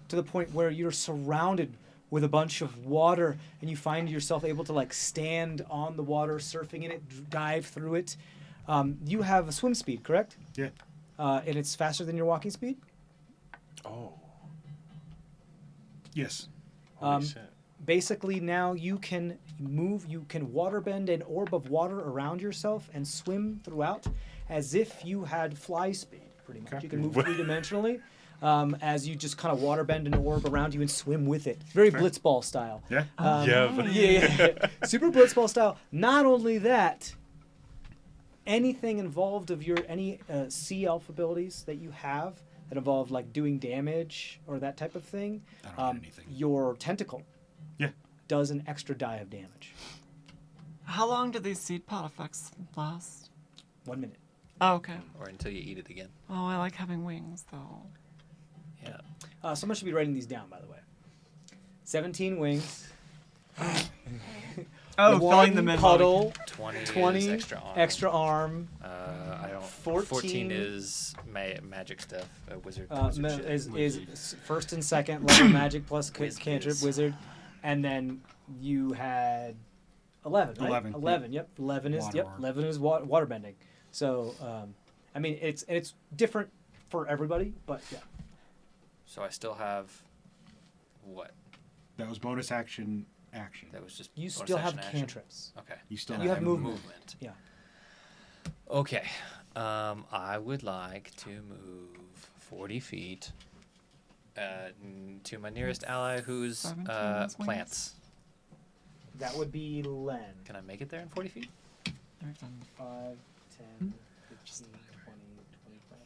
to the point where you're surrounded with a bunch of water and you find yourself able to like stand on the water, surfing in it, dive through it. You have a swim speed, correct? Yeah. And it's faster than your walking speed? Oh. Yes. Holy shit. Basically, now you can move, you can waterbend an orb of water around yourself and swim throughout as if you had fly speed, pretty much. Okay. You can move three-dimensionally as you just kind of waterbend an orb around you and swim with it. Very Blitzball style. Yeah. Yeah, but Yeah. Super Blitzball style. Not only that, anything involved of your any sea elf abilities that you have that involve like doing damage or that type of thing, I don't get anything. your tentacle Yeah. does an extra die of damage. How long do these seed pod effects last? 1 minute. Oh, okay. Or until you eat it again. Oh, I like having wings, though. Yeah. Someone should be writing these down, by the way. 17 wings. Oh, one filling them in. puddle. 20, 20 is extra arm. Extra arm. I don't. 14 14 is magic stuff. Wizard. Ma- shit. is first and second level magic plus Whiz cantrip biz. wizard, and then you had 11. Right? 11, 11. Yep. 11 is Water arm. 11 is waterbending. So I mean it's different for everybody, but yeah. So I still have what? That was bonus action. That was just. You bonus still have action action? cantrips. Okay. You still You have have movement. Yeah. Okay. I would like to move 40 feet to my nearest ally, who's 17 is wings. plants. That would be Len. Can I make it there in 40 feet? I've done 5, 10, 15, 20, 25,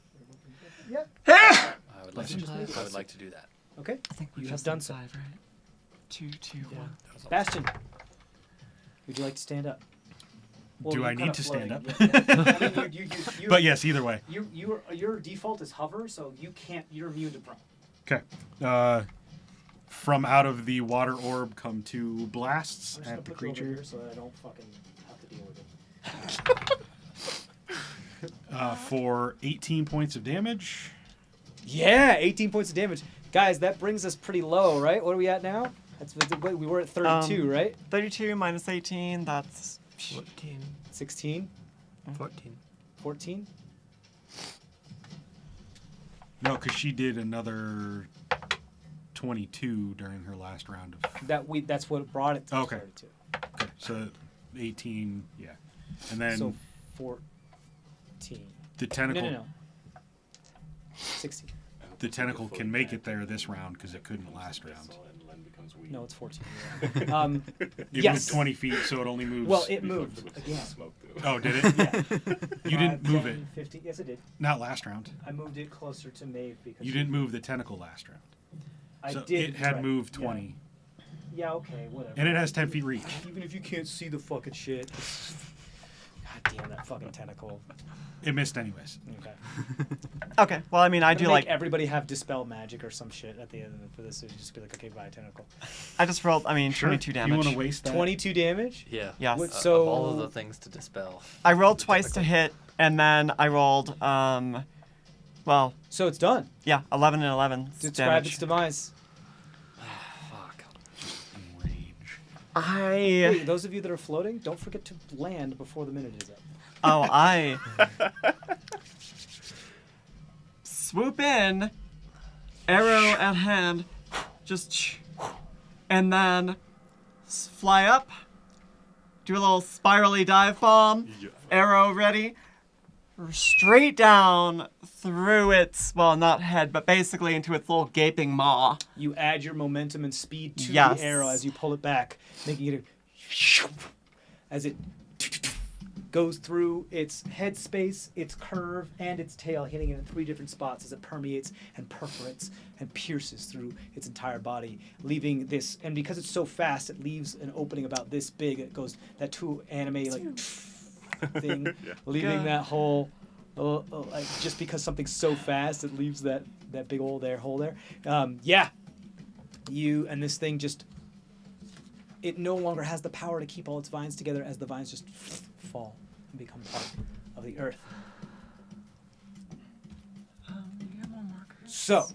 30. Yep. I would like Let's to. just make it. I would like to do that. Okay. I think You we've have just done done so. 5, right? 2, 2, 1. That was awesome. Bastion, would you like to stand up? Do you're I need kinda to stand floating. Yeah. I mean, you, But yes, either way. your default is hover, so you can't. You're immune to prone. Okay. From out of the water orb come 2 blasts I'm just gonna at the put you over creature here so that I don't fucking have to deal with it. for 18 points of damage. Yeah, 18 points of damage, guys. That brings us pretty low, right? What are we at now? We were at 32, right? 32 minus 18, that's 14. 16, 14. 14. No, because she did another 22 during her last round of. That's what brought it to Okay. 32. Okay, so 18, yeah. And then So 14. the tentacle. No. 16. The tentacle can make it there this round because it couldn't last round. And Len becomes weak. No, it's 14. Yeah. It Yes. moved 20 feet, so it only moves. Well, it We moved fucked with again. smoke, too. Oh, did it? Yeah. You didn't 5, move 10, it. 15. Yes, it did. Not last round. I moved it closer to Maeve because You didn't move the tentacle last round. I So did. it had try- moved yeah. 20. Yeah, okay, whatever. And it has 10 feet reach. Even if you can't see the fucking shit. God damn that fucking tentacle. It missed anyways. Okay. Okay, well, I mean, I do make like. everybody have dispel magic or some shit at the end of it for this. So you just be like, okay, bye, tentacle. I just rolled, 22 You damage. want to waste that? 22 damage. Yeah. Yes. What- Of so all of the things to dispel. I rolled twice to hit, and then I rolled, well, So it's done. yeah, 11 and 11 Describe damage. its demise. Fuck. Enrage. I Wait, those of you that are floating, don't forget to land before the minute is up. Oh, I swoop in, arrow at hand, just, and then fly up, do a little spirally dive bomb, Yeah. arrow ready, straight down through its, well, not head, but basically into its little gaping maw. You add your momentum and speed to Yes. the arrow as you pull it back, making it as it goes through its head space, its curve, and its tail, hitting it in 3 different spots as it permeates and perforates and pierces through its entire body, leaving this. And because it's so fast, it leaves an opening about this big. It goes that 2 anime like thing, leaving God. that hole. Like just because something's so fast, it leaves that big hole there. Yeah, you and this thing just. It no longer has the power to keep all its vines together as the vines just fall and become part of the earth. You got more markers? So,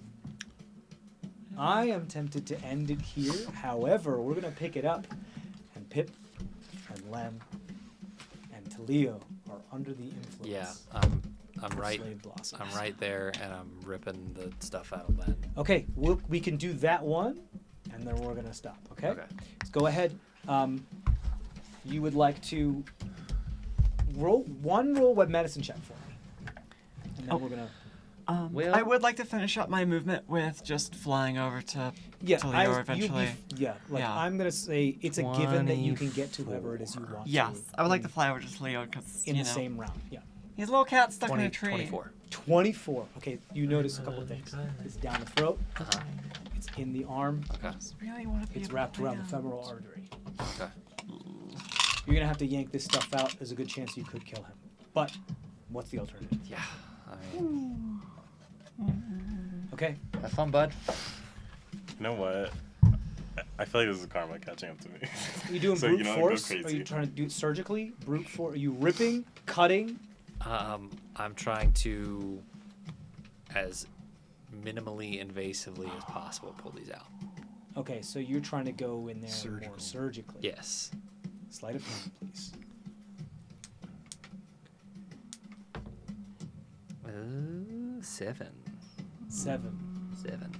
I am tempted to end it here. However, we're going to pick it up. And Pip and Lem and Talio are under the influence. Yeah, I'm right. Slave blossoms. I'm right there, and I'm ripping the stuff out of Len. Okay, we can do that one, and then we're going to stop, okay? Okay. Let's go ahead. You would like to roll web medicine check for me. And then we're going to... Well- I would like to finish up my movement with just flying over to Leo eventually. I'm gonna say it's a given that you can get to whoever it is you want. Yes, to I would like to fly over to Leo because in the same round. Yeah, he's a little cat stuck in 20, a tree. 24. 24. Okay, you notice a couple of things. It's down the throat. Uh-huh. It's in the arm. Okay. Really want to be It's able wrapped to around the fly femoral down. artery. Okay. You're gonna have to yank this stuff out. There's a good chance you could kill him. But what's the alternative? Yeah. I mean, Okay. have fun, bud. You know what? I feel like this is karma catching up to me. Are you doing So, brute you know, go force? Are crazy. you trying to do it surgically? Brute force? Are you ripping, cutting? I'm trying to, as minimally invasively as possible, pull these out. Okay, so you're trying to go in there more Surgical. surgically. Yes. Sleight of hand, please. 7. 7. 7.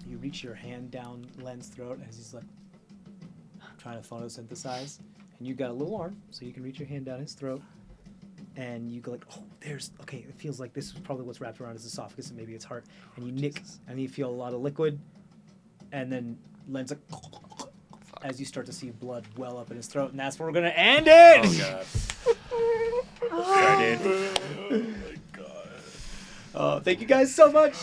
You reach your hand down Len's throat as he's like trying to photosynthesize, and you got a little arm, so you can reach your hand down his throat, and you go like, oh, there's okay. It feels like this is probably what's wrapped around his esophagus and maybe his heart, and you nick, and you feel a lot of liquid, and then Len's like, as you start to see blood well up in his throat, and that's where we're gonna end it. Oh god. Sorry, dude. Oh my god. Thank you guys so much.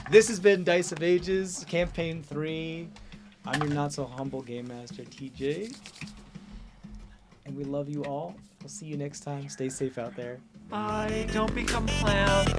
This has been Dice of Ages, Campaign 3. I'm your not-so-humble Game Master, TJ. And we love you all. We'll see you next time. Stay safe out there. Bye. Don't become plants.